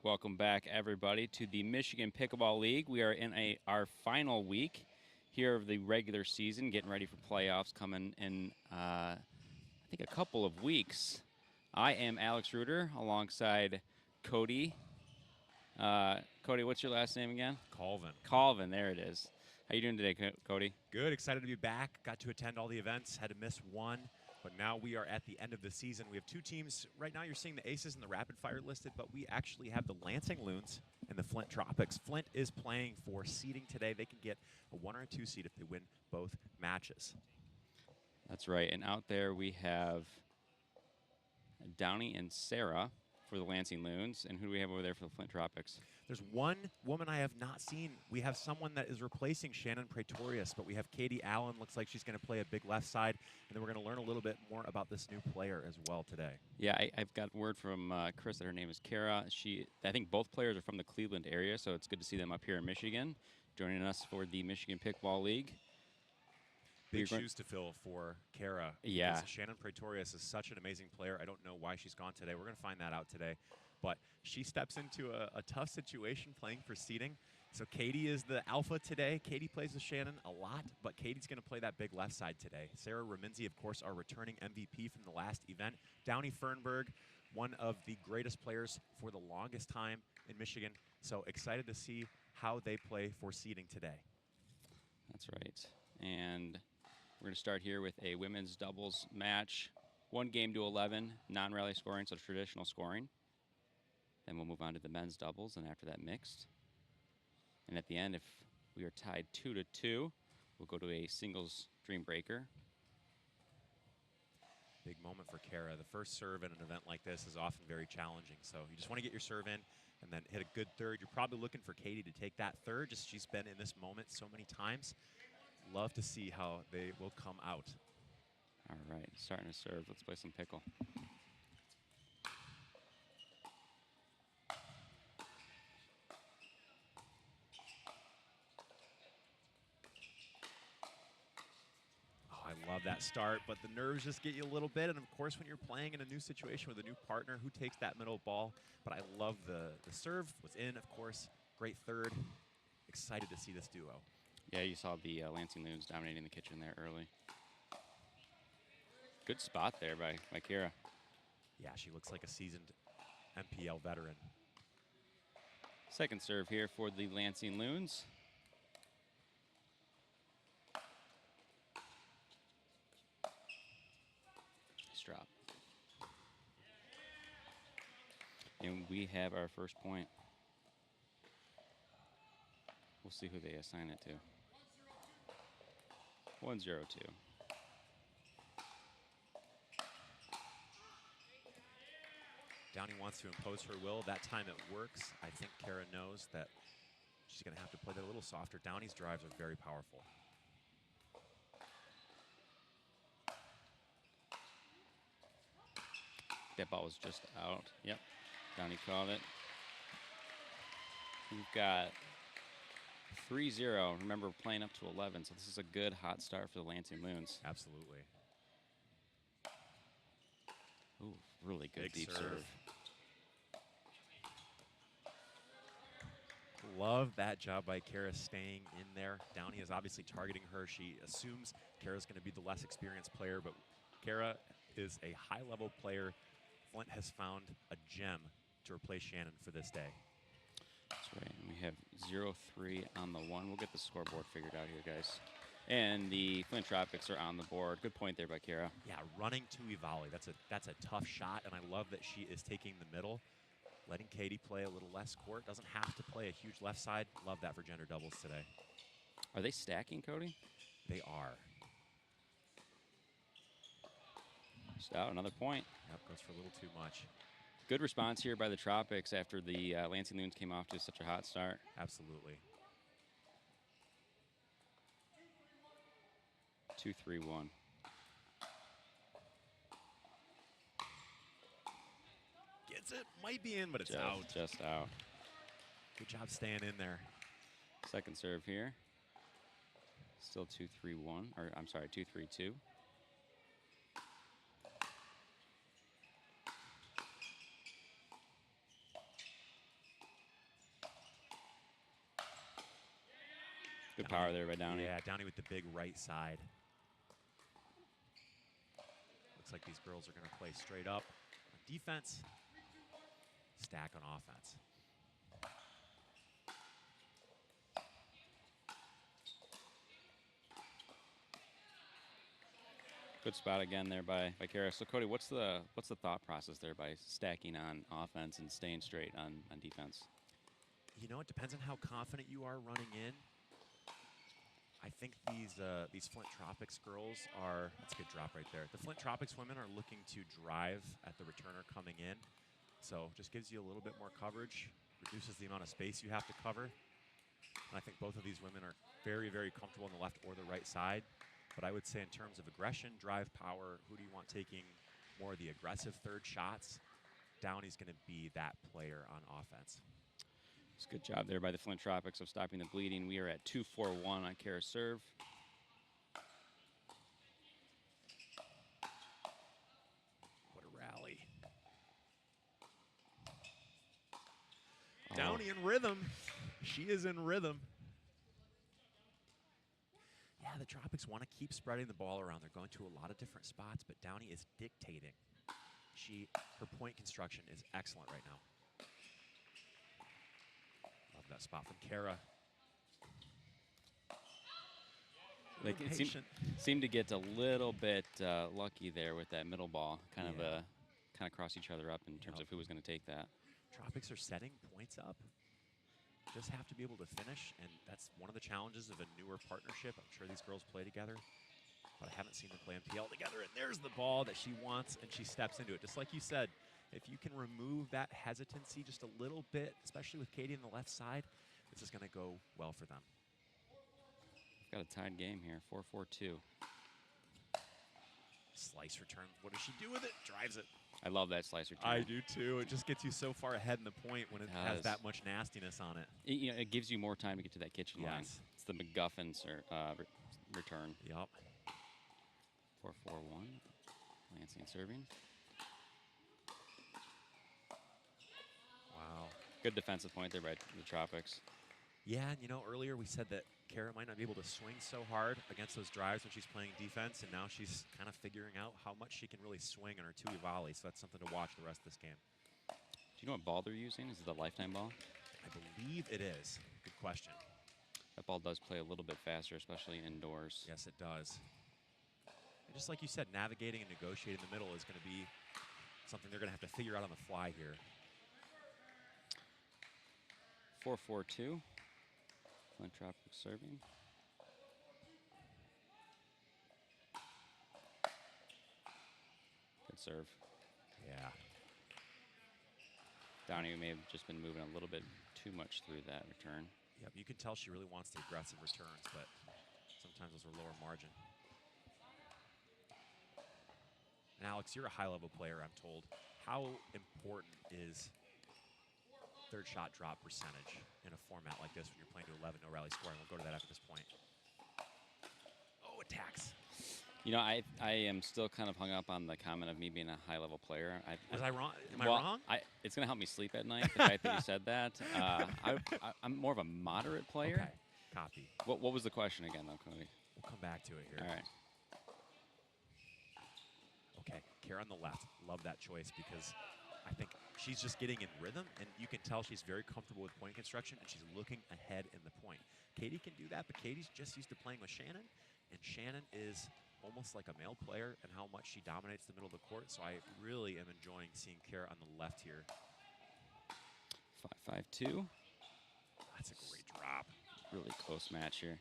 Welcome back, everybody, to the Michigan Pickleball League. We are in our final week here of the regular season, getting ready for playoffs coming in, I think, a couple of weeks. I am Alex Reuter alongside Cody. Cody, what's your last name again? Colvin. Colvin, there it is. How you doing today, Cody? Good, excited to be back. Got to attend all the events, had to miss one. But now we are at the end of the season. We have two teams. Right now you're seeing the Aces and the Rapid Fire listed, but we actually have the Lansing Loons and the Flint Tropics. Flint is playing for seeding today. They can get a 1 or a 2 seed if they win both matches. That's right. And out there we have Downey and Sarah for the Lansing Loons. And who do we have over there for the Flint Tropics? There's one woman I have not seen. We have someone that is replacing Shannon Pretorius, but we have Katie Allen. Looks like she's going to play a big left side. And then we're going to learn a little bit more about this new player as well today. Yeah, I've got word from Chris that her name is Kara. I think both players are from the Cleveland area, so it's good to see them up here in Michigan, joining us for the Michigan Pickleball League. Big shoes to fill for Kara. Yeah. Shannon Pretorius is such an amazing player. I don't know why she's gone today. We're going to find that out today. But she steps into a tough situation playing for seeding. So Katie is the alpha today. Katie plays with Shannon a lot, but Katie's going to play that big left side today. Sarah Raminzi, of course, our returning MVP from the last event. Downey Fernberg, one of the greatest players for the longest time in Michigan. So excited to see how they play for seeding today. That's right. And we're going to start here with a women's doubles match. 1 game to 11, non-rally scoring, so traditional scoring. Then we'll move on to the men's doubles, and after that, mixed. And at the end, if we are tied 2-2, we'll go to a singles dream breaker. Big moment for Kara. The first serve in an event like this is often very challenging. So you just want to get your serve in and then hit a good third. You're probably looking for Katie to take that third. Just she's been in this moment so many times. Love to see how they will come out. All right, starting to serve. Let's play some pickle. I love that start, but the nerves just get you a little bit. And, of course, when you're playing in a new situation with a new partner, who takes that middle ball? But I love the serve. Was in, of course. Great third. Excited to see this duo. Yeah, you saw the Lansing Loons dominating the kitchen there early. Good spot there by Kara. Yeah, she looks like a seasoned MPL veteran. Second serve here for the Lansing Loons. Drop. And we have our first point. We'll see who they assign it to. 1-0-2. Downey wants to impose her will. That time it works. I think Kara knows that she's going to have to play that a little softer. Downey's drives are very powerful. That ball was just out. Yep. Downey called it. We've got 3-0. Remember, we're playing up to 11, so this is a good hot start for the Lansing Loons. Absolutely. Ooh, really good Big deep serve. Love that job by Kara staying in there. Downey is obviously targeting her. She assumes Kara's going to be the less experienced player, but Kara is a high-level player. Flint has found a gem to replace Shannon for this day. That's right. And we have 0-3 on the one. We'll get the scoreboard figured out here, guys. And the Flint Tropics are on the board. Good point there by Kara. Yeah, running to a volley. That's a tough shot, and I love that she is taking the middle, letting Katie play a little less court. Doesn't have to play a huge left side. Love that for gender doubles today. Are they stacking, Cody? They are. Just out, another point. Yep, goes for a little too much. Good response here by the Tropics after the Lansing Loons came off to such a hot start. Absolutely. 2-3-1. Gets it, might be in, but it's Just, out. Just out. Good job staying in there. Second serve here. Still 2-3-1, or I'm sorry, 2-3-2. Good power there by Downey. Yeah, Downey with the big right side. Looks like these girls are going to play straight up on defense, stack on offense. Good spot again there by Kara. So Cody, what's the thought process there by stacking on offense and staying straight on defense? You know, it depends on how confident you are running in. I think these Flint Tropics girls are, that's a good drop right there. The Flint Tropics women are looking to drive at the returner coming in. So just gives you a little bit more coverage, reduces the amount of space you have to cover. And I think both of these women are very, very comfortable on the left or the right side. But I would say in terms of aggression, drive, power, who do you want taking more of the aggressive third shots? Downey's going to be that player on offense. It's a good job there by the Flint Tropics of stopping the bleeding. We are at 2-4-1 on Kara's serve. What a rally. Downey in rhythm. She is in rhythm. Yeah, the Tropics want to keep spreading the ball around. They're going to a lot of different spots, but Downey is dictating. Her point construction is excellent right now. Love that spot from Kara. Like it seemed to get a little bit lucky there with that middle ball, kind of cross each other up in terms of who was going to take that. Tropics are setting points up. Just have to be able to finish, and that's one of the challenges of a newer partnership. I'm sure these girls play together, but I haven't seen them play MPL together. And there's the ball that she wants, and she steps into it. Just like you said, if you can remove that hesitancy just a little bit, especially with Katie on the left side, this is going to go well for them. Got a tied game here, 4-4-2. Slice return. What does she do with it? Drives it. I love that slice return. I do too. It just gets you so far ahead in the point when it has that much nastiness on it. It gives you more time to get to that kitchen line. It's the MacGuffin return. Yup. 4-4-1. Lansing serving. Wow. Good defensive point there by the Tropics. Yeah, and you know, earlier we said that Kara might not be able to swing so hard against those drives when she's playing defense, and now she's kind of figuring out how much she can really swing on her two volley, so that's something to watch the rest of this game. Do you know what ball they're using? Is it the Lifetime ball? I believe it is. Good question. That ball does play a little bit faster, especially indoors. Yes, it does. And just like you said, navigating and negotiating the middle is going to be something they're going to have to figure out on the fly here. 4-4-2. Flint Tropics serving. Good serve. Yeah. Downey may have just been moving a little bit too much through that return. Yep, you can tell she really wants the aggressive returns, but sometimes those are lower margin. And Alex, you're a high-level player, I'm told. How important is third shot drop percentage in a format like this when you're playing to 11, no rally scoring? We'll go to that after this point. Oh, attacks. You know, I am still kind of hung up on the comment of me being a high-level player. Was I wrong? Am I wrong? It's going to help me sleep at night, the fact that you said that. I'm more of a moderate player. Okay, copy. What was the question again, though, Cody? We'll come back to it here. All right. Okay, Kara on the left. Love that choice because I think she's just getting in rhythm, and you can tell she's very comfortable with point construction, and she's looking ahead in the point. Katie can do that, but Katie's just used to playing with Shannon, and Shannon is almost like a male player and how much she dominates the middle of the court, so I really am enjoying seeing Kara on the left here. 5-5-2. That's a great drop. Really close match here.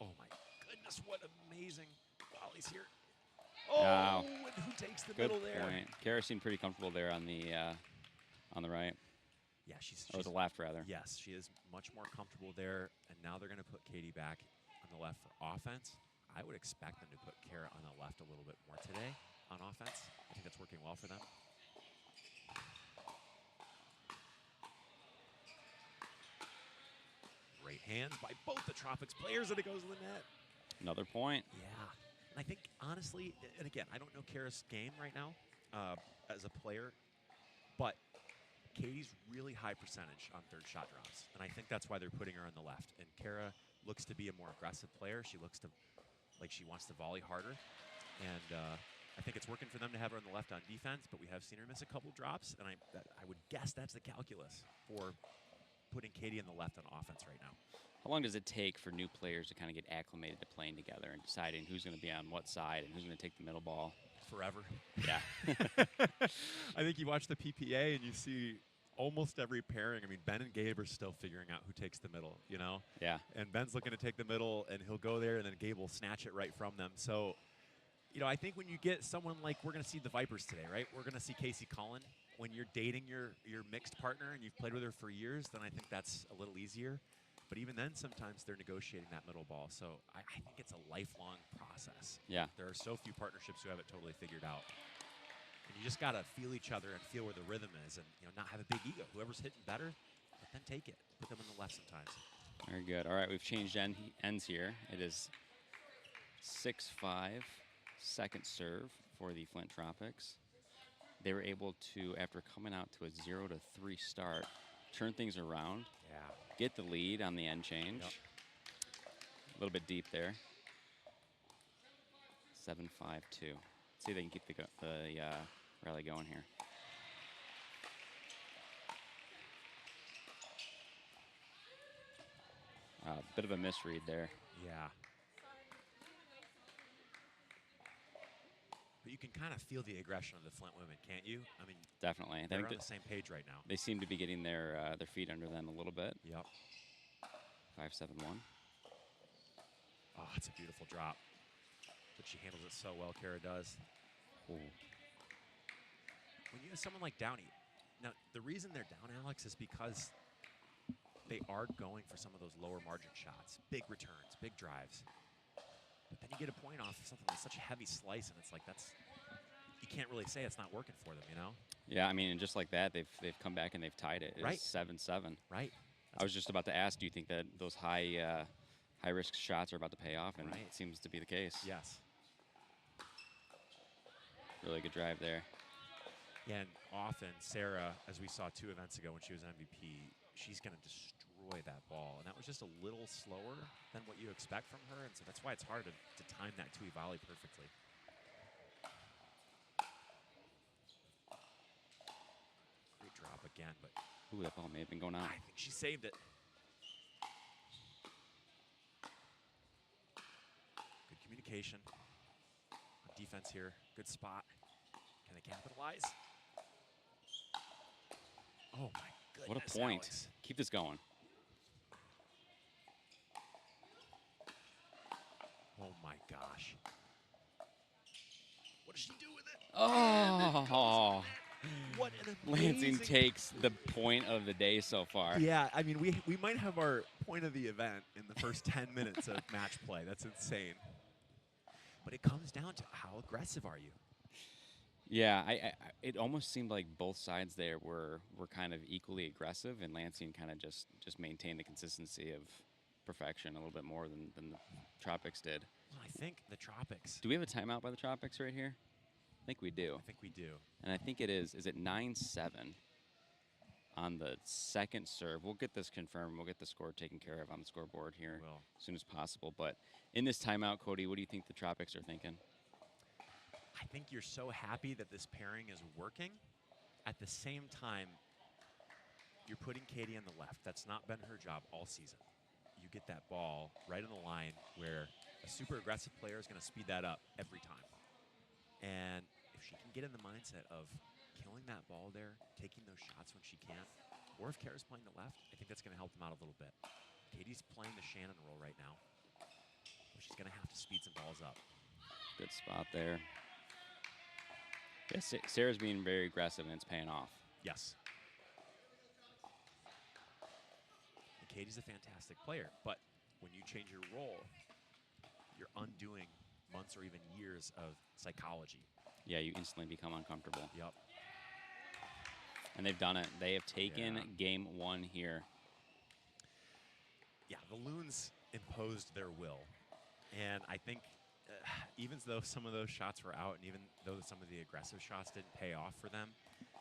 Oh, my goodness, what amazing volley space here. Oh, Wow. and who takes the Good middle there? point. Kara seemed pretty comfortable there on the right, Yeah, she's or the left rather. Yes, she is much more comfortable there. And now they're going to put Katie back on the left for offense. I would expect them to put Kara on the left a little bit more today on offense. I think that's working well for them. Great hands by both the Tropics players, and it goes to the net. Another point. Yeah. And I think, honestly, and again, I don't know Kara's game right now as a player, but Katie's really high percentage on third shot drops, and I think that's why they're putting her on the left. And Kara looks to be a more aggressive player. She looks to like she wants to volley harder, and I think it's working for them to have her on the left on defense, but we have seen her miss a couple drops, and I would guess that's the calculus for putting Katie on the left on offense right now. How long does it take for new players to kind of get acclimated to playing together and deciding who's going to be on what side and who's going to take the middle ball? Forever. Yeah. I think you watch the PPA and you see almost every pairing. I mean, Ben and Gabe are still figuring out who takes the middle, you know? Yeah. And Ben's looking to take the middle, and he'll go there, and then Gabe will snatch it right from them. So, you know, I think when you get someone like we're going to see the Vipers today, right? We're going to see Casey Cullen. When you're dating your mixed partner and you've played with her for years, then I think that's a little easier. But even then, sometimes they're negotiating that middle ball. So I think it's a lifelong process. Yeah. There are so few partnerships who have it totally figured out. And you just got to feel each other and feel where the rhythm is and, you know, not have a big ego. Whoever's hitting better, let them take it. Put them on the left sometimes. Very good. All right, we've changed ends here. It is 6-5 second serve for the Flint Tropics. They were able to, after coming out to a 0-3 start, turn things around. Yeah. Get the lead on the end change. Yep. A little bit deep there. 7-5-2. See if they can keep the rally going here. Bit of a misread there. Yeah. But you can kind of feel the aggression of the Flint women, can't you? I mean, Definitely. I they're think on the same page right now. they seem to be getting their feet under them a little bit. Yep. 5-7-1. Oh, it's a beautiful drop. But she handles it so well, Kara does. Ooh. When you have someone like Downey, now the reason they're down, Alex, is because they are going for some of those lower margin shots, big returns, big drives. But then you get a point off of something that's such a heavy slice, and it's like you can't really say it's not working for them, you know? Yeah, I mean, and just like that, they've come back and they've tied it. It's Right. 7-7. Right. I was just about to ask, do you think that those high risk shots are about to pay off? And Right. it seems to be the case. Yes. Really good drive there. Yeah, and often Sarah, as we saw 2 events ago when she was MVP, she's going to destroy that ball. And that was just a little slower than what you expect from her. And so that's why it's hard to time that Tui volley perfectly. Great drop again, but Ooh, that ball may have been going out. I think she saved it. Good communication. On defense here. Good spot. Can they capitalize? Oh, my goodness. What a point. Alex. Keep this going. Oh, my gosh. What does she do with it? Oh, What an Lansing amazing takes the point of the day so far. Yeah, I mean, we might have our point of the event in the first 10 minutes of match play. That's insane. But it comes down to how aggressive are you? Yeah, it almost seemed like both sides there were kind of equally aggressive, and Lansing kind of just maintained the consistency of perfection a little bit more than the Tropics did. Well, I think the Tropics. Do we have a timeout by the Tropics right here? I think we do. I think we do. And I think it is it 9-7 on the second serve? We'll get this confirmed. We'll get the score taken care of on the scoreboard here as soon as possible. But in this timeout, Cody, what do you think the Tropics are thinking? I think you're so happy that this pairing is working. At the same time, you're putting Katie on the left. That's not been her job all season. You get that ball right on the line where a super aggressive player is going to speed that up every time. And if she can get in the mindset of killing that ball there, taking those shots when she can, or if Kara's playing the left, I think that's going to help them out a little bit. Katie's playing the Shannon role right now, but she's going to have to speed some balls up. Good spot there. Yeah, Sarah's being very aggressive, and it's paying off. Yes. And Katie's a fantastic player, but when you change your role, you're undoing months or even years of psychology. Yeah, you instantly become uncomfortable. Yep. And they've done it. They have taken Yeah. game 1 here. Yeah, the Loons imposed their will. And I think even though some of those shots were out and even though some of the aggressive shots didn't pay off for them,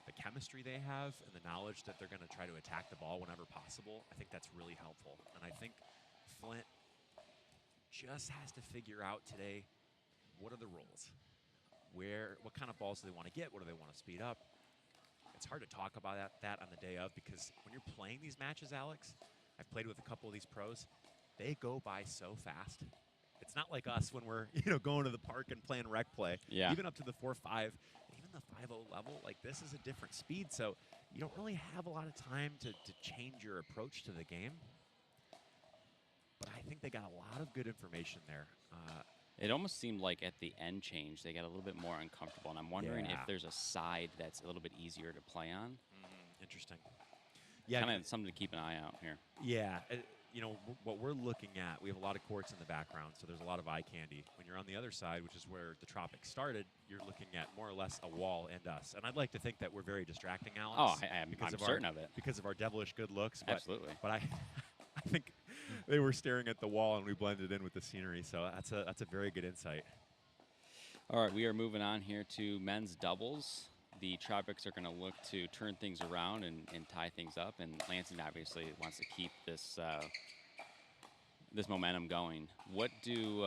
the chemistry they have and the knowledge that they're going to try to attack the ball whenever possible, I think that's really helpful. And I think Flint just has to figure out today, what are the rules? What kind of balls do they want to get? What do they want to speed up? It's hard to talk about that on the day of, because when you're playing these matches, Alex, I've played with a couple of these pros, they go by so fast. It's not like us when we're going to the park and playing rec play. Yeah. Even up to the 4-5, even the 5-0 level, like this is a different speed. So you don't really have a lot of time to change your approach to the game. But I think they got a lot of good information there. It almost seemed like at the end change, they got a little bit more uncomfortable. And I'm wondering Yeah. if there's a side that's a little bit easier to play on. Interesting. Yeah. Kind of something to keep an eye out here. Yeah. What we're looking at, we have a lot of courts in the background, so there's a lot of eye candy. When you're on the other side, which is where the Tropics started, you're looking at more or less a wall and us. And I'd like to think that we're very distracting, Alex. Oh, I'm certain of it. Because of our devilish good looks. Absolutely. But I think they were staring at the wall and we blended in with the scenery, so that's a very good insight. All right, we are moving on here to men's doubles. The Tropics are going to look to turn things around and tie things up, and Lansing obviously wants to keep this this momentum going. What do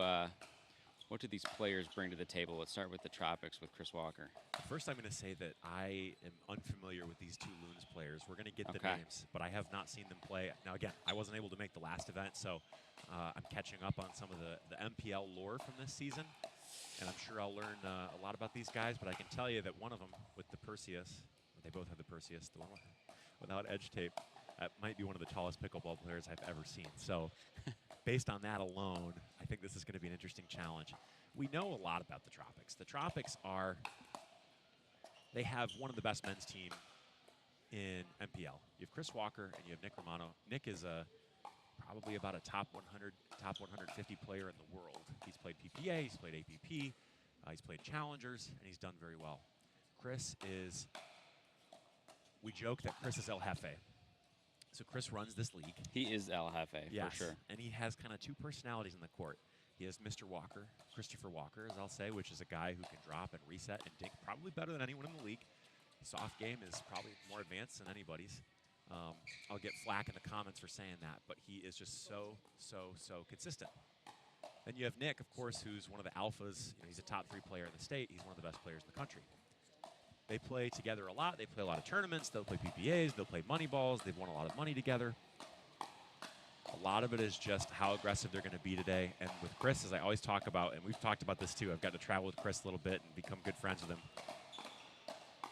these players bring to the table? Let's start with the Tropics with Chris Walker. First, I'm going to say that I am unfamiliar with these two Loons players. We're going to get the Okay. names, but I have not seen them play. Now, again, I wasn't able to make the last event, so I'm catching up on some of the MPL lore from this season, and I'm sure I'll learn a lot about these guys, but I can tell you that one of them with the Perseus, they both have the Perseus, the one without edge tape, that might be one of the tallest pickleball players I've ever seen. So based on that alone, I think this is going to be an interesting challenge. We know a lot about the Tropics. The Tropics they have one of the best men's team in MPL. You have Chris Walker and you have Nick Romano. Nick is probably about a top 100, top 150 player in the world. He's played PPA, he's played APP, he's played Challengers, and he's done very well. We joke that Chris is El Jefe. So Chris runs this league. He is El Jefe, Yes, for sure. and he has kind of two personalities in the court. He has Mr. Walker, Christopher Walker, as I'll say, which is a guy who can drop and reset and dink probably better than anyone in the league. Soft game is probably more advanced than anybody's. I'll get flack in the comments for saying that, but he is just so consistent. Then you have Nick, of course, who's one of the alphas. He's a top 3 player in the state. He's one of the best players in the country. They play together a lot. They play a lot of tournaments. They'll play PPAs. They'll play money balls. They've won a lot of money together. A lot of it is just how aggressive they're going to be today. And with Chris, as I always talk about, and we've talked about this too, I've got to travel with Chris a little bit and become good friends with him.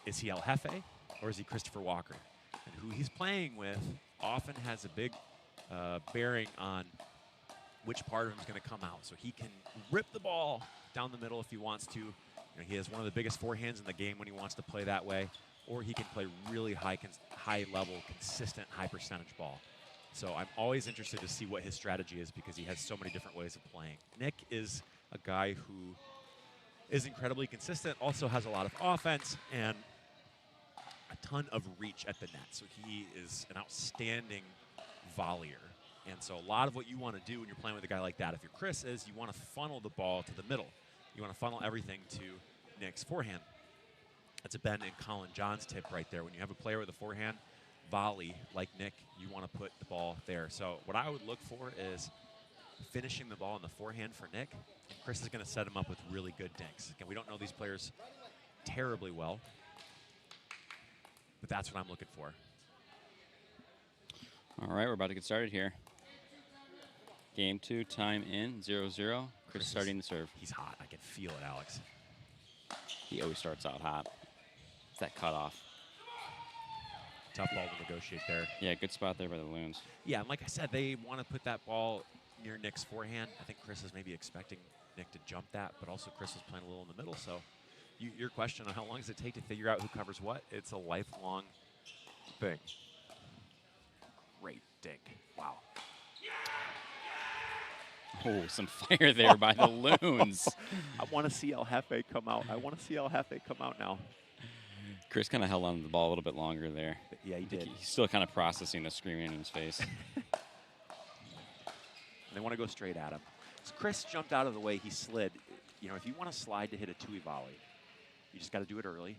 Is he El Jefe or is he Christopher Walker? And who he's playing with often has a big bearing on which part of him is going to come out. So he can rip the ball down the middle if he wants to. He has one of the biggest forehands in the game when he wants to play that way, or he can play really high level, consistent, high percentage ball. So I'm always interested to see what his strategy is because he has so many different ways of playing. Nick is a guy who is incredibly consistent, also has a lot of offense and a ton of reach at the net. So he is an outstanding volleyer. And so a lot of what you want to do when you're playing with a guy like that, if you're Chris, is you want to funnel the ball to the middle. You want to funnel everything to Nick's forehand. That's a Ben and Colin John's tip right there. When you have a player with a forehand volley like Nick, you want to put the ball there. So what I would look for is finishing the ball in the forehand for Nick. And Chris is going to set him up with really good dinks. Again, we don't know these players terribly well, but that's what I'm looking for. All right, we're about to get started here. Game 2, time in, 0-0. Chris starting to serve. He's hot. I can feel it, Alex. He always starts out hot. It's that cutoff. Tough ball to negotiate there. Yeah, good spot there by the Loons. Yeah, and like I said, they want to put that ball near Nick's forehand. I think Chris is maybe expecting Nick to jump that, but also Chris was playing a little in the middle. So your question on how long does it take to figure out who covers what, it's a lifelong thing. Great dink. Wow. Oh, some fire there by the Loons. I want to see El Jefe come out. I want to see El Jefe come out now. Chris kind of held on to the ball a little bit longer there. Yeah, he did. He's still kind of processing the screaming in his face. They want to go straight at him. So Chris jumped out of the way. He slid. You know, if you want to slide to hit a two-way volley, you just got to do it early.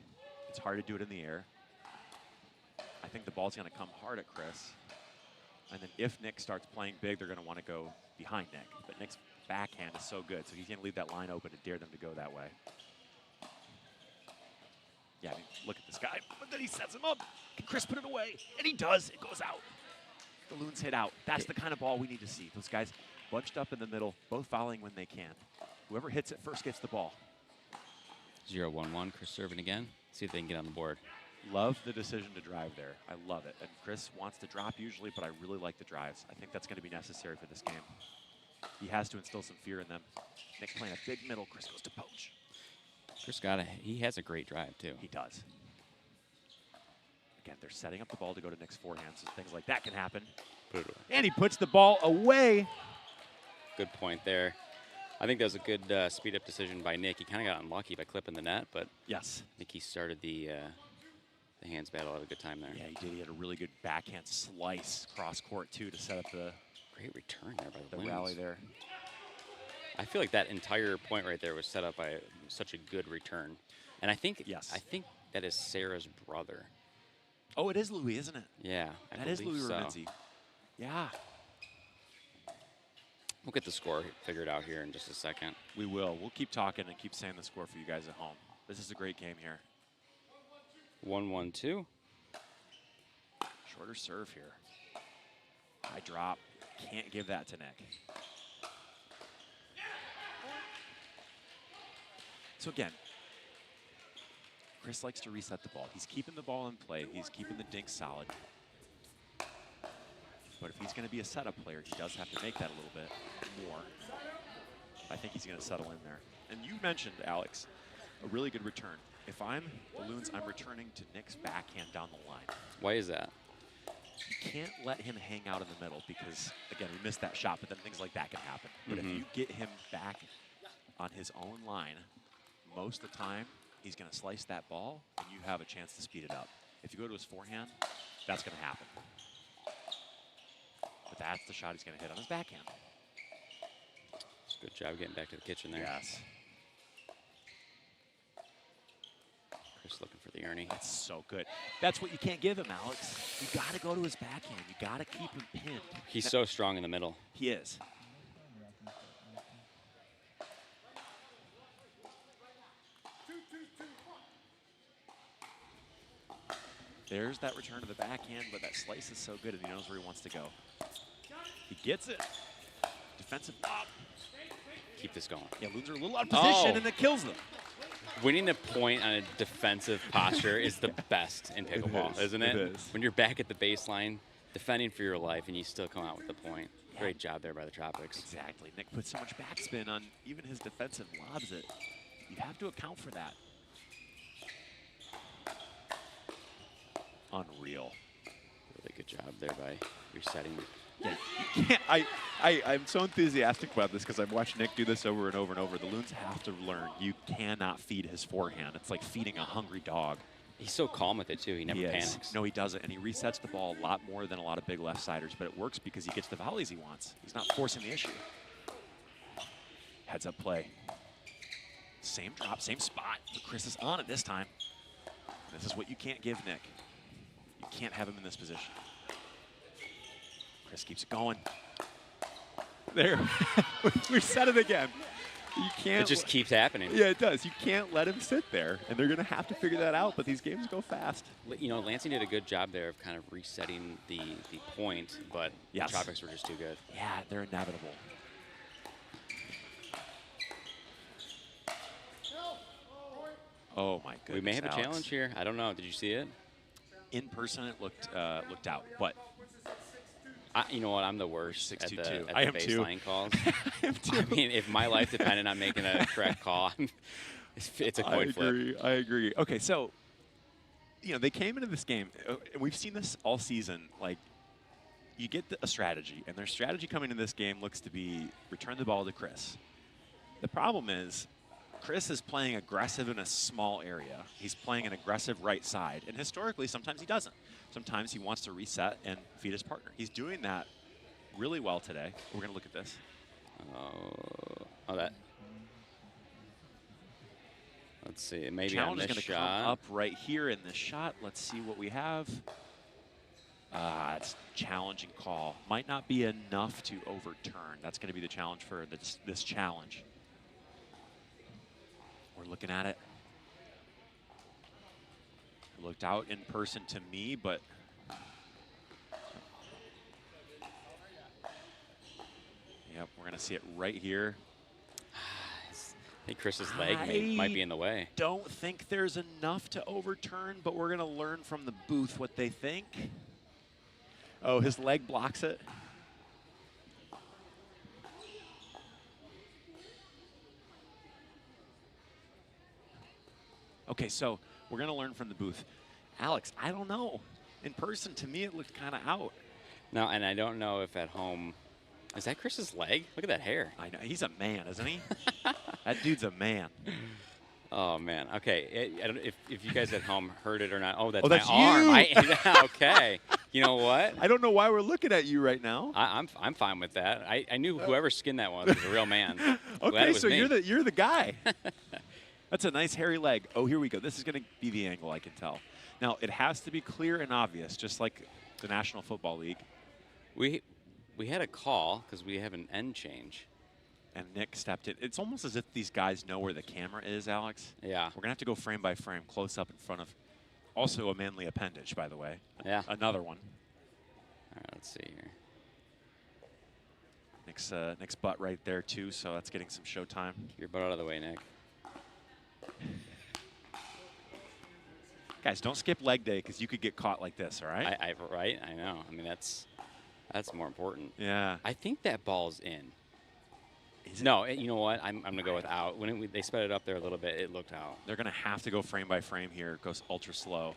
It's hard to do it in the air. I think the ball's going to come hard at Chris. And then if Nick starts playing big, they're going to want to go behind Nick. But Nick's backhand is so good, so he's going to leave that line open to dare them to go that way. Yeah, I mean, look at this guy. But then he sets him up. Can Chris put it away? And he does. It goes out. The Loons hit out. That's the kind of ball we need to see. Those guys bunched up in the middle, both fouling when they can. Whoever hits it first gets the ball. 0-1-1. Chris serving again. See if they can get on the board. Love the decision to drive there. I love it. And Chris wants to drop usually, but I really like the drives. I think that's going to be necessary for this game. He has to instill some fear in them. Nick playing a big middle. Chris goes to poach. Chris he has a great drive, too. He does. Again, they're setting up the ball to go to Nick's forehand, so things like that can happen. Put it away. And he puts the ball away. Good point there. I think that was a good speed-up decision by Nick. He kind of got unlucky by clipping the net, but yes, I think he started the hands battle at a good time there. Yeah, he did. He had a really good backhand slice cross court, too, to set up the great return there by the Loons. rally there. I feel like that entire point right there was set up by such a good return. And I think that is Sarah's brother. Oh, it is Louis, isn't it? Yeah, that is Louis Raminzi. Yeah. We'll get the score figured out here in just a second. We will. We'll keep talking and keep saying the score for you guys at home. This is a great game here. 1-1-2. Shorter serve here. High drop. Can't give that to Nick. So again, Chris likes to reset the ball. He's keeping the ball in play. He's keeping the dink solid. But if he's going to be a setup player, he does have to make that a little bit more. I think he's going to settle in there. And you mentioned, Alex, a really good return. If I'm the Loons, I'm returning to Nick's backhand down the line. Why is that? You can't let him hang out in the middle because, again, we missed that shot, but then things like that can happen. But if you get him back on his own line, most of the time, he's going to slice that ball, and you have a chance to speed it up. If you go to his forehand, that's going to happen. But that's the shot he's going to hit on his backhand. Good job getting back to the kitchen there. Yes. Chris looking for the Ernie. That's so good. That's what you can't give him, Alex. You got to go to his backhand. You got to keep him pinned. He's so strong in the middle. He is. There's that return to the backhand, but that slice is so good, and he knows where he wants to go. He gets it. Defensive lob. Keep this going. Yeah, Loons are a little out of position, Oh. and it kills them. Winning a point on a defensive posture is the best in pickleball, isn't it? It is. When you're back at the baseline, defending for your life, and you still come out with the point. Yeah. Great job there by the Tropics. Exactly. Nick put so much backspin on even his defensive lobs that you have to account for that. Unreal. Really good job there by resetting. Yeah, you can't, I'm so enthusiastic about this because I've watched Nick do this over and over and over. The Loons have to learn you cannot feed his forehand. It's like feeding a hungry dog. He's so calm with it, too. He never panics. No, he doesn't. And he resets the ball a lot more than a lot of big left-siders. But it works because he gets the volleys he wants. He's not forcing the issue. Heads-up play. Same drop, same spot. But Chris is on it this time. This is what you can't give Nick. You can't have him in this position. Chris keeps it going. There. We said it again. You can't. It just keeps happening. Yeah, it does. You can't let him sit there, and they're going to have to figure that out, but these games go fast. You know, Lansing did a good job there of kind of resetting the point, but the Tropics were just too good. Yeah, they're inevitable. Oh, my goodness, We may have Alex. a challenge here. I don't know. Did you see it? In person, it looked out, but You know what? I'm the worst at 6-2-2. the I am too. baseline calls. I am too. I mean, if my life depended on making a correct call, it's a coin flip. I agree. Okay, so they came into this game. We've seen this all season. Like, you get a strategy, and their strategy coming into this game looks to be return the ball to Chris. The problem is, Chris is playing aggressive in a small area. He's playing an aggressive right side, and historically, sometimes he doesn't. Sometimes he wants to reset and feed his partner. He's doing that really well today. We're going to look at this. Oh, that. Let's see. Maybe Challenge on is this going to shot. come up right here in this shot. Let's see what we have. It's challenging call. Might not be enough to overturn. That's going to be the challenge for this challenge. We're looking at it. It looked out in person to me, but yep, we're going to see it right here. I think Chris's leg might be in the way. Don't think there's enough to overturn, but we're going to learn from the booth what they think. Oh, his leg blocks it. Okay, so we're going to learn from the booth. Alex, I don't know. In person, to me, it looked kind of out. No, and I don't know if at home. Is that Chris's leg? Look at that hair. I know. He's a man, isn't he? That dude's a man. Oh, man. Okay. I don't, if you guys at home heard it or not. Oh, that's, that's my you. arm. Okay. You know what? I don't know why we're looking at you right now. I'm fine with that. I knew whoever skinned that one was a real man. Okay, so me. you're the guy. That's a nice hairy leg. Oh, here we go. This is going to be the angle, I can tell. Now, it has to be clear and obvious, just like the National Football League. We had a call because we have an end change. And Nick stepped in. It's almost as if these guys know where the camera is, Alex. Yeah. We're going to have to go frame by frame, close up in front of also a manly appendage, by the way. Yeah. Another one. All right, let's see here. Nick's butt right there, too, so that's getting some showtime. Keep your butt out of the way, Nick. Guys, don't skip leg day because you could get caught like this, all right? Right? I know. I mean, that's more important. Yeah. I think that ball's in. Is it? No, you know what? I'm going to go with out. When they sped it up there a little bit, it looked out. They're going to have to go frame by frame here. It goes ultra slow.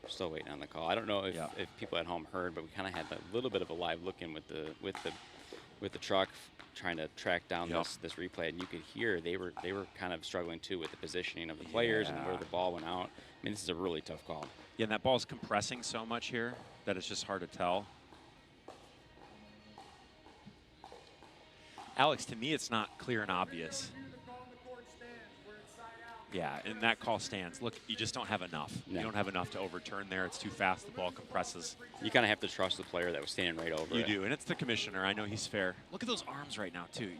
We're still waiting on the call. I don't know if people at home heard, but we kind of had a little bit of a live look in with the truck trying to track down this replay, and you could hear they were kind of struggling too with the positioning of the players and where the ball went out. I mean, this is a really tough call. Yeah, and that ball's compressing so much here that it's just hard to tell. Alex, to me, it's not clear and obvious. Yeah, and that call stands. Look, you just don't have enough. No. You don't have enough to overturn there. It's too fast. The ball compresses. You kind of have to trust the player that was standing right over it. You do, and it's the commissioner. I know he's fair. Look at those arms right now, too.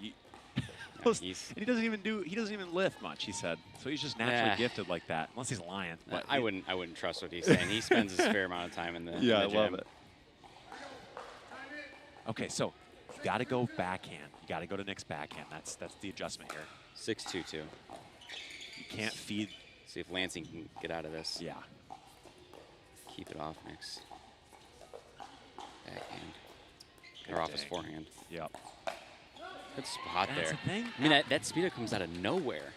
And he doesn't even lift much, he said. So he's just naturally gifted like that, unless he's lying. But I wouldn't trust what he's saying. He spends his fair amount of time in the yeah, in the I love gym. it. Okay, so you got to go backhand. You got to go to Nick's backhand. That's the adjustment here. 6-2-2. You can't feed. See if Lansing can get out of this. Yeah. Keep it off Nick's backhand. Or off his forehand. Yep. Good spot That's there. the thing. I mean, that speeder comes out of nowhere.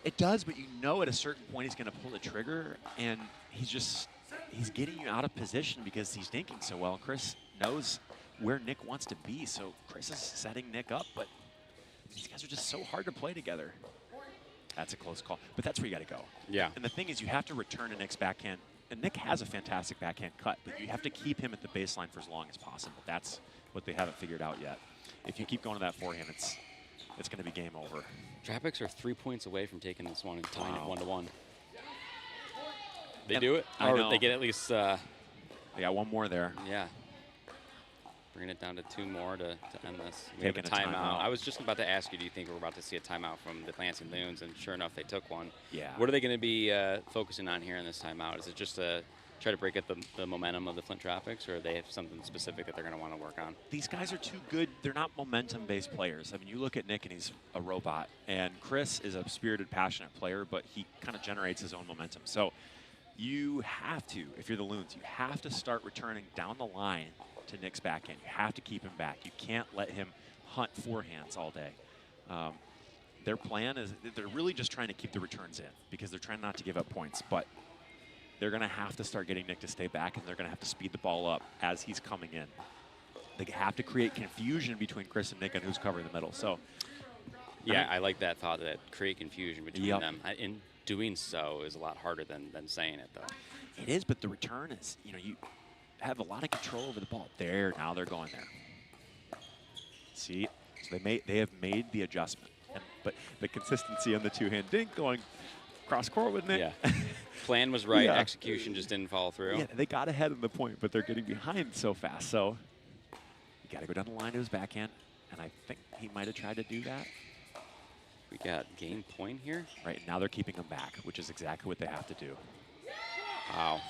It does, but you know at a certain point he's going to pull the trigger, and he's getting you out of position because he's thinking so well. Chris knows where Nick wants to be, so Chris is setting Nick up, but these guys are just so hard to play together. That's a close call, but that's where you got to go. Yeah. And the thing is, you have to return to Nick's backhand, and Nick has a fantastic backhand cut, but you have to keep him at the baseline for as long as possible. That's what they haven't figured out yet. If you keep going to that forehand, it's going to be game over. Tropics are 3 points away from taking this one and tying it 1-1. They do it? I or know. they get at least... They got one more there. Yeah. Bringing it down to 2 more to end this. We Taking have a timeout. timeout. I was just about to ask you, do you think we're about to see a timeout from the Lansing Loons? And sure enough, they took one. Yeah. What are they going to be focusing on here in this timeout? Is it just to try to break up the momentum of the Flint Tropics, or they have something specific that they're going to want to work on? These guys are too good. They're not momentum-based players. I mean, you look at Nick, and he's a robot. And Chris is a spirited, passionate player, but he kind of generates his own momentum. So you have to, if you're the Loons, you have to start returning down the line to Nick's backhand. You have to keep him back. You can't let him hunt forehands all day. Their plan is they're really just trying to keep the returns in because they're trying not to give up points. But they're going to have to start getting Nick to stay back, and they're going to have to speed the ball up as he's coming in. They have to create confusion between Chris and Nick on who's covering the middle. So, yeah, I like that thought, that create confusion between them. In doing so is a lot harder than saying it, though. It is, but the return is, you have a lot of control over the ball. Now they're going there. See, so they have made the adjustment. But the consistency on the two-hand dink going cross court with Nick. Yeah. Plan was right. Execution just didn't follow through. Yeah, they got ahead of the point, but they're getting behind so fast. So you got to go down the line to his backhand, and I think he might have tried to do that. We got game point here. Right, now they're keeping him back, which is exactly what they have to do. Wow.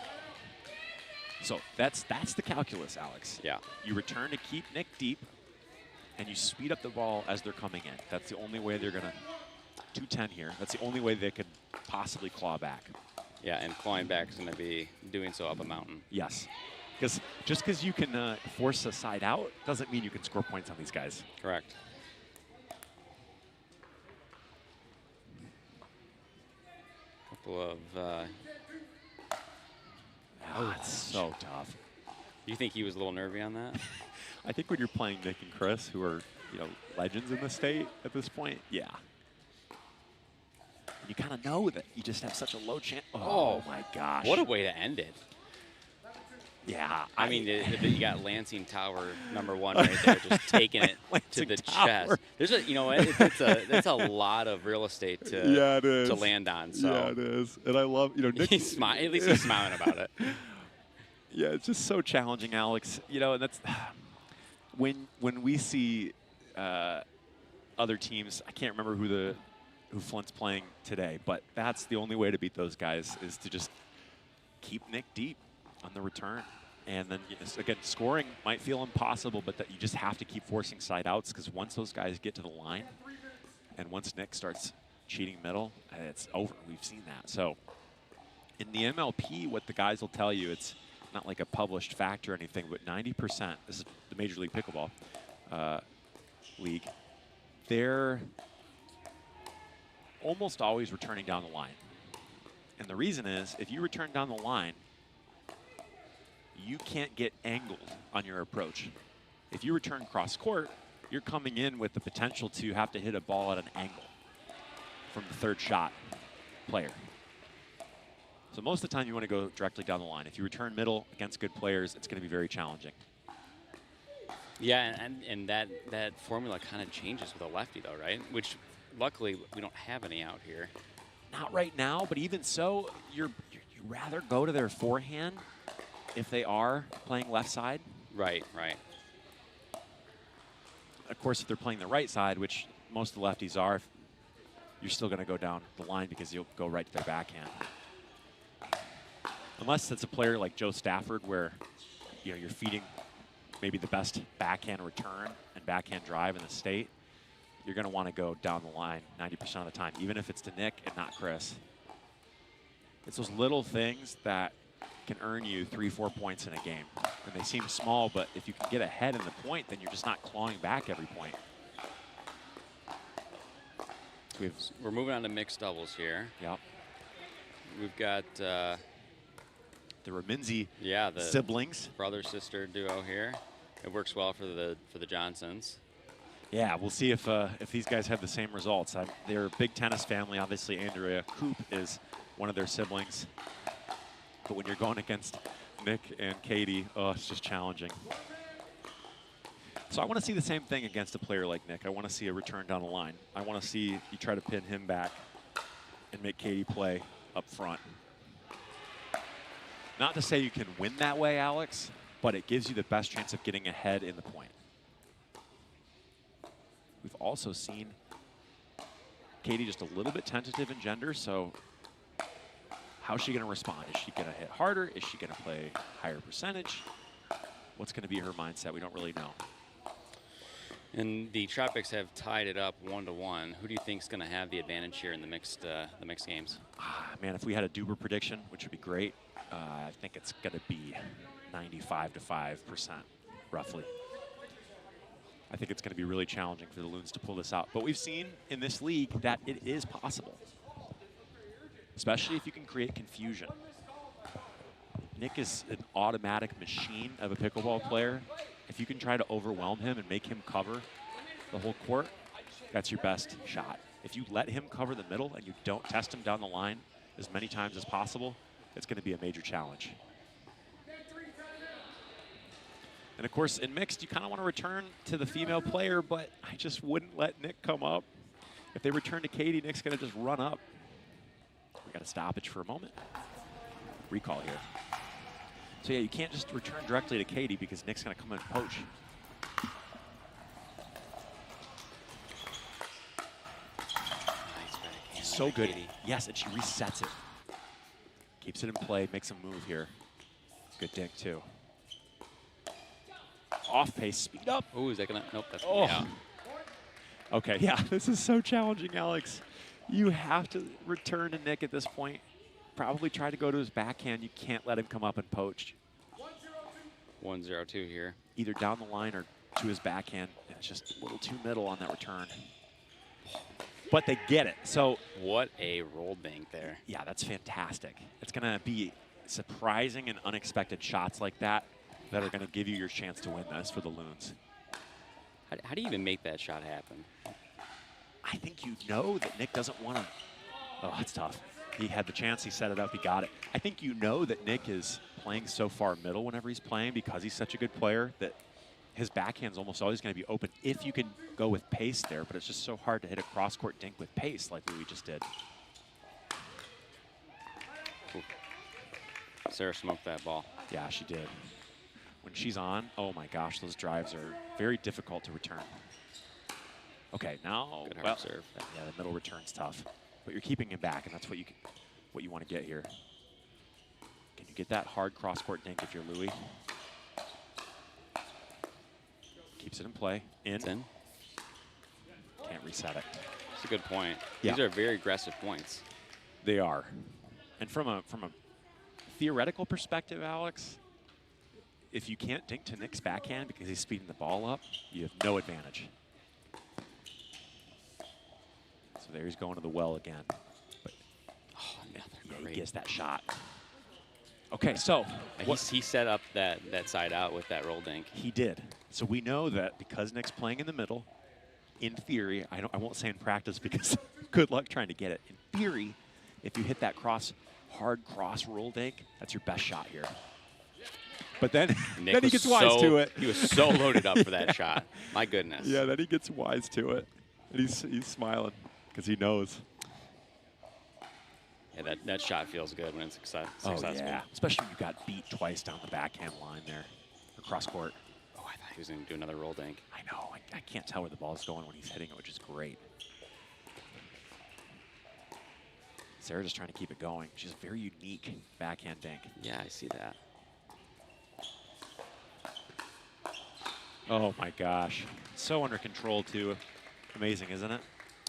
So that's the calculus, Alex. Yeah. You return to keep Nick deep, and you speed up the ball as they're coming in. That's the only way they're going to 210 here. That's the only way they could possibly claw back. Yeah, and clawing back is going to be doing so up a mountain. Yes. Because just because you can force a side out doesn't mean you can score points on these guys. Correct. Couple of... It's so tough. You think he was a little nervy on that? I think when you're playing Nick and Chris, who are legends in the state at this point, yeah. You kind of know that you just have such a low chance. Oh my gosh! What a way to end it. Yeah, I mean, you got Lansing Tower #1 right there, just taking it to the chest. There's it's a lot of real estate to land on. So yeah, it is, and I love Nick. At least he's smiling about it. Yeah, it's just so challenging, Alex. And that's when we see other teams. I can't remember who Flint's playing today, but that's the only way to beat those guys is to just keep Nick deep on the return. And then, again, scoring might feel impossible, but that you just have to keep forcing side outs because once those guys get to the line and once Nick starts cheating middle, it's over. We've seen that. So in the MLP, what the guys will tell you, it's not like a published fact or anything, but 90%, this is the Major League Pickleball league, they're almost always returning down the line. And the reason is, if you return down the line, you can't get angled on your approach. If you return cross court, you're coming in with the potential to have to hit a ball at an angle from the third shot player. So most of the time you want to go directly down the line. If you return middle against good players, it's going to be very challenging. Yeah, and that formula kind of changes with a lefty though, right? Which luckily we don't have any out here. Not right now, but even so, you rather go to their forehand if they are playing left side. Right, right. Of course, if they're playing the right side, which most of the lefties are, you're still going to go down the line because you'll go right to their backhand. Unless it's a player like Joe Stafford where you're feeding maybe the best backhand return and backhand drive in the state, you're going to want to go down the line 90% of the time, even if it's to Nick and not Chris. It's those little things that can earn you 3-4 points in a game. And they seem small, but if you can get ahead in the point, then you're just not clawing back every point. We're moving on to mixed doubles here. Yep. We've got the Raminzi the siblings. Brother-sister duo here. It works well for the Johnsons. Yeah, we'll see if these guys have the same results. They're a big tennis family. Obviously, Andrea Coop is one of their siblings. But when you're going against Nick and Katie, it's just challenging. So I want to see the same thing against a player like Nick. I want to see a return down the line. I want to see you try to pin him back and make Katie play up front. Not to say you can win that way, Alex, but it gives you the best chance of getting ahead in the point. We've also seen Katie just a little bit tentative in gender, so how's she going to respond? Is she going to hit harder? Is she going to play higher percentage? What's going to be her mindset? We don't really know. And the Tropics have tied it up 1-1. Who do you think is going to have the advantage here in the mixed games? Man, if we had a Duber prediction, which would be great, I think it's going to be 95 to 5%, roughly. I think it's going to be really challenging for the Loons to pull this out. But we've seen in this league that it is possible, especially if you can create confusion. Nick is an automatic machine of a pickleball player. If you can try to overwhelm him and make him cover the whole court, that's your best shot. If you let him cover the middle and you don't test him down the line as many times as possible, it's going to be a major challenge. And of course, in mixed, you kind of want to return to the female player, but I just wouldn't let Nick come up. If they return to Katie, Nick's going to just run up. We got a stoppage for a moment. Recall here. So yeah, you can't just return directly to Katie because Nick's going to come in and poach. Nice So good. Katie. Yes, and she resets it. Keeps it in play, makes a move here. Good dink too. Off pace, speed up. Oh, is that gonna? Nope, that's Oh. out. Okay, yeah, this is so challenging, Alex. You have to return to Nick at this point. Probably try to go to his backhand. You can't let him come up and poach. 1-0-2 here. Either down the line or to his backhand. It's just a little too middle on that return. But they get it. So What a roll bank there. yeah, that's fantastic. It's going to be surprising and unexpected shots like that that are going to give you your chance to win this for the Loons. How do you even make that shot happen? I think you know that Nick doesn't want to. Oh, it's tough. He had the chance. He set it up. He got it. I think you know that Nick is playing so far middle whenever he's playing because he's such a good player that his backhand's almost always going to be open if you can go with pace there, but it's just so hard to hit a cross-court dink with pace like we just did. Ooh. Sarah smoked that ball. Yeah, she did. When she's on, oh my gosh, those drives are very difficult to return. Okay, now, Good hard well, serve. yeah, the middle return's tough, but you're keeping him back, and that's what you want to get here. Can you get that hard cross-court dink if you're Louis? Keeps it in play. It's in. Can't reset it. That's a good point. Yeah. These are very aggressive points. They are. And from a theoretical perspective, Alex, if you can't dink to Nick's backhand because he's speeding the ball up, you have no advantage. So there he's going to the well again. But Oh, another yeah, he great. gets that shot. Okay, so He set up that side out with that roll dink. he did. So we know that because Nick's playing in the middle, in theory, I won't say in practice because good luck trying to get it. In theory, if you hit that hard cross roll dink, that's your best shot here. But then, Nick then he was gets wise to it. He was so loaded up for that shot. My goodness. Yeah, then he gets wise to it. And he's smiling because he knows. Yeah, that shot feels good when it's successful. Oh, yeah. Especially when you got beat twice down the backhand line there, across court. Oh, I thought he was going to do another roll dink. I know. I can't tell where the ball's going when he's hitting it, which is great. Sarah just trying to keep it going. She's a very unique backhand dink. Yeah, I see that. Oh my gosh. So under control too. Amazing, isn't it?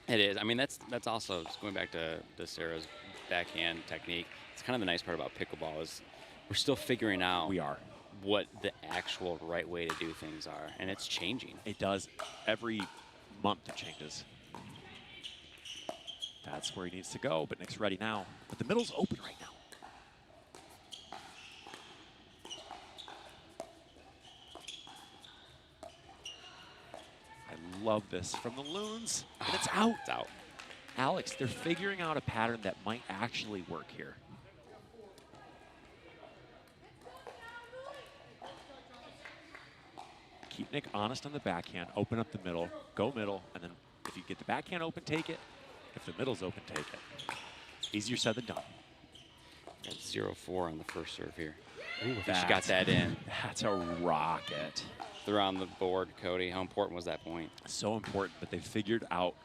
It is. I mean, that's also, just going back to Sarah's backhand technique, it's kind of the nice part about pickleball is we're still figuring out We are. what the actual right way to do things are, and it's changing. It does. Every month it changes. That's where he needs to go, but Nick's ready now. But the middle's open right now. I love this from the Loons, and it's out. It's out. Alex, they're figuring out a pattern that might actually work here. Keep Nick honest on the backhand, open up the middle, go middle, and then if you get the backhand open, take it. If the middle's open, take it. Easier said than done. Got 0-4 on the first serve here. Ooh, She got that in. That's a rocket. They're on the board, Cody. How important was that point? So important, but they figured out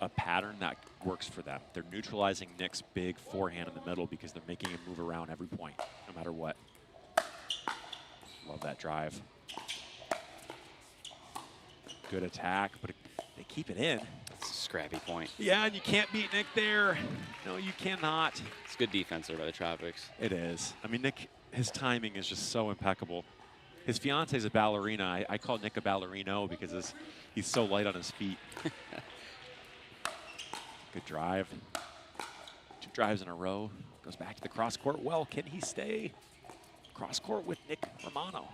a pattern that works for them. They're neutralizing Nick's big forehand in the middle because they're making him move around every point, no matter what. Love that drive. good attack, but they keep it in. That's a scrappy point. Yeah, and you can't beat Nick there. No, you cannot. It's good defense there by the Tropics. It is. I mean, Nick, his timing is just so impeccable. His fiance's a ballerina. I call Nick a ballerino because he's so light on his feet. Good drive. 2 drives in a row. Goes back to the cross court. Well, can he stay? Cross court with Nick Romano.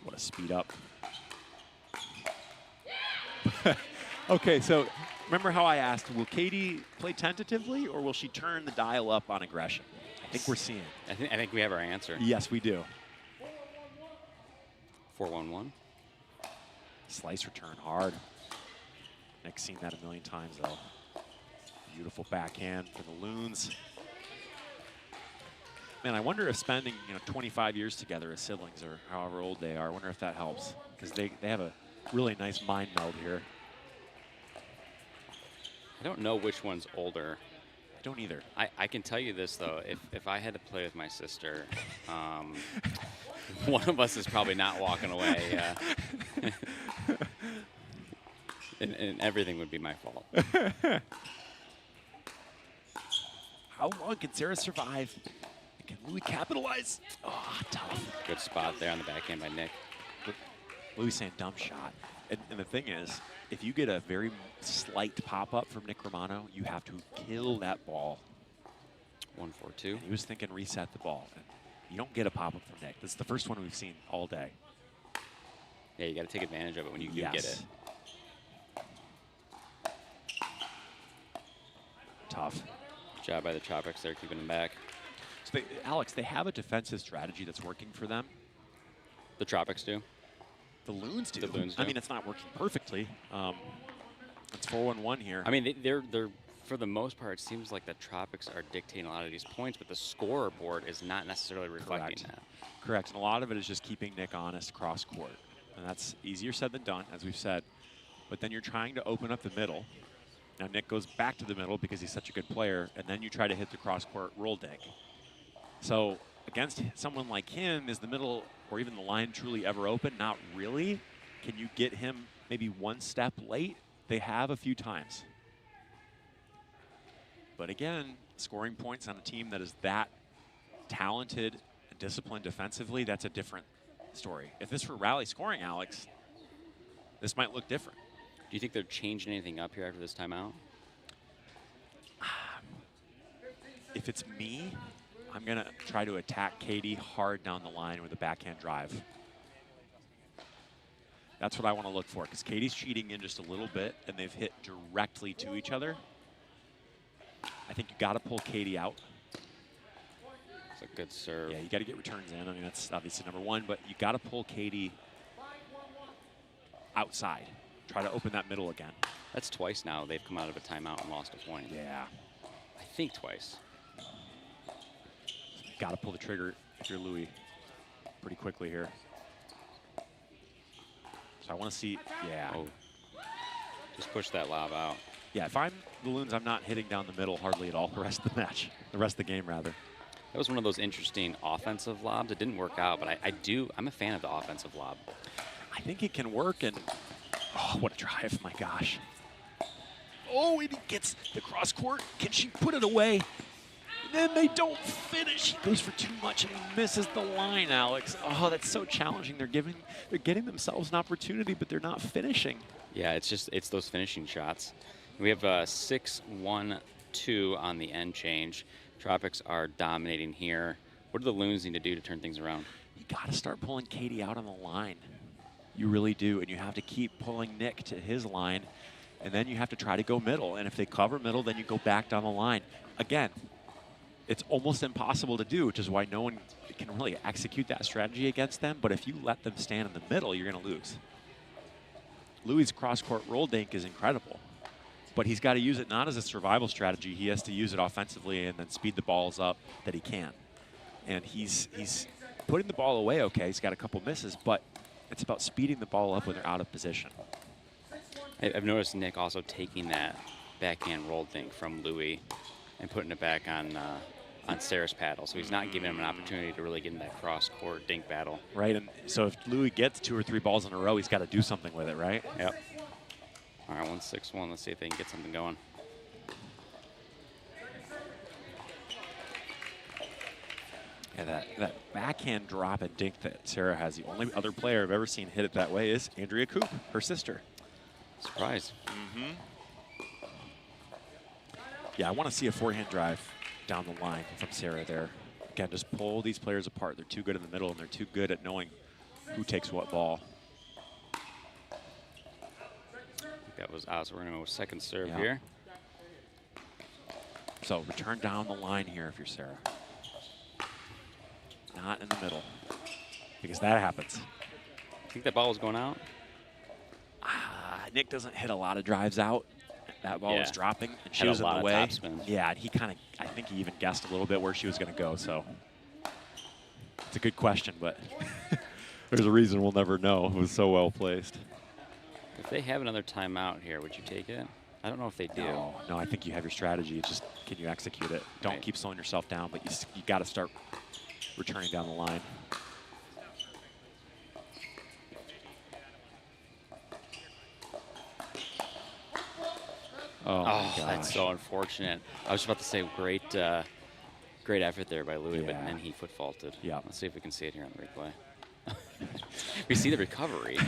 What a speed up. Okay, so remember how I asked, will Katie play tentatively or will she turn the dial up on aggression? I think we're seeing. I think we have our answer. Yes, we do. 4-1-1. Slice return hard. Nick's seen that a million times, though. Beautiful backhand for the Loons. Man, I wonder if spending 25 years together as siblings or however old they are, I wonder if that helps. Because they have a really nice mind meld here. I don't know which one's older. I don't either. I can tell you this, though. If I had to play with my sister, one of us is probably not walking away. And everything would be my fault. How long can Sarah survive? Can Louis capitalize? Oh, tough. Good spot there on the backhand by Nick. Louis saying dumb shot. And the thing is, if you get a very slight pop-up from Nick Romano, you have to kill that ball. 1-4-2. And he was thinking reset the ball. And you don't get a pop-up from Nick. This is the first one we've seen all day. Yeah, you got to take advantage of it when you do get it. Tough. Good job by the Tropics there, keeping them back. So Alex, they have a defensive strategy that's working for them. The Tropics do? The Loons do. The Loons do. I mean, it's not working perfectly. It's 4-1-1 here. I mean, they're for the most part, it seems like the Tropics are dictating a lot of these points, but the scoreboard is not necessarily reflecting that. Correct. And a lot of it is just keeping Nick honest cross court. And that's easier said than done, as we've said. But then you're trying to open up the middle. Now Nick goes back to the middle because he's such a good player, and then you try to hit the cross court roll dink. So against someone like him, is the middle or even the line truly ever open? Not really. Can you get him maybe one step late? They have a few times. But again, scoring points on a team that is that talented and disciplined defensively, that's a different story. If this were rally scoring, Alex, this might look different. Do you think they're changing anything up here after this timeout? If it's me, I'm going to try to attack Katie hard down the line with a backhand drive. That's what I want to look for, because Katie's cheating in just a little bit, and they've hit directly to each other. I think you got to pull Katie out. It's a good serve. Yeah, you got to get returns in. I mean, that's obviously number one, but you got to pull Katie outside. Try to open that middle again. That's twice now they've come out of a timeout and lost a point. Yeah. I think twice. Got to pull the trigger if you're Louis pretty quickly here. So I want to see, yeah. Oh. Just push that lob out. Yeah, if I'm the Loons, I'm not hitting down the middle hardly at all the rest of the match. The rest of the game, rather. That was one of those interesting offensive lobs. It didn't work out, but I'm a fan of the offensive lob. I think it can work, and oh, what a drive, my gosh. Oh, and he gets the cross court. Can she put it away? And then they don't finish. He goes for too much and he misses the line, Alex. Oh, that's so challenging. They're getting themselves an opportunity, but they're not finishing. Yeah, it's those finishing shots. We have 6-1-2 on the end change. Tropics are dominating here. What do the Loons need to do to turn things around? You got to start pulling Katie out on the line. You really do, and you have to keep pulling Nick to his line, and then you have to try to go middle. And if they cover middle, then you go back down the line. Again, it's almost impossible to do, which is why no one can really execute that strategy against them. But if you let them stand in the middle, you're going to lose. Louis' cross-court roll dink is incredible, but he's got to use it not as a survival strategy. He has to use it offensively and then speed the balls up that he can. And he's putting the ball away okay. He's got a couple misses, but it's about speeding the ball up when they're out of position. I've noticed Nick also taking that backhand roll thing from Louis and putting it back on on Sarah's paddle, so he's not giving him an opportunity to really get in that cross-court dink battle. Right, and so if Louis gets 2 or 3 balls in a row, he's got to do something with it, right? Yep. All right, 1-6-1. Let's see if they can get something going. Yeah, that backhand drop and dink that Sarah has, the only other player I've ever seen hit it that way is Andrea Koop, her sister. Surprise. Yeah, I want to see a forehand drive down the line from Sarah there. Again, just pull these players apart. They're too good in the middle, and they're too good at knowing who takes what ball. That was out, so we're going to go second serve Yeah. here. So return down the line here if you're Sarah. Not in the middle, because that happens. I think that ball was going out. Nick doesn't hit a lot of drives out. That ball was dropping, and she Had a was in lot the of way. topspin. Yeah, and he kind of, I think he even guessed a little bit where she was going to go. So it's a good question, but there's a reason we'll never know. It was so well placed. If they have another timeout here, would you take it? I don't know if they do. No, I think you have your strategy. It's just, can you execute it? Don't keep slowing yourself down, but you got to start returning down the line. Oh, my that's so unfortunate. I was about to say great effort there by Louis, but then he foot faulted. Yeah. Let's see if we can see it here on the replay. We see the recovery.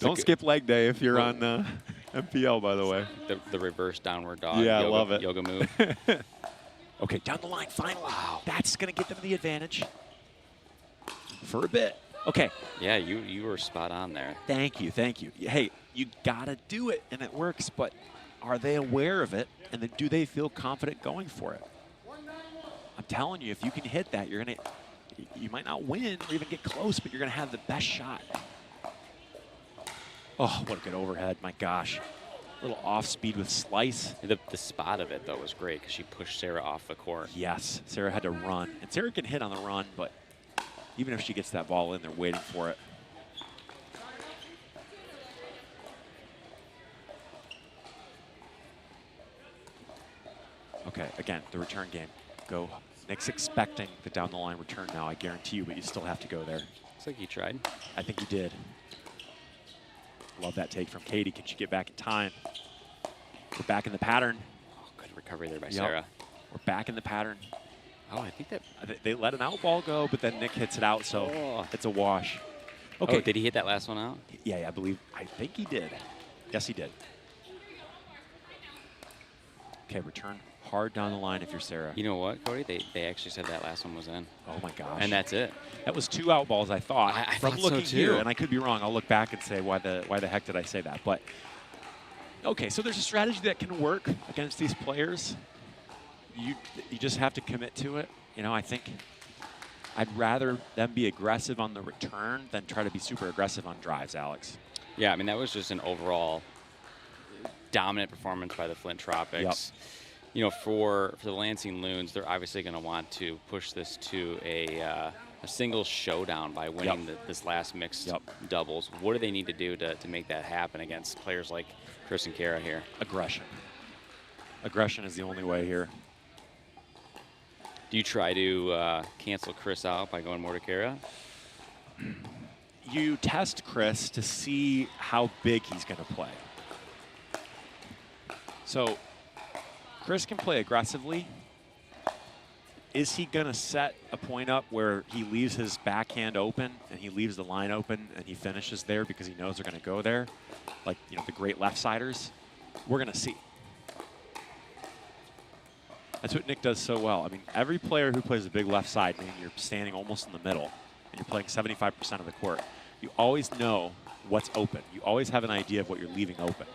Don't skip leg day if you're on MPL, by the way. The reverse downward dog. Yeah, yoga, I love it. Yoga move. Okay, down the line, finally. Wow. That's going to get them the advantage for a bit. Okay. Yeah, you were spot on there. Thank you, thank you. Hey, you got to do it, and it works, but are they aware of it, and then do they feel confident going for it? I'm telling you, if you can hit that, you might not win or even get close, but you're going to have the best shot. Oh, what a good overhead, my gosh. A little off speed with slice. The spot of it, though, was great because she pushed Sarah off the court. Yes, Sarah had to run. And Sarah can hit on the run, but even if she gets that ball in, they're waiting for it. Okay, again, the return game. Go. Nick's expecting the down the line return now, I guarantee you, but you still have to go there. Looks like he tried. I think he did. Love that take from Katie. Can she get back in time? We're back in the pattern. Oh, good recovery there by Sarah. We're back in the pattern. Oh, I think that... They let an out ball go, but then Nick hits it out, so it's a wash. Okay. Oh, did he hit that last one out? Yeah, I think he did. Yes, he did. Okay, return hard down the line if you're Sarah. You know what, Cody? They actually said that last one was in. Oh, my gosh. And that's it. That was 2 out balls, I thought. I from thought looking so too. here, and I could be wrong. I'll look back and say, why the heck did I say that? But, okay, so there's a strategy that can work against these players. You just have to commit to it. You know, I think I'd rather them be aggressive on the return than try to be super aggressive on drives, Alex. Yeah, I mean, that was just an overall dominant performance by the Flint Tropics. Yep. You know, for the Lansing Loons, they're obviously going to want to push this to a single showdown by winning this last mixed doubles. What do they need to do to make that happen against players like Chris and Kara here? Aggression. Aggression is the only way here. Do you try to cancel Chris out by going more to Kara? You test Chris to see how big he's going to play. So Chris can play aggressively. Is he going to set a point up where he leaves his backhand open and he leaves the line open and he finishes there because he knows they're going to go there? Like, you know, the great left-siders? We're going to see. That's what Nick does so well. I mean, every player who plays the big left side, meaning you're standing almost in the middle and you're playing 75% of the court, you always know what's open. You always have an idea of what you're leaving open.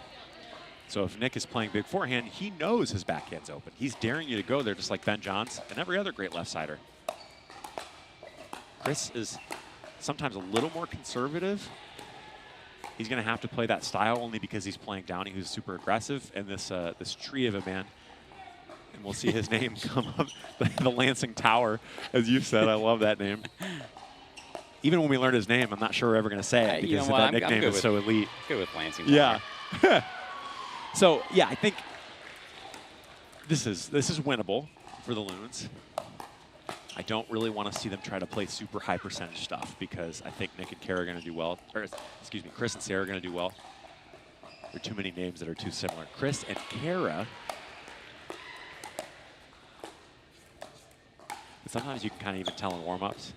So if Nick is playing big forehand, he knows his backhand's open. He's daring you to go there just like Ben Johns and every other great left-sider. Chris is sometimes a little more conservative. He's going to have to play that style only because he's playing Downey, who's super aggressive, and this tree of a man. And we'll see his name come up, the Lansing Tower, as you said. I love that name. Even when we learned his name, I'm not sure we're ever going to say it because that nickname is so elite. Good with Lansing. Yeah. So, yeah, I think this is winnable. for the Loons. I don't really want to see them try to play super high percentage stuff because I think Nick and Kara are going to do well. Or, excuse me, Chris and Sarah are going to do well. There are too many names that are too similar. Chris and Kara. But sometimes you can kind of even tell in warm-ups.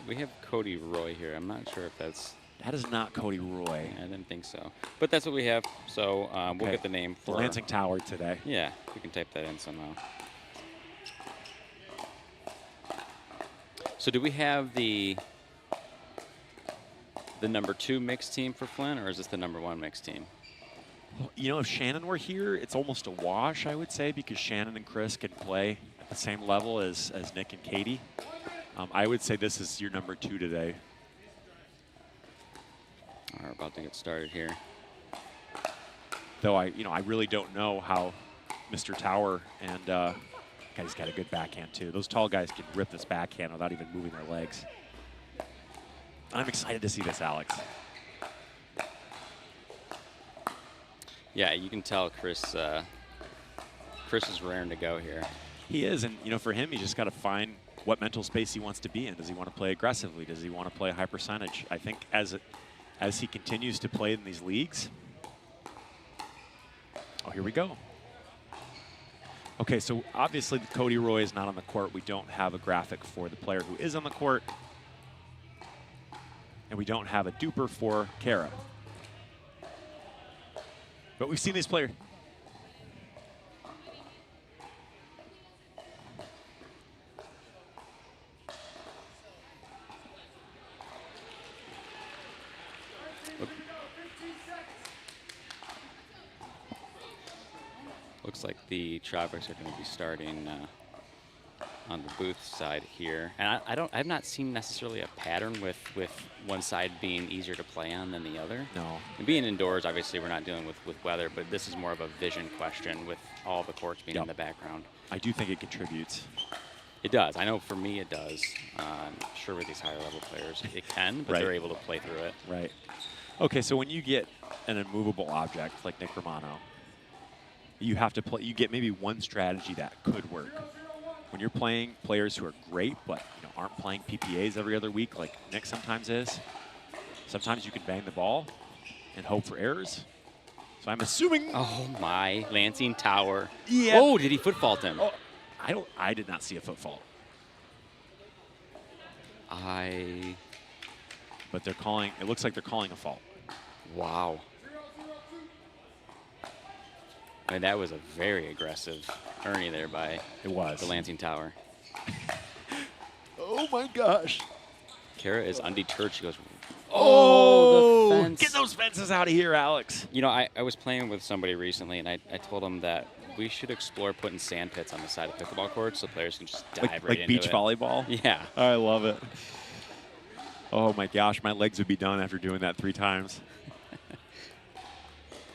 We have Cody Roy here. I'm not sure if that's... That is not Cody Roy. I didn't think so. But that's what we have. So we'll get the name The for... Lansing Tower today. Yeah, we can type that in somehow. So do we have the number 2 mixed team for Flint, or is this the number 1 mixed team? Well, you know, if Shannon were here, it's almost a wash, I would say, because Shannon and Chris can play at the same level as Nick and Katie. I would say this is your number 2 today. We're about to get started here. Though I really don't know how Mr. Tower and guy's got a good backhand too. Those tall guys can rip this backhand without even moving their legs. I'm excited to see this, Alex. Yeah, you can tell Chris is raring to go here. He is, and for him, he just got to find what mental space he wants to be in. Does he want to play aggressively? Does he want to play high percentage? I think as he continues to play in these leagues. Oh, here we go. Okay, so obviously Cody Roy is not on the court. We don't have a graphic for the player who is on the court. And we don't have a duper for Kara. But we've seen these players. Looks like the Tropics are going to be starting on the Booth side here, and I've not seen necessarily a pattern with one side being easier to play on than the other. No. And being indoors, obviously, we're not dealing with weather, but this is more of a vision question with all the courts being in the background. I do think it contributes. It does. I know for me it does. I'm sure with these higher level players it can, but they're able to play through it. Right. Okay, so when you get an immovable object like Nick Romano, you have to play. You get maybe one strategy that could work. When you're playing players who are great but aren't playing PPAs every other week like Nick sometimes is, sometimes you can bang the ball and hope for errors. So I'm assuming. Oh my, Lansing Tower. Yeah. Oh, did he foot fault him? Oh, I did not see a foot fault. But they're calling. It looks like they're calling a fault. Wow. I mean, that was a very aggressive Ernie there by the Lansing Tower. Oh my gosh. Kara is undeterred. She goes, oh, the fence. Get those fences out of here, Alex. I was playing with somebody recently, and I told them that we should explore putting sand pits on the side of pickleball courts so players can just dive right into it. Like beach volleyball? Yeah. I love it. Oh my gosh, my legs would be done after doing that 3 times.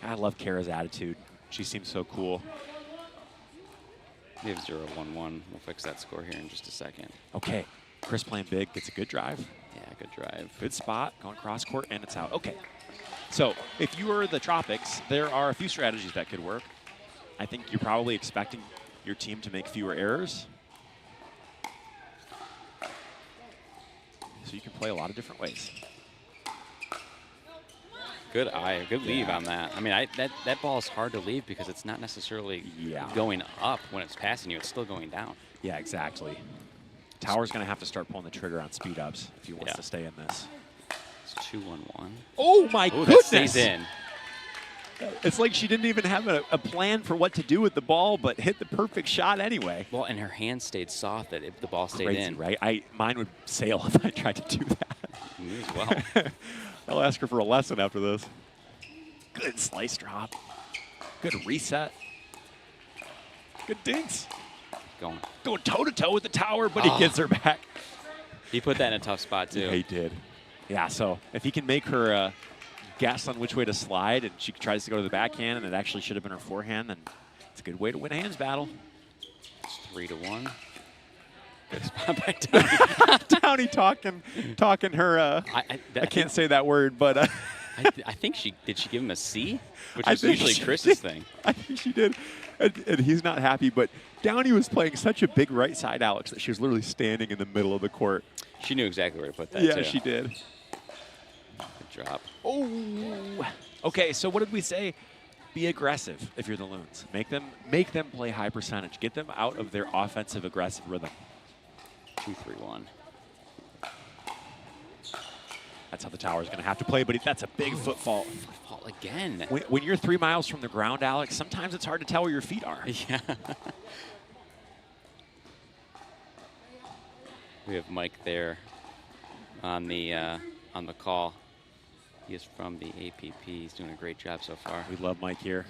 I love Kara's attitude. She seems so cool. We have 0-1-1. We'll fix that score here in just a second. Okay. Chris playing big, gets a good drive. Yeah, good drive. Good spot, going cross court, and it's out. Okay. So if you are the Tropics, there are a few strategies that could work. I think you're probably expecting your team to make fewer errors. So you can play a lot of different ways. Good eye, good leave on that. I mean, that ball is hard to leave because it's not necessarily going up when it's passing you. It's still going down. Yeah, exactly. Tower's going to have to start pulling the trigger on speed ups if he wants to stay in this. It's 2-1-1. Oh my goodness! That stays in. It's like she didn't even have a plan for what to do with the ball, but hit the perfect shot anyway. Well, and her hand stayed soft that if the ball stayed Crazy, in. Right? Mine would sail if I tried to do that. Me as well. I'll ask her for a lesson after this. Good slice drop. Good reset. Good dinks. Going toe-to-toe with the Tower, but he gets her back. He put that in a tough spot, too. Yeah, he did. Yeah, so if he can make her guess on which way to slide and she tries to go to the backhand and it actually should have been her forehand, then it's a good way to win a hands battle. It's 3-1. Good spot by Downey. Downey talking her. I can't say that word, but I think did she give him a C? Which I is think usually she Chris's did. thing. I think she did. And he's not happy, but Downey was playing such a big right side, Alex, that she was literally standing in the middle of the court. She knew exactly where to put that, Yeah, too. she did. Good drop. Oh. Okay, so what did we say? Be aggressive if you're the Loons. Make them play high percentage. Get them out of their offensive aggressive rhythm. 2-3-1. That's how the tower is going to have to play, but that's a big foot fault. Foot fault again. When you're 3 miles from the ground, Alex, sometimes it's hard to tell where your feet are. Yeah. We have Mike there on the call. He is from the APP. He's doing a great job so far. We love Mike here.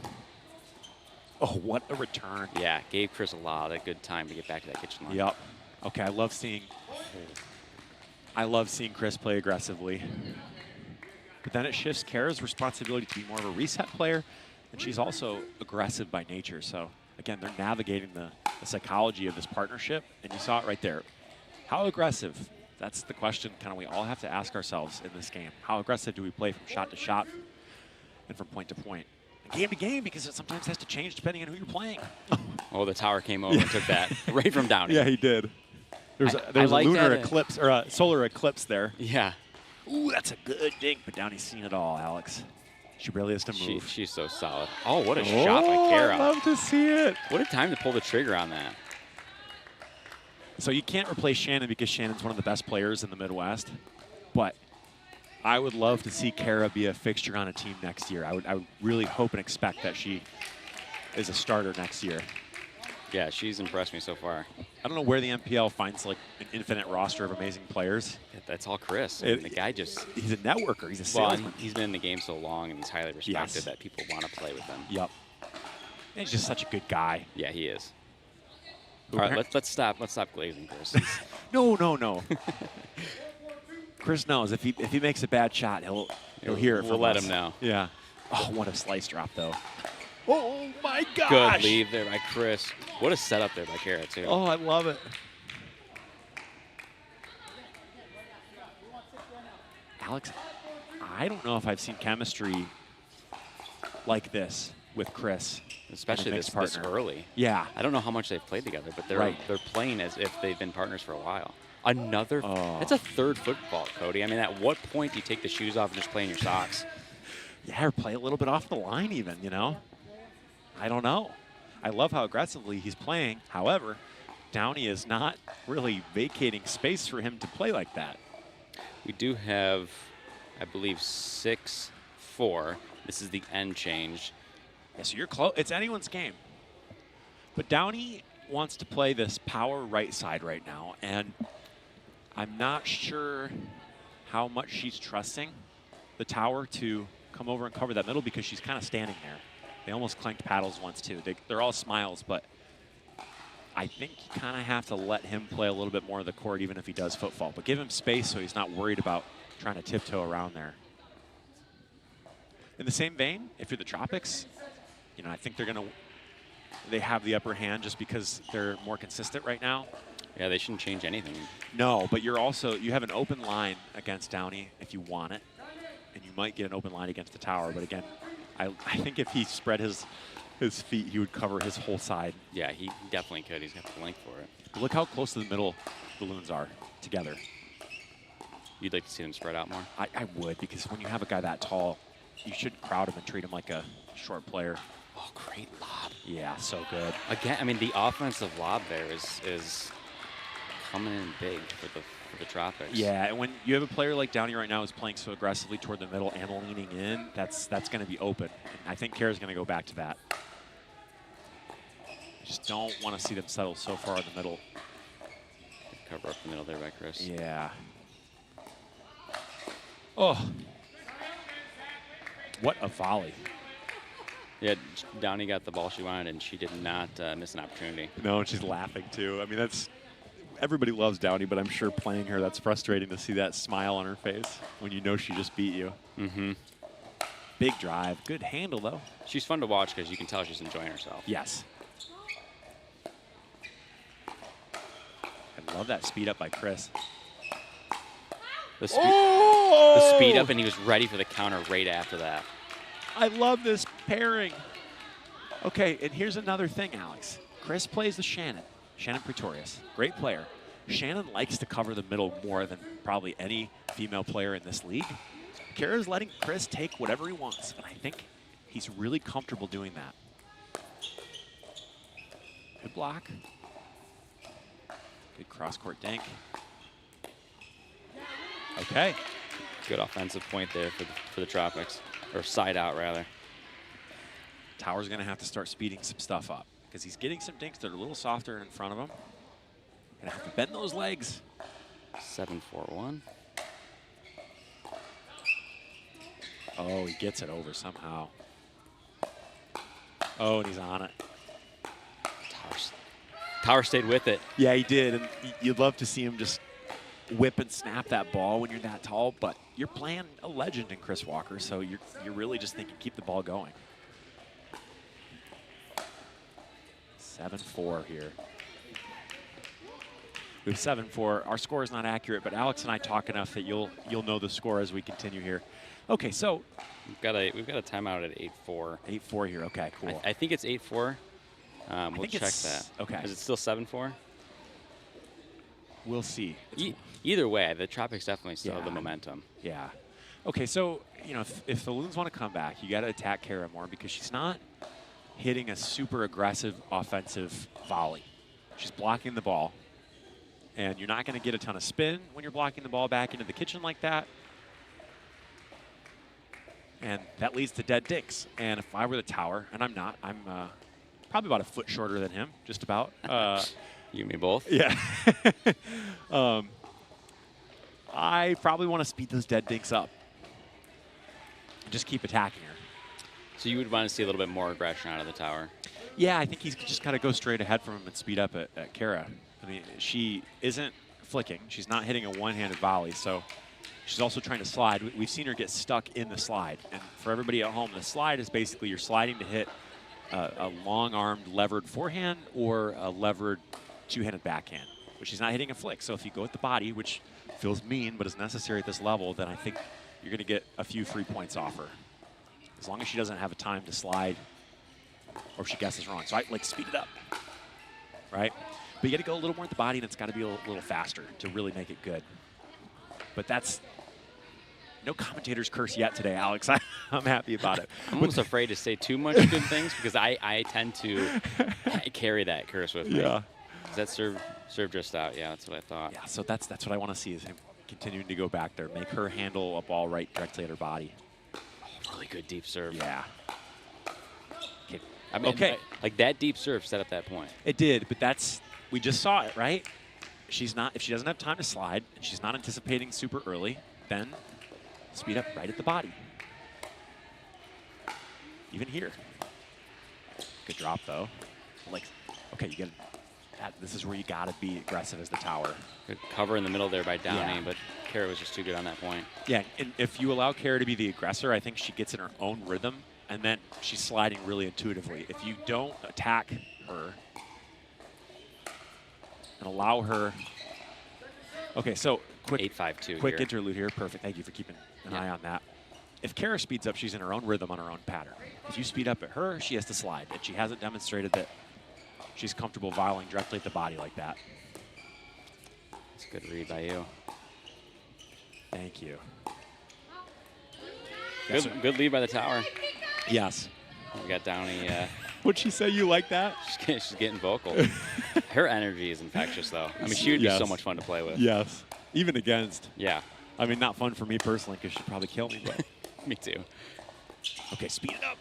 Oh, what a return. Yeah, gave Chris a lot of good time to get back to that kitchen line. Yep. Okay, I love seeing Chris play aggressively. But then it shifts Kara's responsibility to be more of a reset player, and she's also aggressive by nature. So, again, they're navigating the psychology of this partnership, and you saw it right there. How aggressive? That's the question kind of we all have to ask ourselves in this game. How aggressive do we play from shot to shot and from point to point? And game to game, because it sometimes has to change depending on who you're playing. Oh, the tower came over and took that right from Downey. Yeah, he did. There was a like lunar that, eclipse, or a solar eclipse there. Yeah. Ooh, that's a good dink, but Downey's seen it all, Alex. She barely has to move. She's so solid. Oh, what a shot by Kara. I love to see it. What a time to pull the trigger on that. So you can't replace Shannon because Shannon's one of the best players in the Midwest, but I would love to see Kara be a fixture on a team next year. I would really hope and expect that she is a starter next year. Yeah, she's impressed me so far. I don't know where the MPL finds like an infinite roster of amazing players. Yeah, that's all Chris. I mean, the guy just... He's a networker. He's a Well, salesman. he's been in the game so long and he's highly respected that people want to play with him. Yep. And he's just such a good guy. Yeah, he is. All right, let's stop glazing, Chris. No. Chris knows if he makes a bad shot, he'll hear it from us. We'll let him know. Yeah. Oh, what a slice drop, though. Oh, my gosh. Good lead there by Chris. What a setup there by Kara, too. Oh, I love it. Alex, I don't know if I've seen chemistry like this with Chris. Especially this early. Yeah. I don't know how much they've played together, but they're playing as if they've been partners for a while. That's a third foot fault, Cody. I mean, at what point do you take the shoes off and just play in your socks? Yeah, or play a little bit off the line even, you know? I don't know. I love how aggressively he's playing. However, Downey is not really vacating space for him to play like that. We do have, I believe, 6-4. This is the end change. Yeah, so you're close. It's anyone's game. But Downey wants to play this power right side right now, and I'm not sure how much she's trusting the tower to come over and cover that middle because she's kind of standing there. They almost clanked paddles once, too. They're all smiles, but I think you kind of have to let him play a little bit more of the court even if he does foot fault. But give him space so he's not worried about trying to tiptoe around there. In the same vein, if you're the Tropics, you know, I think they have the upper hand just because they're more consistent right now. Yeah, they shouldn't change anything. No, but you have an open line against Downey if you want it, and you might get an open line against the tower. But again, I think if he spread his feet, he would cover his whole side. Yeah, he definitely could. He's got the length for it. But look how close to the middle the Loons are together. You'd like to see them spread out more? I would, because when you have a guy that tall, you should crowd him and treat him like a short player. Oh, great lob. Yeah, so good. Again, I mean, the offensive lob there is coming in big for the Tropics. Yeah, and when you have a player like Downey right now who's playing so aggressively toward the middle and leaning in, that's going to be open. And I think Kara's going to go back to that. I just don't want to see them settle so far in the middle. Cover up the middle there by Chris. Yeah. Oh. What a volley. Yeah, Downey got the ball she wanted, and she did not miss an opportunity. No, and she's laughing, too. I mean, everybody loves Downey, but I'm sure playing her, that's frustrating to see that smile on her face when you know she just beat you. Mm-hmm. Big drive. Good handle, though. She's fun to watch because you can tell she's enjoying herself. Yes. I love that speed up by Chris. The speed up, and he was ready for the counter right after that. I love this pairing. Okay, and here's another thing, Alex. Chris plays with Shannon. Shannon Pretorius, great player. Shannon likes to cover the middle more than probably any female player in this league. Kara's letting Chris take whatever he wants, and I think he's really comfortable doing that. Good block. Good cross-court dink. Okay. Good offensive point there for the Tropics, or side out rather. Tower's going to have to start speeding some stuff up because he's getting some dinks that are a little softer in front of him. Going to have to bend those legs. 7-4-1. Oh, he gets it over somehow. Oh, and he's on it. Tower stayed with it. Yeah, he did, and you'd love to see him just whip and snap that ball when you're that tall, but you're playing a legend in Chris Walker, so you're really just thinking keep the ball going. 7-4 here. We have 7-4. Our score is not accurate, but Alex and I talk enough that you'll know the score as we continue here. Okay, so we've got a timeout at 8-4. 8-4 here. Okay, cool. I think it's 8-4. We'll check that. Okay. Is it still 7-4? We'll see. Either way, the Tropics definitely still have the momentum. Yeah. Okay, so if the Loons want to come back, you got to attack Kara more because she's not hitting a super aggressive offensive volley. She's blocking the ball, and you're not going to get a ton of spin when you're blocking the ball back into the kitchen like that. And that leads to dead dinks. And if I were the Tower, and I'm not, I'm probably about a foot shorter than him, just about. You and me both? Yeah. I probably want to speed those dead dinks up. Just keep attacking her. So you would want to see a little bit more aggression out of the Tower? Yeah, I think he's just got to go straight ahead from him and speed up at Kara. I mean, she isn't flicking. She's not hitting a one-handed volley, so she's also trying to slide. We've seen her get stuck in the slide. And for everybody at home, the slide is basically you're sliding to hit a long-armed levered forehand or a levered two-handed backhand, but she's not hitting a flick. So if you go with the body, which feels mean but is necessary at this level, then I think you're going to get a few free points off her. As long as she doesn't have a time to slide or if she guesses wrong. So I like speed it up, right? But you got to go a little more with the body, and it's got to be a little faster to really make it good. But that's no commentator's curse yet today, Alex. I'm happy about it. I'm almost afraid to say too much good things because I tend to carry that curse with me. Yeah. That serve just out. Yeah, that's what I thought. Yeah, so that's what I want to see is him continuing to go back there, make her handle a ball right directly at her body. Oh, really good deep serve. Yeah. Okay. I mean, okay. Like that deep serve set up that point. It did, but we just saw it, right? She's not, if she doesn't have time to slide and she's not anticipating super early, then speed up right at the body. Even here. Good drop though. Like, okay, you get that. This is where you gotta be aggressive as the Tower. Good cover in the middle there by Downey, but Kara was just too good on that point. Yeah, and if you allow Kara to be the aggressor, I think she gets in her own rhythm, and then she's sliding really intuitively. If you don't attack her and allow her. Okay, so quick 8-5-2 quick here. interlude here. Perfect. Thank you for keeping an eye on that. If Kara speeds up, she's in her own rhythm on her own pattern. If you speed up at her, she has to slide, and she hasn't demonstrated that she's comfortable volleying directly at the body like that. It's a good read by you. Thank you. Good lead by the Tower. Yes. We got Downey. What'd she say? You like that? She's getting vocal. Her energy is infectious, though. I mean, she would be so much fun to play with. Yes. Even against. Yeah. I mean, not fun for me personally because she'd probably kill me. But me too. Okay, speed it up.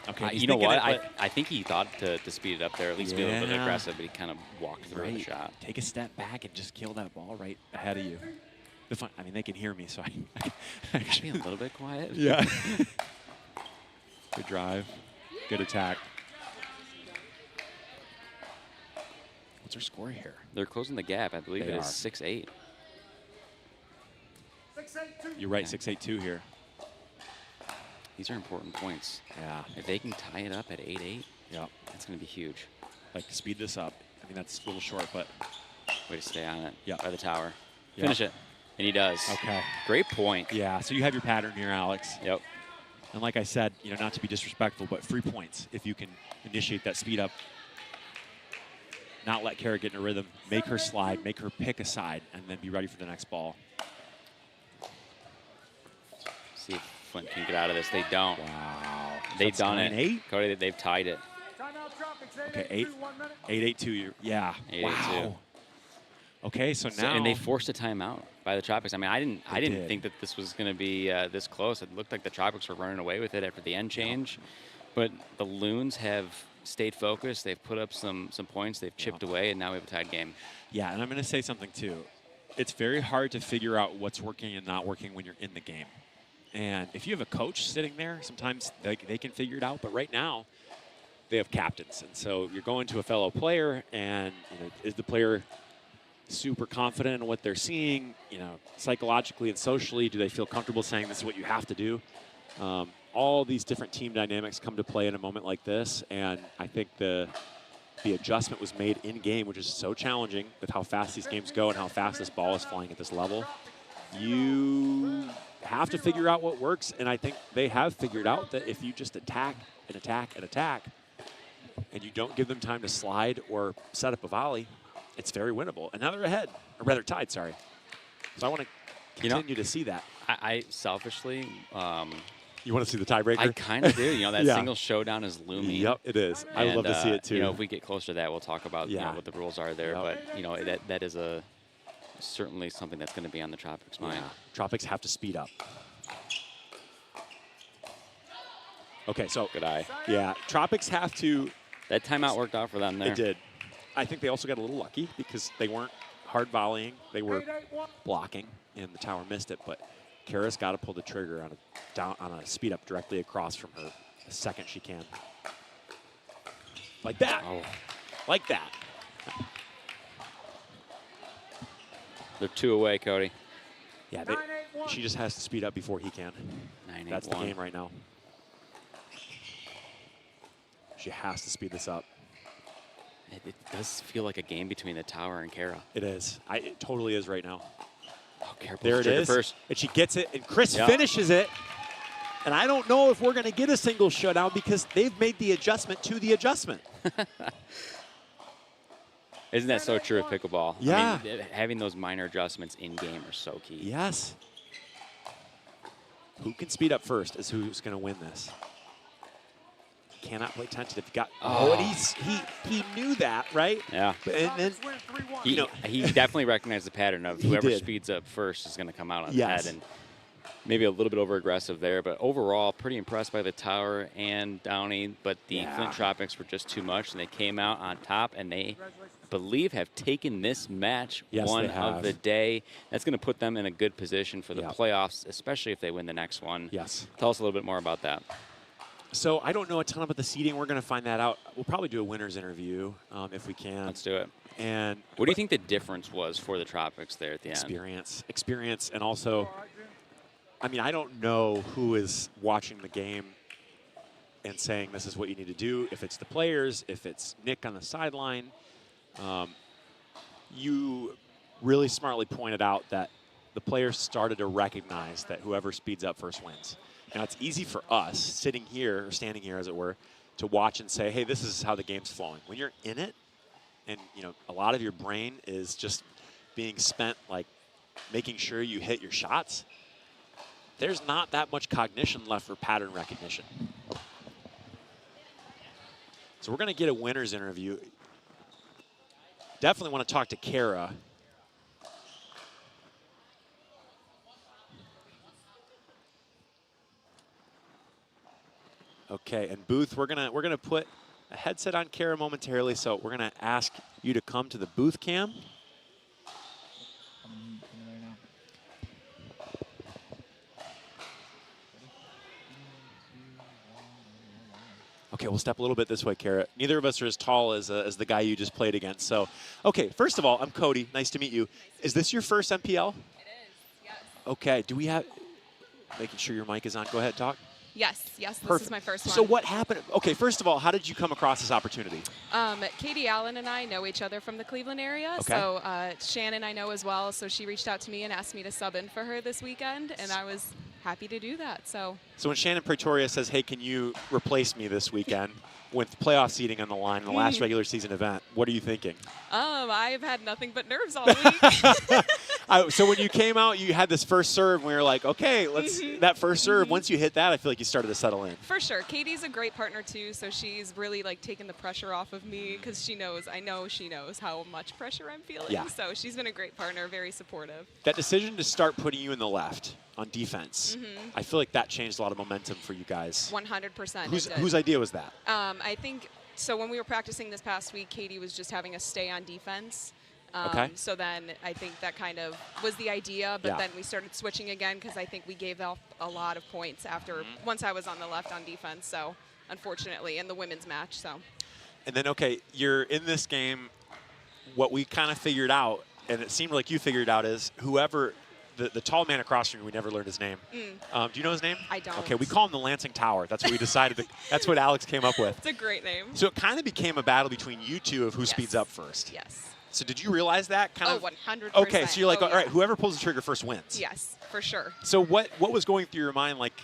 Okay, you know what? I think he thought to speed it up there, at least be a little bit aggressive, but he kind of walked through the shot. Take a step back and just kill that ball right ahead of you. I mean, they can hear me, so I should be a little bit quiet. Yeah. Good drive. Good attack. What's her score here? They're closing the gap. I believe it is 6-8. You're right, 6-8-2 here. These are important points. Yeah. If they can tie it up at 8-8, that's going to be huge. Like, speed this up. I mean, that's a little short, but. Way to stay on it. Yeah. By the Tower. Finish it. And he does. Okay. Great point. Yeah, so you have your pattern here, Alex. Yep. And like I said, not to be disrespectful, but free points if you can initiate that speed up. Not let Kara get in a rhythm, make her slide, make her pick a side, and then be ready for the next ball. See if Flint can get out of this. They don't. Wow. They've done it. 9-8? Cody, they've tied it. Okay, 8-8-2. Yeah. 8-8-2. Wow. Okay, so now. And they forced a timeout by the Tropics. I mean, I didn't did. think that this was going to be this close. It looked like the Tropics were running away with it after the end change. But the Loons have stayed focused. They've put up some points. They've chipped away, and now we have a tied game. Yeah, and I'm going to say something, too. It's very hard to figure out what's working and not working when you're in the game. And if you have a coach sitting there, sometimes they can figure it out. But right now, they have captains. And so you're going to a fellow player, and is the player super confident in what they're seeing? Psychologically and socially, do they feel comfortable saying this is what you have to do? All these different team dynamics come to play in a moment like this, and I think the adjustment was made in-game, which is so challenging with how fast these games go and how fast this ball is flying at this level. You have to figure out what works, and I think they have figured out that if you just attack and attack and attack, and you don't give them time to slide or set up a volley, it's very winnable. And now they're ahead, or rather tied, sorry. So I want to continue to see that. I selfishly... you want to see the tiebreaker? I kind of do. That Yeah. single showdown is looming. Yep, it is. I would love to see it, too. If we get closer to that, we'll talk about what the rules are there. Yep. But, that is certainly something that's going to be on the Tropics' mind. Yeah. Tropics have to speed up. Okay, so. Good eye. Yeah, Tropics have to. That timeout worked out for them there. It did. I think they also got a little lucky because they weren't hard volleying. They were blocking, and the tower missed it. But Kara's got to pull the trigger on a speed up directly across from her the second she can. Like that. Oh. Like that. They're 2 away, Cody. Yeah, she just has to speed up before he can. 9-8-1. That's the game right now. She has to speed this up. It does feel like a game between the tower and Kara. It is. It totally is right now. Oh, Kara There it is. First. And she gets it, and Chris finishes it. And I don't know if we're going to get a single shutdown because they've made the adjustment to the adjustment. Isn't that so true of pickleball? Yeah. I mean, having those minor adjustments in-game are so key. Yes. Who can speed up first is who's going to win this. Cannot play tentative. And he knew that, right? Yeah. And then he definitely recognized the pattern of whoever speeds up first is going to come out on the head, and maybe a little bit over aggressive there. But overall, pretty impressed by the tower and Downey. But the Flint Tropics were just too much, and they came out on top, and they, I believe, have taken this match one of the day. That's going to put them in a good position for the playoffs, especially if they win the next one. Yes. Tell us a little bit more about that. So I don't know a ton about the seeding. We're going to find that out. We'll probably do a winner's interview if we can. Let's do it. And what do you think the difference was for the Tropics there at the end? Experience, and also, I mean, I don't know who is watching the game and saying this is what you need to do. If it's the players, if it's Nick on the sideline. You really smartly pointed out that the players started to recognize that whoever speeds up first wins. Now, it's easy for us, sitting here, or standing here, as it were, to watch and say, hey, this is how the game's flowing. When you're in it, and, a lot of your brain is just being spent, like, making sure you hit your shots, there's not that much cognition left for pattern recognition. So we're going to get a winner's interview. Definitely want to talk to Kara. Okay, and Booth, we're gonna put a headset on Kara momentarily, so we're gonna ask you to come to the booth cam. Okay, we'll step a little bit this way, Kara. Neither of us are as tall as the guy you just played against. So, okay, first of all, I'm Cody. Nice to meet you. Is this your first MPL? It is, yes. Okay, do we have, making sure your mic is on. Go ahead, talk. Yes, this Perfect. is my first one. So what happened? Okay, first of all, how did you come across this opportunity? Katie Allen and I know each other from the Cleveland area. Okay. So Shannon I know as well. So she reached out to me and asked me to sub in for her this weekend. And I was happy to do that. So when Shannon Pretoria says, hey, can you replace me this weekend with playoff seeding on the line in the last regular season event, what are you thinking? I've had nothing but nerves all week. So when you came out, you had this first serve, and we were like, okay, let's that first serve. Once you hit that, I feel like you started to settle in. For sure. Katie's a great partner too, so she's really like taken the pressure off of me because I know she knows how much pressure I'm feeling. Yeah. So she's been a great partner, very supportive. That decision to start putting you in the left on defense, I feel like that changed a lot of momentum for you guys. 100%. Whose idea was that? I think so. When we were practicing this past week, Katie was just having us stay on defense. Okay. So then I think that kind of was the idea, but then we started switching again because I think we gave off a lot of points after once I was on the left on defense. So unfortunately, in the women's match. So. And then okay, you're in this game. What we kind of figured out, and it seemed like you figured out, is whoever. The tall man across from you, we never learned his name. Do you know his name? I don't. Okay, we call him the Lansing Tower. That's what we decided. That's what Alex came up with. It's a great name. So it kind of became a battle between you two of who speeds up first. Yes. So did you realize that? Kind of? 100%. Okay, so you're like, all yeah. right, whoever pulls the trigger first wins. Yes, for sure. So what was going through your mind, like,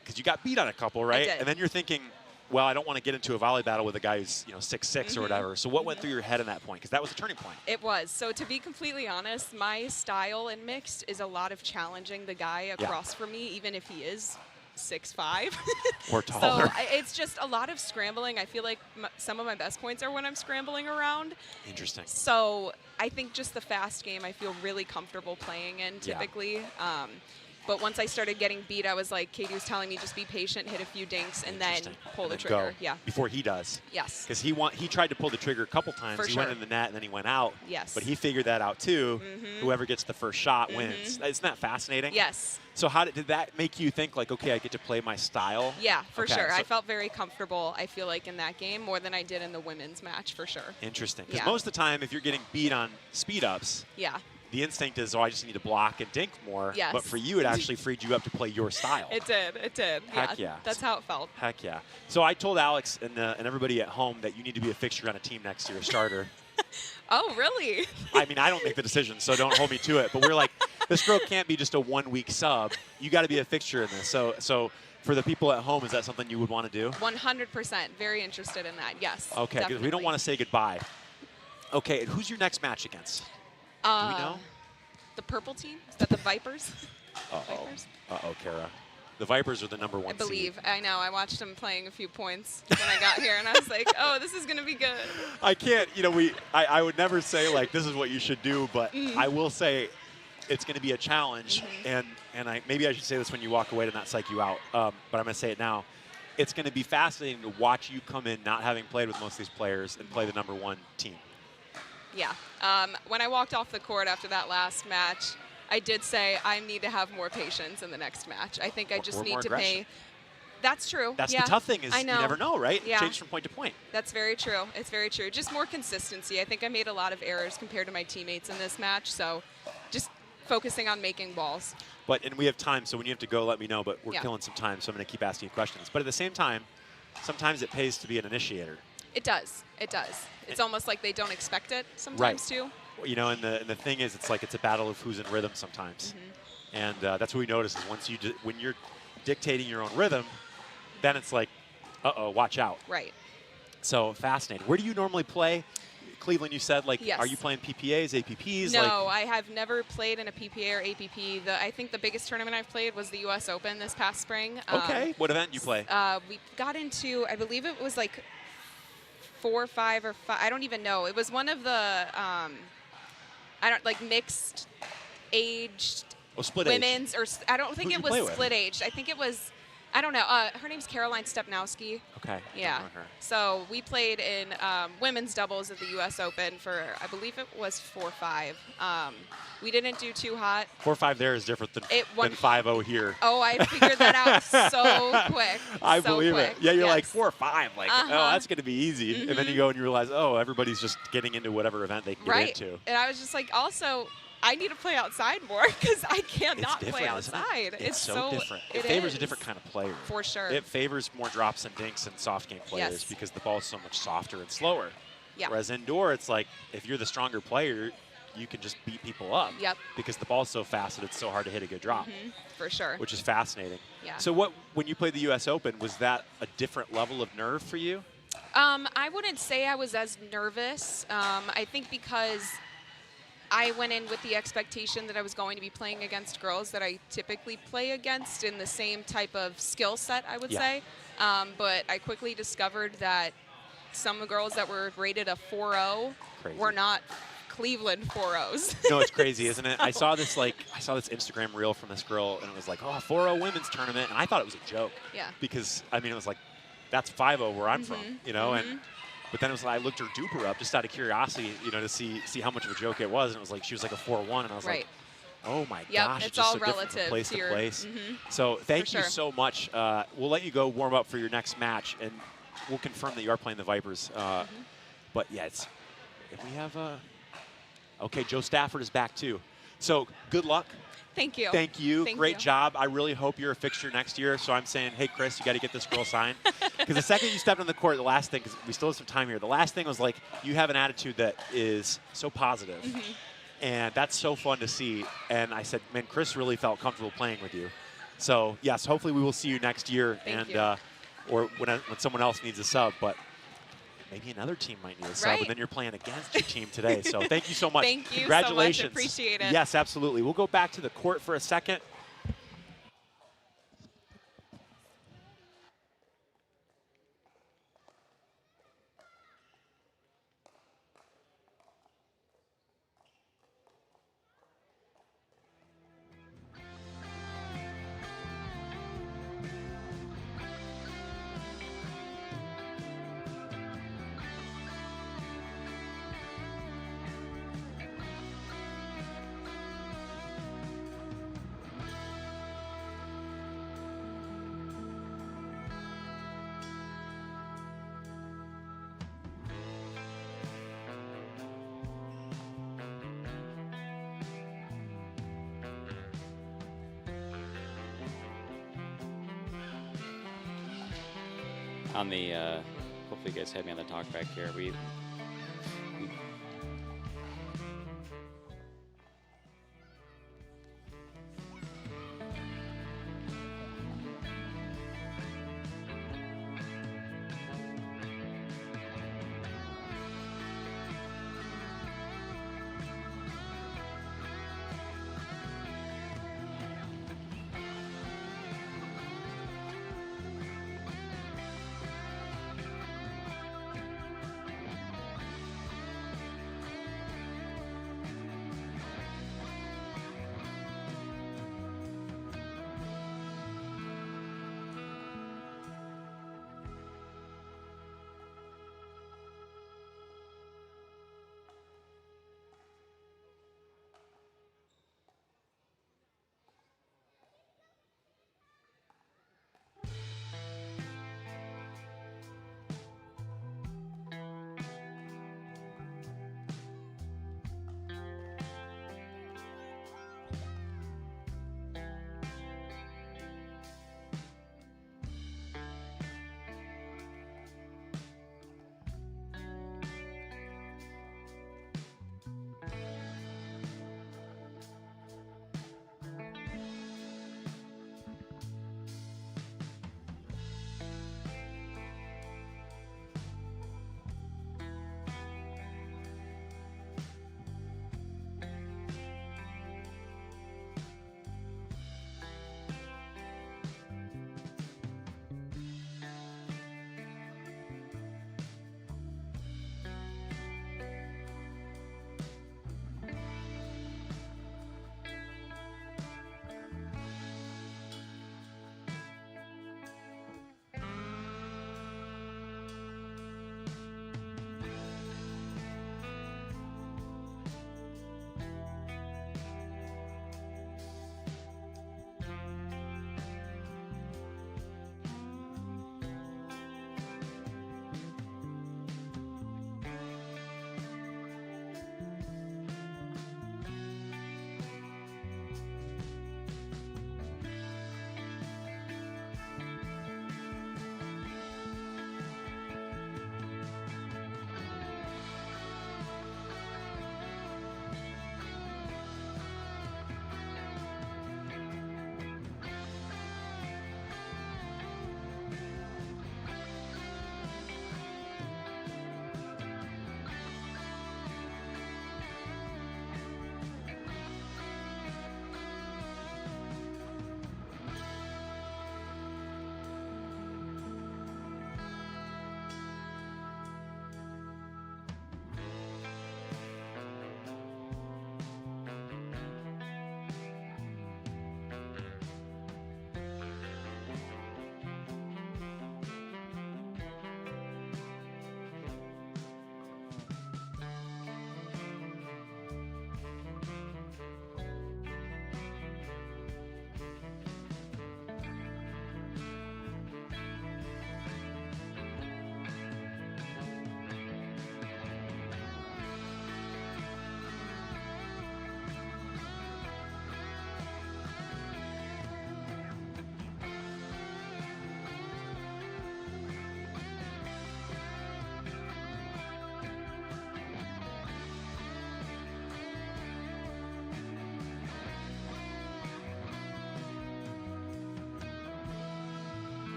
because you got beat on a couple, right? I did. And then you're thinking, well, I don't want to get into a volley battle with a guy who's 6'6" or whatever. So what went through your head in that point? Because that was a turning point. It was. So to be completely honest, my style in mixed is a lot of challenging the guy across from me, even if he is 6'5". Or taller. So it's just a lot of scrambling. I feel like some of my best points are when I'm scrambling around. Interesting. So I think just the fast game I feel really comfortable playing in typically. But once I started getting beat, I was like, Katie was telling me, just be patient, hit a few dinks, and then pull the trigger. Go. Yeah. Before he does. Yes. Because he tried to pull the trigger a couple times. For he sure. went in the net and then he went out. Yes. But he figured that out too. Whoever gets the first shot wins. Isn't that fascinating? Yes. So how did that make you think like, okay, I get to play my style? Yeah, for Okay, sure. so I felt very comfortable, I feel like, in that game more than I did in the women's match, for sure. Interesting. Because Yeah. most of the time, if you're getting beat on speed-ups, Yeah. the instinct is, oh, I just need to block and dink more. Yes. But for you, it actually freed you up to play your style. It did. It did. Heck yeah. That's how it felt. Heck yeah. So I told Alex and everybody at home that you need to be a fixture on a team next year, a starter. Oh, really? I mean, I don't make the decision, so don't hold me to it. But we're like, this girl can't be just a one-week sub. You got to be a fixture in this. So for the people at home, is that something you would want to do? 100%. Very interested in that. Yes. Okay, because we don't want to say goodbye. Okay, and who's your next match against? Do we know? The purple team? Is that the Vipers? Uh-oh. Uh-oh, Kara. The Vipers are the number one I believe. seed. I know. I watched them playing a few points when I got here, and I was like, oh, this is going to be good. I can't, I would never say, like, this is what you should do, but I will say it's going to be a challenge, and maybe I should say this when you walk away to not psych you out, but I'm going to say it now. It's going to be fascinating to watch you come in not having played with most of these players and play the number one team. Yeah. When I walked off the court after that last match, I did say I need to have more patience in the next match. I think I just need to pay. That's true. That's yeah. the tough thing is I know. you never know, right? Yeah. It changes from point to point. That's very true. It's very true. Just more consistency. I think I made a lot of errors compared to my teammates in this match, so just focusing on making balls. And we have time, so when you have to go, let me know, but we're killing some time, so I'm going to keep asking you questions. But at the same time, sometimes it pays to be an initiator. It does. It does. It's almost like they don't expect it sometimes, too. And the thing is, it's like it's a battle of who's in rhythm sometimes. And that's what we notice is when you're dictating your own rhythm, then it's like, uh-oh, watch out. Right. So fascinating. Where do you normally play? Cleveland, you said, like, yes. Are you playing PPAs, APPs? No, I have never played in a PPA or APP. I think the biggest tournament I've played was the U.S. Open this past spring. Okay. What event do you play? We got into, I believe it was like 4, 5, or 5. I don't even know. It was one of the, mixed aged split women's, age. or I don't think Who'd it you play was with? split aged. I think it was, I don't know. Her name's Caroline Stepnowski. Okay. Yeah. I don't know her. So we played in women's doubles at the U.S. Open for, I believe it was 4-5. We didn't do too hot. 4-5 there is different than 5-0 here. Oh, I figured that out so quick. I so believe quick. it. Yeah, you're like Yes. 4 or 5. Like, oh, that's going to be easy. And then you go and you realize, oh, everybody's just getting into whatever event they can get into. And I was just like, also, I need to play outside more because I cannot play isn't it? outside. It's so different. It favors a different kind of player. For sure. It favors more drops and dinks and soft game players because the ball is so much softer and slower. Yeah. Whereas indoor, it's like if you're the stronger player, you can just beat people up. Yep. Because the ball's so fast that it's so hard to hit a good drop. For sure. Which is fascinating. Yeah. So when you played the U.S. Open, was that a different level of nerve for you? I wouldn't say I was as nervous. I think because I went in with the expectation that I was going to be playing against girls that I typically play against in the same type of skill set, I would say. But I quickly discovered that some girls that were rated a 4.0 were not Cleveland 4.0s. No, it's crazy, isn't it? I saw this Instagram reel from this girl, and it was like, oh, 4.0 women's tournament, and I thought it was a joke. Yeah. Because, I mean, it was like, that's 5.0 where I'm from, you know, but then it was like, I looked her duper up just out of curiosity, you know, to see how much of a joke it was, and it was like, she was like a 4.1, and I was like, oh my gosh, it's all just so relative from place to to place. So thank you so much. We'll let you go warm up for your next match, and we'll confirm that you are playing the Vipers. But yeah, if we have okay, Joe Stafford is back too. So good luck. Thank you. Thank you. Thank Great you. job. I really hope you're a fixture next year. So I'm saying, hey, Chris, you got to get this girl signed. Because the second you stepped on the court, the last thing, because we still have some time here, the last thing was like, you have an attitude that is so positive. And that's so fun to see. And I said, man, Chris really felt comfortable playing with you. So, yes, hopefully we will see you next year. Thank you. Or when someone else needs a sub. But maybe another team might need a sub, and then you're playing against your team today. So thank you so much. Thank you Congratulations. so much. Appreciate it. Yes, absolutely. We'll go back to the court for a second. On the, hopefully you guys have me on the talk back here. We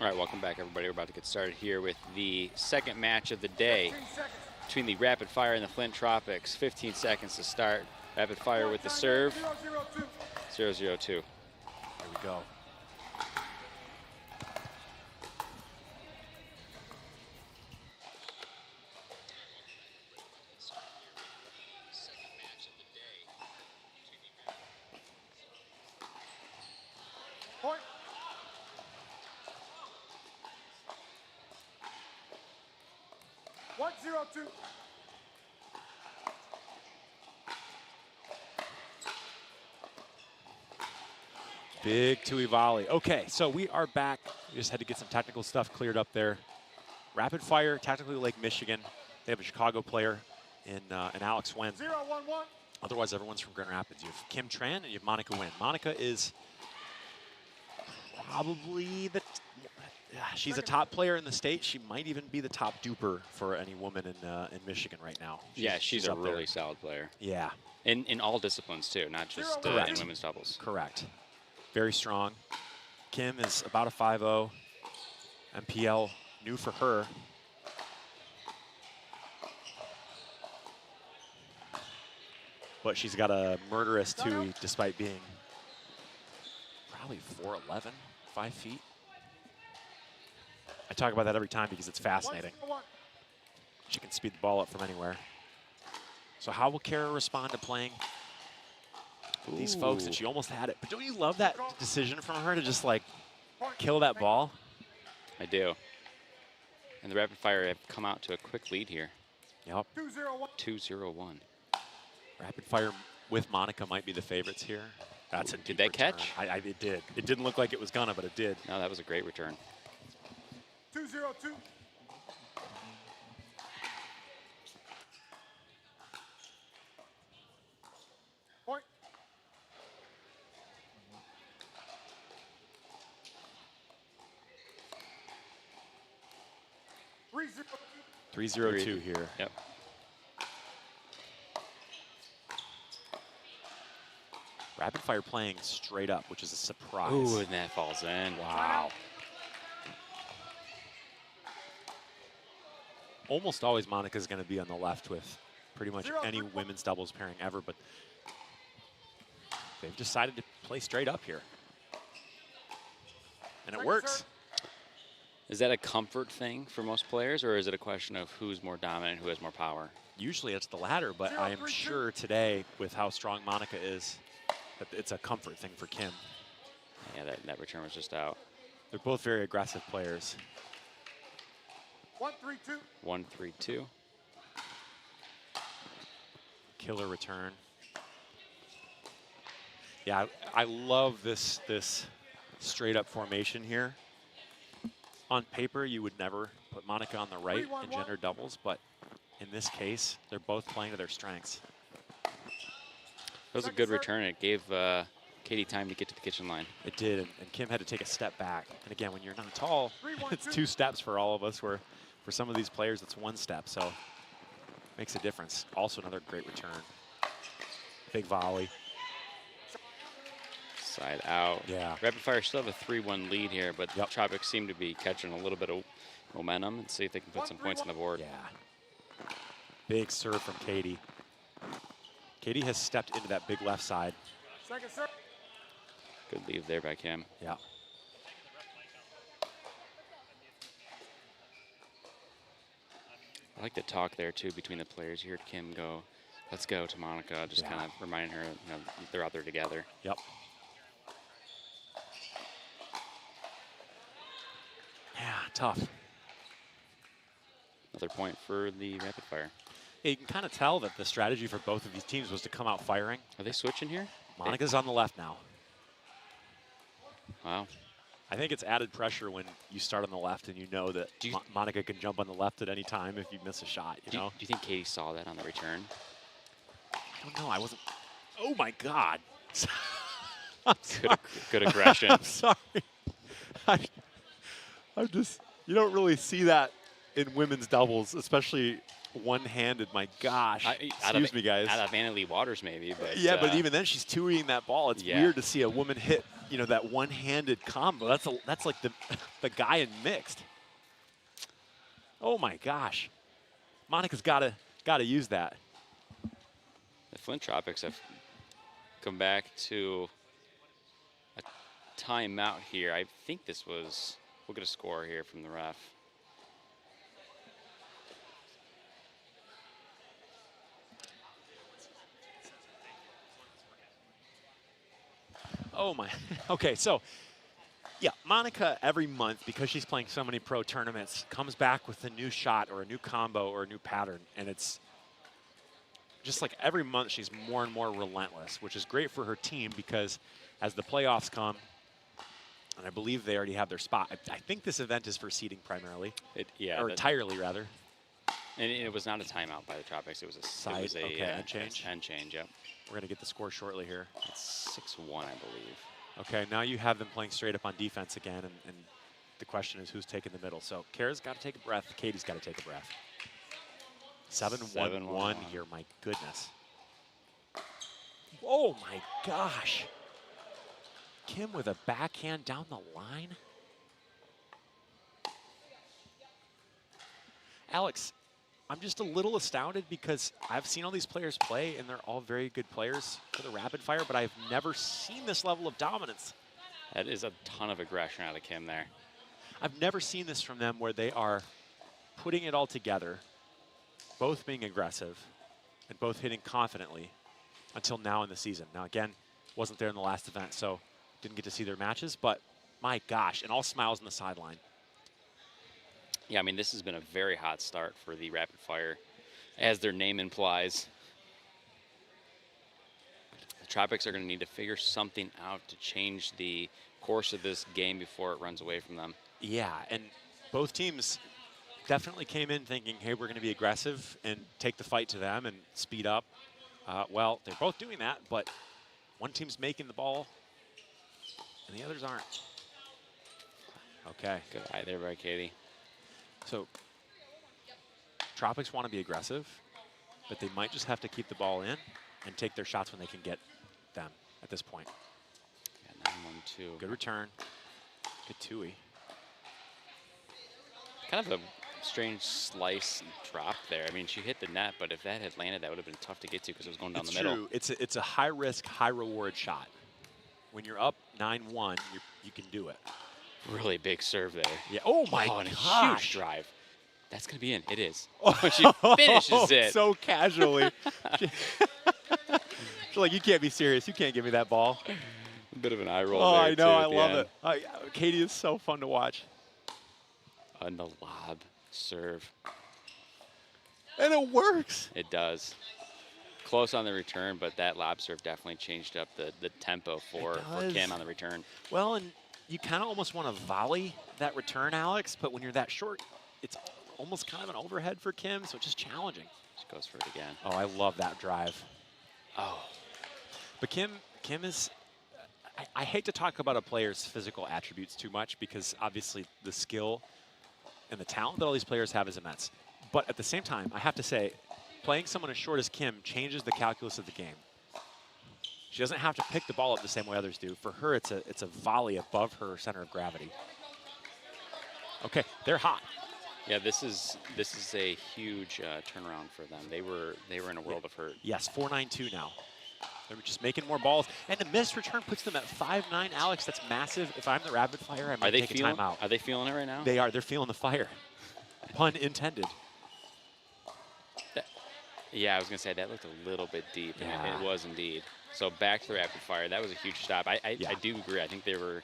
All right, welcome back, everybody. We're about to get started here with the second match of the day between the Rapid Fire and the Flint Tropics. 15 seconds to start. Rapid Fire with the serve. 0-0-2. Here we go. Point. One, 0-2. Big Tui volley. Okay, so we are back. We just had to get some technical stuff cleared up there. Rapid Fire, technically Lake Michigan. They have a Chicago player in Alex Wen. 0-1-1. Otherwise, everyone's from Grand Rapids. You have Kim Tran and you have Monica Nguyen. Monica is probably she's a top player in the state. She might even be the top duper for any woman in Michigan right now. She's a up there. really solid player. Yeah. In all disciplines, too, not just in women's doubles. Correct. Very strong. Kim is about a 5-0. MPL new for her. But she's got a murderous Tui despite being probably 4'11", 5 feet. I talk about that every time because it's fascinating. She can speed the ball up from anywhere. So how will Kara respond to playing these folks? And she almost had it. But don't you love that decision from her to just like kill that ball? I do. And the Rapid Fire have come out to a quick lead here. Yep. 2-0-1. Rapid Fire with Monica might be the favorites here. That's a Did deep they return. catch? It did. It didn't look like it was gonna, but it did. No, that was a great return. 2-0-2. Point. 3-0-2. 3-0-2 here. Yep. Rapid Fire playing straight up, which is a surprise. Ooh, and that falls in. Wow. Almost always Monica's going to be on the left with pretty much any women's doubles pairing ever, but they've decided to play straight up here. And it works. Is that a comfort thing for most players, or is it a question of who's more dominant, who has more power? Usually it's the latter, but I am sure today, with how strong Monica is, that it's a comfort thing for Kim. Yeah, that return was just out. They're both very aggressive players. 1-3-2. 1-3-2. Killer return. Yeah, I love this straight up formation here. On paper, you would never put Monica on the right in gender doubles, but in this case, they're both playing to their strengths. That was a good return. It gave Katie time to get to the kitchen line. It did, and Kim had to take a step back. And again, when you're not tall, it's 2 steps for all of us, where for some of these players, it's 1 step, so it makes a difference. Also another great return. Big volley. Side out. Yeah. Rapid Fire still have a 3-1 lead here, but Yep. Tropics seem to be catching a little bit of momentum and see if they can put some points on the board. Yeah. Big serve from Katie. Katie has stepped into that big left side. Second serve. Good leave there by Kim. Yeah. I like the talk there, too, between the players. You heard Kim go, let's go, to Monica, just kind of reminding her, they're out there together. Yep. Yeah, tough. Another point for the Rapid Fire. Yeah, you can kind of tell that the strategy for both of these teams was to come out firing. Are they switching here? Monica's on the left now. Wow. I think it's added pressure when you start on the left and you know that Monica can jump on the left at any time if you miss a shot, you know? Do you think Katie saw that on the return? I don't know. I wasn't. Oh, my God. Good aggression. I'm sorry. I'm just, you don't really see that in women's doubles, especially one-handed. My gosh. Excuse me, guys. Out of Annalie Waters, maybe. But, yeah, but even then, she's two-eating that ball. It's weird to see a woman hit you know, that one-handed combo. That's like the guy in mixed. Oh my gosh. Monica's gotta use that. The Flint Tropics have come back to a timeout here. I think this was, we'll get a score here from the ref. Oh my. Okay, so yeah, Monica every month, because she's playing so many pro tournaments, comes back with a new shot or a new combo or a new pattern, and it's just like every month she's more and more relentless, which is great for her team because as the playoffs come, and I believe they already have their spot. I think this event is for seeding primarily, Yeah, or entirely rather. And it was not a timeout by the Tropics. It was a Side, okay, end change. End change, yep. We're gonna get the score shortly here. It's 6-1, I believe. Okay, now you have them playing straight up on defense again, and the question is who's taking the middle. So Kara's got to take a breath. Katie's got to take a breath. 7-1-1 here, my goodness. Oh my gosh. Kim with a backhand down the line. Alex, I'm just a little astounded because I've seen all these players play and they're all very good players for the rapid fire, but I've never seen this level of dominance. That is a ton of aggression out of Kim there. I've never seen this from them where they are putting it all together, both being aggressive and both hitting confidently until now in the season. Now again, wasn't there in the last event, so didn't get to see their matches, but my gosh, and all smiles on the sideline. Yeah, I mean, this has been a very hot start for the rapid fire, as their name implies. The Tropics are going to need to figure something out to change the course of this game before it runs away from them. Yeah, and both teams definitely came in thinking, hey, we're going to be aggressive and take the fight to them and speed up. Well, they're both doing that, but one team's making the ball and the others aren't. Okay. Good eye there by Katie. So Tropics want to be aggressive, but they might just have to keep the ball in and take their shots when they can get them at this point. Yeah, 9-1-2. Good return. Good two-y. Kind of a strange slice and drop there. I mean, she hit the net, but if that had landed, that would have been tough to get to because it was going down the middle. It's true. It's a high-risk, high-reward shot. When you're up 9-1, you can do it. Really big serve there. Yeah. Oh my and a gosh. huge drive. That's going to be in. It is. Oh, When she finishes it. So casually. She's like, you can't be serious. You can't give me that ball. A bit of an eye roll Oh, there, I know. too, I at the love end. it. Katie is so fun to watch. And the lob serve. And it works. It does. Close on the return, but that lob serve definitely changed up the tempo for Kim on the return. Well, and you kind of almost want to volley that return, Alex, but when you're that short, it's almost kind of an overhead for Kim, so it's just challenging. She goes for it again. Oh, I love that drive. Oh. But Kim is, I hate to talk about a player's physical attributes too much because obviously the skill and the talent that all these players have is immense. But at the same time, I have to say, playing someone as short as Kim changes the calculus of the game. She doesn't have to pick the ball up the same way others do. For her, it's a volley above her center of gravity. Okay, they're hot. Yeah, this is a huge turnaround for them. They were in a world of hurt. Yes, 4-9-2 now. They're just making more balls. And the missed return puts them at 5-9. Alex, that's massive. If I'm the rapid fire, I might take a timeout. Are they feeling it right now? They are. They're feeling the fire. Pun intended. Yeah, I was going to say that looked a little bit deep, and Yeah. it was indeed. So back to the rapid fire. That was a huge stop. I do agree. I think they were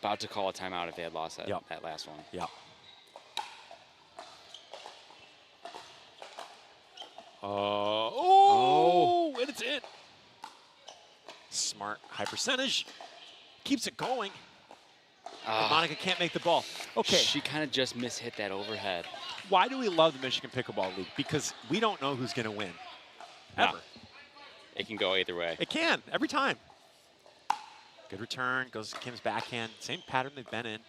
about to call a timeout if they had lost that last one. Yeah. And it's in. Smart, high percentage. Keeps it going. And Monica can't make the ball. Okay. She kind of just mishit that overhead. Why do we love the Michigan Pickleball League? Because we don't know who's going to win. Ever. No. It can go either way. It can, every time. Good return, goes to Kim's backhand. Same pattern they've been in.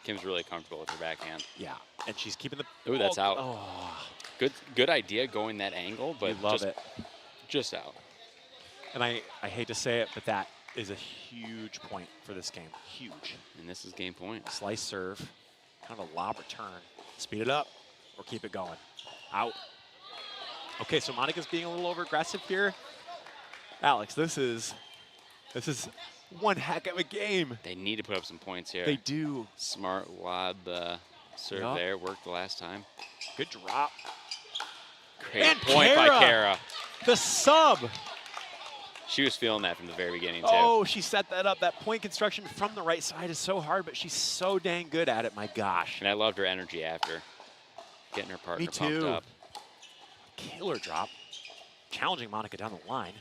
Kim's really comfortable with her backhand. Yeah, and she's keeping the... Ooh, that's out. Oh, Good idea going that angle, but love it. just out. And I hate to say it, but that is a huge point for this game. Huge. And this is game point. Slice serve, kind of a lob return. Speed it up or keep it going. Out. Okay, so Monica's being a little over aggressive here. Alex, this is one heck of a game. They need to put up some points here. They do. Smart lob serve Yup. there. Worked the last time. Good drop. Great And point by Kara. The sub. She was feeling that from the very beginning, too. Oh, she set that up. That point construction from the right side is so hard, but she's so dang good at it, my gosh. And I loved her energy after getting her partner Me pumped too. up. Killer drop. Challenging Monica down the line.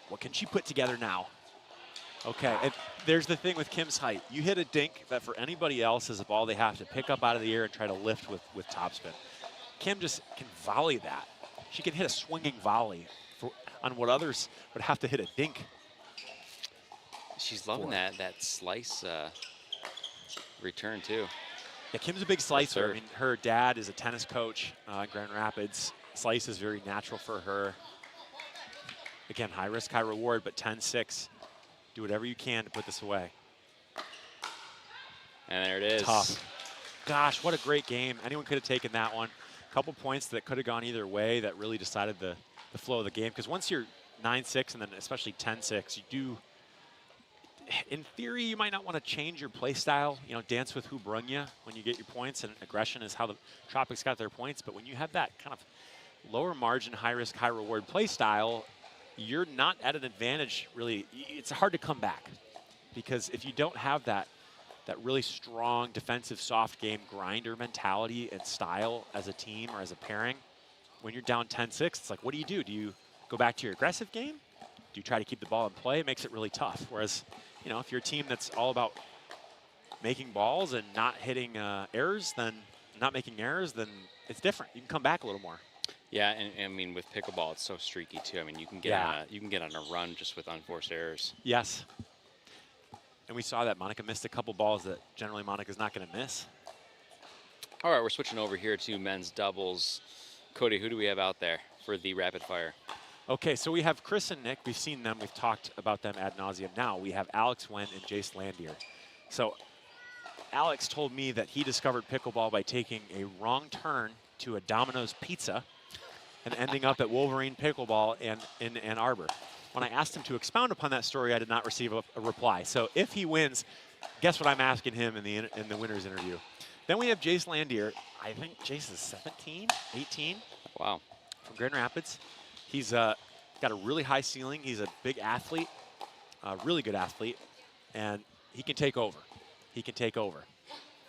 What can she put together now? Okay, and there's the thing with Kim's height. You hit a dink that for anybody else is a ball they have to pick up out of the air and try to lift with topspin. Kim just can volley that. She can hit a swinging volley on what others would have to hit a dink. She's loving that slice return, too. Yeah, Kim's a big slicer. serve. I mean, her dad is a tennis coach in Grand Rapids. Slice is very natural for her. Again, high risk, high reward, but 10-6. Do whatever you can to put this away. And there it is. Tough. Gosh, what a great game. Anyone could have taken that one. A couple points that could have gone either way that really decided the flow of the game. Because once you're 9-6 and then especially 10-6, you do, in theory, you might not want to change your play style. You know, dance with who brung you when you get your points, and aggression is how the Tropics got their points. But when you have that kind of lower margin, high risk, high reward play style, you're not at an advantage, really. It's hard to come back. Because if you don't have that really strong defensive soft game grinder mentality and style as a team or as a pairing, when you're down 10-6, it's like, what do you do? Do you go back to your aggressive game? Do you try to keep the ball in play? It makes it really tough. Whereas, you know, if you're a team that's all about making balls and not hitting errors, then not making errors, then it's different. You can come back a little more. Yeah, and I mean, with pickleball, it's so streaky, too. I mean, you can get on a run just with unforced errors. Yes. And we saw that Monica missed a couple balls that generally Monica's not going to miss. All right, we're switching over here to men's doubles. Cody, who do we have out there for the rapid fire? Okay, so we have Chris and Nick. We've seen them. We've talked about them ad nauseum. Now we have Alex Wen and Jace Landier. So Alex told me that he discovered pickleball by taking a wrong turn to a Domino's Pizza and ending up at Wolverine Pickleball in Ann Arbor. When I asked him to expound upon that story, I did not receive a reply. So if he wins, guess what I'm asking him in the winner's interview. Then we have Jace Landier. I think Jace is 17, 18. Wow. From Grand Rapids. He's got a really high ceiling. He's a big athlete, a really good athlete, and he can take over. He can take over.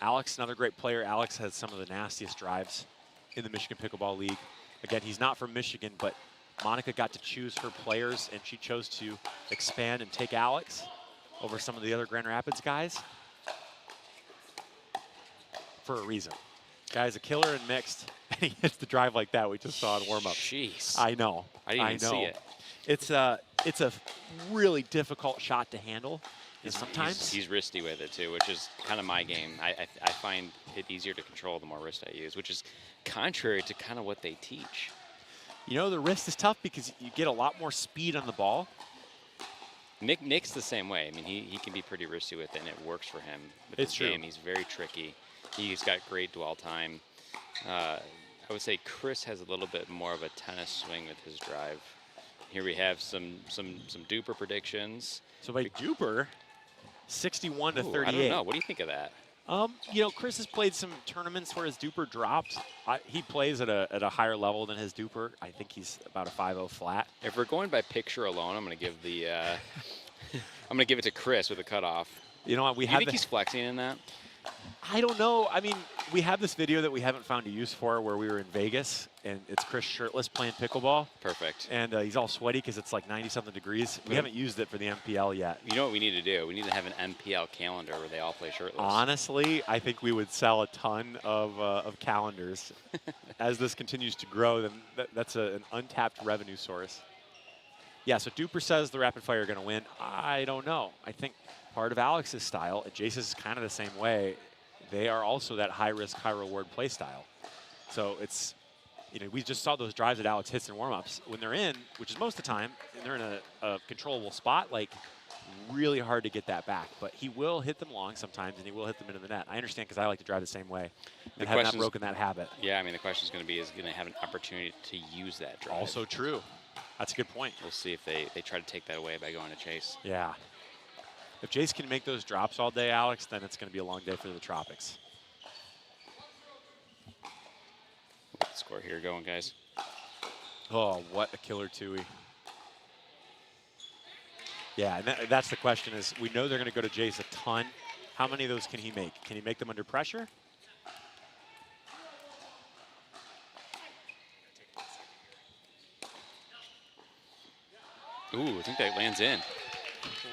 Alex, another great player. Alex has some of the nastiest drives in the Michigan Pickleball League. Again, he's not from Michigan, but Monica got to choose her players, and she chose to expand and take Alex over some of the other Grand Rapids guys for a reason. Guy's a killer in mixed, and he hits the drive like that we just saw in warm-up. Jeez. I know. I didn't even see it. It's a really difficult shot to handle. And sometimes he's wristy with it, too, which is kind of my game. I find it easier to control the more wrist I use, which is contrary to kind of what they teach. You know, the wrist is tough because you get a lot more speed on the ball. Nick's the same way. I mean, he can be pretty wristy with it, and it works for him. With It's his true. game, he's very tricky. He's got great dwell time. I would say Chris has a little bit more of a tennis swing with his drive. Here we have some duper predictions. So by duper, 61 to 38. I don't know. What do you think of that? You know, Chris has played some tournaments where his duper dropped. He plays at a higher level than his duper. I think he's about a 5.0 flat. If we're going by picture alone, I'm going to give the I'm going to give it to Chris with a cutoff. You know what? Do you think he's flexing in that? I don't know. I mean, we have this video that we haven't found a use for where we were in Vegas, and it's Chris shirtless playing pickleball. Perfect. And he's all sweaty because it's like 90-something degrees. We haven't used it for the MPL yet. You know what we need to do? We need to have an MPL calendar where they all play shirtless. Honestly, I think we would sell a ton of calendars. As this continues to grow, then that's an untapped revenue source. Yeah, so Duper says the rapid fire are going to win. I don't know. I think part of Alex's style, and Jace's is kind of the same way, they are also that high-risk, high-reward play style. So it's, you know, we just saw those drives that Alex hits in warm-ups. When they're in, which is most of the time, and they're in a controllable spot, like, really hard to get that back. But he will hit them long sometimes, and he will hit them into the net. I understand because I like to drive the same way. And have not broken that habit. Yeah, I mean, the question is going to be, is going to have an opportunity to use that drive? Also true. That's a good point. We'll see if they try to take that away by going to Chase. Yeah. If Jace can make those drops all day, Alex, then it's going to be a long day for the Tropics. We'll get the score here going, guys. Oh, what a killer Tui. Yeah, and that's the question is, we know they're going to go to Jace a ton. How many of those can he make? Can he make them under pressure? Ooh, I think that lands in.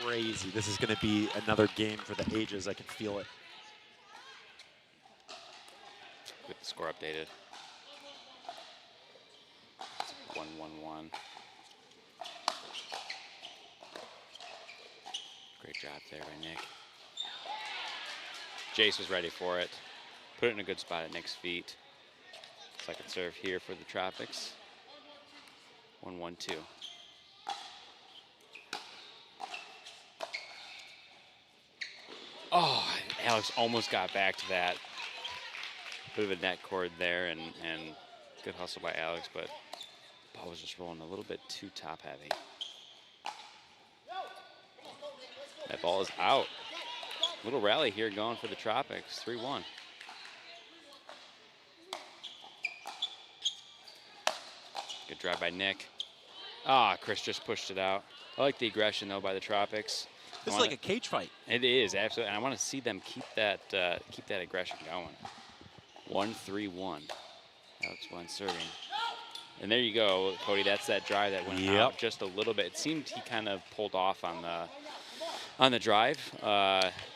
Crazy. This is going to be another game for the ages. I can feel it. Get the score updated. 1-1-1. Great job there by Nick. Jace was ready for it. Put it in a good spot at Nick's feet. Second serve here for the Tropics. 1-1-2. Oh, Alex almost got back to that. Bit of a net cord there, and good hustle by Alex, but the ball was just rolling a little bit too top heavy. That ball is out. Little rally here going for the Tropics, 3-1. Good drive by Nick. Ah, Chris just pushed it out. I like the aggression, though, by the Tropics. This is like a cage fight. It is, absolutely. And I want to see them keep that aggression going. 1-3-1. Alex Wine serving. And there you go, Cody. That's that drive that went out just a little bit. It seemed he kind of pulled off on the drive.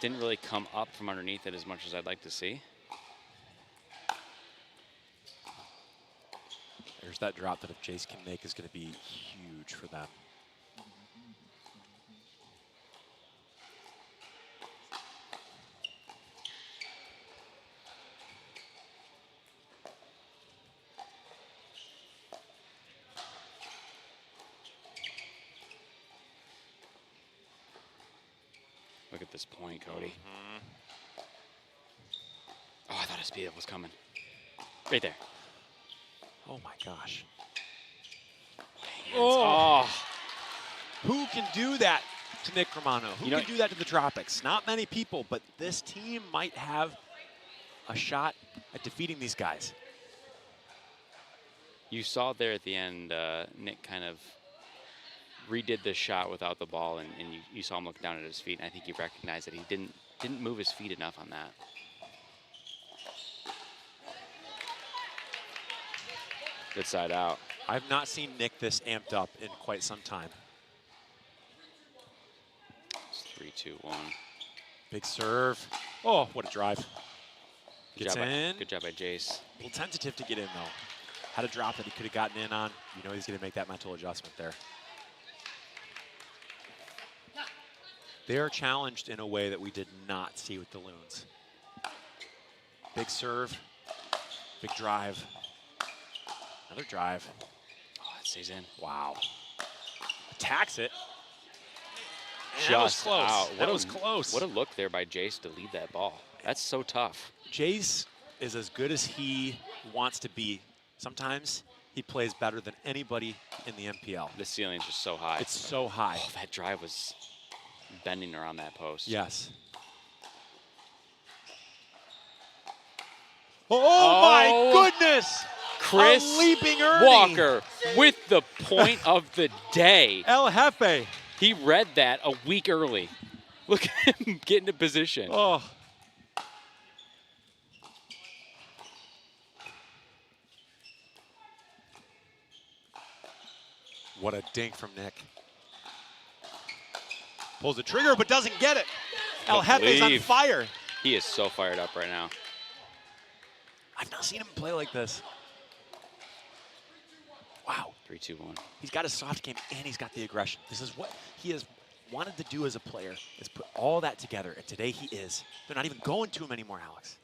Didn't really come up from underneath it as much as I'd like to see. There's that drop that if Jace can make is going to be huge for them. Look at this point, Cody. Oh, I thought a speed up was coming. Right there. Oh my gosh. Oh. Who can do that to Nick Romano? Who can do that to the Tropics? Not many people, but this team might have a shot at defeating these guys. You saw there at the end, Nick kind of redid the shot without the ball, and you saw him look down at his feet, and I think you recognized that he didn't move his feet enough on that. Good side out. I've not seen Nick this amped up in quite some time. It's 3-2-1. Big serve. Oh, what a drive. Gets Good in. Good job by Jace. A little tentative to get in, though. Had a drop that he could have gotten in on. You know he's going to make that mental adjustment there. They are challenged in a way that we did not see with the Loons. Big serve. Big drive. Another drive. Oh, it stays in. Wow. Attacks it. And Just that was close. out. That was close. What a look there by Jace to lead that ball. That's so tough. Jace is as good as he wants to be. Sometimes he plays better than anybody in the MPL. The ceiling is just so high. It's so high. Oh, that drive was bending around that post. Yes. Oh my goodness! Chris A leaping Ernie. Walker with the point of the day. El Jefe. He read that a week early. Look at him get into position. Oh. What a dink from Nick. Pulls the trigger but doesn't get it. El Jefe's on fire. He is so fired up right now. I've not seen him play like this. Wow. 3-2-1. He's got a soft game and he's got the aggression. This is what he has wanted to do as a player, is put all that together, and today he is. They're not even going to him anymore, Alex.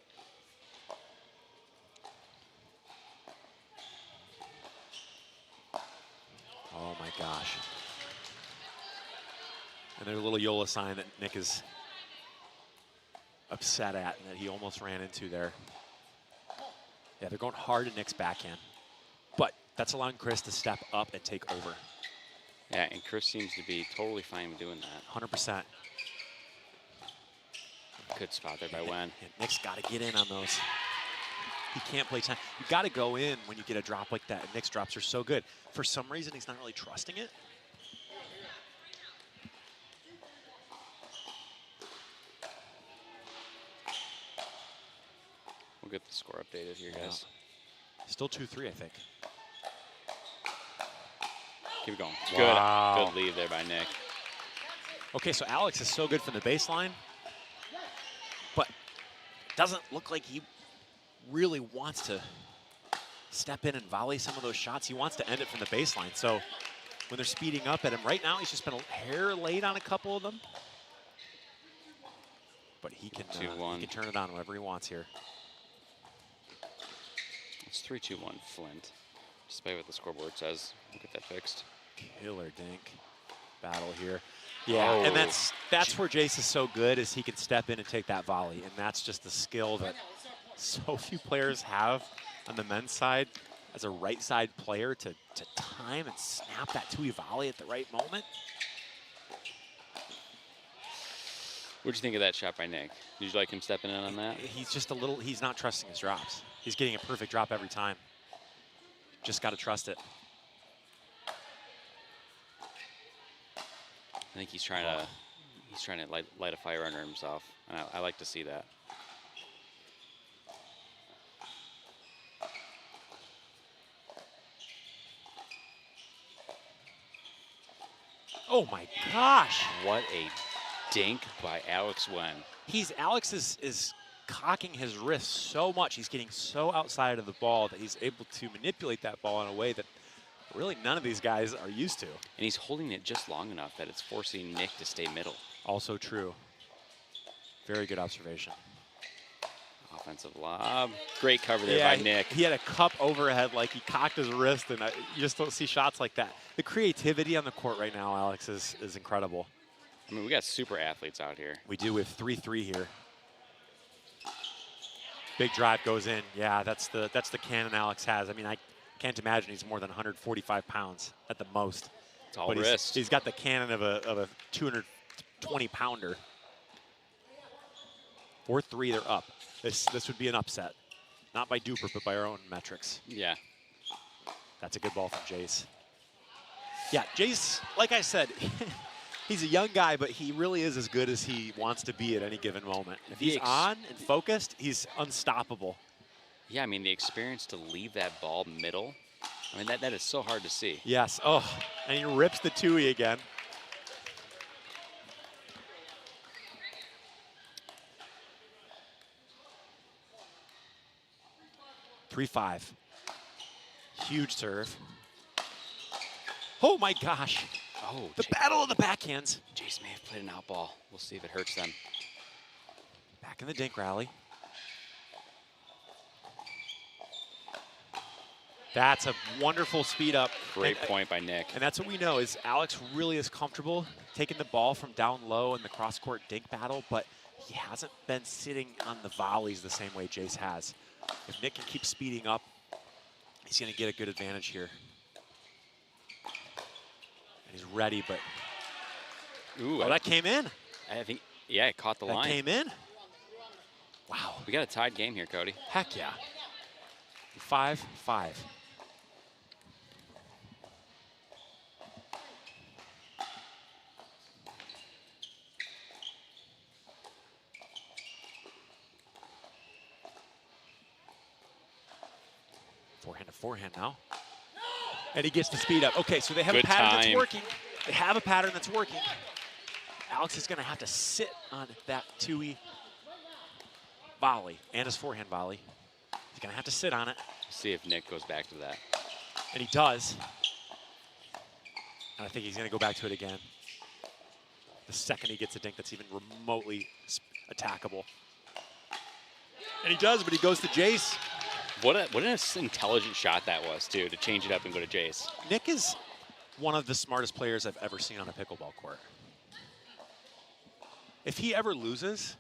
Oh my gosh. And there's a little Yola sign that Nick is upset at and that he almost ran into there. Yeah, they're going hard at Nick's backhand. But that's allowing Chris to step up and take over. Yeah, and Chris seems to be totally fine with doing that. 100%. Good spot there by Wen. And Nick's got to get in on those. He can't play time. You got to go in when you get a drop like that. And Nick's drops are so good. For some reason, he's not really trusting it. We'll get the score updated here, guys. Still 2-3, I think. Keep it going. Wow. Good lead there by Nick. Okay, so Alex is so good from the baseline, but doesn't look like he really wants to step in and volley some of those shots. He wants to end it from the baseline. So when they're speeding up at him right now, he's just been a hair late on a couple of them. But he can turn it on whenever he wants here. It's 3-2-1 Flint. Despite what the scoreboard says, we'll get that fixed. Killer dink battle here. Yeah, and that's where Jace is so good, is he can step in and take that volley. And that's just the skill that so few players have on the men's side as a right side player to time and snap that two-way volley at the right moment. What'd you think of that shot by Nick? Did you like him stepping in on that? He's just he's not trusting his drops. He's getting a perfect drop every time. Just got to trust it. I think he's trying to light a fire under himself, and I like to see that. Oh my gosh! What a dink by Alex Wen. Alex is cocking his wrist so much. He's getting so outside of the ball that he's able to manipulate that ball in a way that really none of these guys are used to. And he's holding it just long enough that it's forcing Nick to stay middle. Also true. Very good observation. Offensive lob. Great cover there by Nick. He had a cup overhead, like he cocked his wrist, and you just don't see shots like that. The creativity on the court right now, Alex, is incredible. I mean, we got super athletes out here. We do with 3-3 here. Big drive goes in. Yeah, that's the cannon Alex has. I mean, I can't imagine he's more than 145 pounds at the most. It's all wrist. He's got the cannon of a 220-pounder. 4-3, they're up. This would be an upset. Not by Duper, but by our own metrics. Yeah. That's a good ball from Jace. Yeah, Jace, like I said, he's a young guy, but he really is as good as he wants to be at any given moment. If he's on and focused, he's unstoppable. Yeah, I mean, the experience to leave that ball middle, I mean, that is so hard to see. Yes. Oh, and he rips the two-way again. Three-five. Huge serve. Oh my gosh. Oh, the battle of the backhands. Jace may have played an out ball. We'll see if it hurts them. Back in the dink rally. That's a wonderful speed up. Great point by Nick. And that's what we know is Alex really is comfortable taking the ball from down low in the cross-court dink battle, but he hasn't been sitting on the volleys the same way Jace has. If Nick can keep speeding up, he's going to get a good advantage here. And he's ready, but ooh, that came in. I think, yeah, it caught the line. That came in. Wow. We got a tied game here, Cody. Heck yeah. 5-5. Forehand to forehand now. And he gets the speed up. Okay, so they have a pattern that's working. They have a pattern that's working. Alex is going to have to sit on that two-way volley and his forehand volley. He's going to have to sit on it. See if Nick goes back to that. And he does. And I think he's going to go back to it again. The second he gets a dink that's even remotely attackable. And he does, but he goes to Jace. What an intelligent shot that was, too, to change it up and go to Jace. Nick is one of the smartest players I've ever seen on a pickleball court. if he ever loses,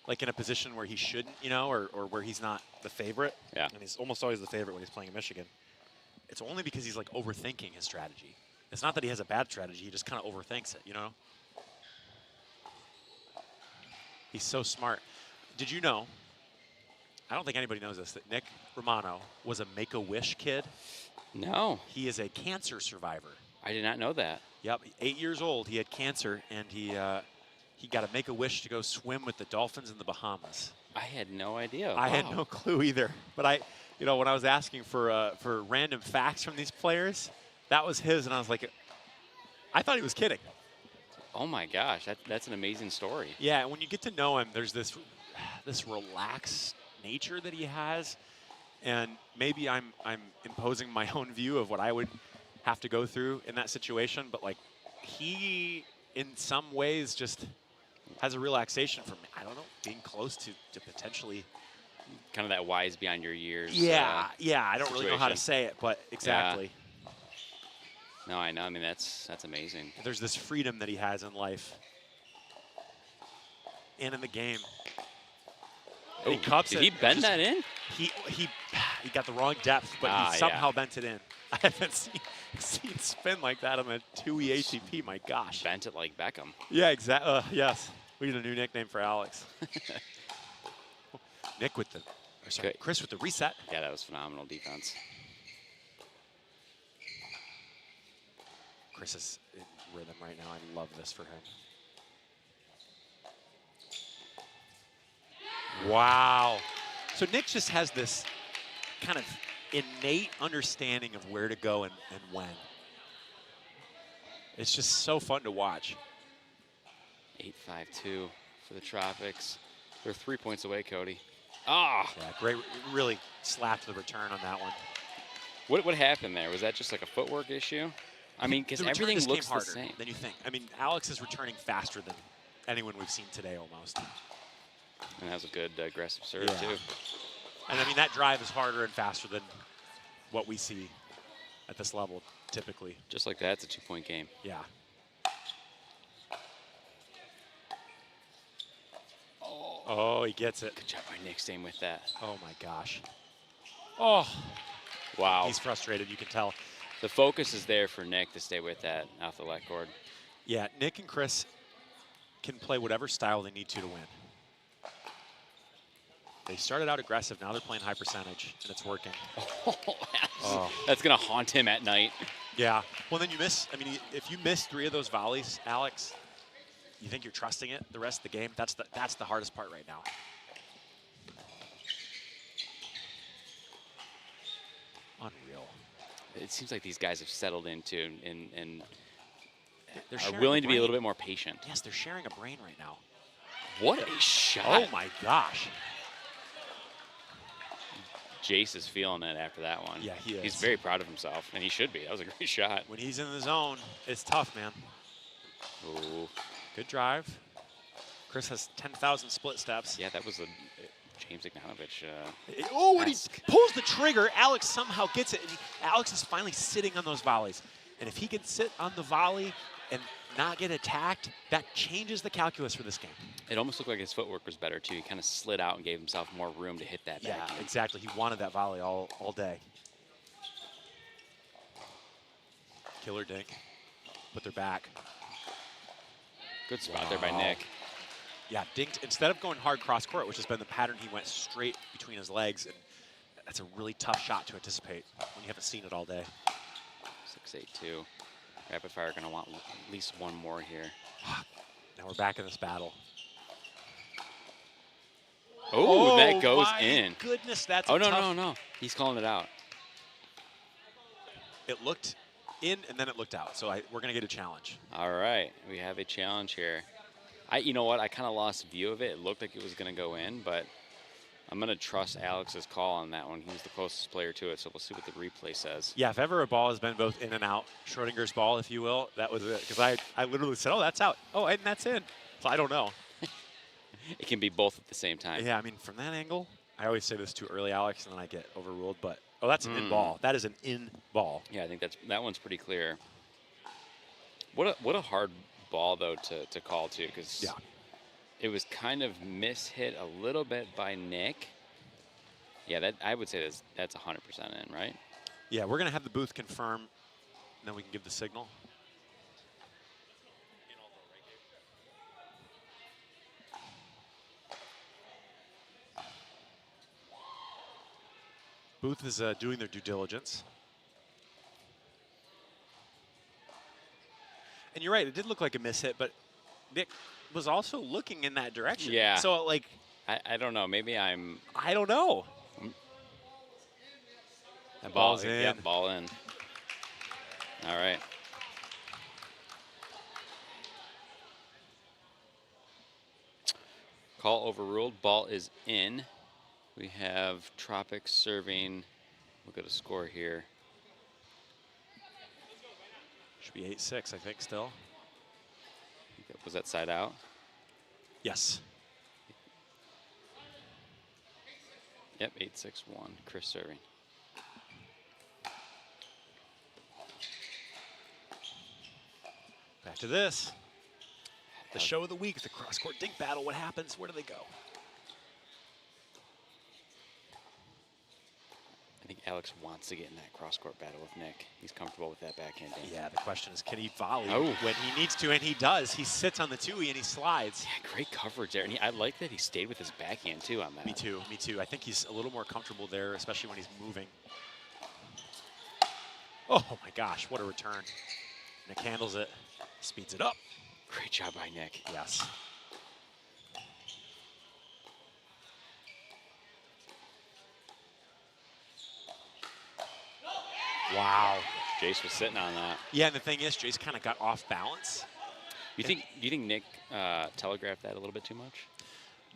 like in a position where he shouldn't, you know, or where he's not the favorite, Yeah. and he's almost always the favorite when he's playing in Michigan, it's only because he's like overthinking his strategy. It's not that he has a bad strategy, he just kind of overthinks it, you know? He's so smart. Did you know, I don't think anybody knows this, that Nick Romano was a Make-A-Wish kid? No, He is a cancer survivor. I did not know that. Yep, 8 years old, he had cancer, and he got to make a wish to go swim with the dolphins in the Bahamas. I had no idea. I had Wow. no clue either. But when I was asking for random facts from these players, that was his, and I was like, I thought he was kidding. Oh my gosh, that's an amazing story. Yeah, and when you get to know him, there's this relaxed nature that he has, and maybe I'm imposing my own view of what I would have to go through in that situation, but like he, in some ways, just has a relaxation from, I don't know, being close to potentially. Kind of that wise beyond your years. Yeah, I don't really know how to situation. say it, but exactly. No, I know. I mean, that's amazing. There's this freedom that he has in life and in the game. And he cups Did it. he bend that in? He got the wrong depth, but Ah, he yeah. somehow bent it in. I haven't seen spin like that on the 2E ATP. My gosh. Bent it like Beckham. Yeah, exactly. Yes, we need a new nickname for Alex. Nick with Good. Chris with the reset. Yeah, that was phenomenal defense. Chris is in rhythm right now. I love this for him. Wow. So Nick just has this kind of innate understanding of where to go and when. It's just so fun to watch. 8-5-2 for the Tropics. They're 3 points away, Cody. Ah, Yeah, great. Really slapped the return on that one. what happened there? Was that just like a footwork issue? I mean, because The return everything just came looks the harder same. than you think. I mean, Alex is returning faster than anyone we've seen today almost. And that was a good aggressive serve, Yeah. too. And I mean, that drive is harder and faster than what we see at this level typically. Just like that, it's a 2-point game. Yeah. Oh, he gets it. Good job by Nick staying with that. Oh my gosh. Oh, Wow. he's frustrated, you can tell. The focus is there for Nick to stay with that off the left cord. Yeah, Nick and Chris can play whatever style they need to win. They started out aggressive, now they're playing high percentage, and it's working. That's going to haunt him at night. Yeah. Well, then you miss, I mean, if you miss 3 of those volleys, Alex, you think you're trusting it the rest of the game? That's the hardest part right now. Unreal. It seems like these guys have settled into and They're are sharing willing to be a brain. little bit more patient. Yes, they're sharing a brain right now. What a shot. Oh my gosh. Jace is feeling it after that one. Yeah, he He's is. very proud of himself, and he should be. That was a great shot. When he's in the zone, it's tough, man. Ooh. Good drive. Chris has 10,000 split steps. Yeah, that was a James Ignatovich. Oh, when he Ask. pulls the trigger, Alex somehow gets it. And Alex is finally sitting on those volleys. And if he can sit on the volley and not get attacked, that changes the calculus for this game. It almost looked like his footwork was better, too. He kind of slid out and gave himself more room to hit that Yeah, backhand. exactly. He wanted that volley all day. Killer dink. But they're back. Good spot there by Wow. Nick. Yeah, dinked. Instead of going hard cross court, which has been the pattern, he went straight between his legs. And that's a really tough shot to anticipate when you haven't seen it all day. 6-8-2. Rapid Fire going to want at least one more here. Now we're back in this battle. Oh, that goes my in. Goodness, that's Oh, a no, tough. no. He's calling it out. It looked in and then it looked out. So we're going to get a challenge. All right, we have a challenge here. You know what? I kind of lost view of it. It looked like it was going to go in, but I'm going to trust Alex's call on that one. He's the closest player to it, so we'll see what the replay says. Yeah, if ever a ball has been both in and out, Schrodinger's ball, if you will, that was it. Because I literally said, oh, that's out. Oh, and that's in. So I don't know. It can be both at the same time. Yeah, I mean, from that angle, I always say this too early, Alex, and then I get overruled. But, oh, that's an in ball. That is an in ball. Yeah, I think that one's pretty clear. What a hard ball, though, to call, too, because Yeah. It was kind of mishit a little bit by Nick. Yeah, that I would say that's 100% in, right? Yeah, we're going to have the booth confirm, and then we can give the signal. Booth is doing their due diligence. And you're right, it did look like a mishit, but Nick was also looking in that direction. Yeah. So, like, I don't know. Maybe I'm. I don't know. That ball's in. Yep, ball in. All right. Call overruled. Ball is in. We have Tropics serving. We'll get a score here. Should be 8-6, I think, still. Was that side out? Yes. Yep, 8-6-1. Chris serving. Back to this. The show of the week, the cross-court dink battle. What happens? Where do they go? I think Alex wants to get in that cross-court battle with Nick. He's comfortable with that backhand dink. Yeah, the question is, can he volley Oh. when he needs to? And he does. He sits on the two-y and he slides. Yeah, great coverage there. And I like that he stayed with his backhand, too, on that. Me too, me too. I think he's a little more comfortable there, especially when he's moving. Oh, my gosh, what a return. Nick handles it, speeds it up. Great job by Nick. Yes. Wow. Jace was sitting on that. Yeah, and the thing is, Jace kind of got off balance. Do you think Nick telegraphed that a little bit too much?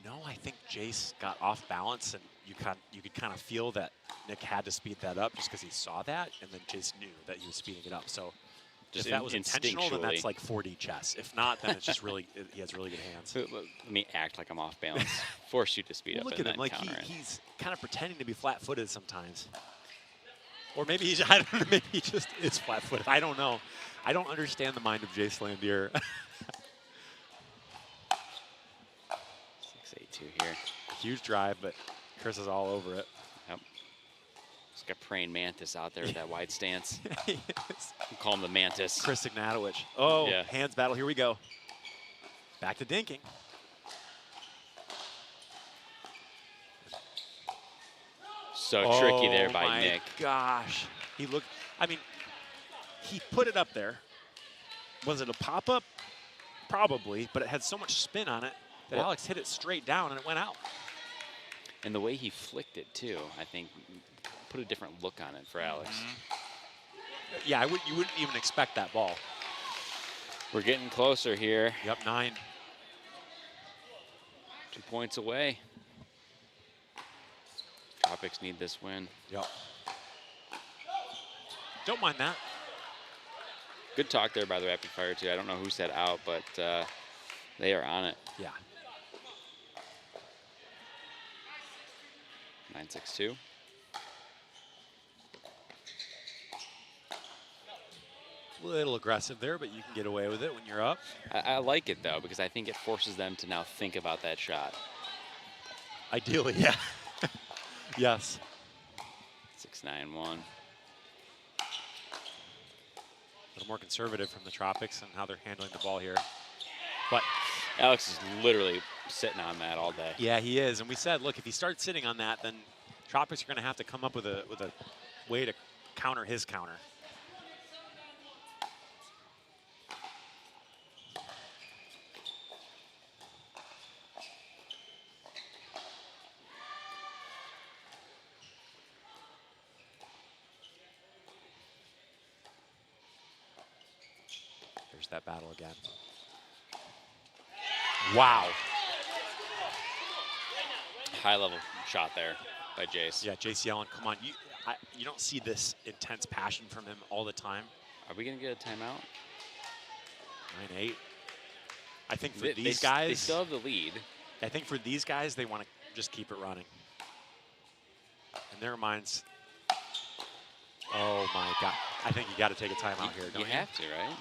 No, I think Jace got off balance, and you could kind of feel that Nick had to speed that up just because he saw that, and then Jace knew that he was speeding it up. So Just if that was intentional, then that's instinctually. like 4D chess. If not, then it's just really, he has really good hands. Let me act like I'm off balance. Force you to speed up Look and at him, then like counter it. he's kind of pretending to be flat-footed sometimes. Or maybe he's, I don't know, maybe he just is flat-footed. I don't know. I don't understand the mind of Jace Landier. 6-8-2 here. Huge drive, but Chris is all over it. Yep. Just got praying mantis out there with that wide stance. Yes. We call him the mantis. Chris Ignatowicz. Oh, Yeah. hands battle. Here we go. Back to dinking. So tricky there by Nick. Gosh. He looked, I mean, he put it up there. Was it a pop-up? Probably, but it had so much spin on it that Well- Alex hit it straight down and it went out. And the way he flicked it, too, I think put a different look on it for Alex. Yeah, you wouldn't even expect that ball. We're getting closer here. Yep, 9. 2 points away. Tropics need this win. Yep. Don't mind that. Good talk there by the rapid fire, too. I don't know who said out, but they are on it. Yeah. 9-6-2. A little aggressive there, but you can get away with it when you're up. I like it, though, because I think it forces them to now think about that shot. Ideally, yeah. Yes. 6-9-1. A little more conservative from the Tropics and how they're handling the ball here. But Alex is literally sitting on that all day. yeah, he is. And we said, look, if he starts sitting on that, then Tropics are going to have to come up with a way to counter his counter. There's that battle again. Wow. High level shot there by Jace. Yeah, Jace Yellen, come on. You don't see this intense passion from him all the time. Are we going to get a timeout? 9-8. I think for They these guys, they still have the lead. I think for these guys, they want to just keep it running. In their minds, oh my God. I think you got to take a timeout here, don't you? You have to, right?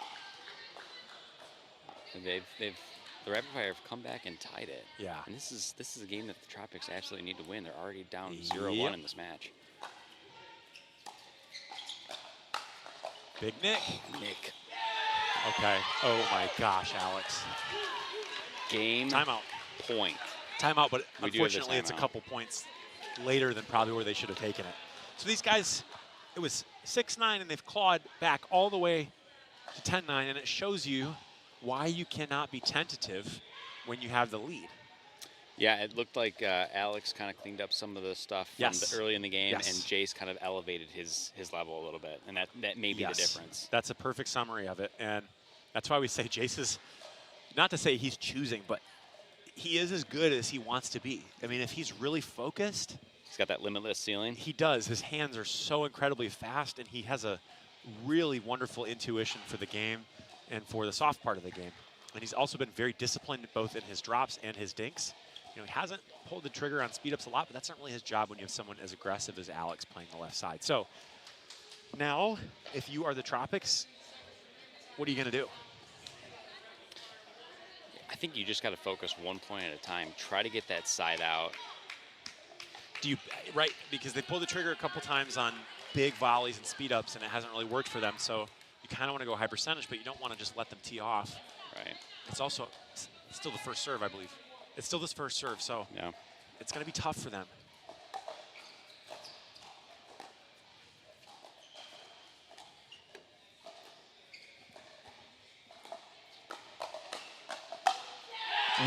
They've the Rapid Fire have come back and tied it. Yeah. And this is a game that the Tropics absolutely need to win. They're already down 0-1 Yep. in this match. Big Nick. Nick. Okay. Oh my gosh, Alex. Game Timeout. point. Timeout, but We do have the unfortunately it's a timeout. couple points later than probably where they should have taken it. So these guys, it was 6-9 and they've clawed back all the way to 10-9, and it shows you why you cannot be tentative when you have the lead. Yeah, it looked like Alex kind of cleaned up some of the stuff from early in the game, Yes. and Jace kind of elevated his level a little bit, and that may be the difference. That's a perfect summary of it, and that's why we say Jace is, not to say he's choosing, but he is as good as he wants to be. I mean, if he's really focused, He's got that limitless ceiling. he does. His hands are so incredibly fast, and he has a really wonderful intuition for the game and for the soft part of the game. And he's also been very disciplined both in his drops and his dinks. You know, he hasn't pulled the trigger on speed-ups a lot, but that's not really his job when you have someone as aggressive as Alex playing the left side. So now, if you are the Tropics, what are you going to do? I think you just got to focus 1 point at a time. Try to get that side out. Do you, right, because they pulled the trigger a couple times on big volleys and speed-ups, and it hasn't really worked for them. So you kind of want to go high percentage, but you don't want to just let them tee off. Right. It's also still the first serve, I believe. It's still this first serve, so Yeah. it's going to be tough for them.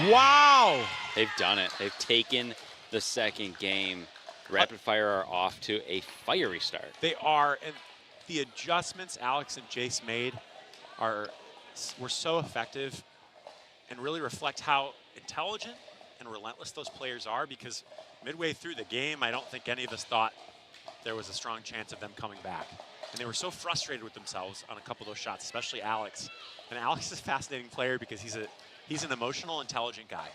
Wow! They've done it. They've taken the second game. Rapid Fire are off to a fiery start. They are, and the adjustments Alex and Jace made were so effective and really reflect how intelligent and relentless those players are, because midway through the game, I don't think any of us thought there was a strong chance of them coming back. And they were so frustrated with themselves on a couple of those shots, especially Alex. And Alex is a fascinating player because he's an emotional, intelligent guy.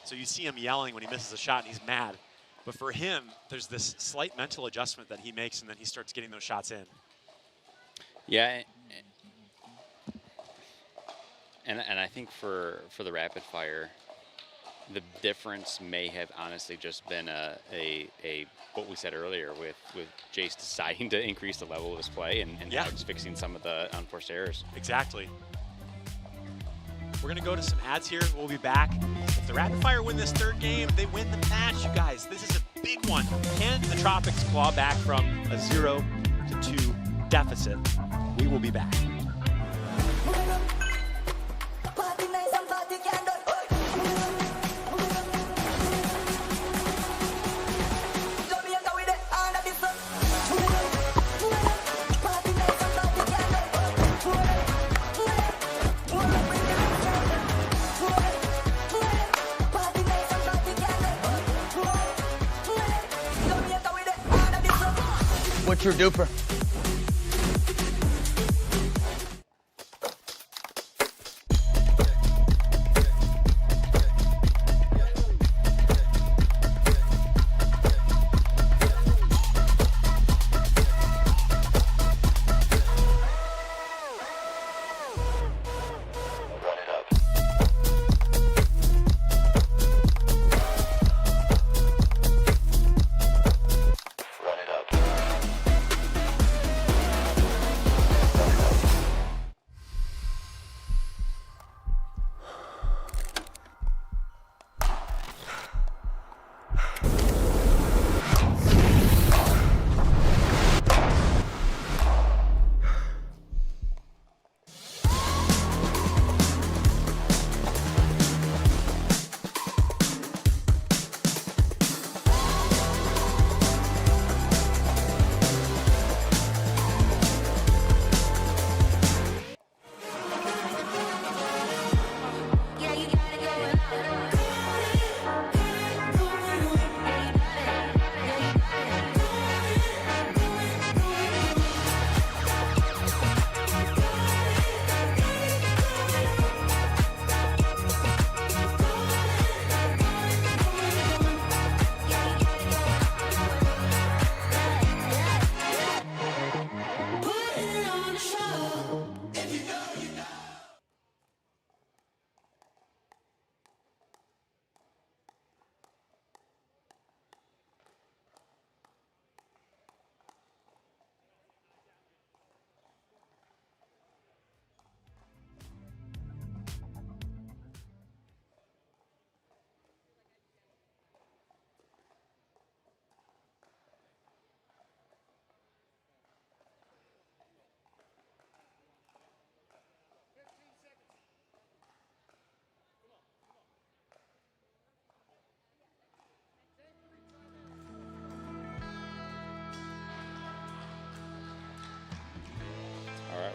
So you see him yelling when he misses a shot and he's mad. But for him, there's this slight mental adjustment that he makes, and then he starts getting those shots in. Yeah. And I think for the Rapid Fire, the difference may have honestly just been a what we said earlier with Jace deciding to increase the level of his play and Alex fixing some of the unforced errors. Exactly. We're going to go to some ads here. We'll be back. If the Rapid Fire win this third game, they win the match, you guys. This is a big one. Can the Tropics claw back from a 0-2 deficit? We will be back. What's your duper?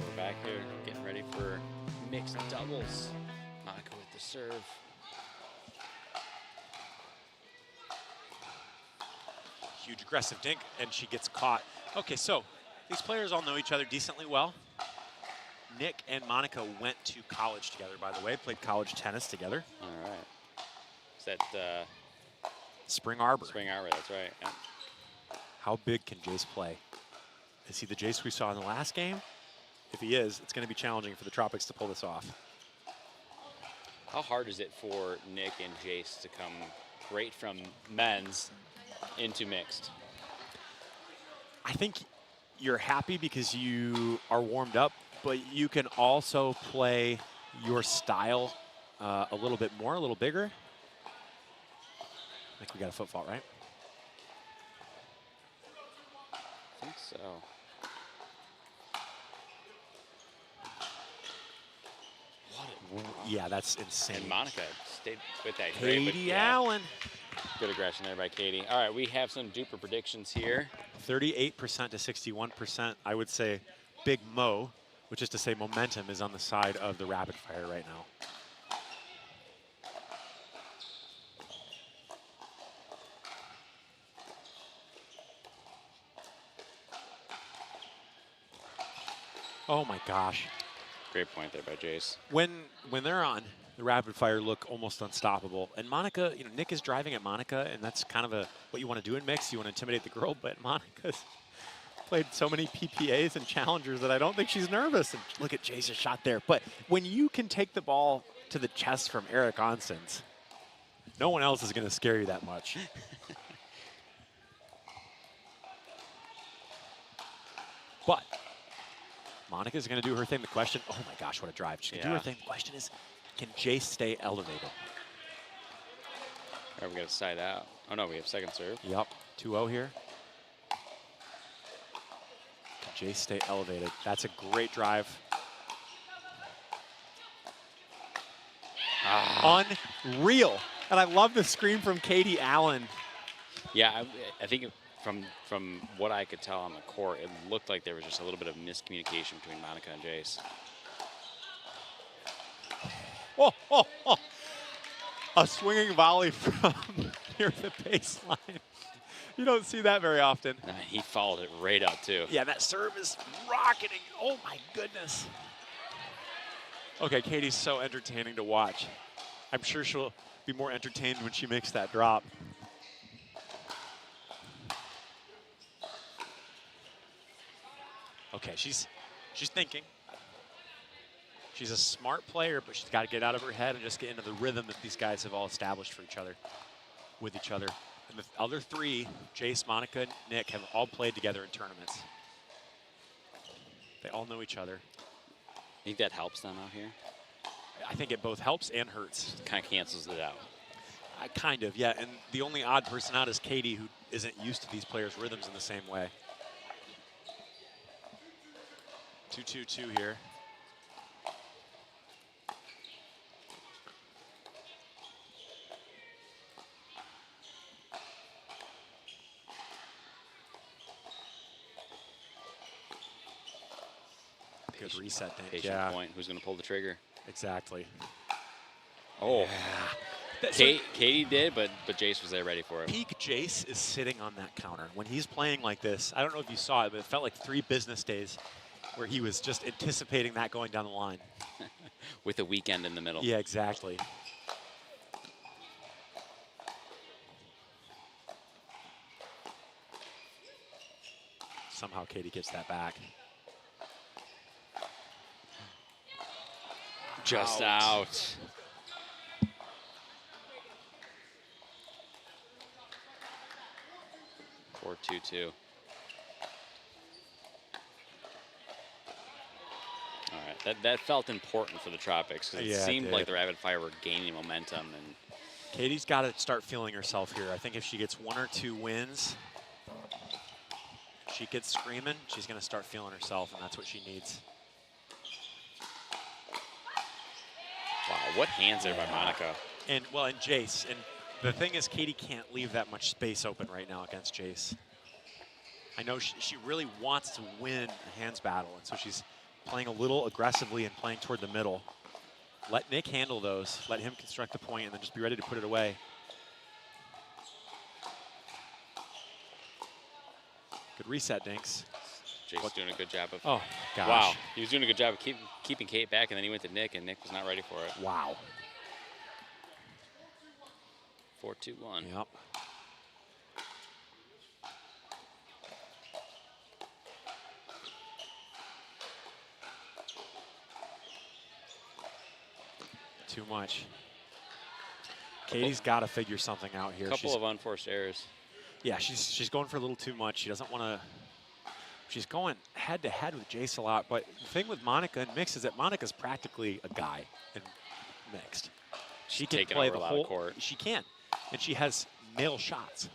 we're back here getting ready for mixed doubles. Monica with the serve. Huge aggressive dink, and she gets caught. Okay, so these players all know each other decently well. Nick and Monica went to college together, by the way, played college tennis together. All right. Is that Spring Arbor. Spring Arbor? That's right. Yeah. How big can Jace play? Is he the Jace we saw in the last game? If he is, it's going to be challenging for the Tropics to pull this off. How hard is it for Nick and Jace to come right from men's into mixed? I think you're happy because you are warmed up, but you can also play your style a little bit more, a little bigger. I think we got a foot fault, right? I think so. Yeah, that's insane. And Monica stayed with that great. Katie Allen. Good aggression there by Katie. All right, we have some duper predictions here. 38% to 61%. I would say Big Mo, which is to say momentum, is on the side of the rapid fire right now. Oh my gosh. Great point there by Jace. When they're on, the rapid fire look almost unstoppable. And Monica, you know, Nick is driving at Monica, and that's kind of what you want to do in mix. You want to intimidate the girl, but Monica's played so many PPAs and challengers that I don't think she's nervous. And look at Jace's shot there. But when you can take the ball to the chest from Eric Onsens, no one else is going to scare you that much. But Monica's going to do her thing. The question, oh my gosh, what a drive. She's going to do her thing. The question is, can Jace stay elevated? All right, we got a side out. Oh no, we have second serve. Yep, 2-0 here. Can Jace stay elevated? That's a great drive. Unreal. And I love the scream from Katie Allen. Yeah, I think from what I could tell on the court, it looked like there was just a little bit of miscommunication between Monica and Jace. Oh. A swinging volley from near the baseline. You don't see that very often. He followed it right out, too. Yeah, that serve is rocketing. Oh, my goodness. Okay, Katie's so entertaining to watch. I'm sure she'll be more entertained when she makes that drop. Okay, she's thinking. She's a smart player, but she's got to get out of her head and just get into the rhythm that these guys have all established for each other, with each other. And the other three, Jace, Monica, Nick, have all played together in tournaments. They all know each other. Think that helps them out here? I think it both helps and hurts. Kind of cancels it out. Kind of, yeah. And the only odd person out is Katie, who isn't used to these players' rhythms in the same way. 2-2-2 here. Good reset, Dan. Patient point. Who's going to pull the trigger? Exactly. Oh. Yeah. Katie did, but Jace was there ready for it. Peak Jace is sitting on that counter. When he's playing like this, I don't know if you saw it, but it felt like 3 business days where he was just anticipating that going down the line. With a weekend in the middle. Yeah, exactly. Somehow Katie gets that back. Just out. Or 2-2. All right, that felt important for the Tropics because it seemed like the rapid fire were gaining momentum. And Katie's got to start feeling herself here. I think if she gets 1 or 2 wins, she gets screaming, she's going to start feeling herself, and that's what she needs. Wow, what hands there by Monica. And Jace. And the thing is, Katie can't leave that much space open right now against Jace. I know she really wants to win a hands battle, and so she's playing a little aggressively and playing toward the middle. Let Nick handle those. Let him construct the point, and then just be ready to put it away. Good reset, Dinks. Jake's doing a good job of. Oh, gosh. Wow, he was doing a good job of keeping Kate back, and then he went to Nick, and Nick was not ready for it. Wow. 4-2-1. Yep. Too much. Katie's got to figure something out here. A couple of unforced errors. Yeah, she's going for a little too much. She doesn't want to. She's going head to head with Jace a lot. But the thing with Monica and mixed is that Monica's practically a guy in mixed. She can taking play over the a lot whole of court. She can, and she has nail shots.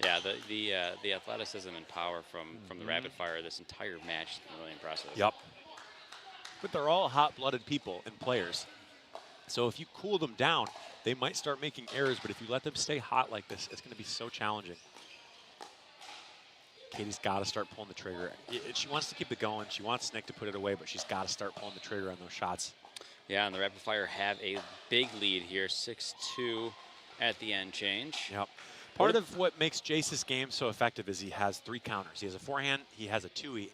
Yeah, the athleticism and power from the rapid fire this entire match has been really impressive. Yep. But they're all hot-blooded people and players. So if you cool them down, they might start making errors, but if you let them stay hot like this, it's going to be so challenging. Katie's got to start pulling the trigger. She wants to keep it going. She wants Nick to put it away, but she's got to start pulling the trigger on those shots. Yeah, and the rapid fire have a big lead here, 6-2 at the end change. Yep. Part of what makes Jace's game so effective is he has 3 counters. He has a forehand, he has a 2-E,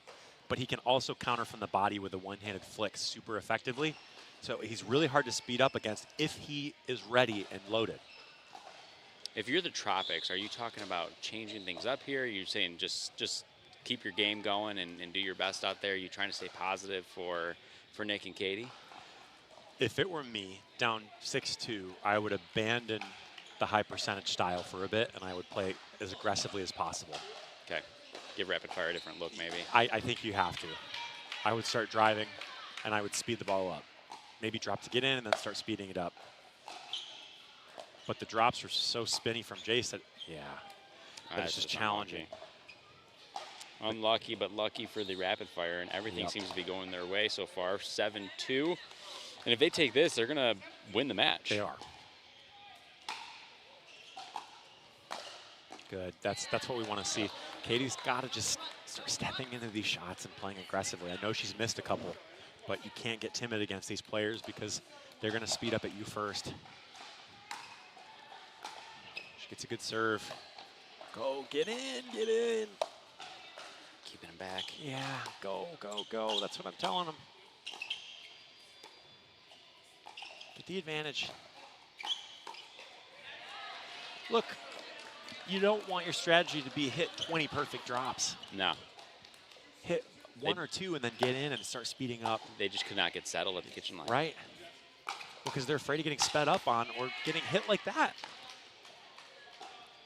but he can also counter from the body with a one-handed flick super effectively. So he's really hard to speed up against if he is ready and loaded. If you're the Tropics, are you talking about changing things up here? Are you saying just keep your game going and do your best out there? Are you trying to stay positive for Nick and Katie? If it were me, down 6-2, I would abandon the high percentage style for a bit, and I would play as aggressively as possible. Okay. Give rapid fire a different look, maybe. I think you have to. I would start driving, and I would speed the ball up. Maybe drop to get in and then start speeding it up. But the drops are so spinny from Jace that, that it's just challenging. Unlucky, but lucky for the rapid fire, and everything seems to be going their way so far. 7-2. And if they take this, they're going to win the match. They are. Good. That's what we want to see. Katie's got to just start stepping into these shots and playing aggressively. I know she's missed a couple, but you can't get timid against these players because they're going to speed up at you first. She gets a good serve. Go, get in, get in. Keeping him back. Yeah, go, go, go. That's what I'm telling them. Get the advantage. Look, you don't want your strategy to be hit 20 perfect drops. No. Hit one or two and then get in and start speeding up. They just could not get settled at the kitchen line. Right. Because they're afraid of getting sped up on or getting hit like that.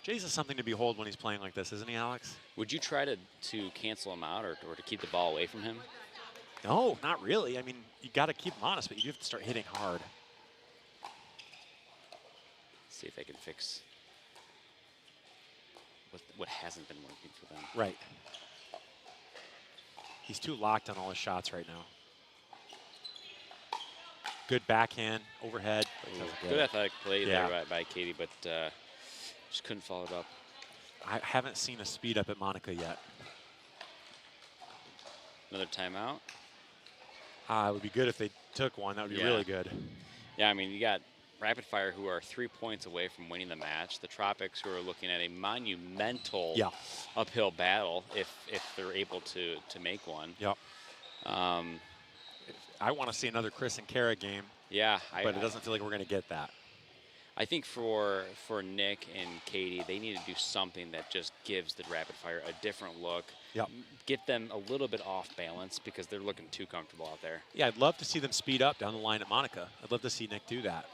Jace is something to behold when he's playing like this, isn't he, Alex? Would you try to cancel him out or to keep the ball away from him? No, not really. I mean, you got to keep him honest, but you have to start hitting hard. See if they can fix what hasn't been working for them. Right. He's too locked on all his shots right now. Good backhand, overhead. Good athletic play Yeah. there by Katie, but just couldn't follow it up. I haven't seen a speed up at Monica yet. Another timeout. It would be good if they took one. That would be really good. Yeah, I mean, you got Rapid Fire, who are 3 points away from winning the match. The Tropics, who are looking at a monumental uphill battle if they're able to make one. Yep. I want to see another Chris and Kara game. Yeah. But it doesn't feel like we're going to get that. I think for Nick and Katie, they need to do something that just gives the Rapid Fire a different look. Yep. Get them a little bit off balance because they're looking too comfortable out there. Yeah, I'd love to see them speed up down the line at Monica. I'd love to see Nick do that.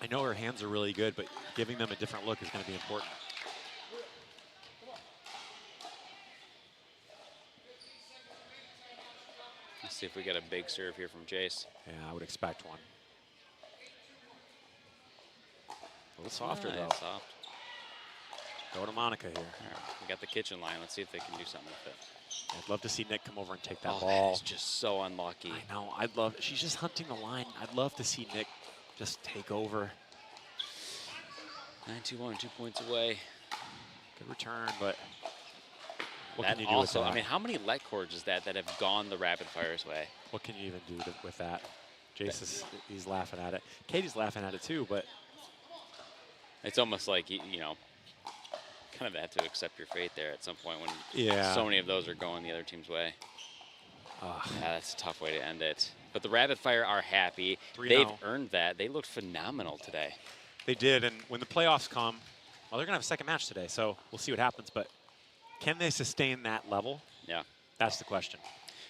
I know her hands are really good, but giving them a different look is going to be important. Let's see if we get a big serve here from Jace. Yeah, I would expect one. A little softer, Nice, though. Soft. Go to Monica here. All right, we got the kitchen line. Let's see if they can do something with it. I'd love to see Nick come over and take that That ball. is just so unlucky. I know. I'd love. She's just hunting the line. I'd love to see Nick just take over. 9-2-1, 2 points away. Good return, but What That can you do also, with that? I mean, how many let cords is that have gone the rapid fire's way? What can you even do with that? Jace he's laughing at it. Katie's laughing at it too, but It's almost like, you know, kind of have to accept your fate there at some point when yeah. so many of those are going the other team's way. Ugh. Yeah, that's a tough way to end it. But the rapid fire are happy. 3-0. They've earned that. They looked phenomenal today. They did, and when the playoffs come, well, they're going to have a second match today, so we'll see what happens. But can they sustain that level? Yeah. That's the question.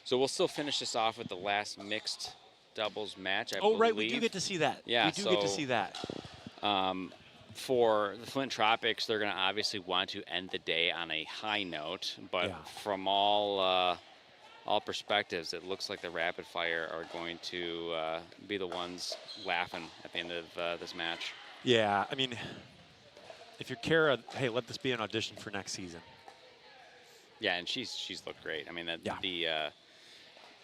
So we'll still finish this off with the last mixed doubles match, I Oh, believe. right, we do get to see that. Yeah, we do get to see that. For the Flint Tropics, they're going to obviously want to end the day on a high note, but Yeah. from all perspectives, it looks like the rapid fire are going to be the ones laughing at the end of this match. Yeah, I mean, if you're Kara, hey, let this be an audition for next season. Yeah, and she's looked great. I mean, Yeah.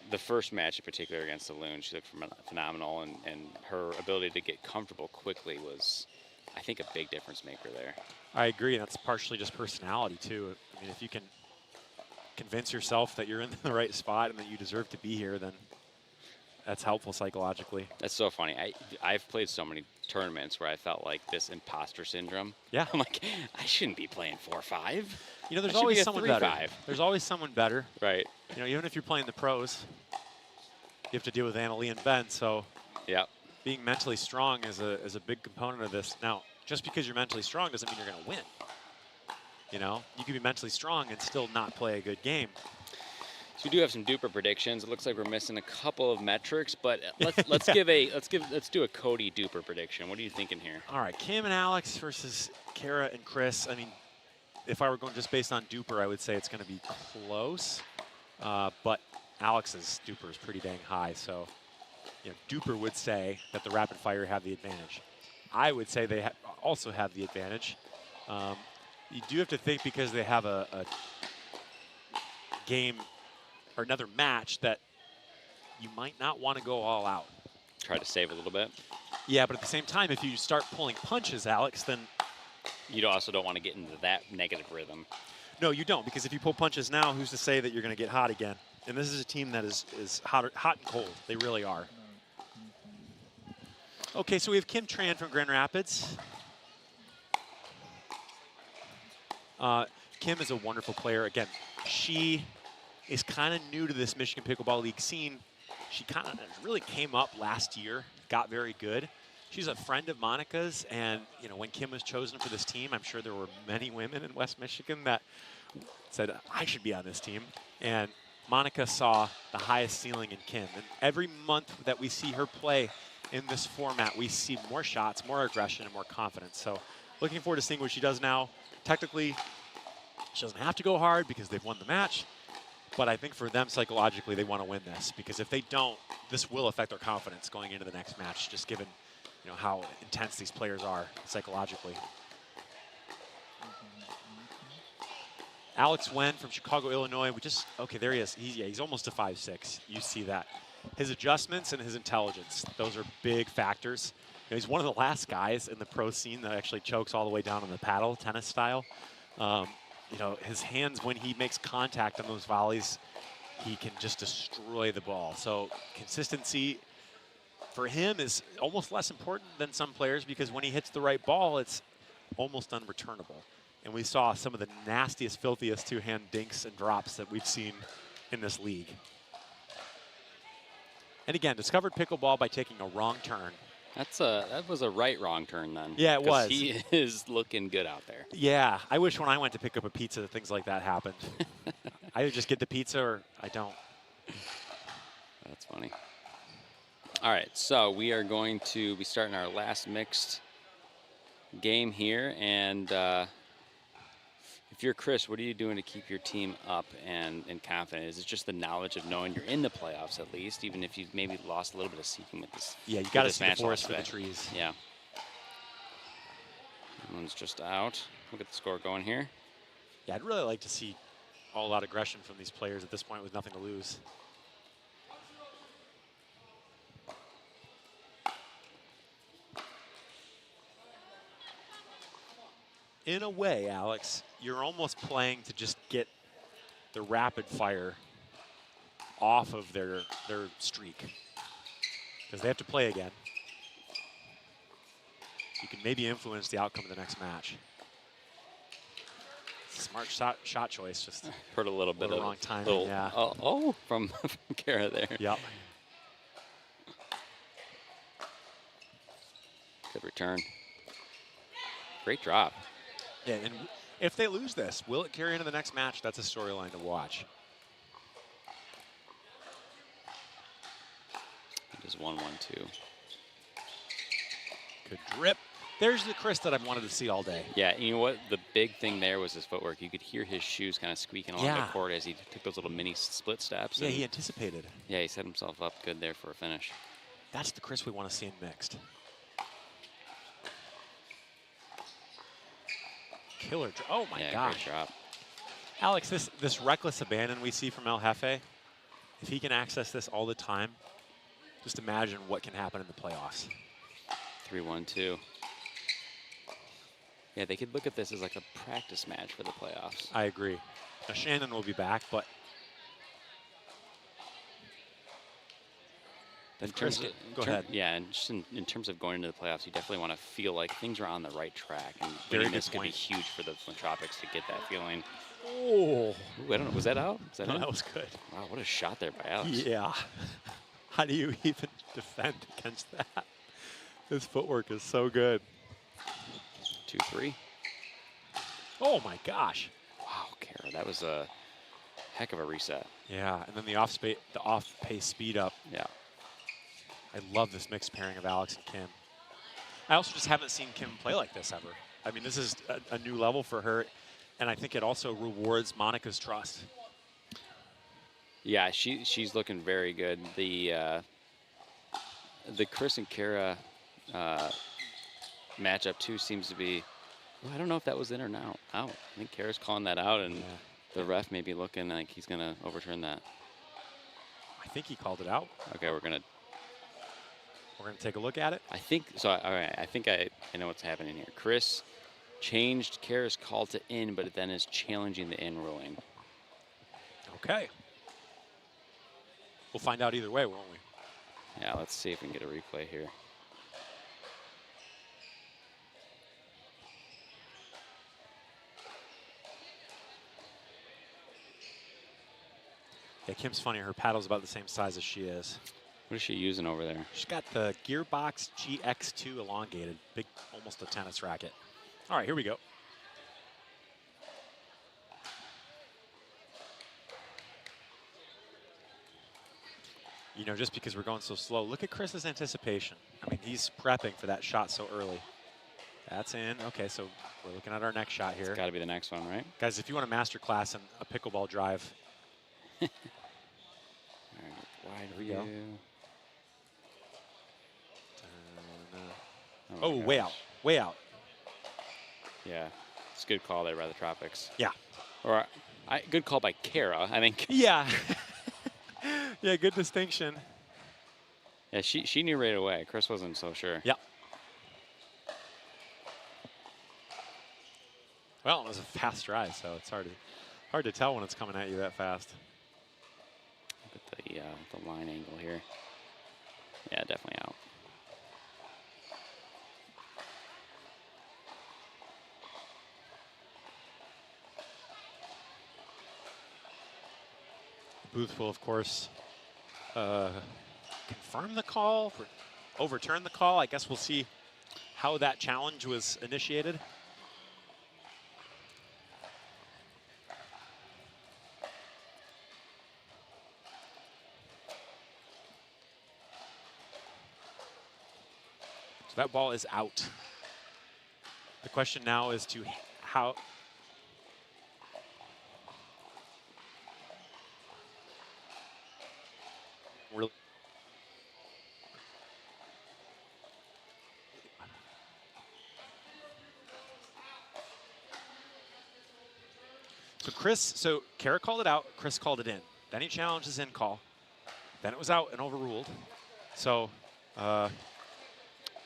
the first match in particular against the Loon, she looked phenomenal, and her ability to get comfortable quickly was, I think, a big difference maker there. I agree, and that's partially just personality, too. I mean, if you can convince yourself that you're in the right spot and that you deserve to be here, then that's helpful psychologically. That's so funny. I've played so many tournaments where I felt like this imposter syndrome. Yeah. I'm like, I shouldn't be playing 4-5. You know, there's I should always be a someone 3-5. better. There's always someone better. Right. You know, even if you're playing the pros, you have to deal with Annalie and Ben, so Yep. being mentally strong is a big component of this. Now, just because you're mentally strong doesn't mean you're going to win. You know, you can be mentally strong and still not play a good game. So we do have some duper predictions. It looks like we're missing a couple of metrics, but let's do a Cody duper prediction. What are you thinking here? All right, Kim and Alex versus Kara and Chris. I mean, if I were going just based on duper, I would say it's going to be close. But Alex's duper is pretty dang high, so you know, duper would say that the rapid fire have the advantage. I would say they also have the advantage. You do have to think because they have a game or another match that you might not want to go all out. Try to save a little bit. Yeah, but at the same time, if you start pulling punches, Alex, then You also don't want to get into that negative rhythm. no, you don't, because if you pull punches now, who's to say that you're going to get hot again? And this is a team that is hot and cold. They really are. Okay, so we have Kim Tran from Grand Rapids. Kim is a wonderful player. Again, she is kind of new to this Michigan Pickleball League scene. She kind of really came up last year, got very good. She's a friend of Monica's, and you know, when Kim was chosen for this team, I'm sure there were many women in West Michigan that said, I should be on this team. And Monica saw the highest ceiling in Kim. And every month that we see her play in this format, we see more shots, more aggression, and more confidence. So looking forward to seeing what she does now. Technically, she doesn't have to go hard because they've won the match. But I think for them, psychologically, they want to win this. Because if they don't, this will affect their confidence going into the next match, just given how intense these players are psychologically. Alex Wen from Chicago, Illinois. Okay, there he is. He's almost a 5'6". You see that. His adjustments and his intelligence, those are big factors. He's one of the last guys in the pro scene that actually chokes all the way down on the paddle, tennis style. His hands, when he makes contact on those volleys, he can just destroy the ball. So consistency for him is almost less important than some players, because when he hits the right ball, it's almost unreturnable. And we saw some of the nastiest, filthiest two-hand dinks and drops that we've seen in this league. And again, discovered pickleball by taking a wrong turn. That was a wrong turn then. Yeah, it was. He is looking good out there. Yeah, I wish when I went to pick up a pizza, things like that happened. I either just get the pizza or I don't. That's funny. All right, so we are going to be starting our last mixed game here. And if you're Chris, what are you doing to keep your team up and confident? Is it just the knowledge of knowing you're in the playoffs at least, even if you've maybe lost a little bit of seeking with this? Yeah, you got to see the forest for the trees. Yeah. One's just out. We'll get the score going here. Yeah, I'd really like to see all-out aggression from these players at this point with nothing to lose. In a way, Alex, you're almost playing to just get the rapid fire off of their streak, because they have to play again. You can maybe influence the outcome of the next match. Smart shot choice, just Heard a little bit of wrong timing. little, Yeah. Oh, from Kara there. Yep. Good return. Great drop. Yeah, and if they lose this, will it carry into the next match? That's a storyline to watch. Just 1-1-2. Good drip. There's the Chris that I've wanted to see all day. Yeah, you know what? The big thing there was his footwork. You could hear his shoes kind of squeaking along the court as he took those little mini split steps. Yeah, he anticipated. Yeah, he set himself up good there for a finish. That's the Chris we want to see in mixed. Killer drop. Oh, my gosh. Great drop. Alex, this reckless abandon we see from El Jefe, if he can access this all the time, just imagine what can happen in the playoffs. 3-1-2. Yeah, they could look at this as like a practice match for the playoffs. I agree. Now, Shannon will be back, but in terms of, go ahead. Yeah, and just in terms of going into the playoffs, you definitely want to feel like things are on the right track. And Very winning this good could be point. huge for the Tropics to get that feeling. Oh, Ooh, I don't know. Was that out? Was that no, in? that was good. Wow, what a shot there by Alex. Yeah. How do you even defend against that? His footwork is so good. 2-3. Oh, my gosh. Wow, Kara, that was a heck of a reset. Yeah, and then the off-pace speed up. Yeah. I love this mixed pairing of Alex and Kim. I also just haven't seen Kim play like this ever. I mean, this is a new level for her, and I think it also rewards Monica's trust. Yeah, she's looking very good. The Chris and Kara matchup too seems to be. Well, I don't know if that was in or out. I think Kara's calling that out, and the ref may be looking like he's gonna overturn that. I think he called it out. Okay, we're gonna take a look at it. I think so. All right, I think I know what's happening here. Chris changed Kara's call to in, but it then is challenging the in ruling. Okay. We'll find out either way, won't we? Yeah, let's see if we can get a replay here. Yeah, Kim's funny. Her paddle's about the same size as she is. What is she using over there? She's got the Gearbox GX2 elongated. Big, almost a tennis racket. All right, here we go. You know, just because we're going so slow, look at Chris's anticipation. I mean, he's prepping for that shot so early. That's in. Okay, so we're looking at our next shot here. It's got to be the next one, right? Guys, if you want a master class in a pickleball drive. All right, wide we go. view. Oh, my way gosh. out. Way out. Yeah, it's a good call there by the Tropics. Yeah. Or good call by Kara, I think. Yeah. Yeah, good distinction. Yeah, she knew right away. Chris wasn't so sure. Yeah. Well, it was a fast drive, so it's hard to tell when it's coming at you that fast. Look at the line angle here. Yeah, definitely out. Booth will, of course, confirm the call, overturn the call. I guess we'll see how that challenge was initiated. So that ball is out. The question now is to how. So Kara called it out, Chris called it in. Then he challenged his in call. Then it was out and overruled. So I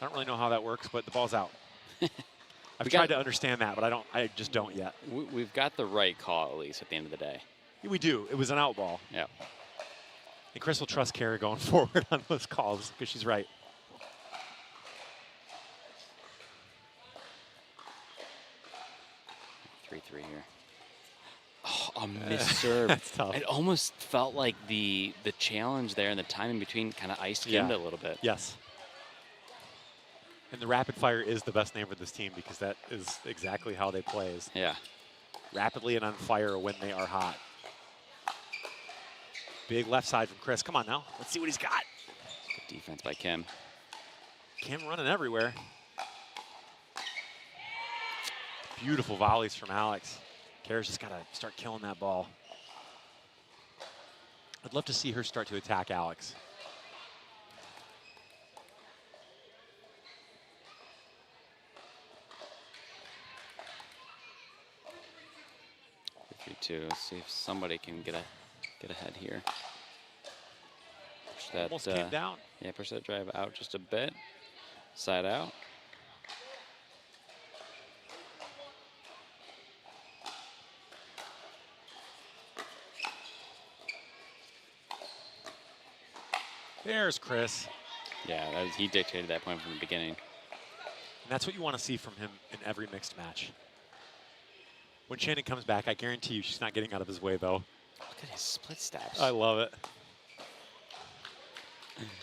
don't really know how that works, but the ball's out. I've tried to understand that, but I just don't yet. We've got the right call, at least, at the end of the day. We do. It was an out ball. Yeah. And Chris will trust Kara going forward on those calls because she's right. 3-3 here. Oh, a missed serve. That's tough. It almost felt like the challenge there and the time in between kind of ice-skimmed it a little bit. Yes. And the rapid fire is the best name for this team because that is exactly how they play. Is Yeah. rapidly and on fire when they are hot. Big left side from Chris. Come on now. Let's see what he's got. Good defense by Kim. Kim running everywhere. Beautiful volleys from Alex. Kara's just got to start killing that ball. I'd love to see her start to attack Alex. Let's see if somebody can get ahead here. Push that, Almost came down. Yeah, push that drive out just a bit. Side out. There's Chris. Yeah, he dictated that point from the beginning. And that's what you want to see from him in every mixed match. When Shannon comes back, I guarantee you she's not getting out of his way, though. Look at his split steps. I love it.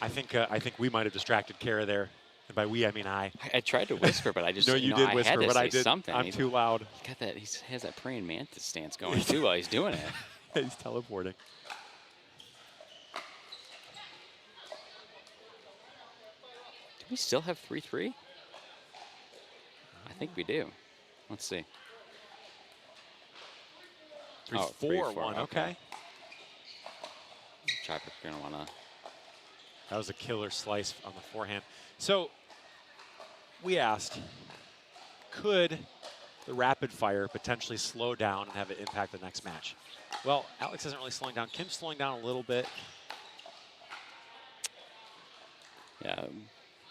I think we might have distracted Kara there. And by we, I mean I. I tried to whisper, but I just no, you did whisper, I had to but say I did. something. I'm too loud. He got that. He has that praying mantis stance going too while he's doing it. He's teleporting. Do we still have 3-3? I think we do. Let's see. 3-4-1. Okay. Chopper's gonna wanna. That was a killer slice on the forehand. So we asked, could the rapid fire potentially slow down and have it impact the next match? Well, Alex isn't really slowing down. Kim's slowing down a little bit. Yeah,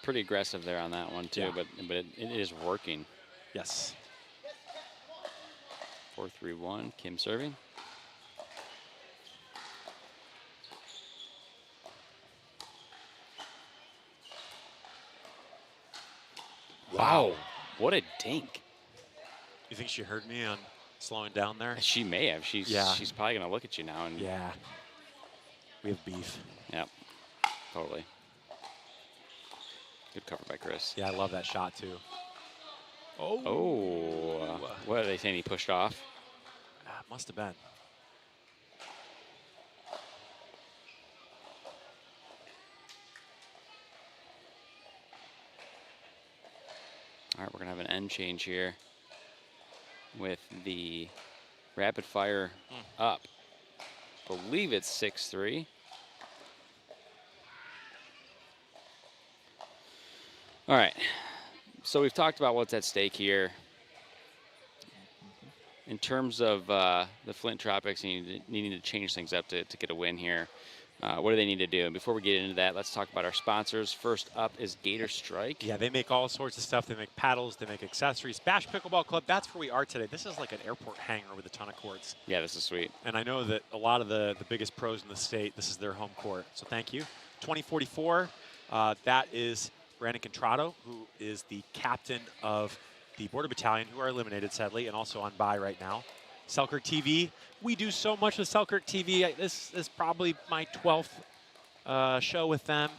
pretty aggressive there on that one too, Yeah. but it is working. Yes. 4-3-1. Kim serving. Wow, what a dink. You think she heard me on slowing down there? She may have. She's Yeah. she's probably gonna look at you now and Yeah. We have beef. Yep. Totally. Good cover by Chris. Yeah, I love that shot too. Oh, what are they saying? He pushed off. Must have been. All right, we're gonna have an end change here with the rapid fire up. Believe it's 6-3. All right, so we've talked about what's at stake here. In terms of the Flint Tropics needing to change things up to get a win here, what do they need to do? And before we get into that, let's talk about our sponsors. First up is Gator Strike. Yeah, they make all sorts of stuff. They make paddles, they make accessories. Bash Pickleball Club, that's where we are today. This is like an airport hangar with a ton of courts. Yeah, this is sweet. And I know that a lot of the biggest pros in the state, this is their home court. So thank you. 2044, that is Brandon Contrado, who is the captain of the Border Battalion, who are eliminated, sadly, and also on bye right now. Selkirk TV, we do so much with Selkirk TV. This is probably my 12th show with them.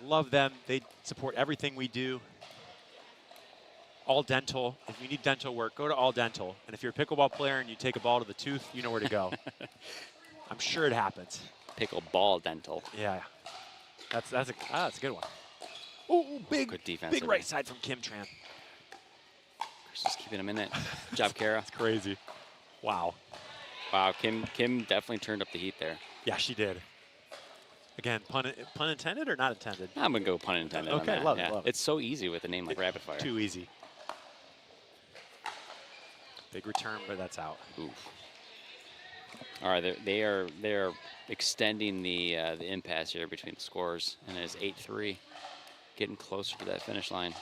Love them. They support everything we do. All Dental. If you need dental work, go to All Dental. And if you're a pickleball player and you take a ball to the tooth, you know where to go. I'm sure it happens. Pickleball Dental. Yeah. That's a good one. Ooh, big, Good defense big today. right side from Kim Tran. Just keeping him in it. Good job, Kara. That's crazy. Wow. Wow, Kim definitely turned up the heat there. Yeah, she did. Again, pun intended or not intended? I'm gonna go pun intended. on Okay, that. love it, Yeah. love it. It's so easy with a name like Rapid Fire. Too easy. Big return, but that's out. Oof. All right, they are extending the impasse here between the scores, and it is 8-3, getting closer to that finish line.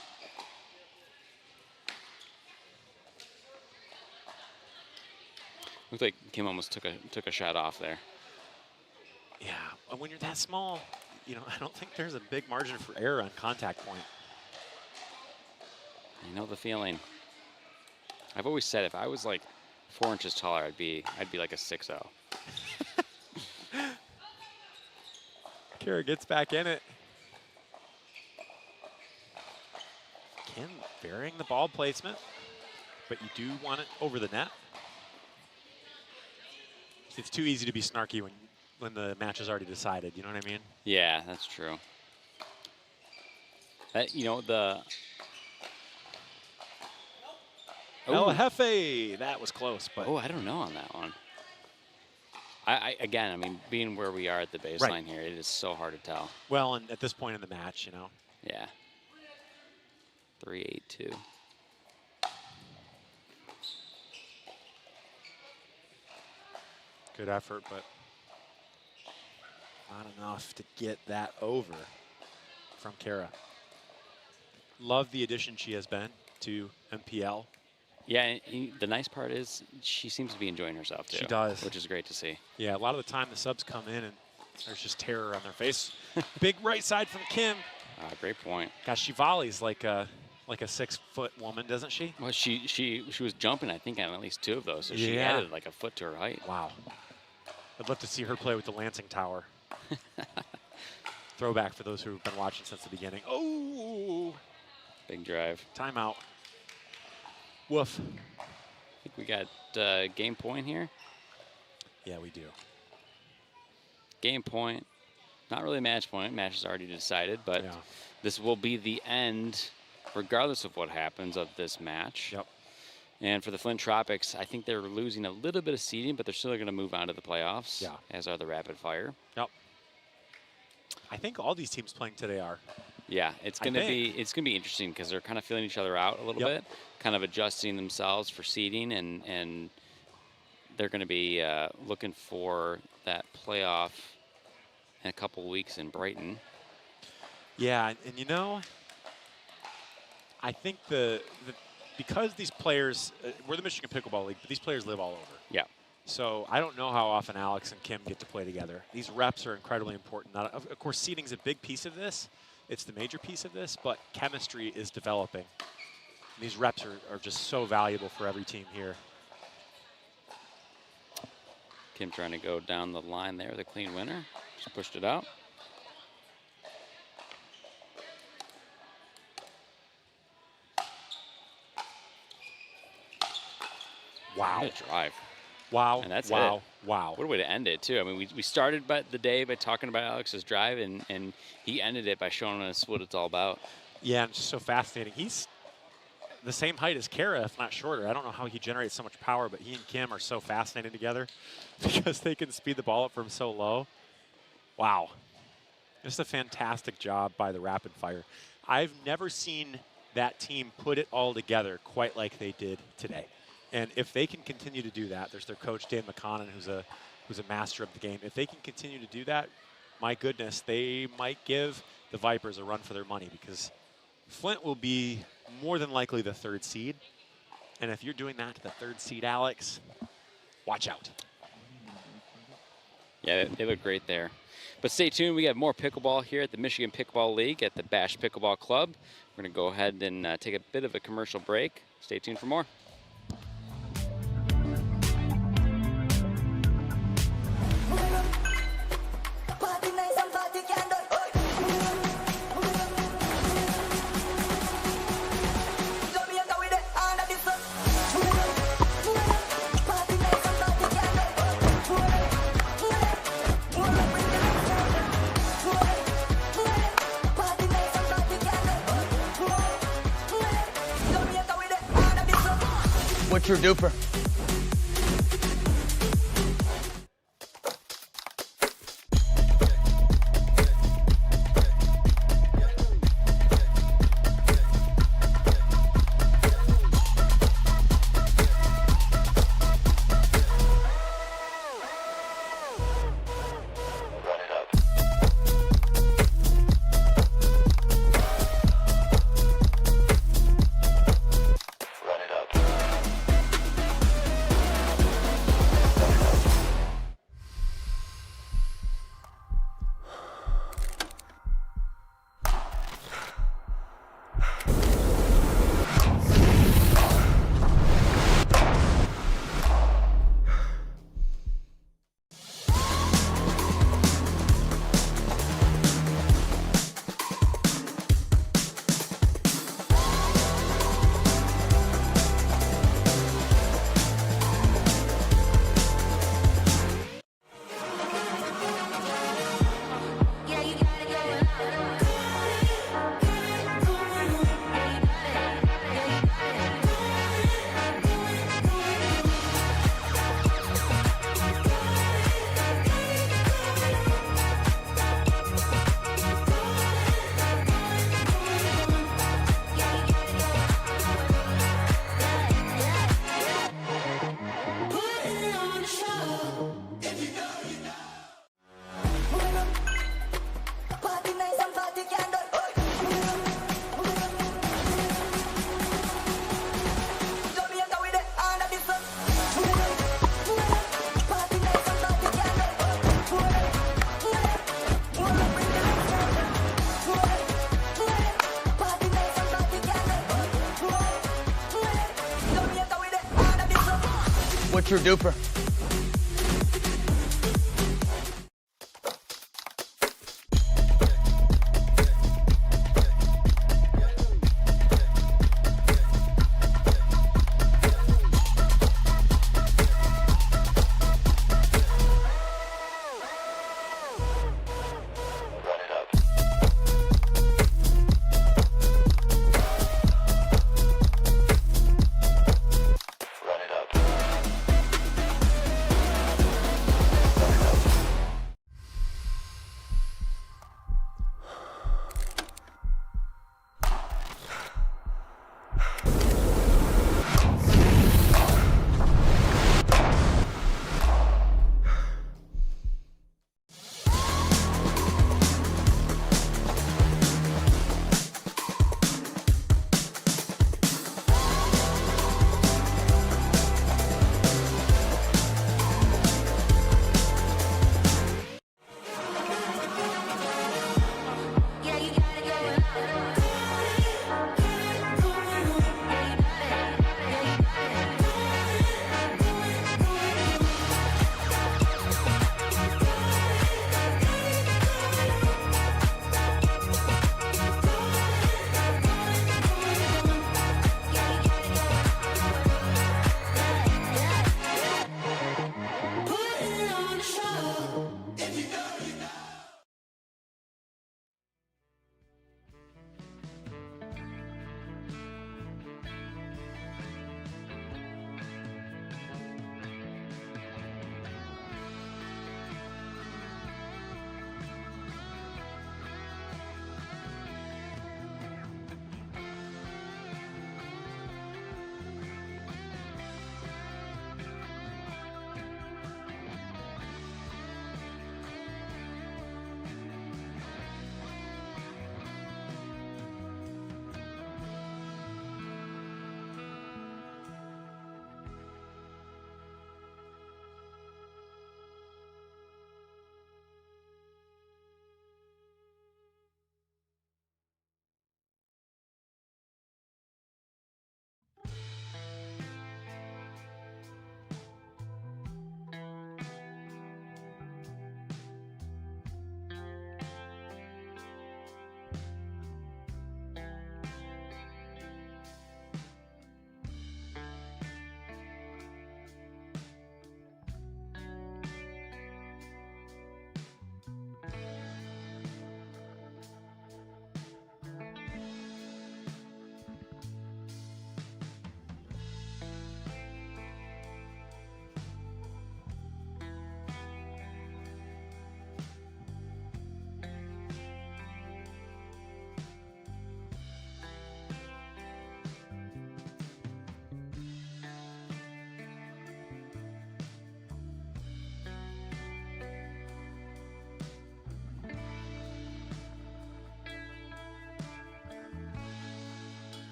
Looks like Kim almost took a shot off there. Yeah, and when you're that small, you know, I don't think there's a big margin for error on contact point. You know the feeling. I've always said if I was like 4 inches taller, I'd be like a 6'0". Kara gets back in it. Kim varying the ball placement, but you do want it over the net. It's too easy to be snarky when the match is already decided, you know what I mean? Yeah, that's true. That, you know, the... El Jefe, that was close, but... Oh, I don't know on that one. Again, I mean, being where we are at the baseline here, it is so hard to tell. Well, and at this point in the match, you know. Yeah. 3-8-2. Good effort, but not enough to get that over from Kara. Love the addition she has been to MPL. Yeah, the nice part is she seems to be enjoying herself, too. She does. Which is great to see. Yeah, a lot of the time the subs come in and there's just terror on their face. Big right side from Kim. Great point. Gosh, she volleys like a 6-foot woman, doesn't she? Well, she was jumping, I think, on at least 2 of those, so she Yeah. added like a foot to her height. Wow. I'd love to see her play with the Lansing Tower. Throwback for those who have been watching since the beginning. Oh! Big drive. Timeout. Woof. I think we got game point here. Yeah, we do. Game point. Not really match point. Match is already decided, but Yeah. this will be the end, regardless of what happens, of this match. Yep. And for the Flint Tropics, I think they're losing a little bit of seeding, but they're still going to move on to the playoffs, Yeah. as are the Rapid Fire. Yep. I think all these teams playing today are. Yeah, it's going to be interesting because they're kind of feeling each other out a little bit, kind of adjusting themselves for seeding, and they're going to be looking for that playoff in a couple weeks in Brighton. Yeah, and you know, I think because these players, we're the Michigan Pickleball League, but these players live all over. Yeah. So I don't know how often Alex and Kim get to play together. These reps are incredibly important. Of course, seeding's a big piece of this. It's the major piece of this, but chemistry is developing. These reps are just so valuable for every team here. Kim trying to go down the line there, the clean winner. Just pushed it out. Wow. What a drive. Wow. And that's wow. it. Wow. What a way to end it, too. I mean, we started the day by talking about Alex's drive, and he ended it by showing us what it's all about. Yeah, and it's just so fascinating. He's the same height as Kara, if not shorter. I don't know how he generates so much power, but he and Kim are so fascinating together because they can speed the ball up from so low. Wow. Just a fantastic job by the Rapid Fire. I've never seen that team put it all together quite like they did today. And if they can continue to do that, there's their coach, Dan McConnon, who's a master of the game. If they can continue to do that, my goodness, they might give the Vipers a run for their money because Flint will be more than likely the 3rd seed. And if you're doing that to the 3rd seed, Alex, watch out. Yeah, they look great there. But stay tuned. We have more pickleball here at the Michigan Pickleball League at the Bash Pickleball Club. We're going to go ahead and take a bit of a commercial break. Stay tuned for more. What's your duper? Super duper.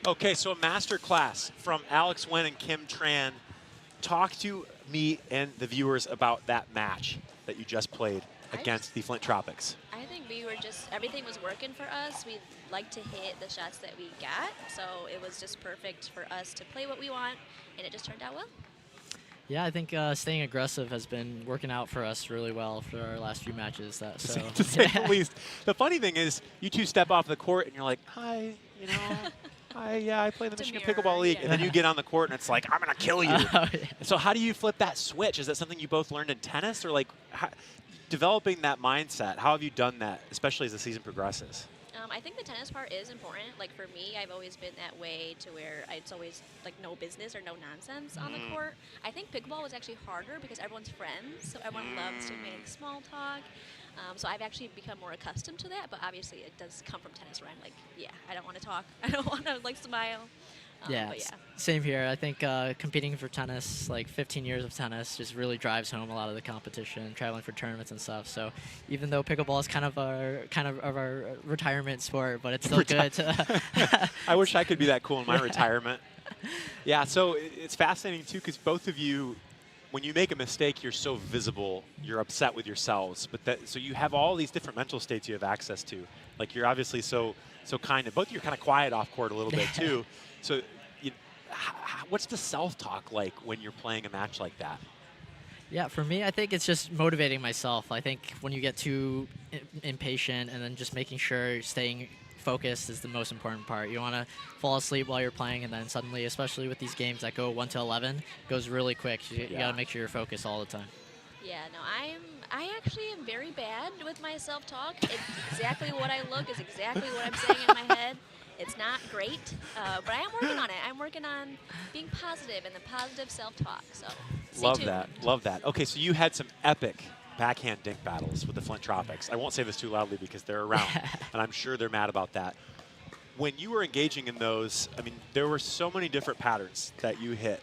Okay, so a master class from Alex Wen and Kim Tran. Talk to me and the viewers about that match that you just played against the Flint Tropics. I think we were just, everything was working for us. We like to hit the shots that we got, so it was just perfect for us to play what we want, and it just turned out well. Yeah, I think staying aggressive has been working out for us really well for our last few matches. To say the least. The funny thing is, you two step off the court and you're like, hi, you know, I play the Michigan Pickleball League. And then you get on the court and it's like, I'm going to kill you. Yeah. So how do you flip that switch? Is that something you both learned in tennis? Or like, developing that mindset, how have you done that, especially as the season progresses? I think the tennis part is important. Like for me, I've always been that way to where it's always like no business or no nonsense on the court. I think pickleball was actually harder because everyone's friends, so everyone loves to make small talk. So I've actually become more accustomed to that, but obviously it does come from tennis where I'm like, yeah, I don't want to talk. I don't want to like smile. Yeah, but yeah. Same here. I think competing for tennis, like 15 years of tennis, just really drives home a lot of the competition, traveling for tournaments and stuff. So even though pickleball is kind of our retirement sport, but it's still good. I wish I could be that cool in my retirement. Yeah, so it's fascinating too because both of you, when you make a mistake, you're so visible. You're upset with yourselves, but so you have all these different mental states you have access to. Like you're obviously so kind of. Both of you are kind of quiet off court a little bit too. So, what's the self-talk like when you're playing a match like that? Yeah, for me, I think it's just motivating myself. I think when you get too impatient and then just making sure staying focused is the most important part. You want to fall asleep while you're playing, and then suddenly, especially with these games that go 1 to 11, it goes really quick. You got to make sure you're focused all the time. Yeah, no, I actually am very bad with my self-talk. It's exactly what I look is exactly what I'm saying in my head. It's not great, but I am working on it. I'm working on being positive and the positive self-talk. So Love that. Love that. Okay, so you had some epic backhand dink battles with the Flint Tropics. I won't say this too loudly because they're around, and I'm sure they're mad about that. When you were engaging in those, I mean, there were so many different patterns that you hit.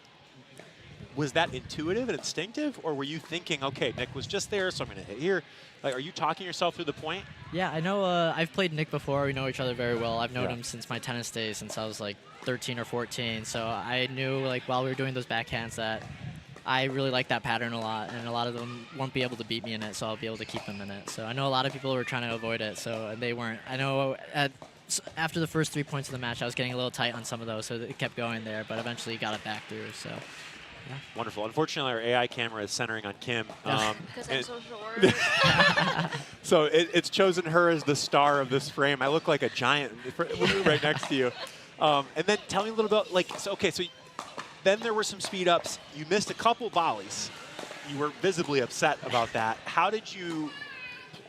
Was that intuitive and instinctive, or were you thinking, okay, Nick was just there, so I'm going to hit here? Like, are you talking yourself through the point? Yeah, I know. I've played Nick before. We know each other very well. I've known him since my tennis days, since I was like 13 or 14. So I knew, like, while we were doing those backhands that I really like that pattern a lot, and a lot of them won't be able to beat me in it, so I'll be able to keep them in it. So I know a lot of people were trying to avoid it, so they weren't. I know after the first 3 points of the match, I was getting a little tight on some of those, so it kept going there, but eventually got it back through. So. Yeah. Wonderful. Unfortunately, our AI camera is centering on Kim. because I'm so short. So it's chosen her as the star of this frame. I look like a giant right next to you. And then tell me a little bit, like, so then there were some speed ups. You missed a couple volleys. You were visibly upset about that. How did you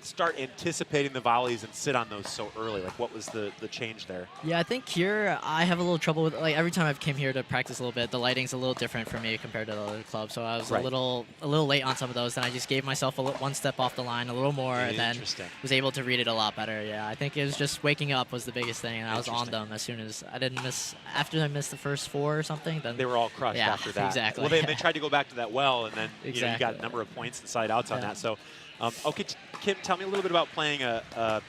start anticipating the volleys and sit on those so early? Like, what was the change there? Yeah, I think here I have a little trouble with, like, every time I've came here to practice a little bit, the lighting's a little different for me compared to the other clubs. So I was a little late on some of those. Then I just gave myself one step off the line, a little more, and then was able to read it a lot better. Yeah, I think it was just waking up was the biggest thing, and I was on them as soon as I didn't miss. After I missed the first 4 or something, then they were all crushed after that. Exactly. Well, they tried to go back to that well, and then you got a number of points and side outs on that. So. Okay, Kim, tell me a little bit about playing a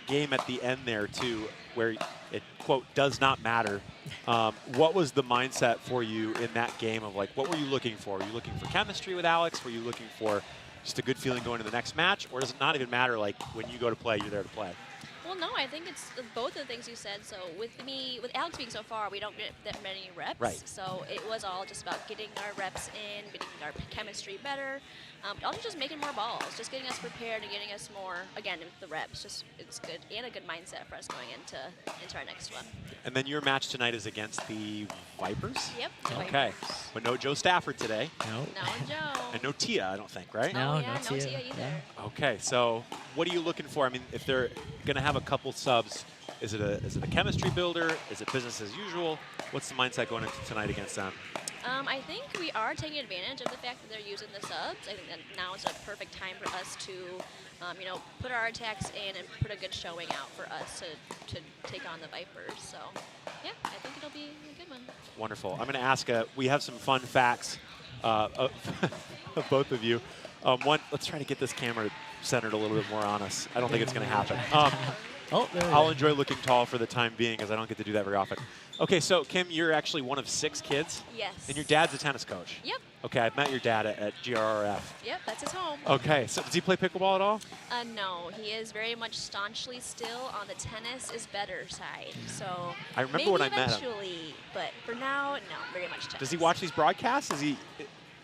game at the end there, too, where it, quote, does not matter. What was the mindset for you in that game of, like, what were you looking for? Were you looking for chemistry with Alex? Were you looking for just a good feeling going to the next match? Or does it not even matter, like, when you go to play, you're there to play? Well, no, I think it's both of the things you said. So with Alex being so far, we don't get that many reps. Right. So it was all just about getting our reps in, getting our chemistry better. Also just making more balls, just getting us prepared and getting us more, again, with the reps. Just it's good and a good mindset for us going into our next one. And then your match tonight is against the Vipers? Yep. Okay. Vipers. But no Joe Stafford today. No. No Joe. And no Tia, I don't think, right? No, oh, yeah, no Tia Tia either. Yeah. Okay, so what are you looking for? I mean, if they're going to have a couple subs, is it a chemistry builder? Is it business as usual? What's the mindset going into tonight against them? I think we are taking advantage of the fact that they're using the subs. I think that now is a perfect time for us to, put our attacks in and put a good showing out for us to take on the Vipers. So, yeah, I think it'll be a good one. Wonderful. I'm going to ask, we have some fun facts of both of you. One, let's try to get this camera centered a little bit more on us. I don't think it's going to happen. Oh, there we I'll go. enjoy looking tall for the time being, because I don't get to do that very often. Okay, so Kim, you're actually one of 6 kids, Yes. and your dad's a tennis coach. Yep. Okay, I've met your dad at GRRF. Yep, that's his home. Okay, so does he play pickleball at all? No, he is very much staunchly still on the tennis is better side. So I remember maybe when I met him. eventually, but for now, no, very much tennis. Does he watch these broadcasts? Is he?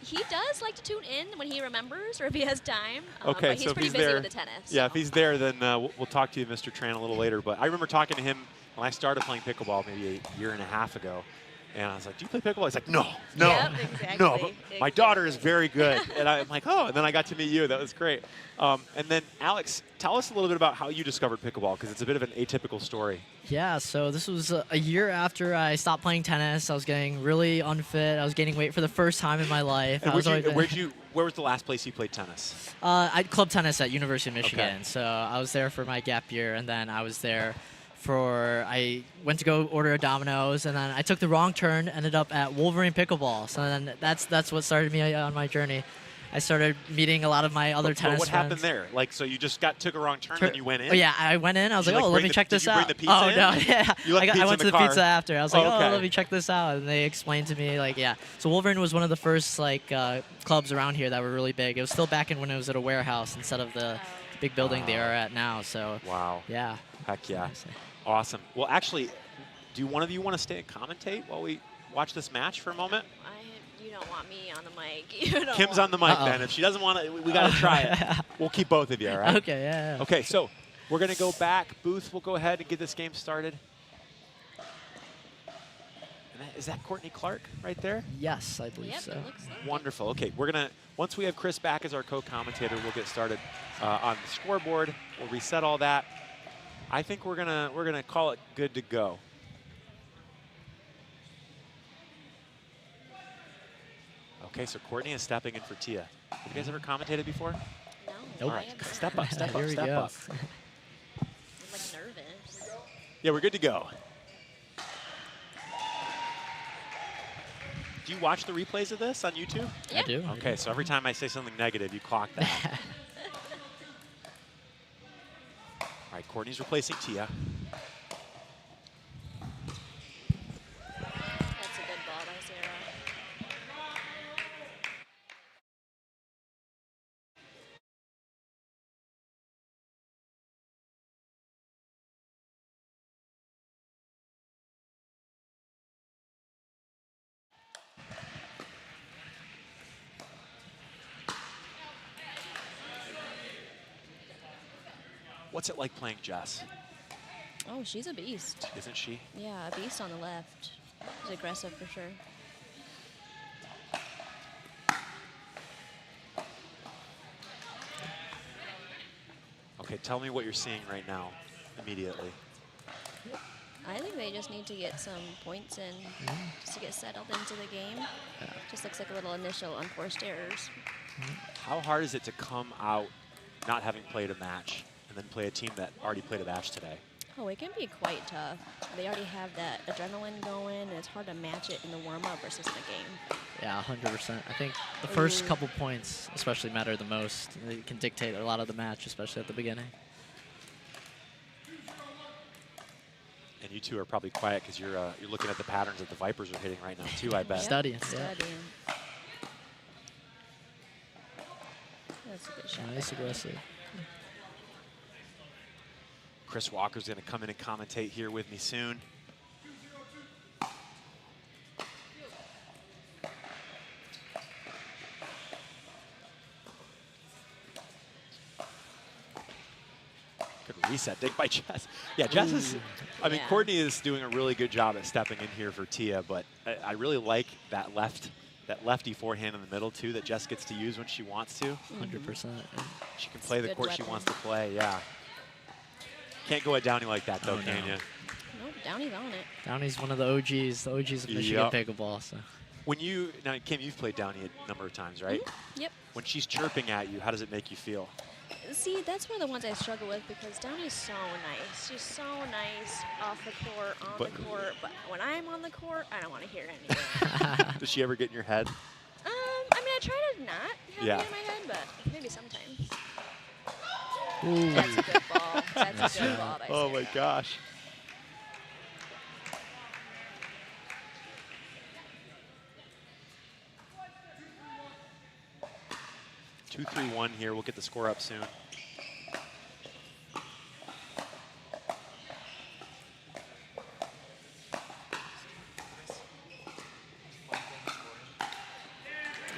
He does like to tune in when he remembers or if he has time. Okay, but he's so if pretty he's busy there, with the tennis. yeah, so. if he's there, then we'll talk to you, Mr. Tran, a little later. But I remember talking to him when I started playing pickleball maybe a year and a half ago. And I was like, do you play pickleball? He's like, no, Yep, exactly, no. But my daughter is very good. And I'm like, oh. And then I got to meet you. That was great. And then, Alex, tell us a little bit about how you discovered pickleball, because it's a bit of an atypical story. Yeah, so this was a year after I stopped playing tennis. I was getting really unfit. I was gaining weight for the first time in my life. And I was where was the last place you played tennis? I club tennis at University of Michigan. Okay. So I was there for my gap year, and then I was there I went to go order a Domino's, and then I took the wrong turn, ended up at Wolverine Pickleball. So then that's what started me on my journey. I started meeting a lot of my other tennis But what friends. happened there? Like, so you just took a wrong turn, then you went in? Oh, yeah, I went in. I was Did like, you, oh, like, let me check did this you bring out. the pizza Oh, in? no, yeah. You left the pizza I went in to the the car? pizza after. I was like, Oh, okay. oh, let me check this out. And they explained to me, like, yeah. So Wolverine was one of the first, like, clubs around here that were really big. It was still back in when it was at a warehouse instead of the big building they are at now. So, Wow. yeah. Heck yeah. Awesome. Well, actually, do one of you want to stay and commentate while we watch this match for a moment? You don't want me on the mic. You don't Kim's want on the mic Uh-oh. then. If she doesn't want to, we got to try it. We'll keep both of you, all right? Okay, yeah. Okay, so we're going to go back. Booth will go ahead and get this game started. And is that Courtney Clark right there? Yes, I believe Yep, so. it looks like Wonderful. Okay, we're going to, once we have Chris back as our co-commentator, we'll get started on the scoreboard. We'll reset all that. I think we're gonna call it good to go. Okay, so Courtney is stepping in for Tia. Have you guys ever commentated before? No. Nope. I All right, haven't. step up, step Here up, we step go. up. I'm like nervous. Yeah, we're good to go. Do you watch the replays of this on YouTube? I do. Okay, so every time I say something negative, you clock that. All right, Courtney's replacing Tia. That's a good ball by Sarah. What's it like playing Jess? Oh, she's a beast. Isn't she? Yeah, a beast on the left. She's aggressive for sure. Okay, tell me what you're seeing right now, immediately. I think they just need to get some points in just to get settled into the game. Yeah. Just looks like a little initial unforced errors. How hard is it to come out not having played a match and then play a team that already played a match today? Oh, it can be quite tough. They already have that adrenaline going, and it's hard to match it in the warm-up versus in the game. Yeah, 100%. I think the first couple points especially matter the most. They can dictate a lot of the match, especially at the beginning. And you two are probably quiet because you're looking at the patterns that the Vipers are hitting right now too, I bet. Studying, yeah. Studying. That's a good shot. Nice aggressive. Chris Walker's going to come in and commentate here with me soon. Good reset dig by Jess. Yeah, Jess is, I mean, Yeah. Courtney is doing a really good job at stepping in here for Tia, but I really like that lefty forehand in the middle too that Jess gets to use when she wants to. 100%. She can play the good court she weapon. wants to play, yeah. Can't go at Downey like that though, Oh, can no. you? Nope, Downey's on it. Downey's one of the OGs of Michigan Yep. pickleball. So. When you, now Kim, you've played Downey a number of times, right? Yep. When she's chirping at you, how does it make you feel? See, that's one of the ones I struggle with because Downey's so nice. She's so nice off the court, on But- the court. But when I'm on the court, I don't want to hear anything. Does she ever get in your head? I mean, I try to not have Yeah. it in my head, but maybe sometimes. Ooh. That's a good ball. That's a good ball by Oh, Sarah. my gosh. Two, 3-1 here. We'll get the score up soon.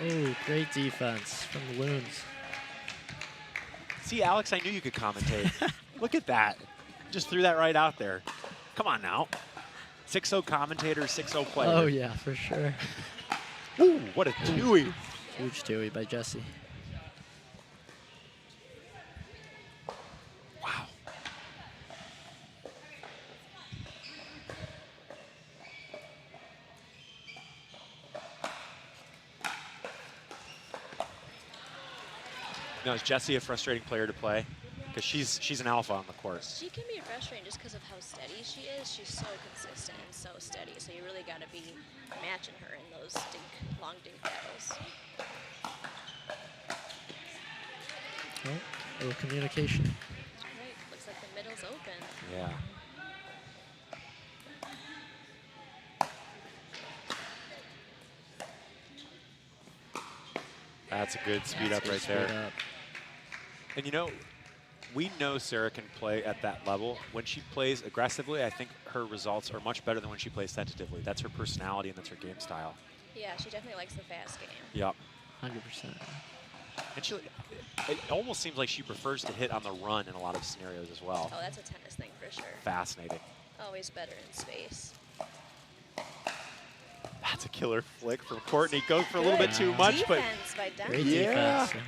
Oh, great defense from the Loons. See, Alex, I knew you could commentate. Look at that. Just threw that right out there. Come on now. 6-0 commentator, 6-0 player. Oh, yeah, for sure. Ooh, what a Dewey. Huge Dewey by Jesse. Wow. Now, is Jessie a frustrating player to play? Because she's an alpha on the court. She can be frustrating just because of how steady she is. She's so consistent and so steady. So you really got to be matching her in those long dink battles. Oh, a little communication. Right. Looks like the middle's open. Yeah. That's a good speed up right there. Speed up. And you know, we know Sarah can play at that level. When she plays aggressively, I think her results are much better than when she plays tentatively. That's her personality and that's her game style. Yeah, she definitely likes the fast game. Yep. 100%. And it almost seems like she prefers to hit on the run in a lot of scenarios as well. Oh, that's a tennis thing for sure. Fascinating. Always better in space. That's a killer flick from Courtney. Goes for a little bit too much, but Defense by Denver. Great Yeah. defense.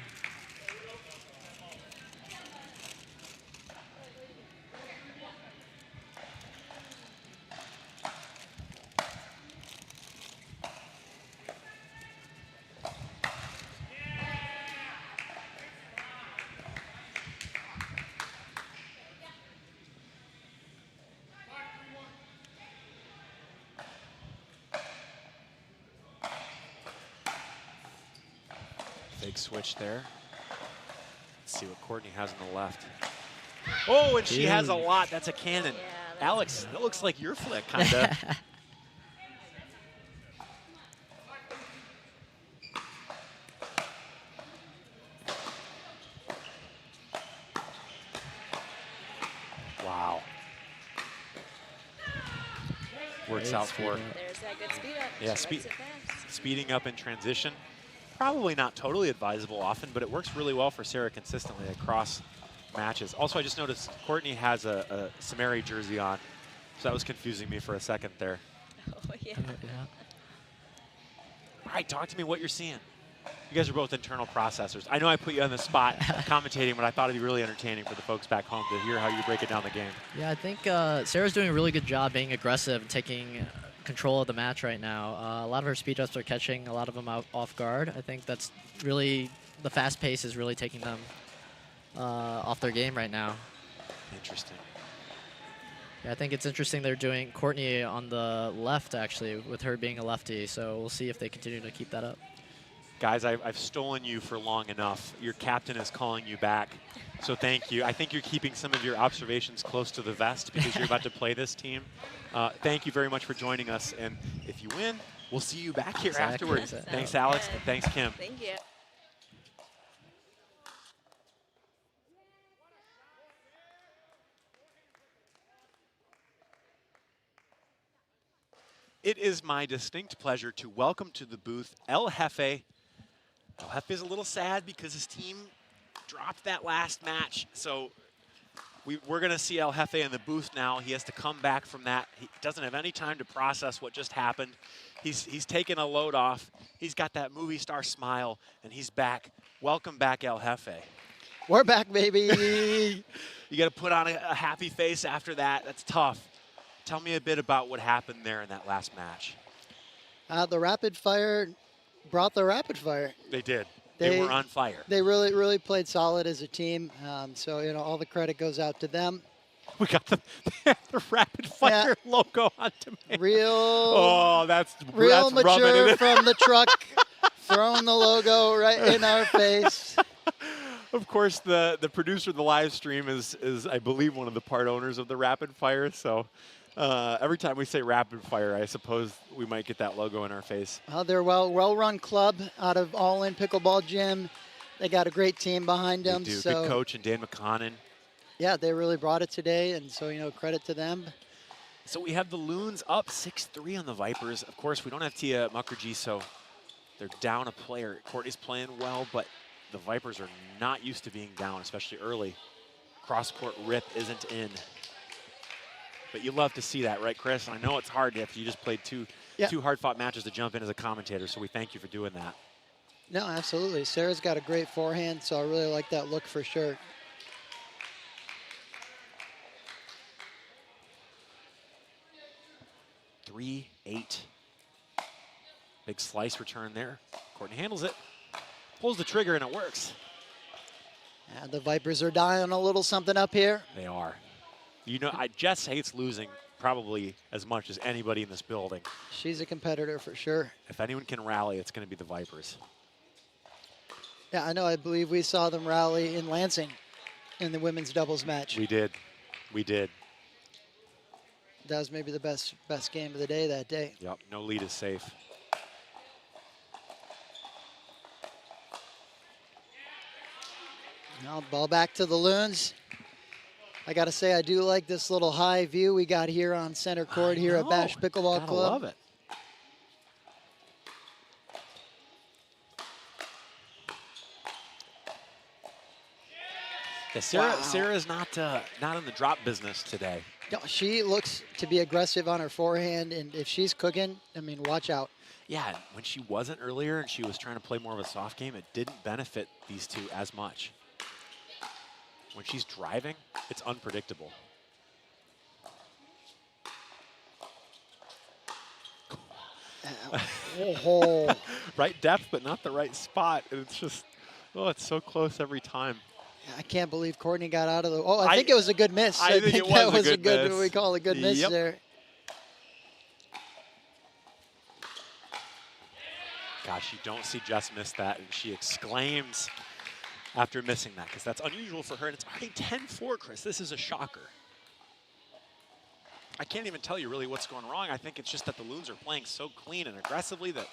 big switch there. Let's see what Courtney has on the left. Oh, and she has a lot. That's a cannon. Yeah, that's Alex, that looks like your flick, kind of. Wow. Works out for her. There's that good speed up. Yeah, She likes it fast. speeding up in transition. Probably not totally advisable often, but it works really well for Sarah consistently across matches. Also, I just noticed Courtney has a Samari jersey on, so that was confusing me for a second there. Oh, yeah. All right, talk to me what you're seeing. You guys are both internal processors. I know I put you on the spot commentating, but I thought it'd be really entertaining for the folks back home to hear how you break it down the game. Yeah, I think Sarah's doing a really good job being aggressive and taking control of the match right now. A lot of her speed ups are catching a lot of them out off guard. I think that's really, the fast pace is really taking them off their game right now. Interesting. Yeah, I think it's interesting they're doing Courtney on the left, actually, with her being a lefty. So we'll see if they continue to keep that up. Guys, I've stolen you for long enough. Your captain is calling you back, so thank you. I think you're keeping some of your observations close to the vest because you're about to play this team. Thank you very much for joining us, and if you win, we'll see you back here afterwards. Exactly. Thanks, Alex, and thanks, Kim. Thank you. It is my distinct pleasure to welcome to the booth El Jefe. El Jefe is a little sad because his team dropped that last match, so we're going to see El Jefe in the booth now. He has to come back from that. He doesn't have any time to process what just happened. He's taken a load off. He's got that movie star smile, and he's back. Welcome back, El Jefe. We're back, baby. You got to put on a happy face after that. That's tough. Tell me a bit about what happened there in that last match. The rapid fire brought the rapid fire. They did. They were on fire. They really, really played solid as a team. So, you know, all the credit goes out to them. We got the rapid fire logo on demand. Real that's mature rubbing it in. from the truck, throwing the logo right in our face. Of course, the producer of the live stream is I believe one of the part owners of the Rapid Fire. So every time we say Rapid Fire, I suppose we might get that logo in our face. Well, they're a well-run club out of All In Pickleball Gym. They got a great team behind them. They do. So Good coach and Dan McConnon. yeah, they really brought it today, and so credit to them. So we have the Loons up 6-3 on the Vipers. Of course, we don't have Tia Mukherjee, so they're down a player. Courtney's playing well, but the Vipers are not used to being down, especially early. Cross-court rip isn't in. But you love to see that, right, Chris? And I know it's hard if you just played two hard-fought matches to jump in as a commentator, so we thank you for doing that. No, absolutely. Sarah's got a great forehand, so I really like that look for sure. Three, 8. Big slice return there. Courtney handles it, pulls the trigger, and it works. And the Vipers are dying a little something up here. They are. Jess hates losing probably as much as anybody in this building. She's a competitor for sure. If anyone can rally, it's going to be the Vipers. Yeah, I know. I believe we saw them rally in Lansing in the women's doubles match. We did. We did. That was maybe the best game of the day that day. Yep, no lead is safe. Now ball back to the Loons. I got to say, I do like this little high view we got here on center court here at Bash Pickleball Gotta Club. love it. Yeah, Sarah's not in the drop business today. No, she looks to be aggressive on her forehand, and if she's cooking, I mean, watch out. Yeah, when she wasn't earlier and she was trying to play more of a soft game, it didn't benefit these two as much. When she's driving, it's unpredictable. Oh. Right depth, but not the right spot. It's just, it's so close every time. I can't believe Courtney got out of the. Oh, I think it was a good miss. I think it was that was a good miss. We call it a good miss there. Gosh, you don't see Jess miss that, and she exclaims after missing that, because that's unusual for her, and it's already 10-4, Chris. This is a shocker. I can't even tell you really what's going wrong. I think it's just that the Loons are playing so clean and aggressively that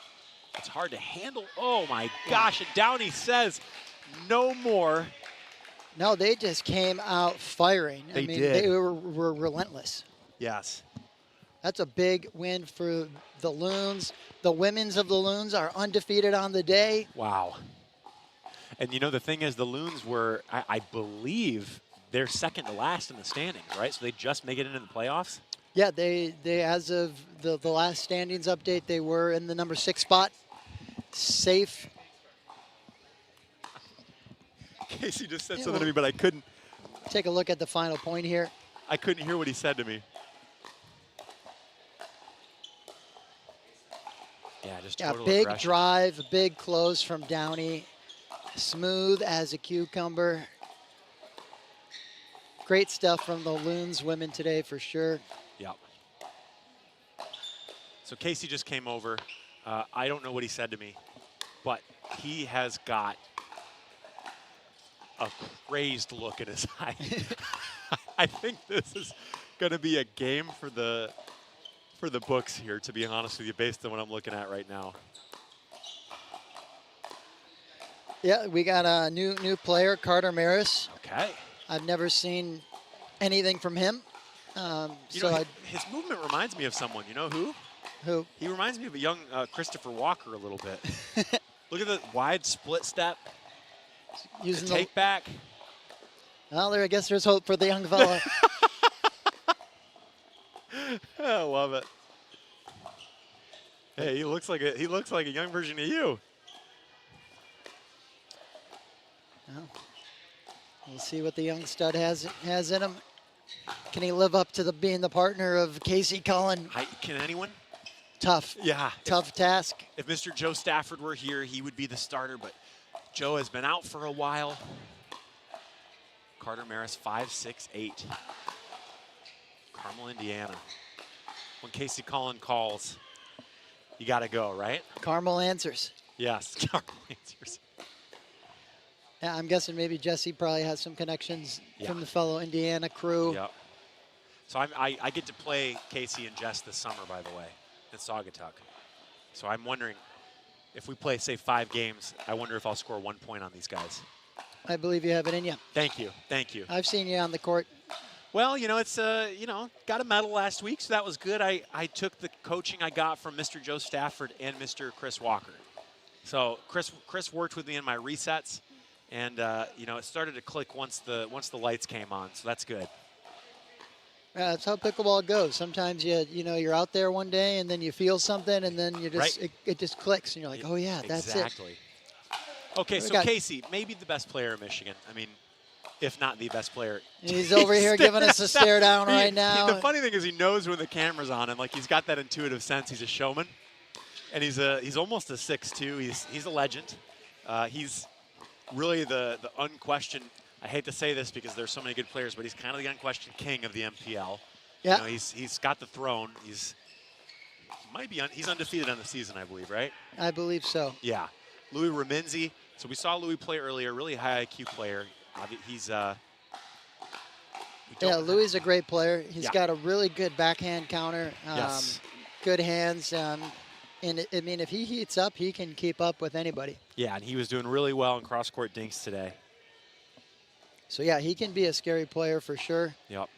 it's hard to handle. Oh, my gosh, and Downey says no more. No, they just came out firing. They did. They were relentless. Yes. That's a big win for the Loons. The women's of the Loons are undefeated on the day. Wow. And the thing is, the Loons were, I believe, they're second to last in the standings, right? So they just make it into the playoffs? Yeah, they as of the last standings update, they were in the number 6 spot. Safe. Casey just said something to me, but I couldn't. Take a look at the final point here. I couldn't hear what he said to me. Yeah, just total big aggression. drive, a big close from Downey. Smooth as a cucumber. Great stuff from the Loons women today for sure. Yep. So Casey just came over. I don't know what he said to me, but he has got a crazed look in his eye. I think this is going to be a game for the books here, to be honest with you, based on what I'm looking at right now. Yeah, we got a new player, Carter Maris. Okay. I've never seen anything from him. His movement reminds me of someone. You know who? Who? He reminds me of a young Christopher Walker a little bit. Look at the wide split step. Using the take back. Well, I guess there's hope for the young fella. I love it. Hey, he looks like a young version of you. Well, we'll see what the young stud has in him. Can he live up to being the partner of Casey Cullen? Can anyone? Tough. Yeah. Tough task. If Mr. Joe Stafford were here, he would be the starter, but Joe has been out for a while. Carter Maris, 5'6", 8". Carmel, Indiana. When Casey Cullen calls, you got to go, right? Carmel answers. Yes, Carmel answers. I'm guessing maybe Jesse probably has some connections Yeah. from the fellow Indiana crew. Yep. So I get to play Casey and Jess this summer, by the way, in Saugatuck. So I'm wondering if we play, say, 5 games, I wonder if I'll score 1 point on these guys. I believe you have it in you. Thank you. Thank you. I've seen you on the court. Well, you know, it's, got a medal last week, so that was good. I took the coaching I got from Mr. Joe Stafford and Mr. Chris Walker. So Chris worked with me in my resets, and, it started to click once the lights came on, so that's good. Yeah, that's how pickleball goes. Sometimes you're out there one day and then you feel something and then you just Right. it just clicks and you're like, oh yeah, that's it. Exactly. Okay, so Casey, maybe the best player in Michigan. I mean, if not the best player. He's over here giving us a stare down right now. The funny thing is he knows when the camera's on him. Like, he's got that intuitive sense. He's a showman. And he's almost a 6'2". He's a legend. He's really the unquestioned, I hate to say this because there's so many good players, but he's kind of the unquestioned king of the MPL. Yeah. You know, he's got the throne. He's undefeated on the season, I believe, right? I believe so. Yeah. Louis Raminzi. So we saw Louis play earlier, really high IQ player. He's Louis is a great player. He's Yeah. got a really good backhand counter. Yes. Good hands. If he heats up, he can keep up with anybody. Yeah, and he was doing really well in cross-court dinks today. So yeah, he can be a scary player for sure. Yep.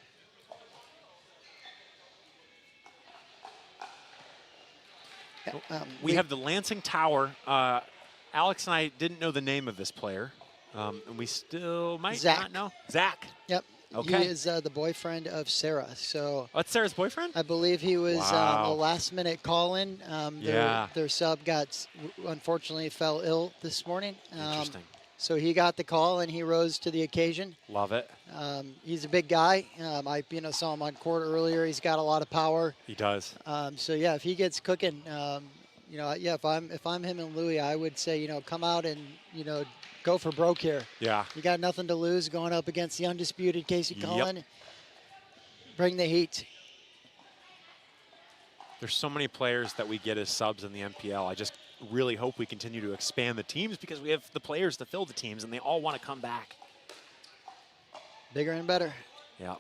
We have the Lansing Tower. Alex and I didn't know the name of this player, and we still might Zach. not know. Zach. Yep. Okay. He is the boyfriend of Sarah. So That's Sarah's boyfriend? I believe he was Wow. a last-minute call-in. Yeah. Their sub unfortunately fell ill this morning. Interesting. So he got the call and he rose to the occasion. Love it. He's a big guy. I saw him on court earlier. He's got a lot of power. He does. So yeah, if he gets cooking, if I'm him and Louis, I would say come out and go for broke here. Yeah. You got nothing to lose going up against the undisputed Casey Cullen. Bring the heat. There's so many players that we get as subs in the MPL. I just really hope we continue to expand the teams because we have the players to fill the teams, and they all want to come back. Bigger and better. Yep.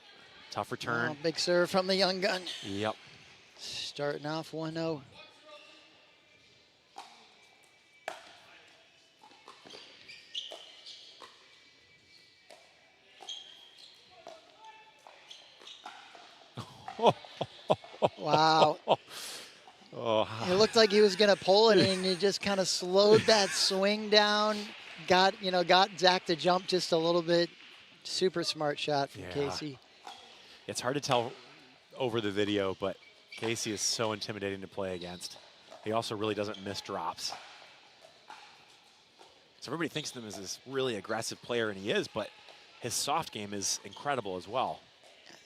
Tough return. Big serve from the young gun. Yep. Starting off 1-0. Wow. Oh. It looked like he was going to pull it, and he just kind of slowed that swing down. Got Zach to jump just a little bit. Super smart shot from Yeah. Casey. It's hard to tell over the video, but Casey is so intimidating to play against. He also really doesn't miss drops. So everybody thinks of him as this really aggressive player, and he is, but his soft game is incredible as well.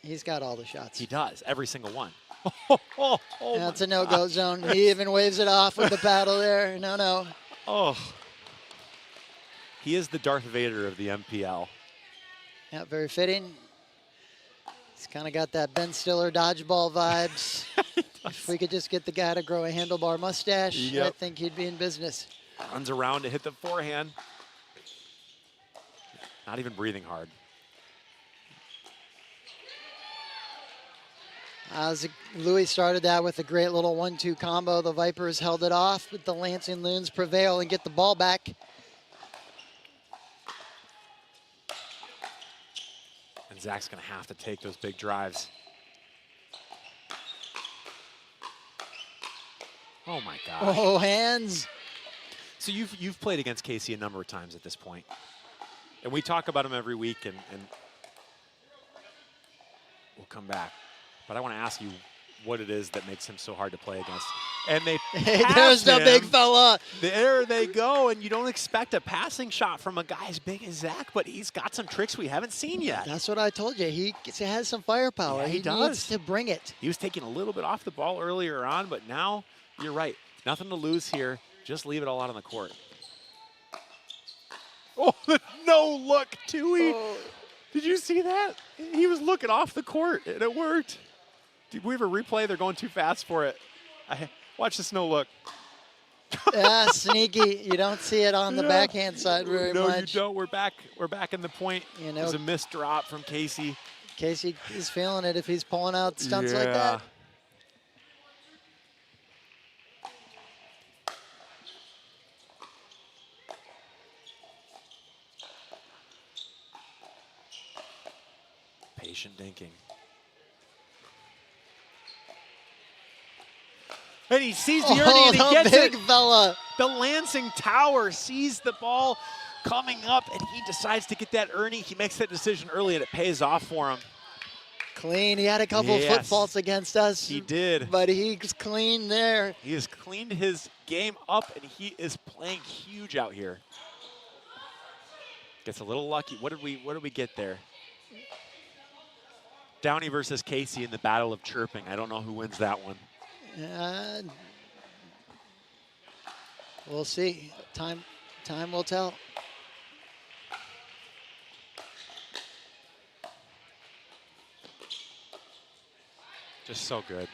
He's got all the shots. He does, every single one. That's a no-go zone. He even waves it off with the paddle there. No. Oh. He is the Darth Vader of the MPL. Yeah, very fitting. He's kind of got that Ben Stiller dodgeball vibes. If we could just get the guy to grow a handlebar mustache, Yep. I think he'd be in business. Runs around to hit the forehand. Not even breathing hard. Louis started that with a great little 1-2 combo. The Vipers held it off, but the Lansing Loons prevail and get the ball back. And Zach's going to have to take those big drives. Oh, my gosh. Oh, hands. So you've played against Casey a number of times at this point. And we talk about him every week, and we'll come back. But I want to ask you what it is that makes him so hard to play against. And they There's the big fella. There they go, and you don't expect a passing shot from a guy as big as Zach, but he's got some tricks we haven't seen yet. That's what I told you. He has some firepower. Yeah, he does. Needs to bring it. He was taking a little bit off the ball earlier on, but now you're right. Nothing to lose here. Just leave it all out on the court. Oh, the no-look, Tui. Oh. Did you see that? He was looking off the court, and it worked. Did we have a replay? They're going too fast for it. Watch this no-look. Yeah, sneaky. You don't see it on the backhand side very no, much. you don't. We're back in the point. You It know, was a missed drop from Casey. Casey is feeling it if he's pulling out stunts like that. Patient dinking. And he sees the Ernie and he the gets big it. fella. The Lansing Tower sees the ball coming up and he decides to get that Ernie. He makes that decision early and it pays off for him. Clean. He had a couple of foot faults against us. He did. But he's clean there. He has cleaned his game up and he is playing huge out here. Gets a little lucky. What did we get there? Downey versus Casey in the battle of chirping. I don't know who wins that one. We'll see. Time will tell. Just so good.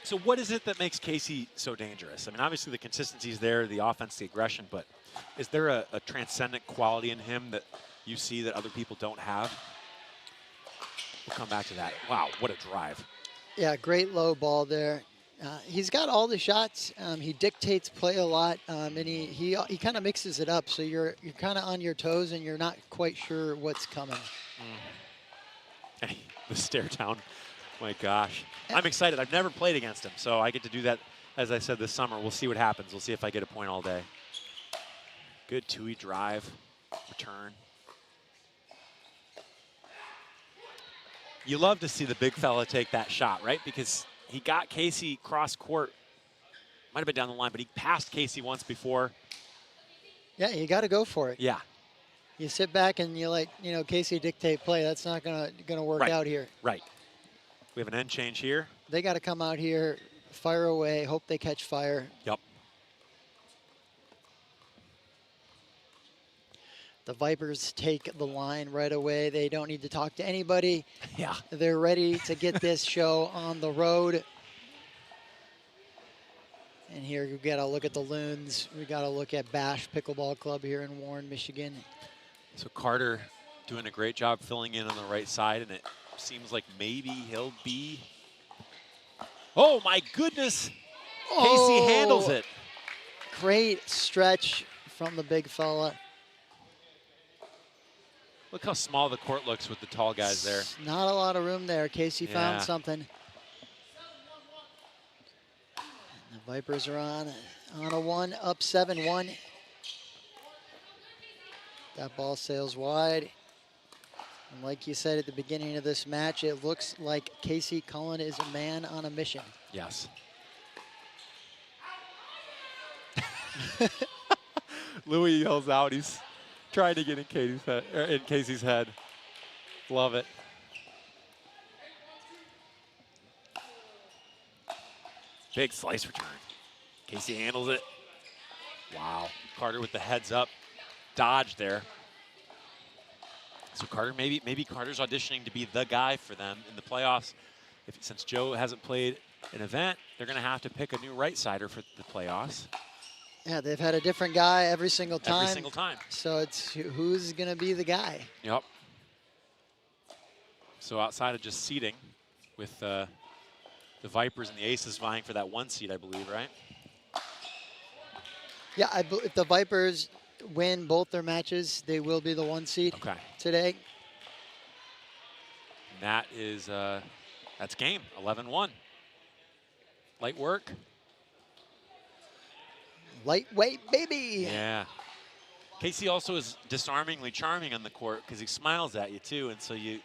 So what is it that makes Casey so dangerous? I mean, obviously the consistency is there, the offense, the aggression, but is there a transcendent quality in him that you see that other people don't have? We'll come back to that. Wow, what a drive. Yeah, great low ball there. He's got all the shots. He dictates play a lot, and he kind of mixes it up. So you're kind of on your toes, and you're not quite sure what's coming. The stare down. My gosh. I'm excited. I've never played against him, so I get to do that, as I said, this summer. We'll see what happens. We'll see if I get a point all day. Good two-way drive, return. You love to see the big fella take that shot, right? Because he got Casey cross court. Might have been down the line, but he passed Casey once before. Yeah, you got to go for it. Yeah. You sit back and you Casey dictate play. That's not gonna work out here. Right. We have an end change here. They got to come out here, fire away, hope they catch fire. Yep. The Vipers take the line right away. They don't need to talk to anybody. Yeah. They're ready to get this show on the road. And here we got to look at the Loons. We got to look at Bash Pickleball Club here in Warren, Michigan. So Carter doing a great job filling in on the right side, and it seems like maybe he'll be. Oh my goodness! Casey handles it. Great stretch from the big fella. Look how small the court looks with the tall guys there. Not a lot of room there. Casey found something. And the Vipers are on a one, up 7-1. That ball sails wide. And like you said at the beginning of this match, it looks like Casey Cullen is a man on a mission. Yes. Louis yells out. He's trying to get in Casey's head. Love it. Big slice return. Casey handles it. Wow. Carter with the heads up. Dodge there. So Carter, maybe Carter's auditioning to be the guy for them in the playoffs. Since Joe hasn't played an event, they're going to have to pick a new right-sider for the playoffs. Yeah, they've had a different guy every single time. Every single time. So it's who's going to be the guy. Yep. So outside of just seeding, with the Vipers and the Aces vying for that one seed, I believe, right? Yeah, if the Vipers win both their matches, they will be the one seed today. And that is, that's game, 11-1. Light work. Lightweight, baby. Yeah. Casey also is disarmingly charming on the court because he smiles at you too, and so you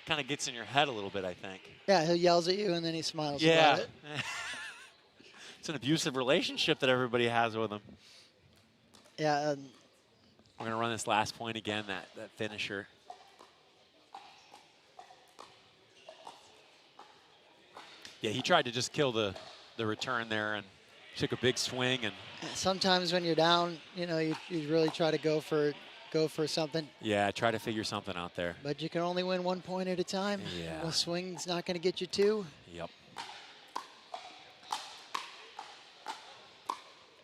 kind of gets in your head a little bit, I think. Yeah, he yells at you and then he smiles about it. It's an abusive relationship that everybody has with him. Yeah. We're going to run this last point again, that finisher. Yeah, he tried to just kill the return there and took a big swing. And sometimes when you're down, you really try to go for something. Yeah, try to figure something out there. But you can only win 1 point at a time. Yeah. A swing's not going to get you 2. Yep.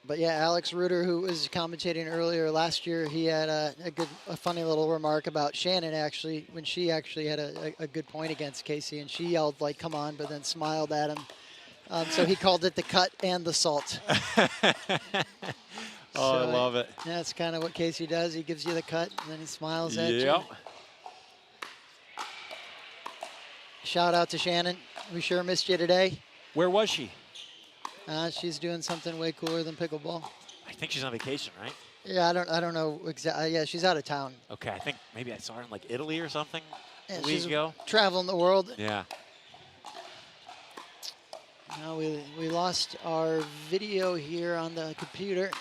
But yeah, Alex Reuter, who was commentating earlier last year, he had a funny little remark about Shannon actually, when she actually had a good point against Casey, and she yelled like, "Come on," but then smiled at him. So he called it the cut and the salt. Oh, I love it. That's kind of what Casey does. He gives you the cut, and then he smiles at you. Yep. Shout out to Shannon. We sure missed you today. Where was she? She's doing something way cooler than pickleball. I think she's on vacation, right? Yeah, I don't know exactly. Yeah, she's out of town. Okay, I think maybe I saw her in like Italy or something Yeah, a week she's ago. traveling the world. Yeah. Now we lost our video here on the computer.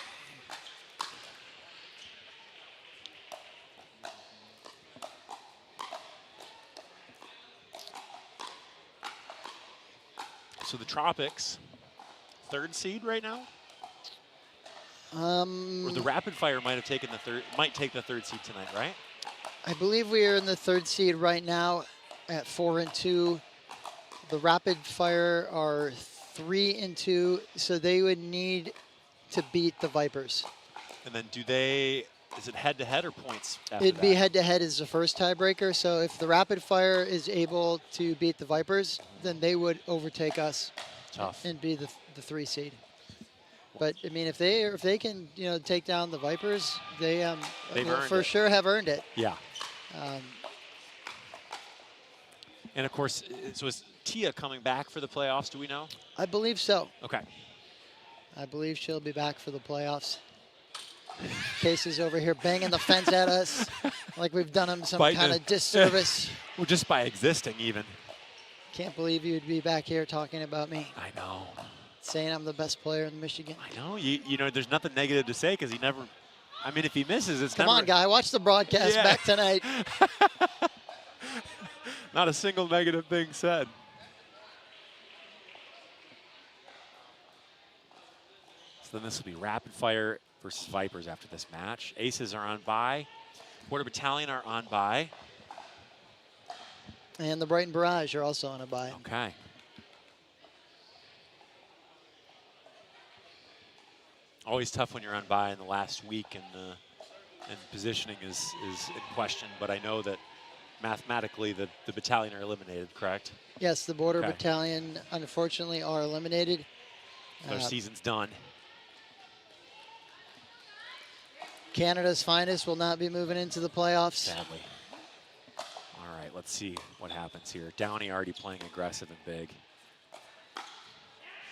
So the Tropics, 3rd seed right now? Or the Rapid Fire might take the 3rd seed tonight, right? I believe we are in the 3rd seed right now at 4-2. The Rapid Fire are 3-2, so they would need to beat the Vipers. And then is it head-to-head or points after It'd be that? head-to-head as the first tiebreaker, so if the Rapid Fire is able to beat the Vipers, then they would overtake us. Tough. And be the 3 seed. But I mean, if they can take down the Vipers, they for sure have earned it. Yeah. And of course, so is Tia coming back for the playoffs? Do we know? I believe so. Okay. I believe she'll be back for the playoffs. Casey's over here banging the fence at us like we've done him some kind of disservice. Well, just by existing even. Can't believe you'd be back here talking about me. I know. Saying I'm the best player in Michigan. I know. You know, there's nothing negative to say because he never. I mean, if he misses, it's Come never. on, guy. Watch the broadcast back tonight. Not a single negative thing said. So then this will be Rapid Fire versus Vipers after this match. Aces are on bye. Border Battalion are on bye. And the Brighton Barrage are also on a bye. Okay. Always tough when you're on bye in the last week and positioning is in question, but I know that mathematically the battalion are eliminated, correct? Yes, the Border Battalion unfortunately are eliminated. Their season's done. Canada's finest will not be moving into the playoffs. Sadly. All right, let's see what happens here. Downey already playing aggressive and big.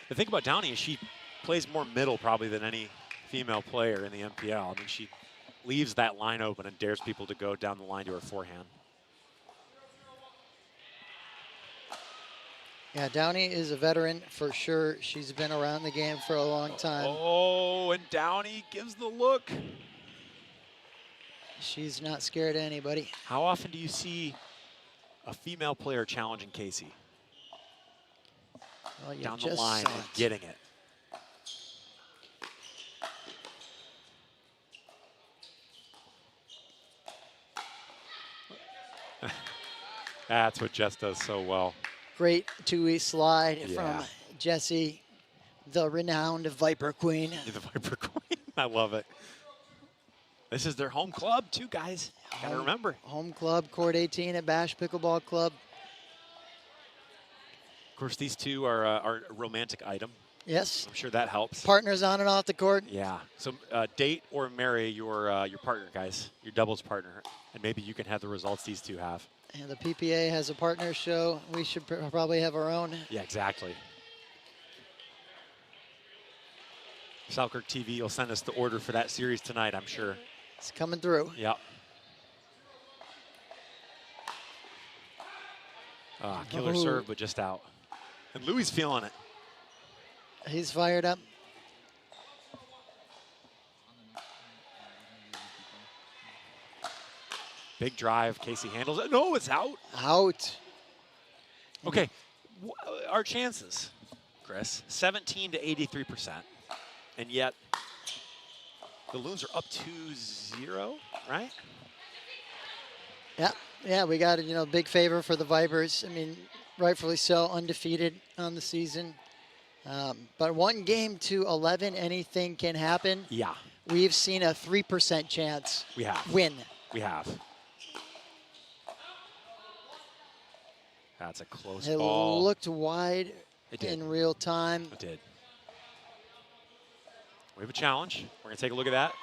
The thing about Downey is she plays more middle probably than any female player in the MPL. I mean, she leaves that line open and dares people to go down the line to her forehand. Yeah, Downey is a veteran for sure. She's been around the game for a long time. Oh, and Downey gives the look. She's not scared of anybody. How often do you see a female player challenging Casey? Well, Down the line and getting it. That's what Jess does so well. Great two-way slide from Jessie, the renowned Viper Queen. The Viper Queen. I love it. This is their home club, too, guys. Gotta remember. Home club, Court 18 at Bash Pickleball Club. Of course, these two are a romantic item. Yes. I'm sure that helps. Partners on and off the court. Yeah. So date or marry your partner, guys, your doubles partner, and maybe you can have the results these two have. And the PPA has a partner show. We should probably have our own. Yeah, exactly. Selkirk TV will send us the order for that series tonight, I'm sure. It's coming through. Yep. Killer serve, but just out. And Louis feeling it. He's fired up. Big drive. Casey handles it. No, it's out. Out. Okay. Our chances, Chris, 17 to 83%. And yet, the Loons are up 2-0, right? Yeah, we got big favor for the Vipers. I mean, rightfully so, undefeated on the season. But 1 game to 11, anything can happen. Yeah, We've seen a 3% chance we have. win. We have. That's a close It ball. looked wide It did. in real time. It did. We have a challenge. We're going to take a look at that.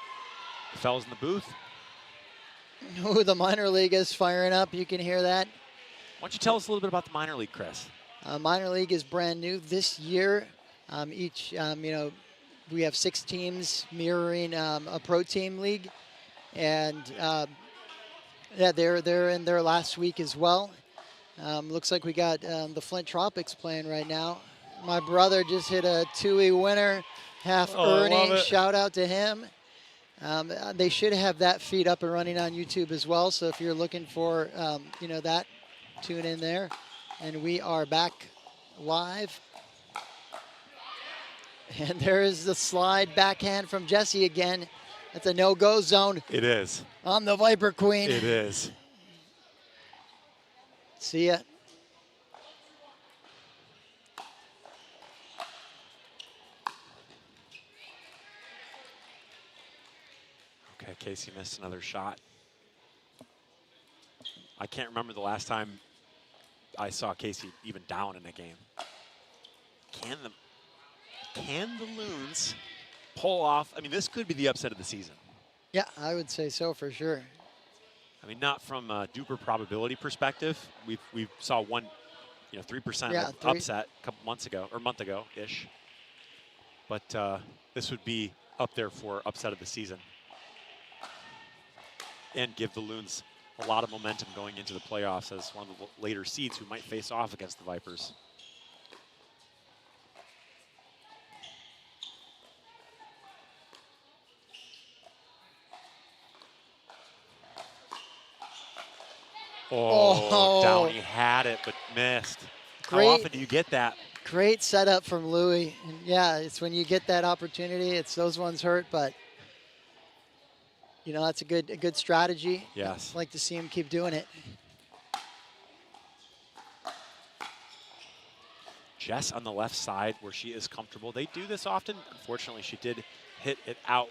The fellas in the booth. Ooh, the minor league is firing up. You can hear that. Why don't you tell us a little bit about the minor league, Chris? Minor league is brand new this year. We have 6 teams mirroring a pro team league, and they're in their last week as well. Looks like we got the Flint Tropics playing right now. My brother just hit a 2E winner, half Oh, I love earning. it. Shout out to him. They should have that feed up and running on YouTube as well. So if you're looking for that, tune in there. And we are back live. And there is the slide backhand from Jesse again. That's a no-go zone It is. on the Viper Queen. It is. See ya. Okay, Casey missed another shot. I can't remember the last time I saw Casey even down in a game. Can the Loons pull off? I mean, this could be the upset of the season. Yeah, I would say so for sure. I mean, not from a duper probability perspective. We saw one, 3% Yeah, of 3. upset a couple months ago, or a month ago-ish. But this would be up there for upset of the season. And give the Loons a lot of momentum going into the playoffs as one of the later seeds who might face off against the Vipers. Oh, Downey had it, but missed. Great. How often do you get that? Great setup from Louis. And yeah, it's when you get that opportunity, it's those ones hurt, but that's a good strategy. Yes. I'd like to see him keep doing it. Jess on the left side where she is comfortable. They do this often. Unfortunately, she did hit it out.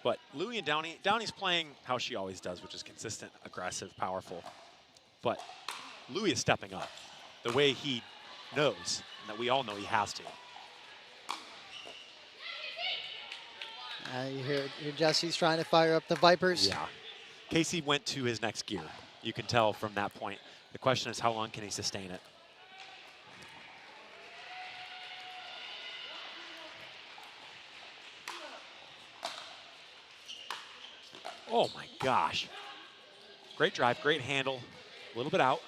But Louis and Downey's playing how she always does, which is consistent, aggressive, powerful. But Louis is stepping up the way he knows, and that we all know he has to. You hear Jesse's trying to fire up the Vipers. Yeah. Casey went to his next gear. You can tell from that point. The question is, how long can he sustain it? Oh my gosh. Great drive, great handle, a little bit out.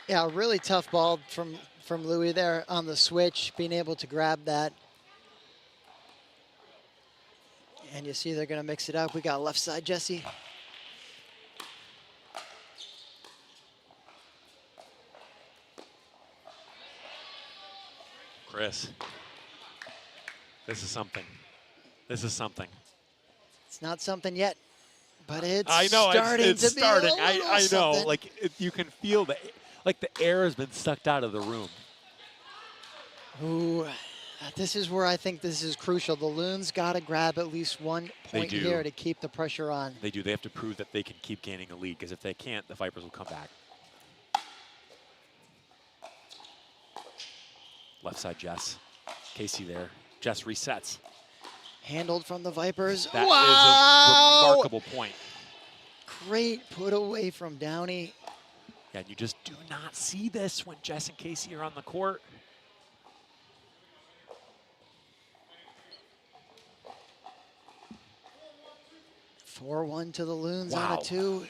Yeah, really tough ball from Louis there on the switch, being able to grab that. And you see they're going to mix it up. We got left side, Jesse. Chris, this is something. This is something. It's not something yet, but it's I know, starting it's to starting. be a little I know, something. like you can feel the air has been sucked out of the room. Ooh, this is where I think this is crucial. The Loons got to grab at least 1 point do. here to keep the pressure on. They do. They have to prove that they can keep gaining a lead, because if they can't, the Vipers will come back. Left side, Jess. Casey there. Jess resets. Handled from the Vipers. That Wow! is a remarkable point. Great put away from Downey. Yeah, and you just do not see this when Jess and Casey are on the court. Four 4-1 to the Loons Wow. on a 2.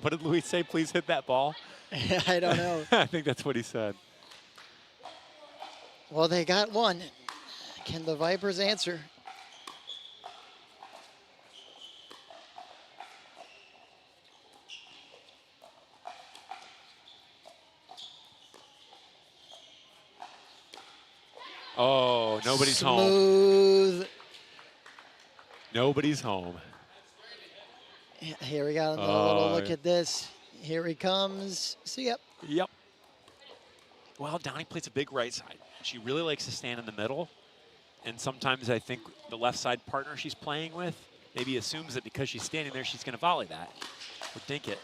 What did Louis say? Please hit that ball. I don't know. I think that's what he said. Well, they got 1. Can the Vipers answer? Oh, nobody's home. Smooth. Nobody's home. Yeah, here we got another little look at this. Here he comes. See ya. Yep. Well, Downey plays a big right side. She really likes to stand in the middle. And sometimes I think the left side partner she's playing with maybe assumes that because she's standing there, she's going to volley that or dink it.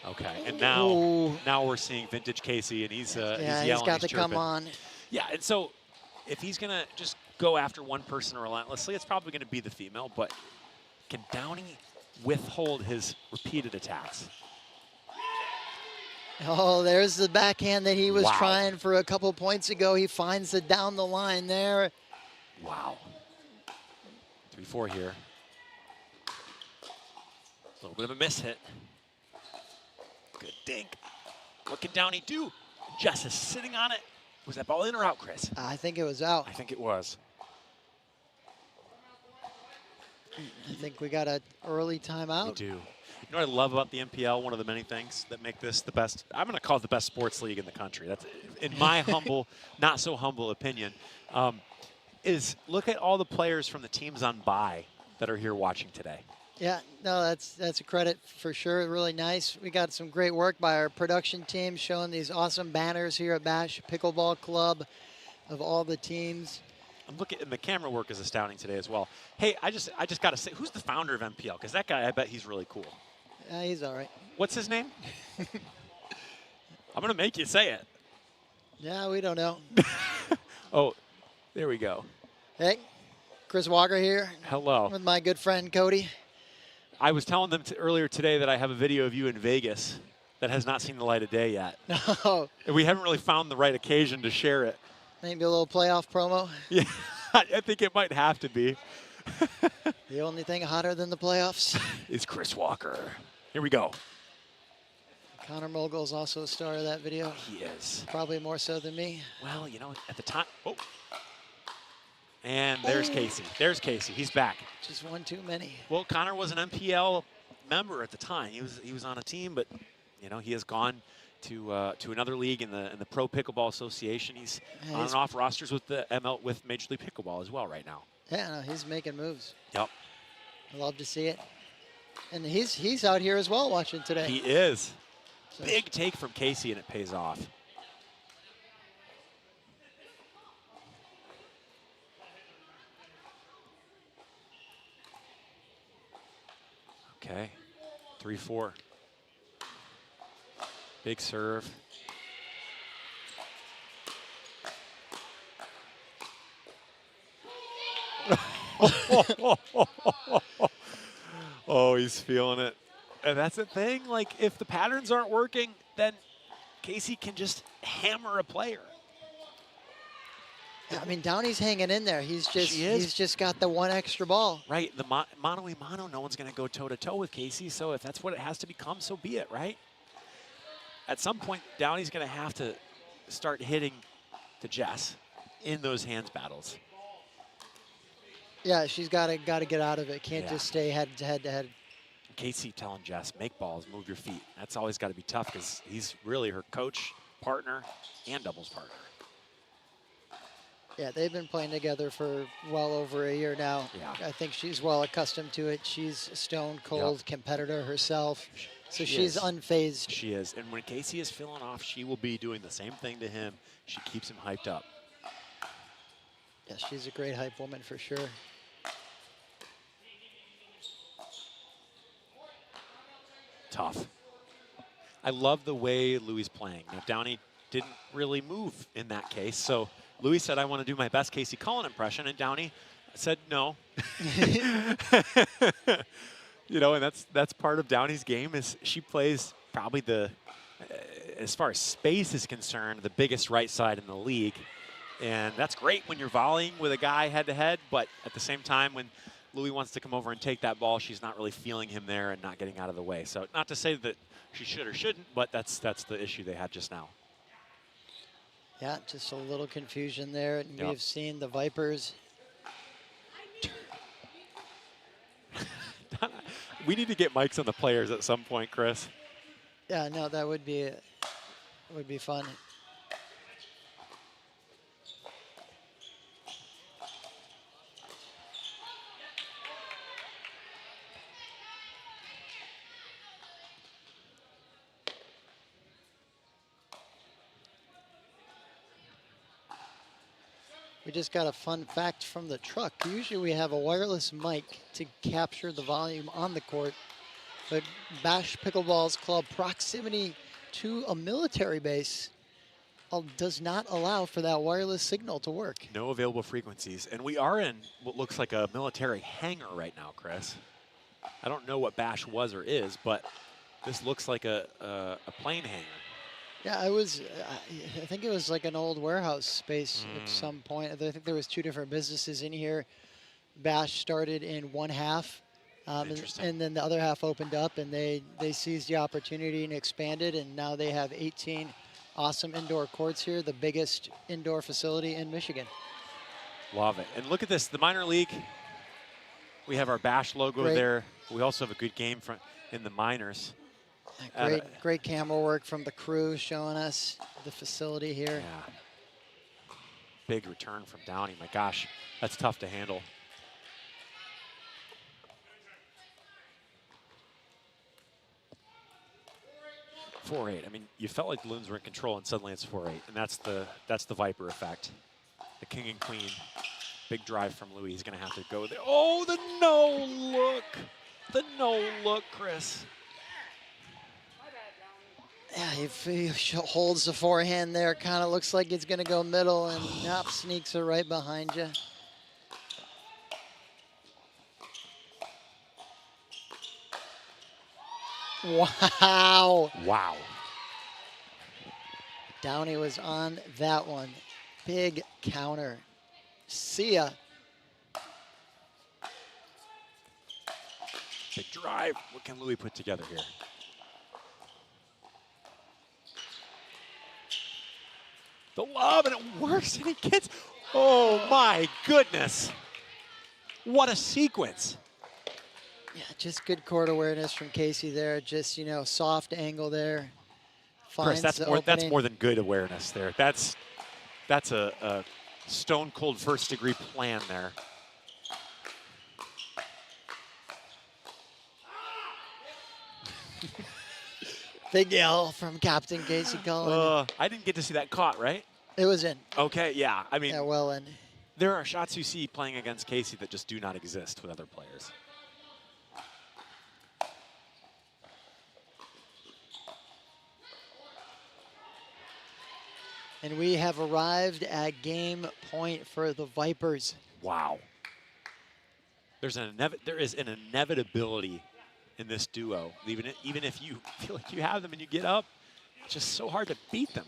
Okay, and now we're seeing vintage Casey, and he's yelling, he's got to chirping. come on. Yeah, and so if he's going to just go after one person relentlessly, it's probably going to be the female, but can Downey withhold his repeated attacks? Oh, there's the backhand that he was trying for a couple points ago. He finds it down the line there. Wow. 3-4 here. A little bit of a miss hit. Good dink. What can Downey do? Jess is sitting on it. Was that ball in or out, Chris? I think it was out. I think it was. I think we got an early timeout. We do. You know what I love about the MPL? One of the many things that make this the best, I'm going to call it the best sports league in the country. That's, in my humble, not so humble opinion, is look at all the players from the teams on bye that are here watching today. Yeah, no, that's a credit for sure. Really nice. We got some great work by our production team showing these awesome banners here at Bash Pickleball Club of all the teams. I'm looking, and the camera work is astounding today as well. Hey, I just got to say, who's the founder of MPL? Because that guy, I bet he's really cool. He's all right. What's his name? I'm going to make you say it. Yeah, we don't know. Oh, there we go. Hey, Chris Walker here. Hello. With my good friend Cody. I was telling them earlier today that I have a video of you in Vegas that has not seen the light of day yet. No. And we haven't really found the right occasion to share it. Maybe a little playoff promo. Yeah, I think it might have to be. The only thing hotter than the playoffs is Chris Walker. Here we go. Connor Mogul's also a star of that video. He is. Probably more so than me. Well, you know, at the time. Oh. And there's Casey. There's Casey. He's back. Just one too many. Well, Connor was an MPL member at the time. He was on a team, but you know he has gone to another league in the Pro Pickleball Association. He's on and off rosters with the with Major League Pickleball as well right now. Yeah, no, he's making moves. Yep. I love to see it. And he's out here as well watching today. He is. So big take from Casey, and it pays off. Okay, 3-4. Big serve. Oh, he's feeling it. And that's the thing, like if the patterns aren't working, then Casey can just hammer a player. I mean, Downey's hanging in there. He's just got the one extra ball. Right, the mano-a-mano, no one's going to go toe-to-toe with Casey, so if that's what it has to become, so be it, right? At some point, Downey's going to have to start hitting to Jess in those hands battles. Yeah, she's got to get out of it. Can't just stay head to head. Casey telling Jess, make balls, move your feet. That's always got to be tough because he's really her coach, partner, and doubles partner. Yeah, they've been playing together for well over a year now. Yeah. I think she's well accustomed to it. She's a stone cold competitor herself, so she's unfazed. She is, and when Casey is feeling off, she will be doing the same thing to him. She keeps him hyped up. Yeah, she's a great hype woman for sure. Tough. I love the way Louis playing. Now, Downey didn't really move in that case, so Louis said, I want to do my best Casey Cullen impression, and Downey said no. You know, and that's part of Downey's game is she plays probably as far as space is concerned, the biggest right side in the league. And that's great when you're volleying with a guy head-to-head, but at the same time, when Louis wants to come over and take that ball, she's not really feeling him there and not getting out of the way. So not to say that she should or shouldn't, but that's the issue they had just now. Yeah, just a little confusion there. And we've seen the Vipers. We need to get mics on the players at some point, Chris. Yeah, no, that would be fun. We just got a fun fact from the truck. Usually we have a wireless mic to capture the volume on the court, but Bash Pickleball's club proximity to a military base does not allow for that wireless signal to work. No available frequencies. And we are in what looks like a military hangar right now, Chris. I don't know what Bash was or is, but this looks like a plane hangar. Yeah, I think it was like an old warehouse space at some point. I think there was 2 different businesses in here. Bash started in one half, Interesting. and then the other half opened up, and they seized the opportunity and expanded, and now they have 18 awesome indoor courts here, the biggest indoor facility in Michigan. Love it. And look at this, the minor league. We have our Bash logo Great. there. We also have a good game in the minors. Great camera work from the crew showing us the facility here. Yeah. Big return from Downey. My gosh, that's tough to handle. .48. I mean, you felt like the Loons were in control, and suddenly it's 4-8, and that's the Viper effect. The king and queen. Big drive from Louis. He's going to have to go there. Oh, the no look. The no look, Chris. Yeah, he holds the forehand there. Kind of looks like it's going to go middle, and nope, sneaks it right behind you. Wow. Wow. Downey was on that one. Big counter. See ya. Big drive. What can Louis put together here? The love, and it works, and he gets, oh my goodness. What a sequence. Yeah, just good court awareness from Casey there. Just, you know, soft angle there. Chris, Finds the that's opening. more than good awareness there. That's a stone cold first degree plan there. Big yell from Captain Casey Cullen. I didn't get to see that caught, right? It was in. Okay, yeah. I mean, Yeah, well in. there are shots you see playing against Casey that just do not exist with other players. And we have arrived at game point for the Vipers. Wow. There is an inevitability in this duo. Even if you feel like you have them and you get up, it's just so hard to beat them.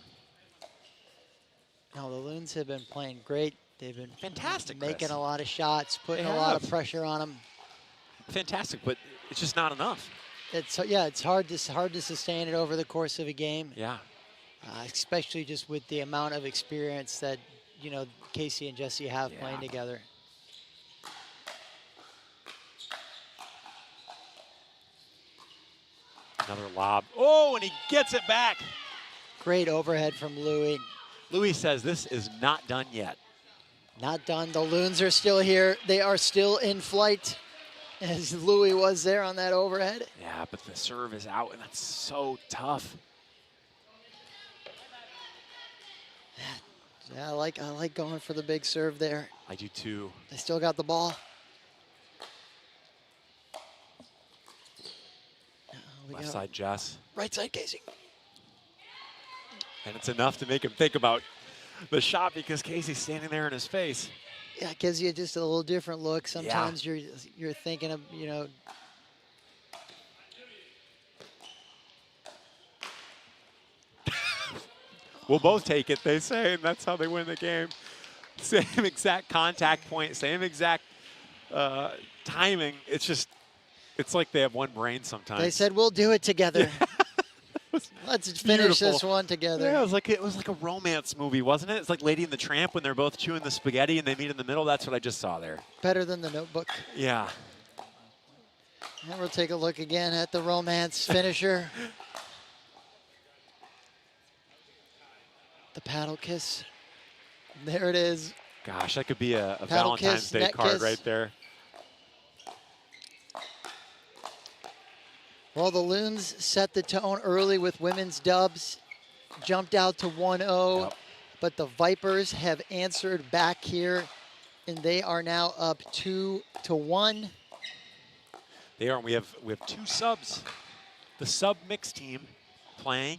No, the Loons have been playing great. They've been Fantastic, making Chris. a lot of shots, putting They a lot of have. pressure on them. Fantastic, but it's just not enough. It's hard to sustain it over the course of a game. Yeah. Especially just with the amount of experience that, you know, Casey and Jesse have playing Yeah. together. Another lob. Oh, and he gets it back. Great overhead from Louis. Louis says this is not done yet. Not done. The Loons are still here. They are still in flight, as Louis was there on that overhead. Yeah, but the serve is out, and that's so tough. Yeah, I like going for the big serve there. I do too. They still got the ball. We Left got side, Jess. right side, Casey. And it's enough to make him think about the shot because Casey's standing there in his face. Yeah, it gives you just a little different look. Sometimes you're thinking of, you know, We'll both take it, they say, and that's how they win the game. Same exact contact point, same exact timing. It's like they have one brain sometimes. they said we'll do it together. Let's finish this beautiful. one together. Yeah, it was like a romance movie, wasn't it? It's like Lady and the Tramp when they're both chewing the spaghetti and they meet in the middle. That's what I just saw there. Better than the Notebook. Yeah. And we'll take a look again at the romance finisher. The paddle kiss. There it is. Gosh, that could be a Paddle Valentine's kiss, Day net card kiss. right there. Well, the Loons set the tone early with women's dubs. Jumped out to 1-0. Yep. but the Vipers have answered back here, and they are now up 2-1. They are. We have two subs. The sub mix team playing.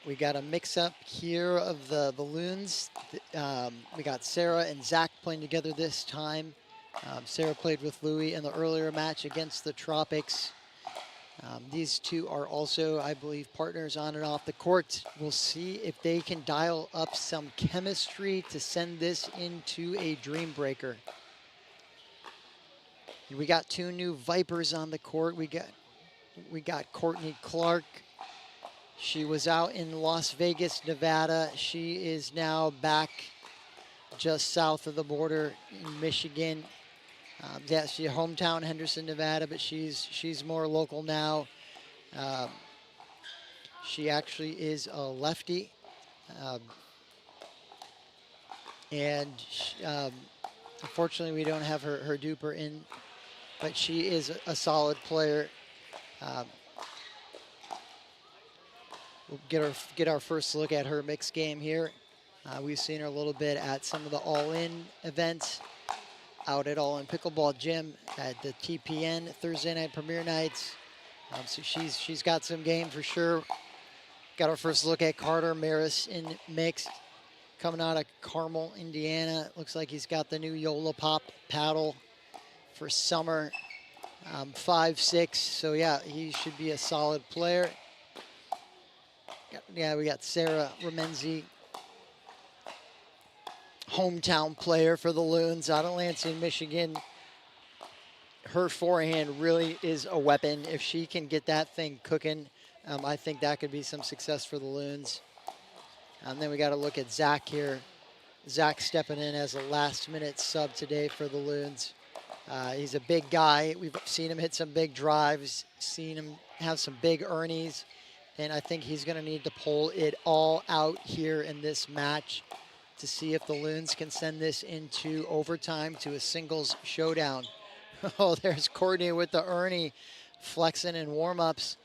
We got a mix-up here of the Loons. We got Sarah and Zach playing together this time. Sarah played with Louie in the earlier match against the Tropics. These two are also, I believe, partners on and off the court. We'll see if they can dial up some chemistry to send this into a dream breaker. We got two new Vipers on the court. We got Courtney Clark. She was out in Las Vegas, Nevada. She is now back just south of the border in Michigan. Yeah, she's hometown Henderson, Nevada, but she's more local now. She actually is a lefty, and unfortunately we don't have her duper in, but she is a solid player. We'll get our first look at her mixed game here. We've seen her a little bit at some of the all-in events out at All-In Pickleball Gym at the TPN Thursday night premiere nights. So she's got some game for sure. Got our first look at Carter Maris in mixed, coming out of Carmel, Indiana. Looks like he's got the new Yola Pop paddle for summer. 5'6", so yeah, he should be a solid player. Yeah, we got Sarah Ramenzi, hometown player for the Loons out of Lansing, Michigan. Her forehand really is a weapon. If she can get that thing cooking, I think that could be some success for the Loons. And then we got to look at Zach here. Zach stepping in as a last-minute sub today for the Loons. He's a big guy. We've seen him hit some big drives, seen him have some big earnies, and I think he's going to need to pull it all out here in this match to see if the Loons can send this into overtime to a singles showdown. Oh, there's Courtney with the Ernie flexing in warm-ups.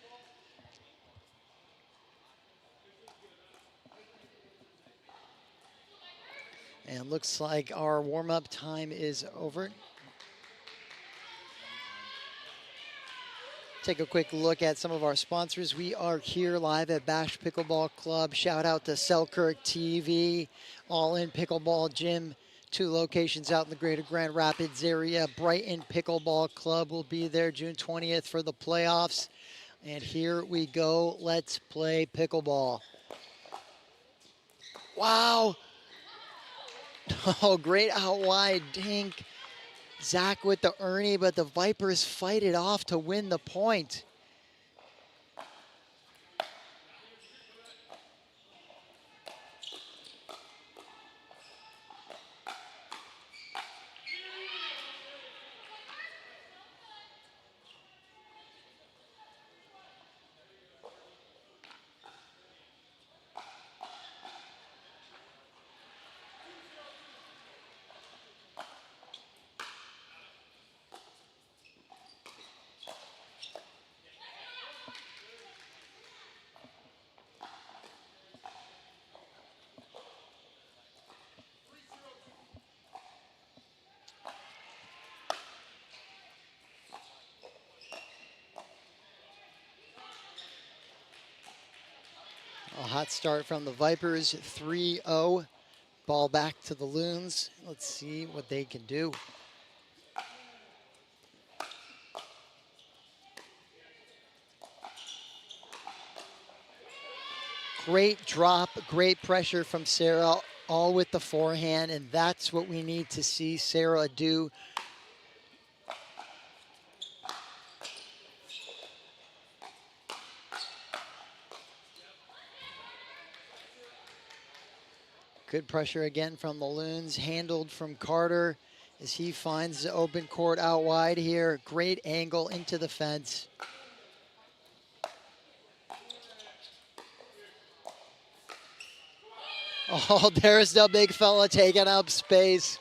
And looks like our warm-up time is over. Take a quick look at some of our sponsors. We are here live at Bash Pickleball Club. Shout out to Selkirk TV, All-In Pickleball Gym, 2 locations out in the greater Grand Rapids area. Brighton Pickleball Club will be there June 20th for the playoffs. And here we go. Let's play pickleball. Wow. Oh, great out wide dink. Zach with the Ernie, but the Vipers fight it off to win the point. A hot start from the Vipers, 3-0. Ball back to the Loons. Let's see what they can do. Great drop, great pressure from Sarah, all with the forehand, and that's what we need to see Sarah do. Good pressure again from the Loons, handled from Carter as he finds the open court out wide here. Great angle into the fence. Oh, there's the big fella taking up space.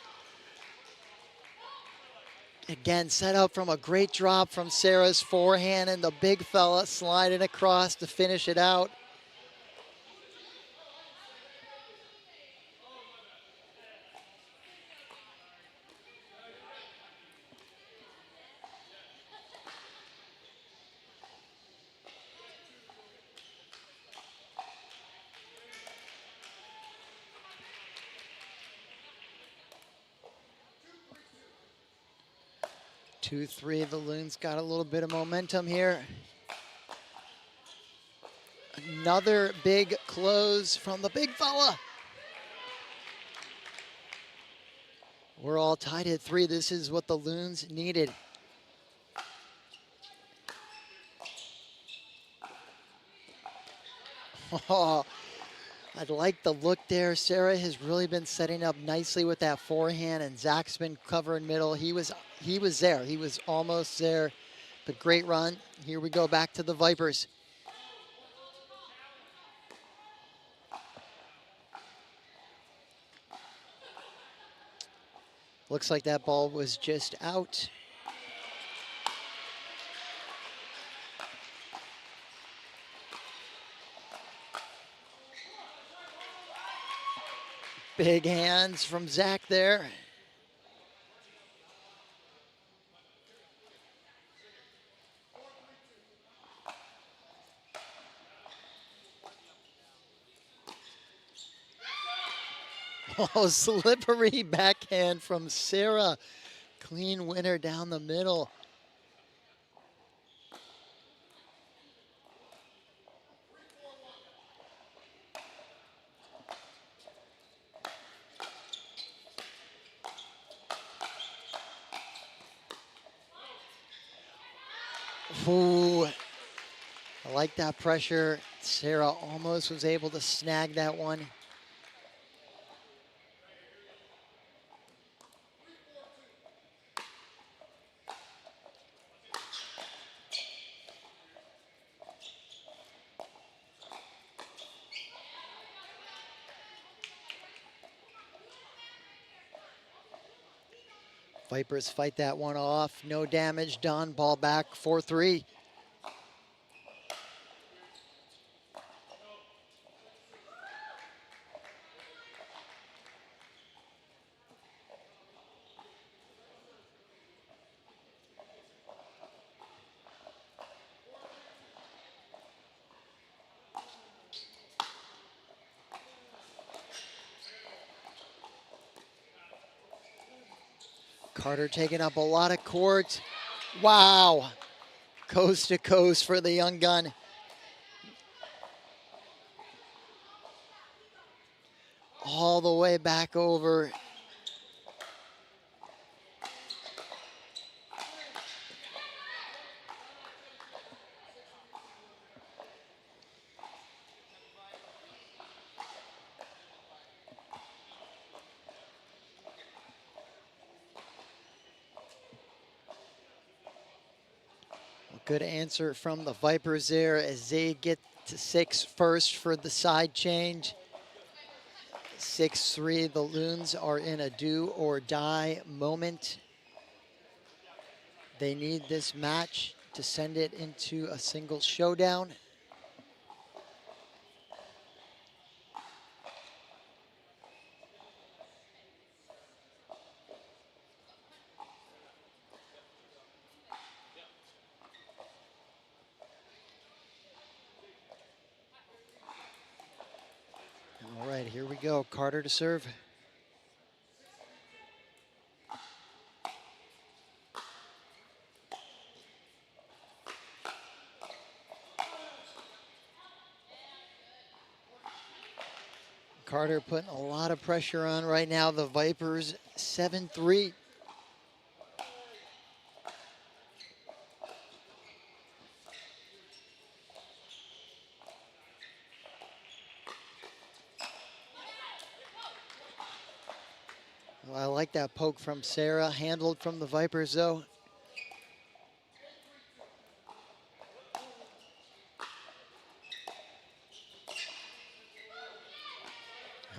Again, set up from a great drop from Sarah's forehand, and the big fella sliding across to finish it out. Two, three, the Loons got a little bit of momentum here. Another big close from the big fella. We're all tied at 3. This is what the Loons needed. Oh, I like the look there. Sarah has really been setting up nicely with that forehand, and Zach's been covering middle. He was there. He was almost there, but great run. Here we go back to the Vipers. Looks like that ball was just out. Big hands from Zach there. Oh, slippery backhand from Sarah. Clean winner down the middle. Ooh, I like that pressure. Sarah almost was able to snag that one. Vipers fight that one off. No damage done. Ball back 4-3. Carter taking up a lot of court. Wow. Coast to coast for the young gun. All the way back over. Good answer from the Vipers there as they get to 6 first for the side change. 6-3, the Loons are in a do or die moment. They need this match to send it into a single showdown. All right, here we go. Carter to serve. Carter putting a lot of pressure on right now. The Vipers 7-3. Well, I like that poke from Sarah. Handled from the Vipers though.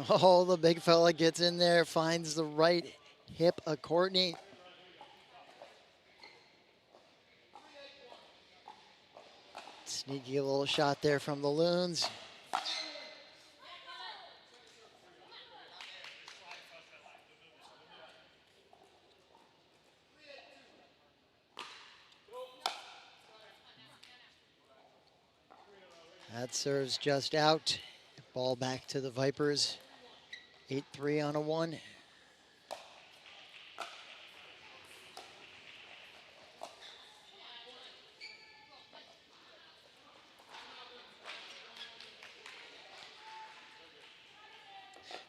Oh, the big fella gets in there, finds the right hip of Courtney. Sneaky little shot there from the Loons. That serves just out. Ball back to the Vipers. 8-3 on a 1.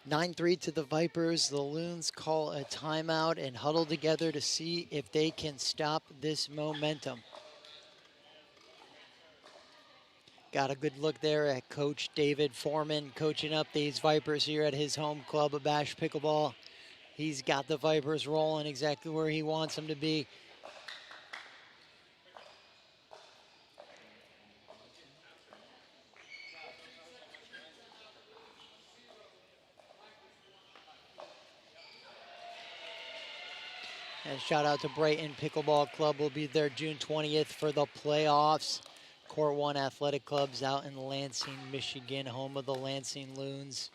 Nine 9-3 to the Vipers. The Loons call a timeout and huddle together to see if they can stop this momentum. Got a good look there at Coach David Foreman coaching up these Vipers here at his home club of Bash Pickleball. He's got the Vipers rolling exactly where he wants them to be. And shout out to Brighton Pickleball Club. Will be there June 20th for the playoffs. Court 1 Athletic Club's out in Lansing, Michigan, home of the Lansing Loons.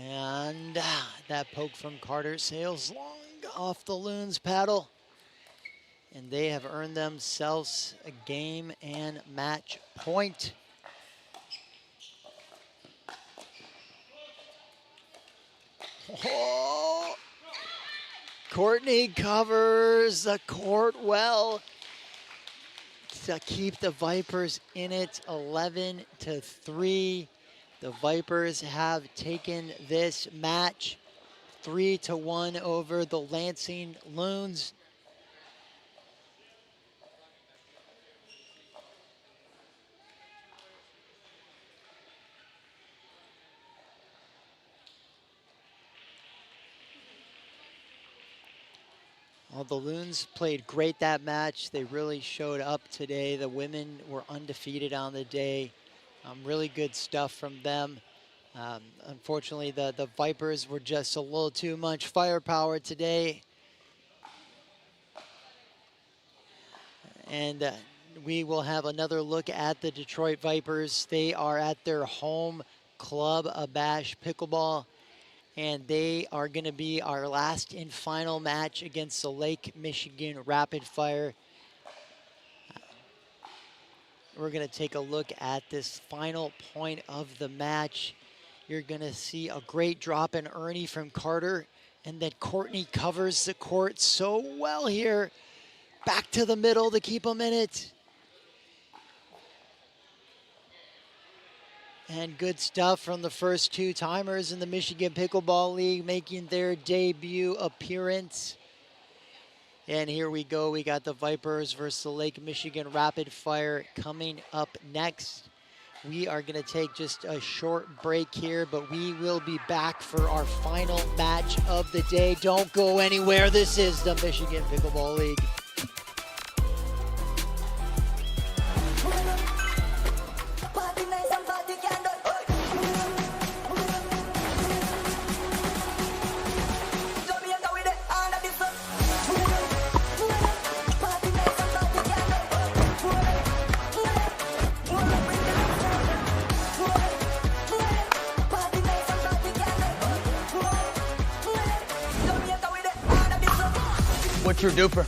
And that poke from Carter sails long off the Loons paddle. And they have earned themselves a game and match point. Oh, Courtney covers the court well to keep the Vipers in it, 11-3. The Vipers have taken this match 3-1 over the Lansing Loons. Well, the Loons played great that match. They really showed up today. The women were undefeated on the day. Really good stuff from them. Unfortunately, the Vipers were just a little too much firepower today. And we will have another look at the Detroit Vipers. They are at their home club, Bash Pickleball. And they are going to be our last and final match against the Lake Michigan Rapid Fire. We're going to take a look at this final point of the match. You're going to see a great drop in Ernie from Carter. And then Courtney covers the court so well here. Back to the middle to keep them in it. And good stuff from the first two timers in the Michigan Pickleball League making their debut appearance. And here we go. We got the Vipers versus the Lake Michigan Rapid Fire coming up next. We are going to take just a short break here, but we will be back for our final match of the day. Don't go anywhere. This is the Michigan Pickleball League. What's your duper?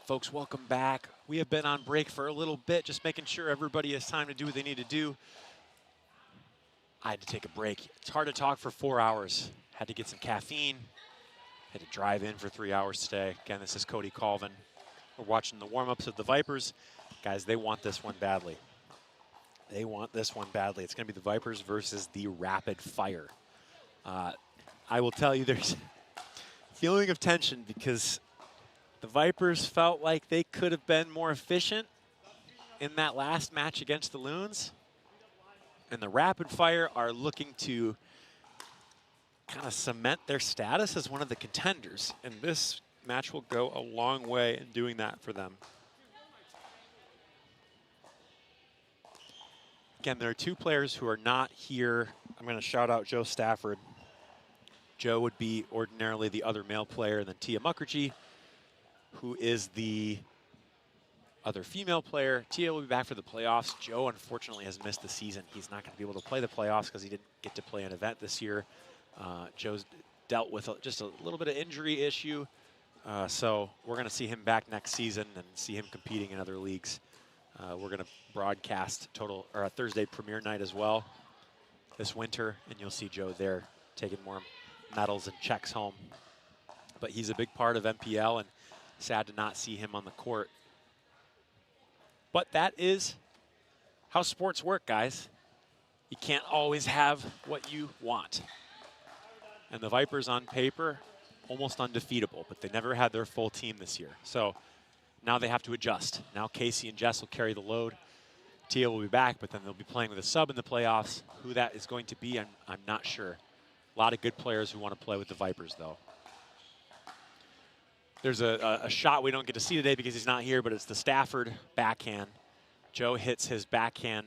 Folks, welcome back. We have been on break for a little bit, just making sure everybody has time to do what they need to do. I had to take a break. It's hard to talk for 4 hours. Had to get some caffeine. Had to drive in for 3 hours today. Again, this is Cody Colvin. We're watching the warm-ups of the Vipers. Guys, they want this one badly. They want this one badly. It's going to be the Vipers versus the Rapid Fire. I will tell you there's a feeling of tension because the Vipers felt like they could have been more efficient in that last match against the Loons. And the Rapid Fire are looking to kind of cement their status as one of the contenders. And this match will go a long way in doing that for them. Again, there are two players who are not here. I'm going to shout out Joe Stafford. Joe would be ordinarily the other male player, and then Tia Mukherjee, who is the other female player. Tia will be back for the playoffs. Joe, unfortunately, has missed the season. He's not going to be able to play the playoffs because he didn't get to play an event this year. Joe's dealt with just a little bit of injury issue. So we're going to see him back next season and see him competing in other leagues. We're going to broadcast a Thursday premiere night as well this winter, and you'll see Joe there taking more medals and checks home. But he's a big part of MPL, and sad to not see him on the court. But that is how sports work, guys. You can't always have what you want. And the Vipers on paper, almost undefeatable, but they never had their full team this year. So now they have to adjust. Now Casey and Jess will carry the load. Tia will be back, but then they'll be playing with a sub in the playoffs. Who that is going to be, I'm not sure. A lot of good players who want to play with the Vipers, though. There's a shot we don't get to see today because he's not here, but it's the Stafford backhand. Joe hits his backhand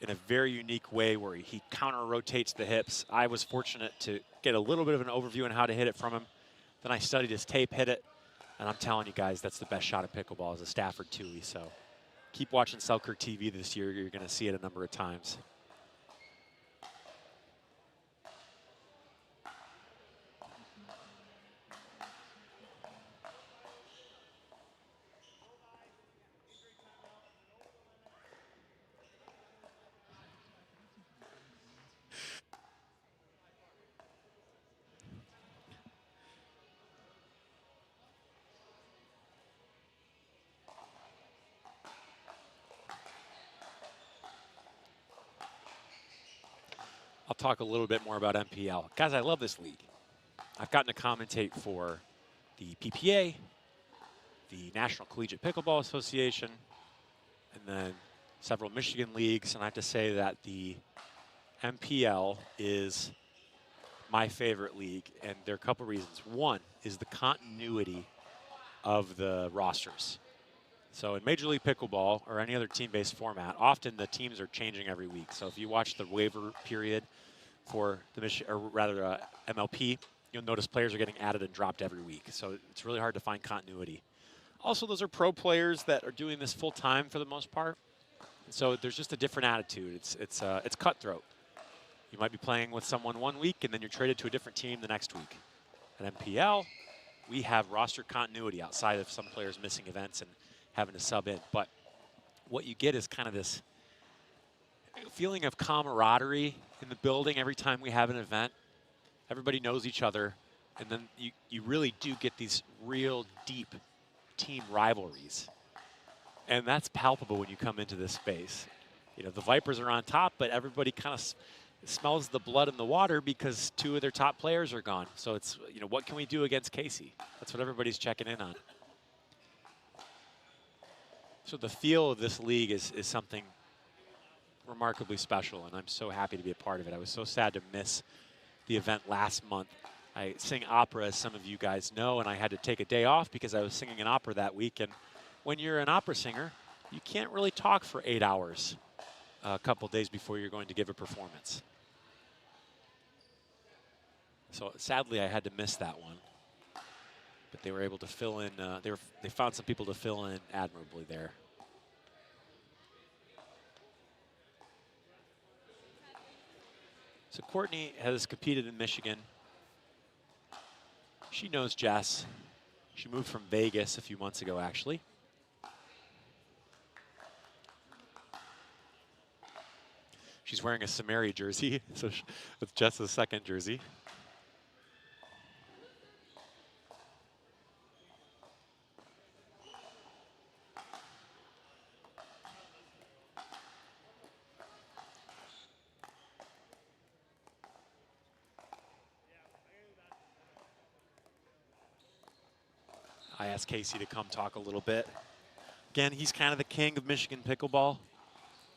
in a very unique way where he counter-rotates the hips. I was fortunate to get a little bit of an overview on how to hit it from him. Then I studied his tape, hit it, and I'm telling you guys, that's the best shot at pickleball is a Stafford Tui. So keep watching Selkirk TV this year. You're going to see it a number of times. I'll talk a little bit more about MPL. Guys, I love this league. I've gotten to commentate for the PPA, the National Collegiate Pickleball Association, and then several Michigan leagues. And I have to say that the MPL is my favorite league, and there are a couple reasons. One is the continuity of the rosters. So in Major League Pickleball or any other team-based format, often the teams are changing every week. So if you watch the waiver period for the MLP, you'll notice players are getting added and dropped every week. So it's really hard to find continuity. Also, those are pro players that are doing this full time for the most part. And so there's just a different attitude. It's cutthroat. You might be playing with someone one week and then you're traded to a different team the next week. At MPL, we have roster continuity outside of some players missing events and having to sub in. But what you get is kind of this feeling of camaraderie in the building every time we have an event. Everybody knows each other, and then you really do get these real deep team rivalries. And that's palpable when you come into this space. You know, the Vipers are on top, but everybody kind of smells the blood in the water because two of their top players are gone. So it's, you know, what can we do against Casey? That's what everybody's checking in on. So the feel of this league is something remarkably special, and I'm so happy to be a part of it. I was so sad to miss the event last month. I sing opera, as some of you guys know, and I had to take a day off because I was singing an opera that week. And when you're an opera singer, you can't really talk for 8 hours a couple days before you're going to give a performance. So sadly, I had to miss that one. But they were able to fill in. They found some people to fill in admirably there. So Courtney has competed in Michigan. She knows Jess. She moved from Vegas a few months ago, actually. She's wearing a Samari jersey, so it's Jess's second jersey. I asked Casey to come talk a little bit. Again, he's kind of the king of Michigan pickleball.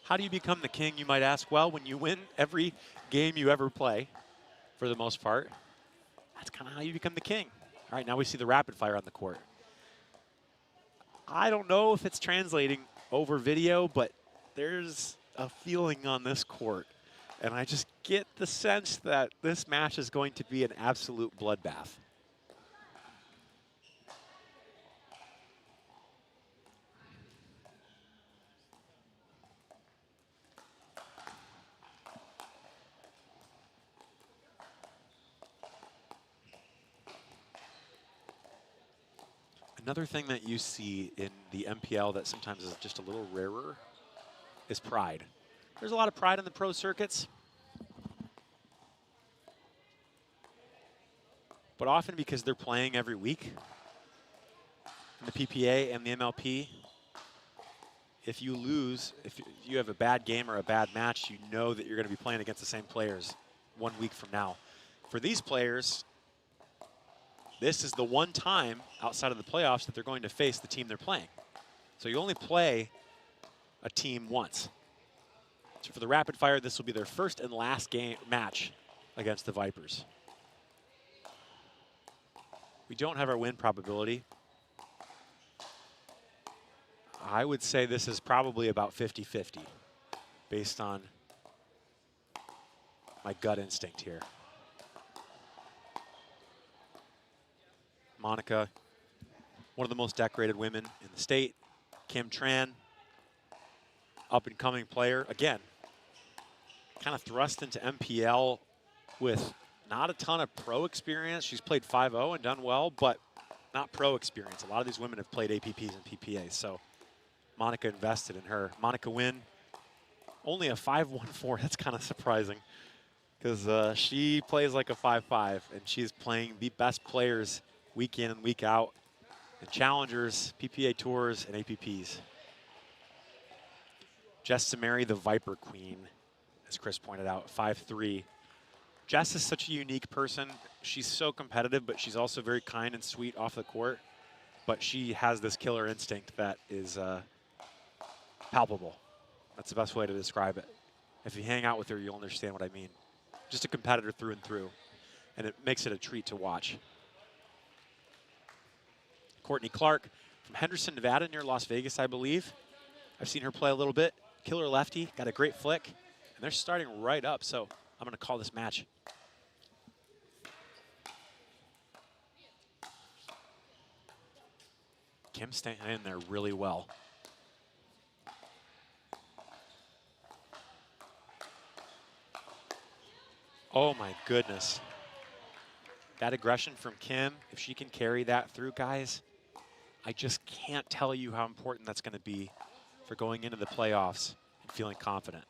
How do you become the king, you might ask? Well, when you win every game you ever play, for the most part, that's kind of how you become the king. All right, now we see the rapid fire on the court. I don't know if it's translating over video, but there's a feeling on this court. And I just get the sense that this match is going to be an absolute bloodbath. Another thing that you see in the MPL that sometimes is just a little rarer is pride. There's a lot of pride in the pro circuits. But often because they're playing every week in the PPA and the MLP, if you lose, if you have a bad game or a bad match, you know that you're going to be playing against the same players 1 week from now. For these players, this is the one time outside of the playoffs that they're going to face the team they're playing. So you only play a team once. So for the rapid fire, this will be their first and last match against the Vipers. We don't have our win probability. I would say this is probably about 50-50 based on my gut instinct here. Monica, one of the most decorated women in the state. Kim Tran, up-and-coming player. Again, kind of thrust into MPL with not a ton of pro experience. She's played 5-0 and done well, but not pro experience. A lot of these women have played APPs and PPAs, so Monica invested in her. Monica Wynn, only a 5-1-4. That's kind of surprising because she plays like a 5-5, and she's playing the best players week in and week out in challengers, PPA tours, and APPs. Jess Samari, the Viper Queen, as Chris pointed out, 5'3". Jess is such a unique person. She's so competitive, but she's also very kind and sweet off the court. But she has this killer instinct that is palpable. That's the best way to describe it. If you hang out with her, you'll understand what I mean. Just a competitor through and through. And it makes it a treat to watch. Courtney Clark from Henderson, Nevada, near Las Vegas, I believe. I've seen her play a little bit. Killer lefty, got a great flick. And they're starting right up, so I'm going to call this match. Kim staying in there really well. Oh my goodness. That aggression from Kim, if she can carry that through, guys, I just can't tell you how important that's going to be for going into the playoffs and feeling confident.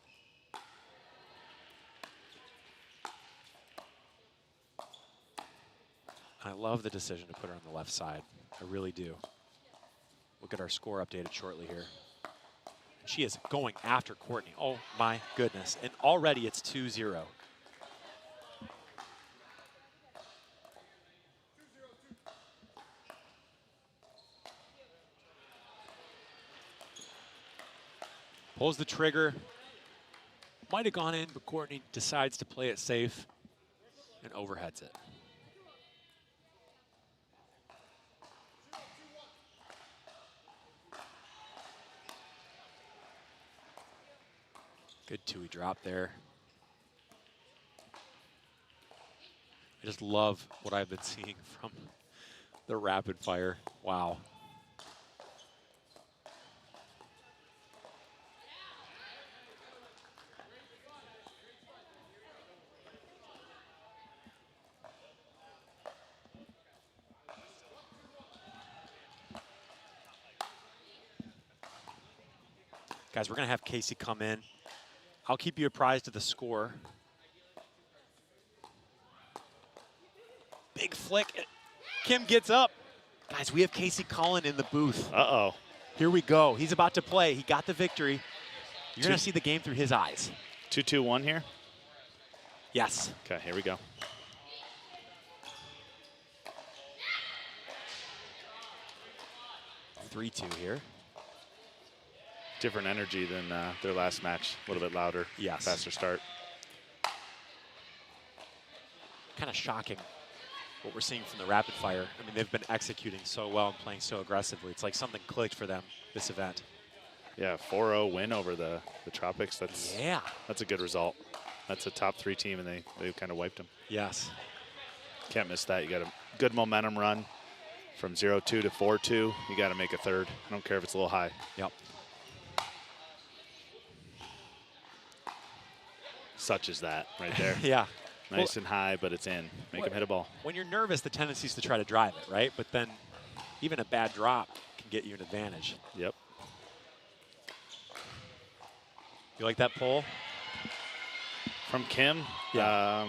I love the decision to put her on the left side. I really do. We'll get our score updated shortly here. She is going after Courtney. Oh my goodness. And already it's 2-0. Pulls the trigger. Might have gone in, but Courtney decides to play it safe and overheads it. Good two-way drop there. I just love what I've been seeing from the rapid fire. Wow. Guys, we're going to have Casey come in. I'll keep you apprised of the score. Big flick. Kim gets up. Guys, we have Casey Cullen in the booth. Uh-oh. Here we go. He's about to play. He got the victory. You're going to see the game through his eyes. 2-2-1 here? Yes. Okay, here we go. Three, 2 here. Different energy than their last match. A little bit louder. Yes. Faster start. Kind of shocking what we're seeing from the rapid fire. I mean, they've been executing so well and playing so aggressively. It's like something clicked for them this event. Yeah, 4-0 win over the Tropics. That's a good result. That's a top 3 team, and they kind of wiped them. Yes. Can't miss that. You got a good momentum run from 0-2 to 4-2. You got to make a third. I don't care if it's a little high. Yep. Such as that right there. Yeah. Nice and high, but it's in. Make him hit a ball. When you're nervous, the tendency is to try to drive it, right? But then even a bad drop can get you an advantage. Yep. You like that pull? From Kim? Yeah.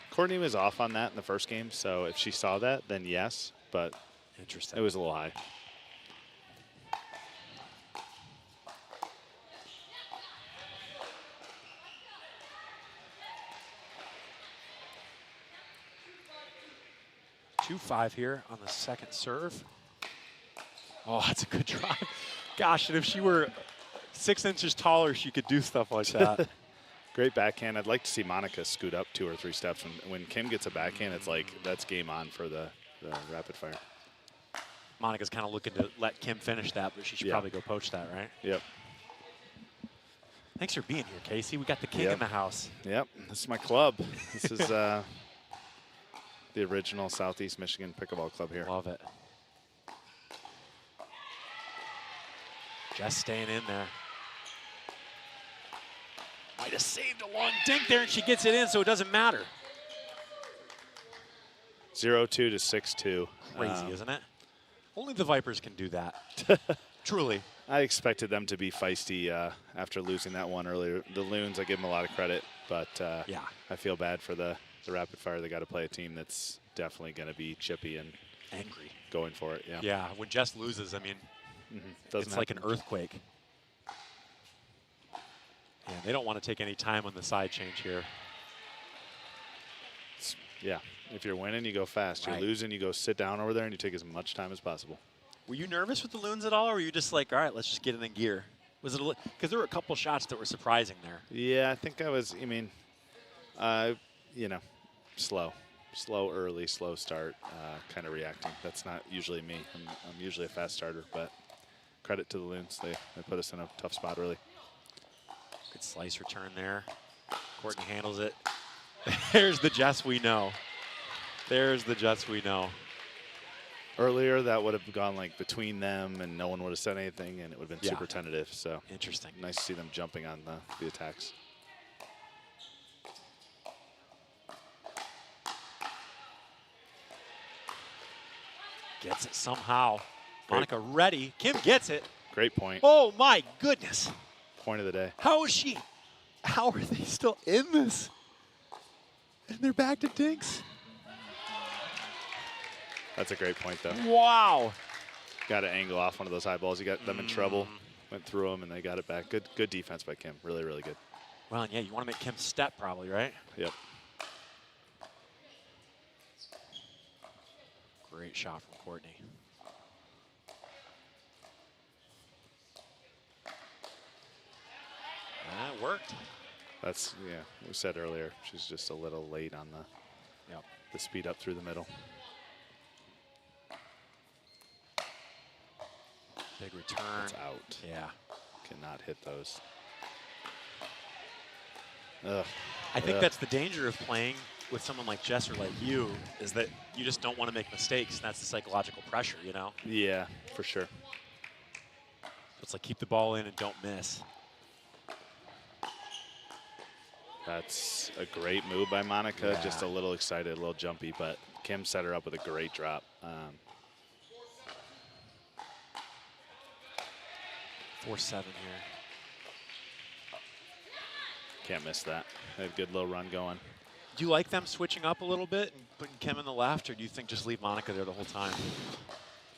Courtney was off on that in the first game, so if she saw that, then yes, but interesting. It was a little high. 2-5 here on the second serve. Oh, that's a good drive. Gosh, and if she were 6 inches taller, she could do stuff like that. Great backhand. I'd like to see Monica scoot up 2 or 3 steps. When Kim gets a backhand, it's like that's game on for the rapid fire. Monica's kind of looking to let Kim finish that, but she should probably go poach that, right? Yep. Thanks for being here, Casey. We got the king in the house. Yep, this is my club. This is the original Southeast Michigan Pickleball Club here. Love it. Just staying in there. Might have saved a long dink there, and she gets it in, so it doesn't matter. 0-2 to 6-2. Crazy, isn't it? Only the Vipers can do that. Truly. I expected them to be feisty after losing that one earlier. The Loons, I give them a lot of credit, but yeah, I feel bad for the rapid fire. They got to play a team that's definitely going to be chippy and angry, going for it. Yeah. Yeah. When Jess loses, I mean, it's like an earthquake. Yeah, they don't want to take any time on the side change here. Yeah. If you're winning, you go fast. Right. You're losing, you go sit down over there and you take as much time as possible. Were you nervous with the Loons at all, or were you just like, all right, let's just get it in gear? Was it because there were a couple shots that were surprising there? Yeah, I think I was. I mean, you know, slow early, slow start, kind of reacting. That's not usually me. I'm usually a fast starter, but credit to the Loons. They put us in a tough spot early. Good slice return there. Courtney handles it. There's the Jess we know. There's the Jess we know. Earlier, that would have gone like between them, and no one would have said anything, and it would have been super tentative. So interesting. Nice to see them jumping on the attacks. Gets it somehow. Monica ready. Kim gets it. Great point. Oh my goodness. Point of the day. How is she? How are they still in this? And they're back to dinks. That's a great point, though. Wow. Got to angle off one of those high balls. You got them in trouble. Went through them, and they got it back. Good defense by Kim. Really, really good. Well, and yeah, you want to make Kim step probably, right? Yep. Great shot from Courtney. That worked. That's, yeah, we said earlier, she's just a little late on the speed up through the middle. Big return. It's out. Yeah. Cannot hit those. Ugh. I think that's the danger of playing with someone like Jess or like you, is that you just don't want to make mistakes, and that's the psychological pressure, you know? Yeah, for sure. It's like keep the ball in and don't miss. That's a great move by Monica. Yeah. Just a little excited, a little jumpy, but Kim set her up with a great drop. 4-7 here. Can't miss that. They have a good little run going. Do you like them switching up a little bit and putting Kim in the left, or do you think just leave Monica there the whole time?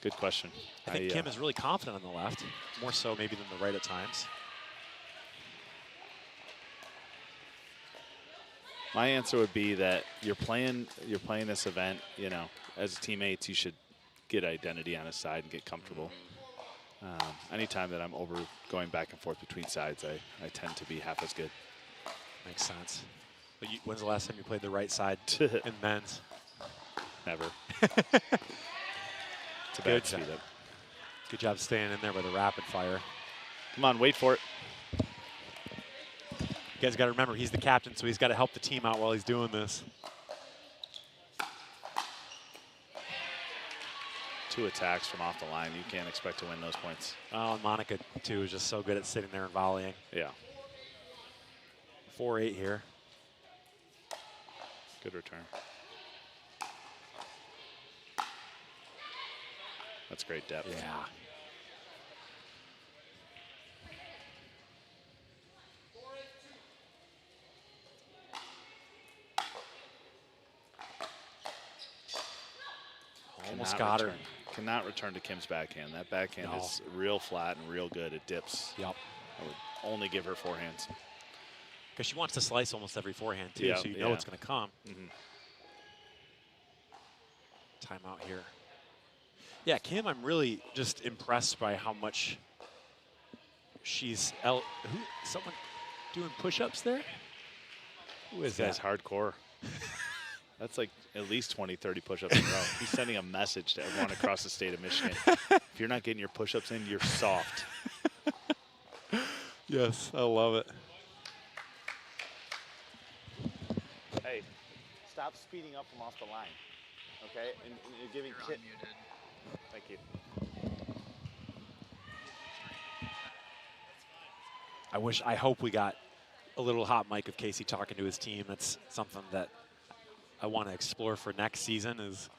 Good question. I think Kim is really confident on the left, more so maybe than the right at times. My answer would be that you're playing this event, you know, as teammates, you should get identity on a side and get comfortable. Anytime that I'm going back and forth between sides, I tend to be half as good. Makes sense. But when's the last time you played the right side in men's? Never. It's a bad speed up. Good job staying in there with a rapid fire. Come on, wait for it. You guys got to remember, he's the captain, so he's got to help the team out while he's doing this. 2 attacks from off the line. You can't expect to win those points. Oh, and Monica, too, is just so good at sitting there and volleying. Yeah. 4-8 here. Good return. That's great depth. Yeah. Almost got her. Cannot return to Kim's backhand. That backhand is real flat and real good. It dips. Yep. I would only give her forehands. Because she wants to slice almost every forehand, too, Yeah, so you know it's going to come. Mm-hmm. Timeout here. Yeah, Kim, I'm really just impressed by how much she's... someone doing push-ups there? Who is This that? guy's hardcore. That's like at least 20, 30 push-ups in a row. He's sending a message to everyone across the state of Michigan. If you're not getting your push-ups in, you're soft. Yes, I love it. Hey, stop speeding up from off the line, okay? And you're giving Kit. Thank you. I hope we got a little hot mic of Casey talking to his team. That's something that I want to explore for next season, is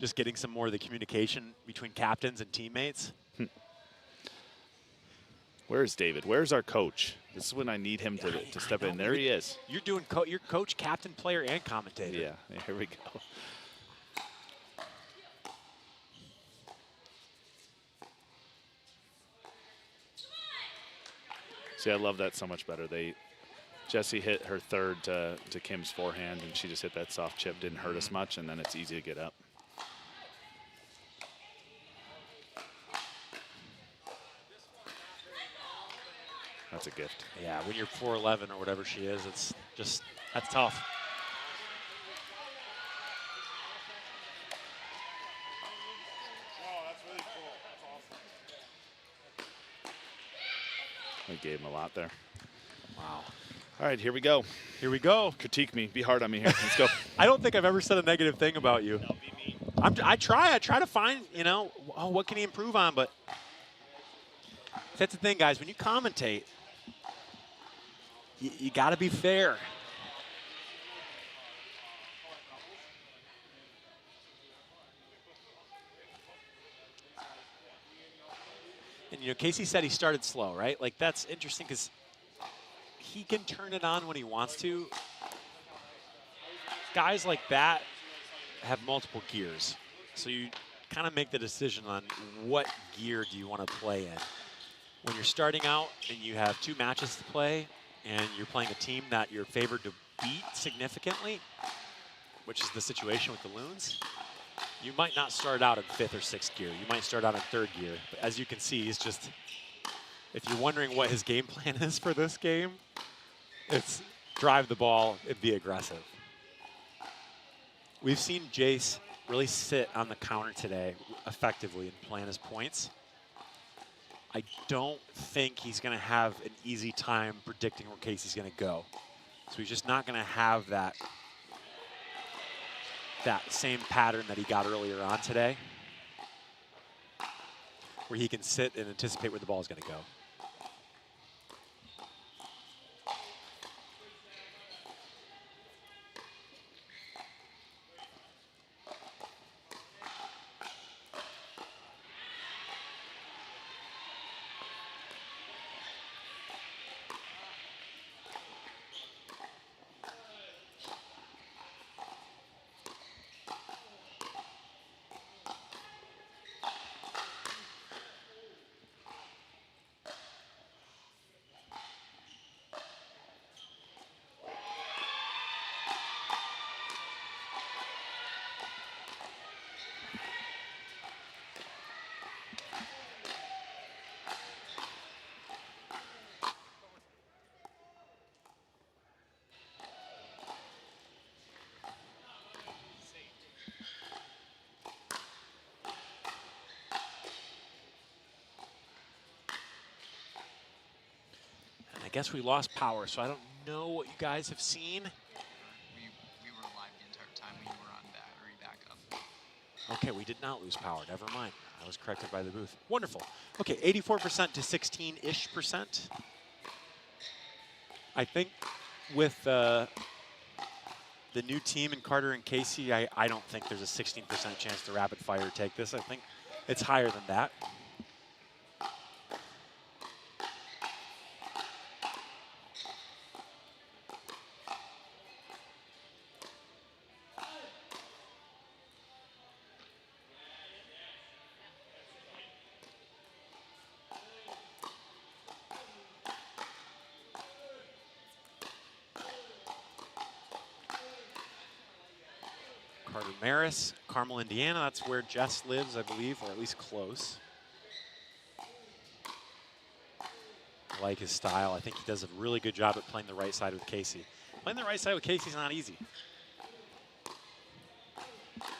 just getting some more of the communication between captains and teammates. Where's David? Where's our coach? This is when I need him to step in. There he is. You're doing you're coach, captain, player, and commentator. Yeah, here we go. See, I love that so much better. Jessie hit her third to Kim's forehand, and she just hit that soft chip. Didn't hurt us much, and then it's easy to get up. That's a gift. Yeah, when you're 4'11" or whatever she is, it's just, that's tough. We gave him a lot there. Wow. All right, here we go. Here we go. Critique me. Be hard on me here. Let's go. I don't think I've ever said a negative thing about you. Don't be mean. I try to find, what can he improve on, but that's the thing, guys. When you commentate, you got to be fair. And, Casey said he started slow, right? Like, that's interesting because he can turn it on when he wants to. Guys like that have multiple gears. So you kind of make the decision on what gear do you want to play in. When you're starting out and you have 2 matches to play and you're playing a team that you're favored to beat significantly, which is the situation with the Loons, you might not start out in 5th or 6th gear. You might start out in 3rd gear. But as you can see, he's just, if you're wondering what his game plan is for this game, it's drive the ball and be aggressive. We've seen Jace really sit on the counter today effectively and plan his points. I don't think he's going to have an easy time predicting where Casey's going to go. So he's just not going to have that same pattern that he got earlier on today, where he can sit and anticipate where the ball is going to go. guess we lost power, so I don't know what you guys have seen. We were live the entire time. We were on battery backup. Okay, we did not lose power. Never mind. I was corrected by the booth. Wonderful. Okay, 84% to 16-ish percent. I think with the new team in Carter and Casey, I don't think there's a 16% chance to rapid fire take this. I think it's higher than that. Carter Maris, Carmel, Indiana. That's where Jess lives, I believe, or at least close. I like his style. I think he does a really good job at playing the right side with Casey. Playing the right side with Casey is not easy.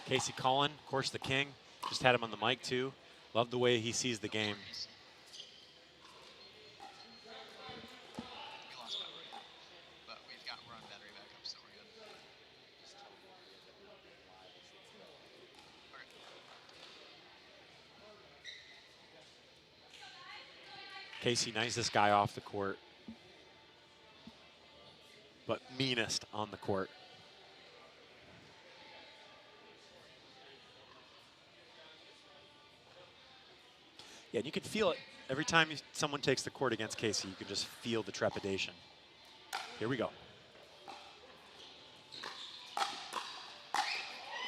Casey Cullen, of course, the king. Just had him on the mic, too. Love the way he sees the game. We lost power, but we're on battery backup, so we're good. Casey knocks this guy off the court, but meanest on the court. Yeah, and you can feel it. Every time someone takes the court against Casey, you can just feel the trepidation. Here we go.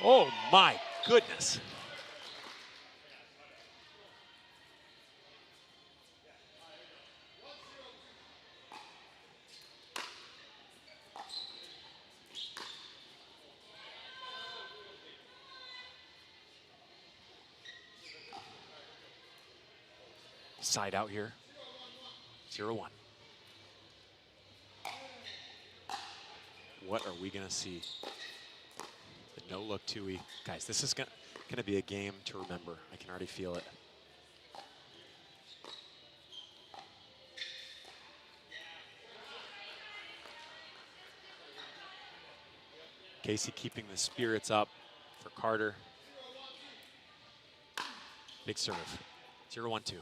Oh my goodness. Side out here, 0-1. What are we gonna see? The no-look Tui. Guys, this is gonna be a game to remember. I can already feel it. Casey keeping the spirits up for Carter. Big serve, 0-1-2.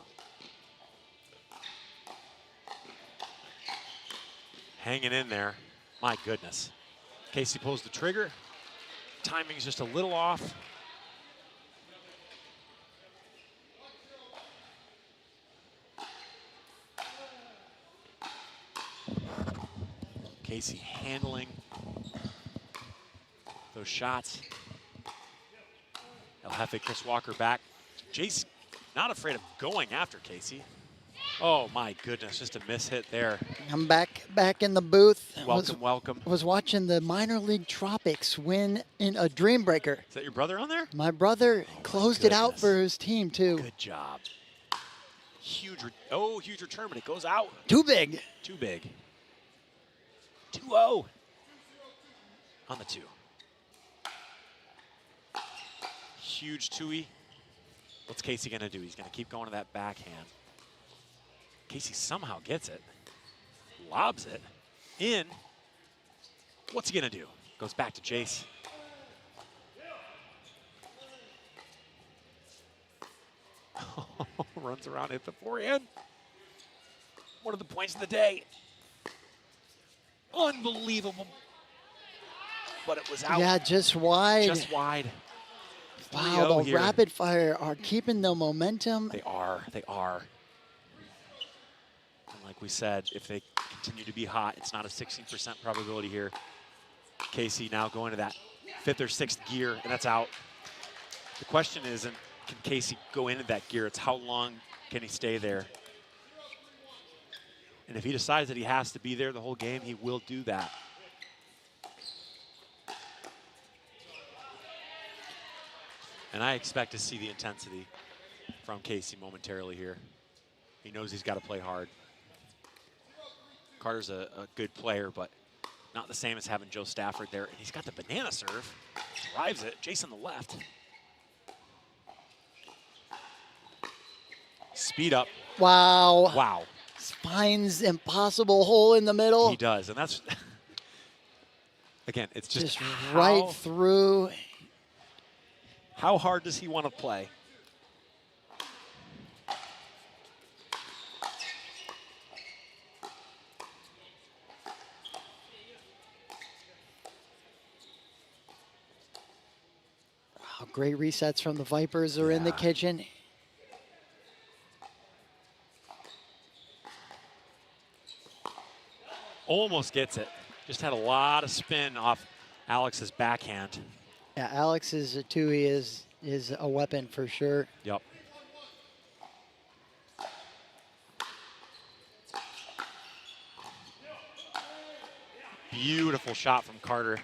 Hanging in there. My goodness. Casey pulls the trigger. Timing's just a little off. Casey handling those shots. El Jefe, Chris Walker back. Jace not afraid of going after Casey. Oh my goodness, just a miss hit there. I'm back in the booth. Welcome. Was watching the minor league Tropics win in a Dream Breaker. Is that your brother on there? My brother closed it out for his team too. Good job. Huge return, but it goes out. Too big. Too big. 2-0 on the 2. Huge Tui. What's Casey gonna do? He's gonna keep going to that backhand. Casey somehow gets it, lobs it in. What's he gonna do? Goes back to Jace. Runs around, hit the forehand. One of the points of the day. Unbelievable. But it was out. Yeah, just wide. Just wide. Wow, the here. rapid fire are keeping the momentum. They are. And like we said, if they continue to be hot, it's not a 16% probability here. Casey now going to that 5th or 6th gear, and that's out. The question isn't, can Casey go into that gear? It's how long can he stay there? And if he decides that he has to be there the whole game, he will do that. And I expect to see the intensity from Casey momentarily here. He knows he's got to play hard. Carter's a good player, but not the same as having Joe Stafford there. And he's got the banana serve, drives it. Jason the left. Speed up. Wow. Wow. finds impossible hole in the middle. He does, and that's again, it's just right through. How hard does he want to play? Wow, great resets from the Vipers are in the kitchen. Almost gets it. Just had a lot of spin off Alex's backhand. Yeah, Alex's Tui is a weapon for sure. Yep. Beautiful shot from Carter.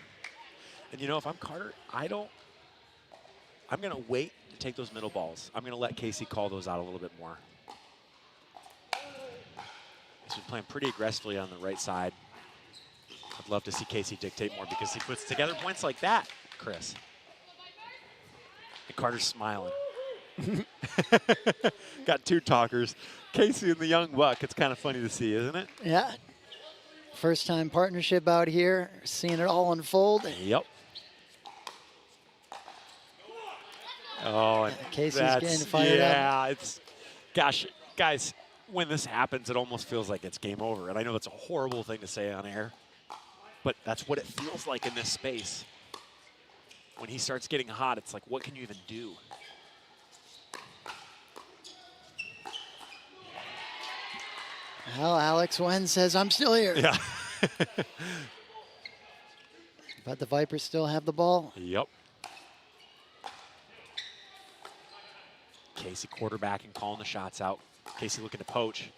And you know, if I'm Carter, I'm going to wait to take those middle balls. I'm going to let Casey call those out a little bit more. He's been playing pretty aggressively on the right side. I'd love to see Casey dictate more because he puts together points like that, Chris. And Carter's smiling. Got two talkers. Casey and the young buck. It's kind of funny to see, isn't it? Yeah. First time partnership out here, seeing it all unfold. Yep. Oh, and Casey's getting fired up. Yeah, it's, gosh, guys, when this happens, it almost feels like it's game over. And I know it's a horrible thing to say on air, but that's what it feels like in this space. When he starts getting hot, it's like, what can you even do? Well, Alex Wen says, I'm still here. Yeah. But the Vipers still have the ball. Yep. Casey quarterbacking, calling the shots out. Casey looking to poach.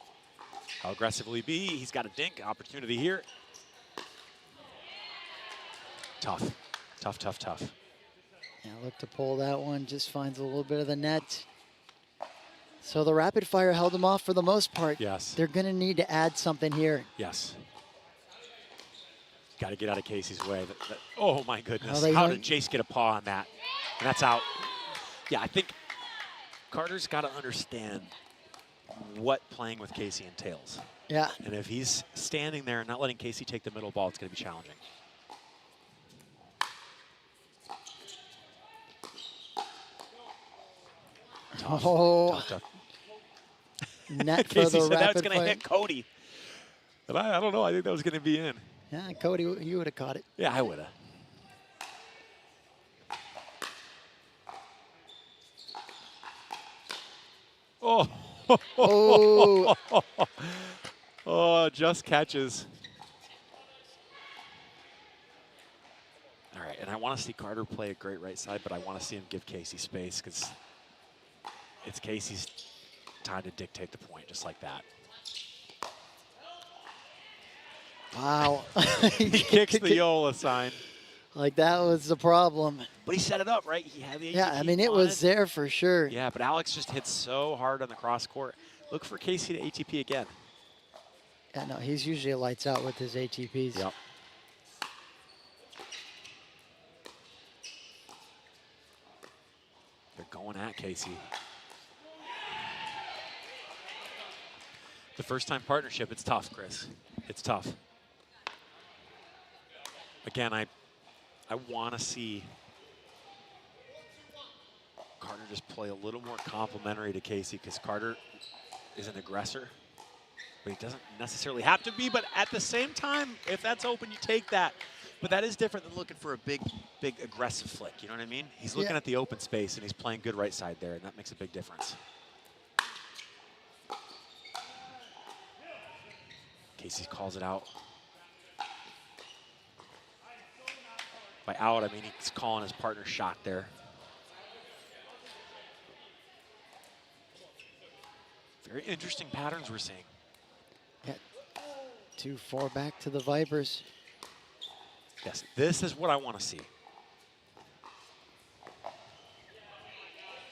How aggressively be? He's got a dink opportunity here. Tough, tough, tough, tough. Yeah, look to pull that one, just finds a little bit of the net. So the rapid fire held them off for the most part. Yes. They're going to need to add something here. Yes. Got to get out of Casey's way. Oh, my goodness. Oh, How did Jace get a paw on that? And that's out. Yeah, I think Carter's got to understand what playing with Casey entails. Yeah. And if he's standing there and not letting Casey take the middle ball, it's going to be challenging. Oh. Tough, tough. Net for Casey the said that was rapid going to fire. hit Cody. But I don't know. I think that was going to be in. Yeah, Cody, you would have caught it. Yeah, I would have. Oh. Oh. Oh, just catches. All right, and I want to see Carter play a great right side, but I want to see him give Casey space because it's Casey's time to dictate the point, just like that. Wow. He kicks the Yola sign. Like that was the problem. But he set it up, right? He had the Yeah, ATP I mean, it on was there for sure. Yeah, but Alex just hit so hard on the cross court. Look for Casey to ATP again. Yeah, no, he's usually lights out with his ATPs. Yep. They're going at Casey. The first time partnership, it's tough, Chris. It's tough. Again, I want to see Carter just play a little more complimentary to Casey because Carter is an aggressor, but he doesn't necessarily have to be. But at the same time, if that's open, you take that. But that is different than looking for a big aggressive flick. You know what I mean? He's looking at the open space, and he's playing good right side there, and that makes a big difference. Casey calls it out. By out, I mean he's calling his partner shot there. Very interesting patterns we're seeing. Yeah. 2-4 back to the Vipers. Yes, this is what I want to see.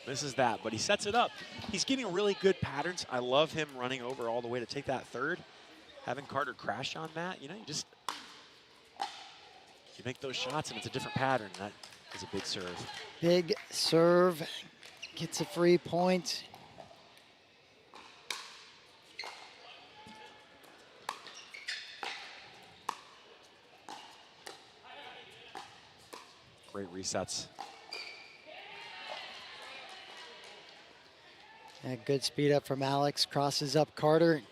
This is that, but he sets it up. He's getting really good patterns. I love him running over all the way to take that third. Having Carter crash on that, you know, you make those shots and it's a different pattern. That is a big serve. Big serve, gets a free point. Great resets. That good speed up from Alex. Crosses up Carter.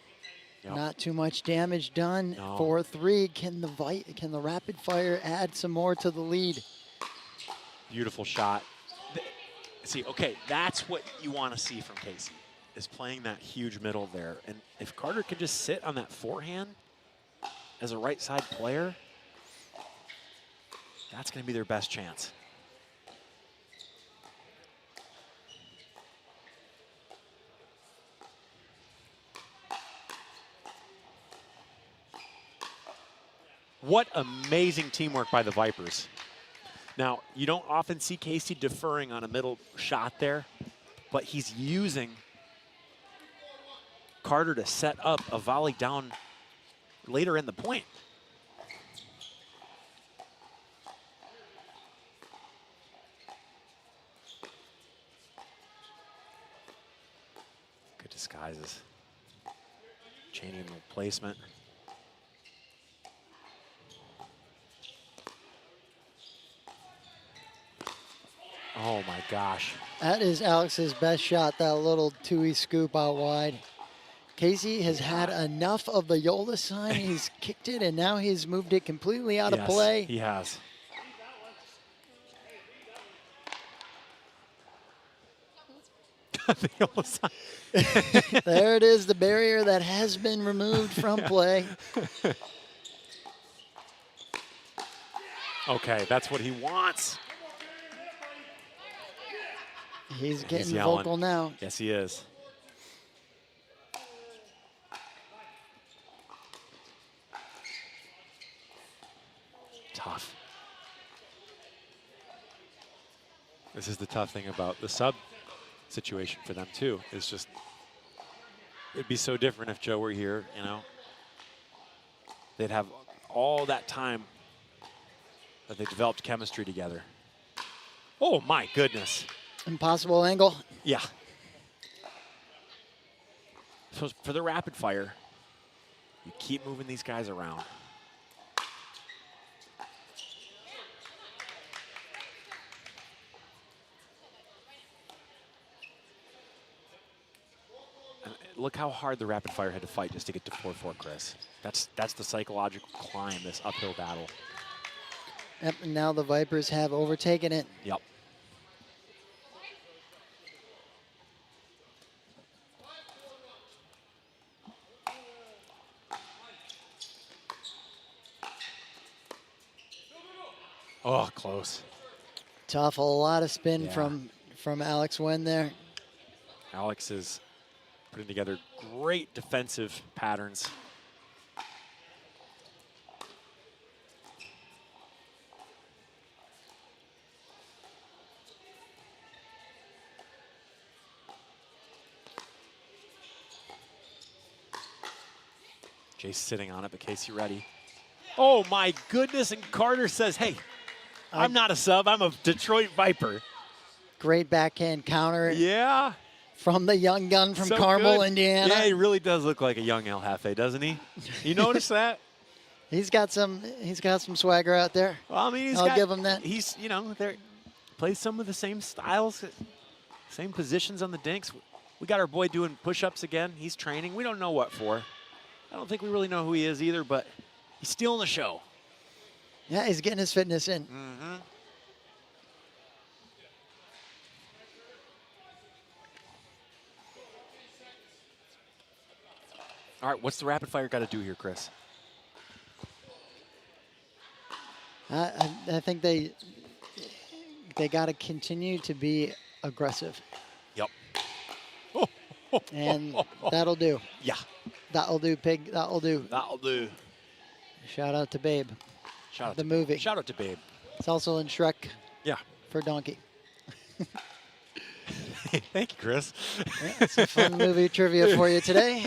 Yep. Not too much damage done. No. 4-3. Can the rapid fire add some more to the lead? Beautiful shot. See, okay, that's what you want to see from Casey, is playing that huge middle there. And if Carter can just sit on that forehand as a right side player, that's going to be their best chance. What amazing teamwork by the Vipers. Now, you don't often see Casey deferring on a middle shot there, but he's using Carter to set up a volley down later in the point. Good disguises. Changing the placement. Oh my gosh. That is Alex's best shot, that little two-y scoop out wide. Casey has had enough of the Yola sign. He's kicked it, and now he's moved it completely out of play. He has. The Yola sign. There it is, the barrier that has been removed from play. Okay, that's what he wants. He's getting yelling. vocal now. Yes, he is. Tough. This is the tough thing about the sub situation for them too. It's just, it'd be so different if Joe were here, you know. They'd have all that time that they developed chemistry together. Oh my goodness. Impossible angle. Yeah. So for the rapid fire, you keep moving these guys around. And look how hard the rapid fire had to fight just to get to 4-4, Chris. That's the psychological climb, this uphill battle. Yep, and now the Vipers have overtaken it. Yep. Oh, close. Tough, a lot of spin Yeah. from Alex Wen there. Alex is putting together great defensive patterns. Jay's sitting on it, but Casey ready. Oh my goodness, and Carter says, hey, I'm not a sub, I'm a Detroit Viper. Great backhand counter Yeah. from the young gun from So Carmel, good. Indiana. Yeah, he really does look like a young El Jefe, doesn't he? You notice that? He's got some swagger out there. Well, I mean, I'll give him that. He's, you know, plays some of the same styles, same positions on the dinks. We got our boy doing push-ups again. He's training. We don't know what for. I don't think we really know who he is either, but he's stealing the show. Yeah, he's getting his fitness in. Mm-hmm. All right, what's the rapid fire got to do here, Chris? I think they got to continue to be aggressive, Yep. and that'll do. Yeah. That'll do, Pig. That'll do. That'll do. Shout out to Babe. Shout out The to movie. Shout out to Babe. It's also in Shrek Yeah. for Donkey. Thank you, Chris. Yeah, it's a fun movie trivia for you today.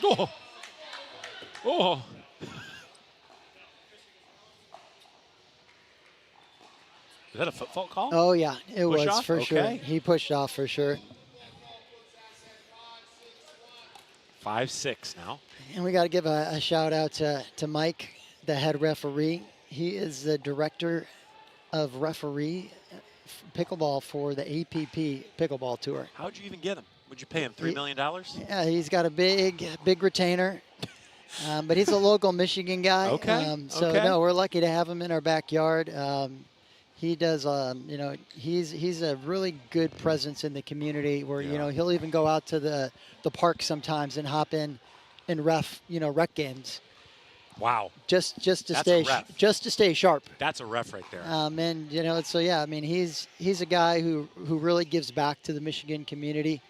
Oh. Oh. Is that a foot fault call? Oh, yeah, it Push was off? for sure. Okay. He pushed off for sure. 5-6 now. And we got to give a shout out to Mike, the head referee. He is the director of referee pickleball for the APP Pickleball Tour. How'd you even get him? Would you pay him $3 million? Yeah, he's got a big retainer. But he's a local Michigan guy. Okay. So, no, we're lucky to have him in our backyard. He does, he's a really good presence in the community where, he'll even go out to the park sometimes and hop in and ref games. Wow. Just to That's stay a ref. just to stay sharp. That's a ref right there. And so yeah, I mean he's a guy who really gives back to the Michigan community.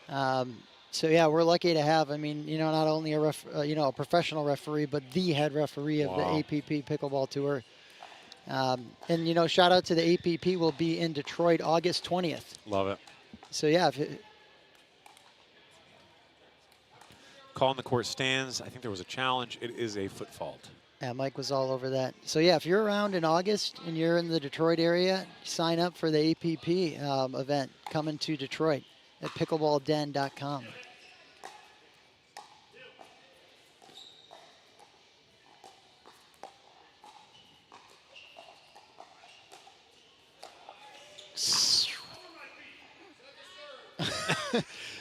So yeah, we're lucky to have. I mean, not only a a professional referee, but the head referee of the APP Pickleball Tour. And shout out to the APP. Will be in Detroit August 20th. Love it. So yeah. Call on the court stands. I think there was a challenge. It is a foot fault. Yeah, Mike was all over that. So yeah, if you're around in August and you're in the Detroit area, sign up for the APP event coming to Detroit at pickleballden.com.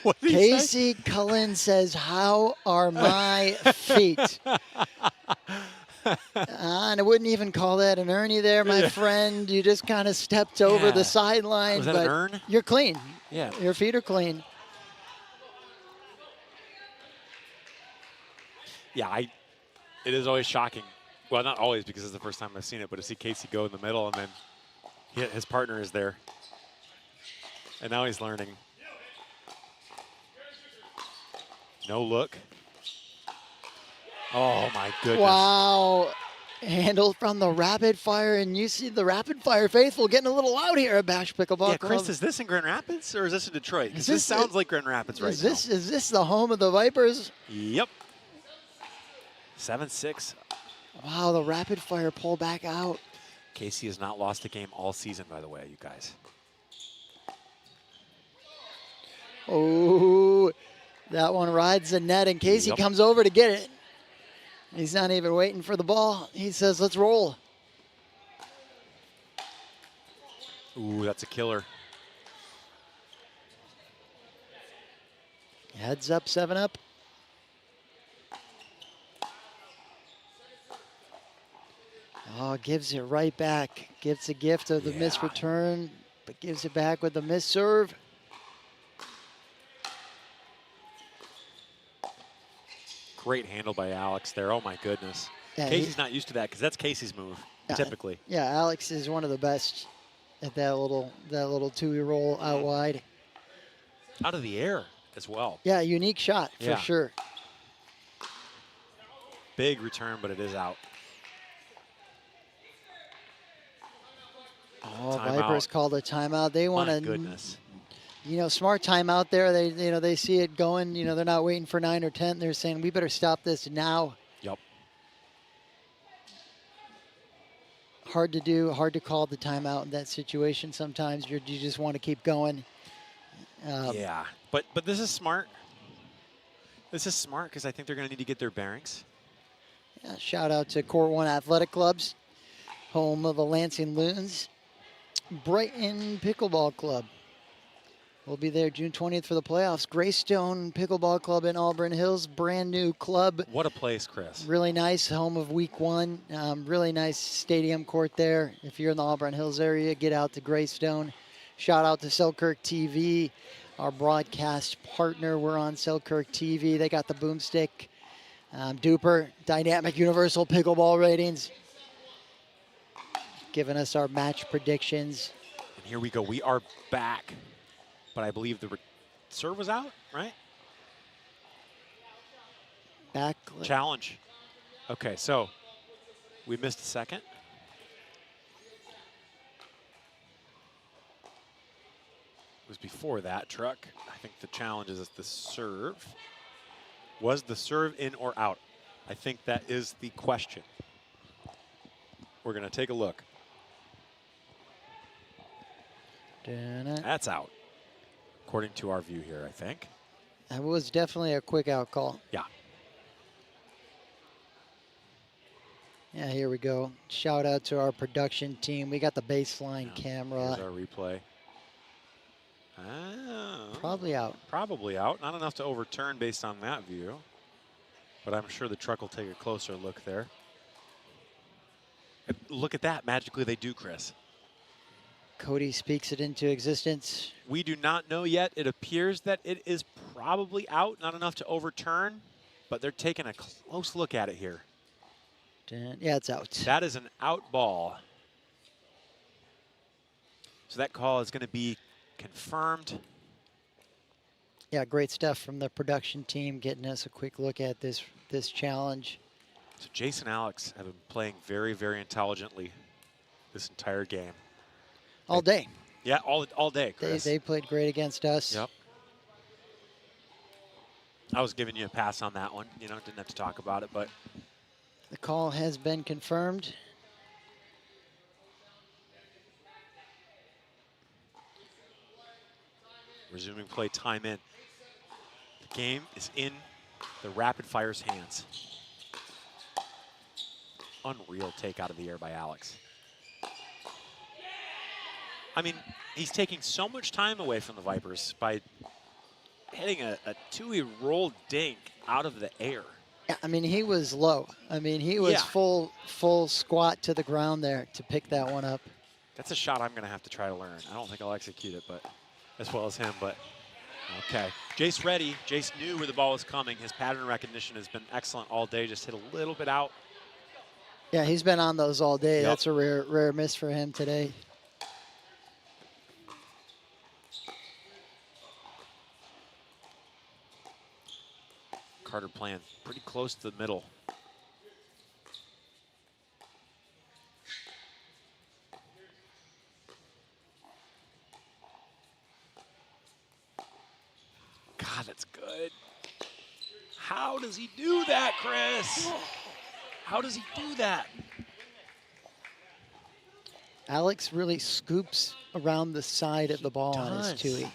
What did he Casey Cullen says, "How are my feet?" And I wouldn't even call that an Ernie there, my friend. You just kind of stepped over the sideline. Was that but an Ern? You're clean. Yeah. Your feet are clean. Yeah, it is always shocking. Well, not always because it's the first time I've seen it, but to see Casey go in the middle and then his partner is there. And now he's learning. No look. Oh, my goodness. Wow. Handled from the rapid fire, and you see the rapid fire faithful getting a little loud here at Bash Pickleball Yeah, Chris, Club. is this in Grand Rapids or is this in Detroit? Because this Is this- sounds like Grand Rapids right now. Is this the home of the Vipers? Yep. 7-6. Wow, the rapid fire pull back out. Casey has not lost a game all season, by the way, you guys. Oh, that one rides the net, and Casey comes over to get it. He's not even waiting for the ball. He says, "Let's roll." Ooh, that's a killer. Heads up, 7-up. Oh, gives it right back. Gives the gift of the missed return, but gives it back with the missed serve. Great handle by Alex there. Oh, my goodness. Yeah, Casey's not used to that because that's Casey's move, typically. Yeah, Alex is one of the best at that little two-way roll out wide. Out of the air as well. Yeah, unique shot for sure. Big return, but it is out. Oh, Vipers called a timeout. They want to. My goodness. Smart timeout there. They see it going. They're not waiting for 9 or 10. They're saying we better stop this now. Yep. Hard to do. Hard to call the timeout in that situation. Sometimes you just want to keep going. Yeah, but this is smart. This is smart because I think they're going to need to get their bearings. Yeah, shout out to Court 1 Athletic Clubs, home of the Lansing Loons. Brighton Pickleball Club. We'll be there June 20th for the playoffs. Greystone Pickleball Club in Auburn Hills, brand new club. What a place, Chris. Really nice, home of week 1. Really nice stadium court there. If you're in the Auburn Hills area, get out to Greystone. Shout out to Selkirk TV, our broadcast partner. We're on Selkirk TV. They got the boomstick, Duper, Dynamic Universal Pickleball ratings, giving us our match predictions. And here we go. We are back. But I believe the serve was out, right? Back. Challenge. Okay, so we missed a second. It was before that, Truck. I think the challenge is the serve. Was the serve in or out? I think that is the question. We're going to take a look. Dun-dun. That's out, according to our view here, I think. That was definitely a quick out call. Yeah. Yeah, here we go. Shout out to our production team. We got the baseline camera. Here's our replay. Oh, Probably out. Probably out. Not enough to overturn based on that view. But I'm sure the truck will take a closer look there. Look at that. Magically they do, Chris. Cody speaks it into existence. We do not know yet. It appears that it is probably out. Not enough to overturn. But they're taking a close look at it here. Yeah, it's out. That is an out ball. So that call is going to be confirmed. Yeah, great stuff from the production team getting us a quick look at this challenge. So Jason and Alex have been playing very, very intelligently this entire game. All day. Yeah, all day, Chris. They played great against us. Yep. I was giving you a pass on that one. You know, didn't have to talk about it, but The call has been confirmed. resuming play, time in. The game is in the rapid fire's hands. Unreal take out of the air by Alex. I mean, he's taking so much time away from the Vipers by hitting a two-way roll dink out of the air. Yeah, I mean, he was low. I mean, he was full squat to the ground there to pick that one up. That's a shot I'm going to have to try to learn. I don't think I'll execute it, but as well as him, but okay. Jace ready. Jace knew where the ball was coming. His pattern recognition has been excellent all day. Just hit a little bit out. Yeah, he's been on those all day. Yep. That's a rare miss for him today. Carter playing pretty close to the middle. God, that's good. How does he do that, Chris? How does he do that? Alex really scoops around the side of the ball on his two-way.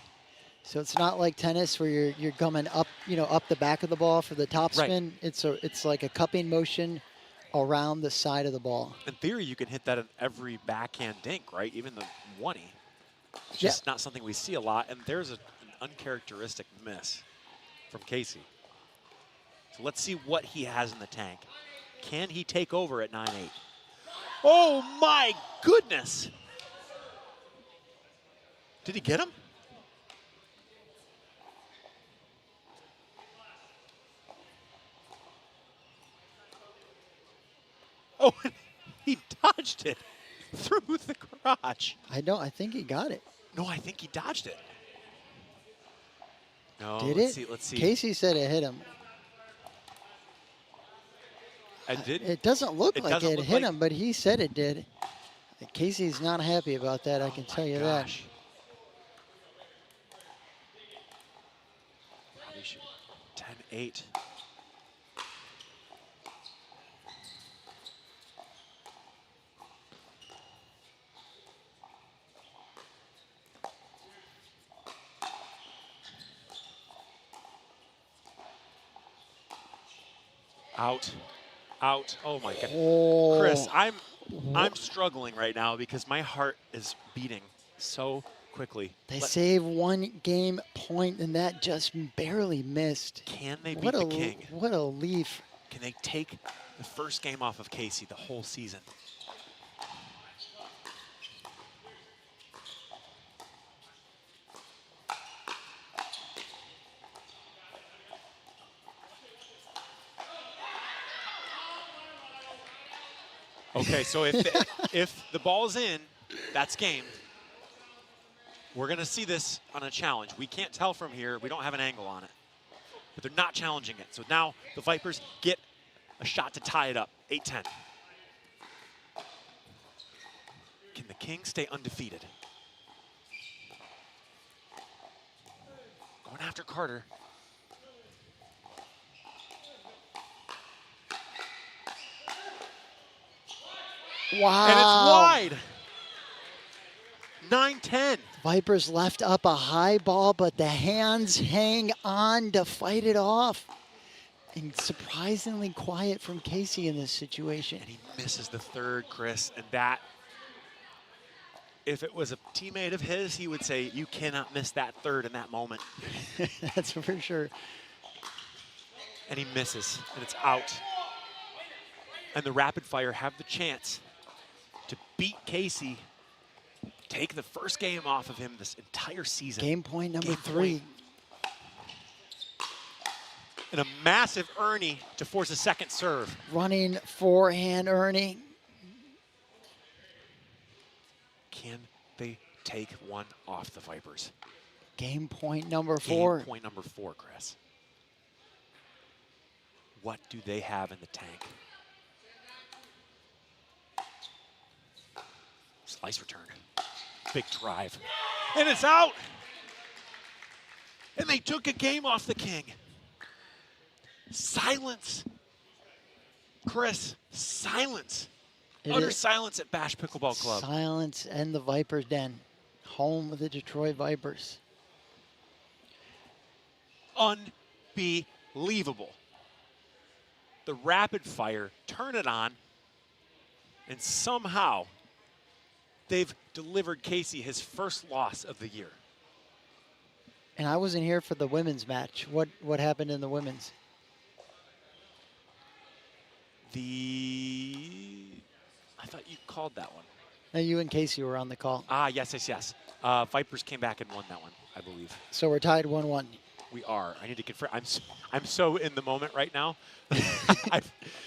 So it's not like tennis where you're coming up, up the back of the ball for the top spin. It's like a cupping motion around the side of the ball. In theory, you can hit that in every backhand dink, right? Even the 1-y. It's just not something we see a lot. And there's an uncharacteristic miss from Casey. So let's see what he has in the tank. Can he take over at 9-8? Oh my goodness! Did he get him? Oh, he dodged it through the crotch. I think he got it. No, I think he dodged it. No, Did let's it? See, let's see. Casey said it hit him. I did. It doesn't look like it hit him, but he said it did. Casey's not happy about that, I can tell you that. Probably should. 10-8. Out. Out. Oh my God. Oh. Chris, I'm struggling right now because my heart is beating so quickly. They save one game point, and that just barely missed. Can they beat the King? What a leaf. Can they take the first game off of Casey the whole season? Okay, so if the ball's in, that's game. We're going to see this on a challenge. We can't tell from here. We don't have an angle on it. But they're not challenging it. So now the Vipers get a shot to tie it up. 8-10. Can the King stay undefeated? Going after Carter. Wow. And it's wide. 9-10. Vipers left up a high ball, but the hands hang on to fight it off. And surprisingly quiet from Casey in this situation. And he misses the third, Chris. And that, if it was a teammate of his, he would say, you cannot miss that third in that moment. That's for sure. And he misses, and it's out. And the Rapid Fire have the chance to beat Casey, take the first game off of him this entire season. Game point number Game 3. point. And a massive Ernie to force a second serve. Running forehand Ernie. Can they take one off the Vipers? Game point number 4. Game point number 4, Chris. What do they have in the tank? Slice return. Big drive. And it's out! And they took a game off the King. Silence. Chris, silence. Utter silence at Bash Pickleball Club. Silence and the Vipers Den. Home of the Detroit Vipers. Unbelievable. The Rapid Fire turn it on, and somehow they've delivered Casey his first loss of the year. And I wasn't here for the women's match. What happened in the women's? I thought you called that one. No, you and Casey were on the call. Ah, yes. Vipers came back and won that one, I believe. So we're tied 1-1. We are. I need to confirm. I'm so in the moment right now.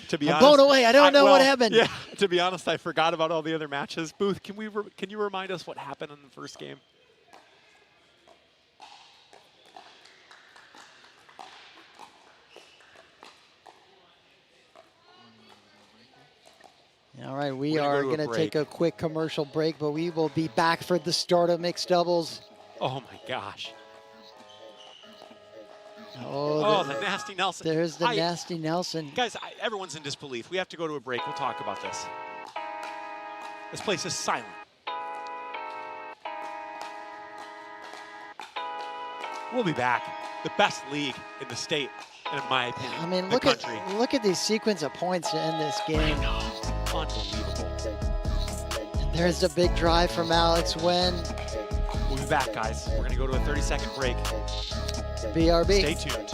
To be I'm honest, blown away. I don't know what happened. Yeah. To be honest, I forgot about all the other matches. Booth, can you remind us what happened in the first game? All right, we are going to take a quick commercial break, but we will be back for the start of mixed doubles. Oh my gosh. Oh, the Nasty Nelson. There's the Nasty Nelson. Guys, everyone's in disbelief. We have to go to a break. We'll talk about this. This place is silent. We'll be back. The best league in the state, in my opinion. I mean, the country. look at these sequence of points to end this game. Unbelievable. And there's a big drive from Alex Wen. We'll be back, guys. We're going to go to a 30-second break. BRB. Stay tuned.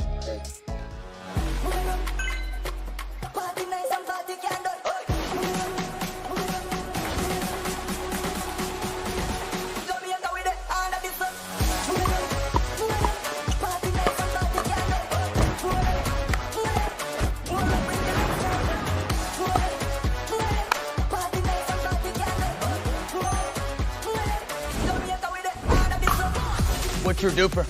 What's your duper?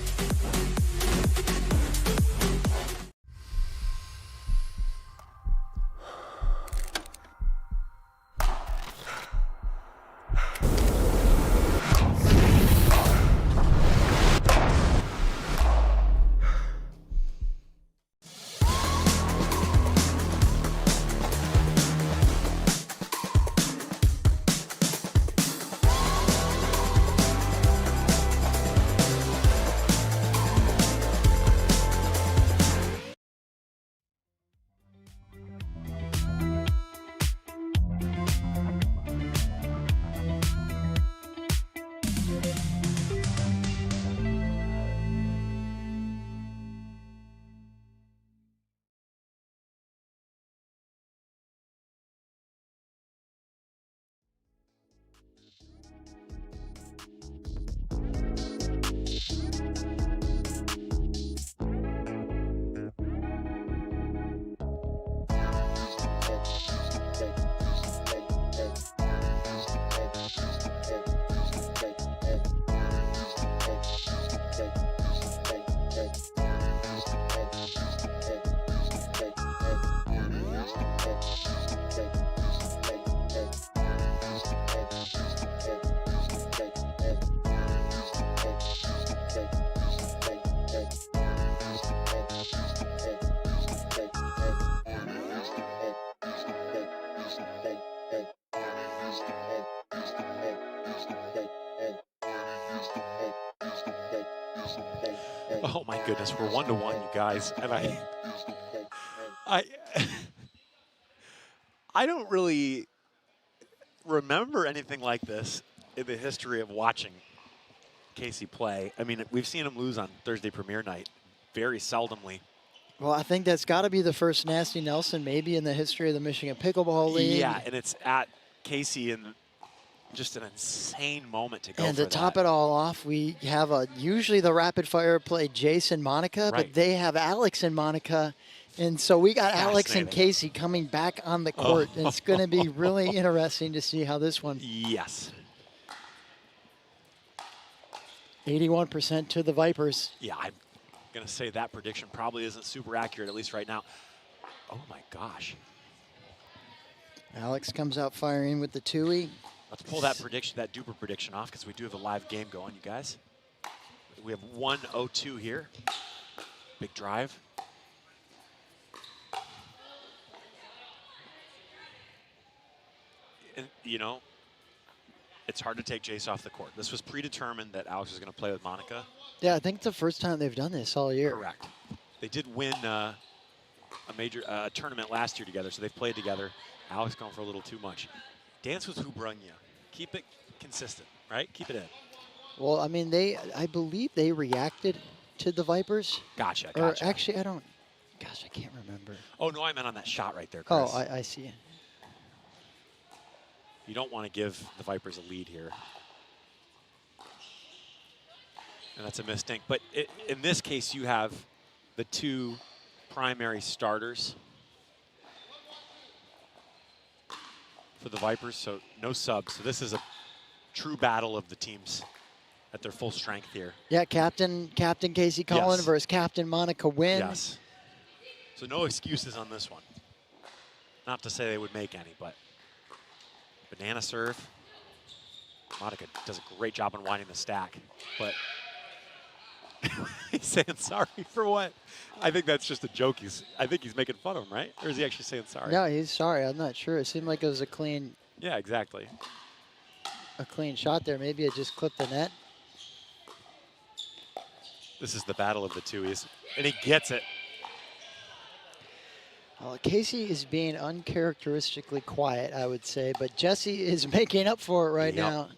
Oh my goodness, we're 1-1, you guys, and I I don't really remember anything like this in the history of watching Casey play. I mean, we've seen him lose on Thursday premiere night very seldomly. Well, I think that's got to be the first Nasty Nelson maybe in the history of the Michigan Pickleball League. Yeah, and it's at Casey in just an insane moment to go And for to top it all off, we have usually the rapid fire play Jason Monica, Right. but they have Alex and Monica. And so we got Alex and Casey coming back on the court. And it's going to be really interesting to see how this one. Yes. 81% to the Vipers. Yeah, I'm going to say that prediction probably isn't super accurate, at least right now. Oh my gosh. Alex comes out firing with the Tui. Let's pull that prediction, that duper prediction off, because we do have a live game going, you guys. We have 1:02 here. Big drive. And, you know, it's hard to take Jace off the court. This was predetermined that Alex was going to play with Monica. Yeah, I think it's the first time they've done this all year. Correct. They did win a major tournament last year together, so they've played together. Alex going for a little too much. Dance with who brung you. Keep it consistent, right? Keep it in. Well, I mean, I believe they reacted to the Vipers. Gotcha. Or actually, I can't remember. Oh, no, I meant on that shot right there, Chris. Oh, I see. You don't want to give the Vipers a lead here. And that's a mistake. But in this case, you have the two primary starters for the Vipers, so no subs. So this is a true battle of the teams at their full strength here. Yeah, Captain Casey Collin Yes. versus Captain Monica Wynn. Yes. So no excuses on this one. Not to say they would make any, but banana serve. Monica does a great job on winding the stack, but he's saying sorry for what? I think that's just a joke. I think he's making fun of him, right? Or is he actually saying sorry? No, he's sorry. I'm not sure. It seemed like it was a clean exactly. shot there. Maybe it just clipped the net. This is the battle of the two. And he gets it. Well, Casey is being uncharacteristically quiet, I would say, but Jesse is making up for it right now.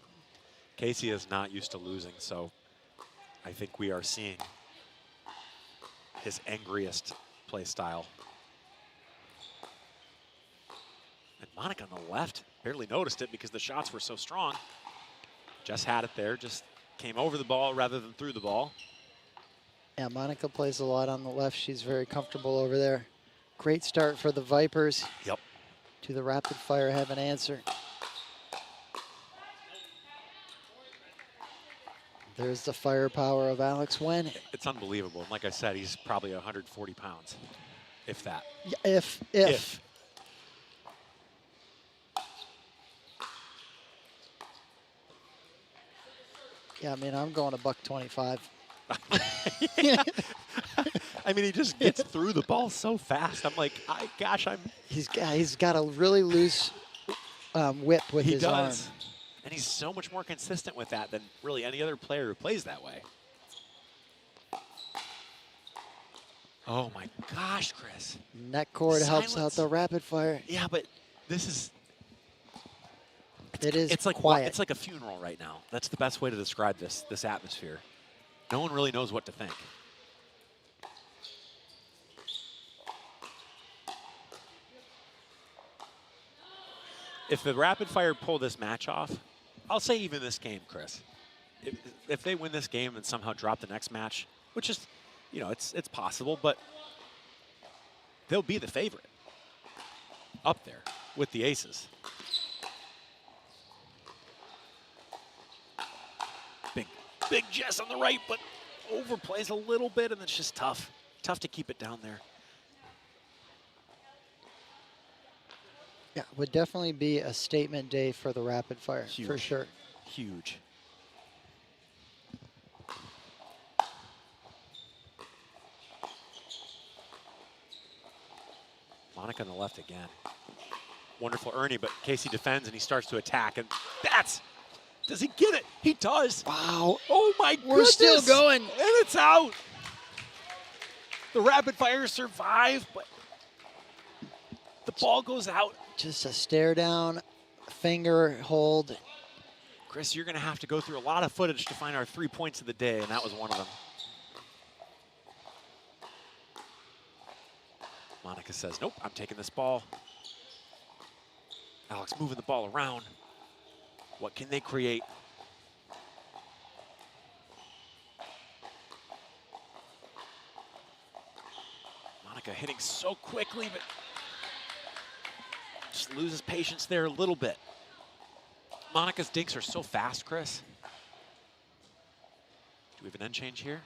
Casey is not used to losing, so I think we are seeing his angriest play style. And Monica on the left barely noticed it because the shots were so strong. Just had it there, just came over the ball rather than through the ball. Yeah, Monica plays a lot on the left. She's very comfortable over there. Great start for the Vipers. Yep. To the rapid fire have an answer. There's the firepower of Alex Wen. It's unbelievable. And like I said, he's probably 140 pounds, if that. Yeah, if. Yeah, I mean, I'm going $125. I mean, he just gets through the ball so fast. I'm like, He's got a really loose whip with his arm. And he's so much more consistent with that than really any other player who plays that way. Oh my gosh, Chris. Net cord helps out the rapid fire. Yeah, but this is... It's like quiet. It's like a funeral right now. That's the best way to describe this atmosphere. No one really knows what to think. If the rapid fire pull this match off, I'll say even this game, Chris. If they win this game and somehow drop the next match, which is, you know, it's possible, but they'll be the favorite up there with the aces. Big Jess on the right, but overplays a little bit, and it's just tough. Tough to keep it down there. Yeah, would definitely be a statement day for the rapid fire, Huge. for sure. Huge. Monica on the left again. Wonderful Ernie, but Casey defends and he starts to attack, and does he get it? He does. Wow. Oh my goodness. We're still going. And it's out. The rapid fire survive, but the ball goes out. Just a stare down, finger hold. Chris, you're going to have to go through a lot of footage to find our 3 points of the day, and that was one of them. Monica says, nope, I'm taking this ball. Alex moving the ball around. What can they create? Monica hitting so quickly, but just loses patience there a little bit. Monica's dinks are so fast, Chris. Do we have an end change here?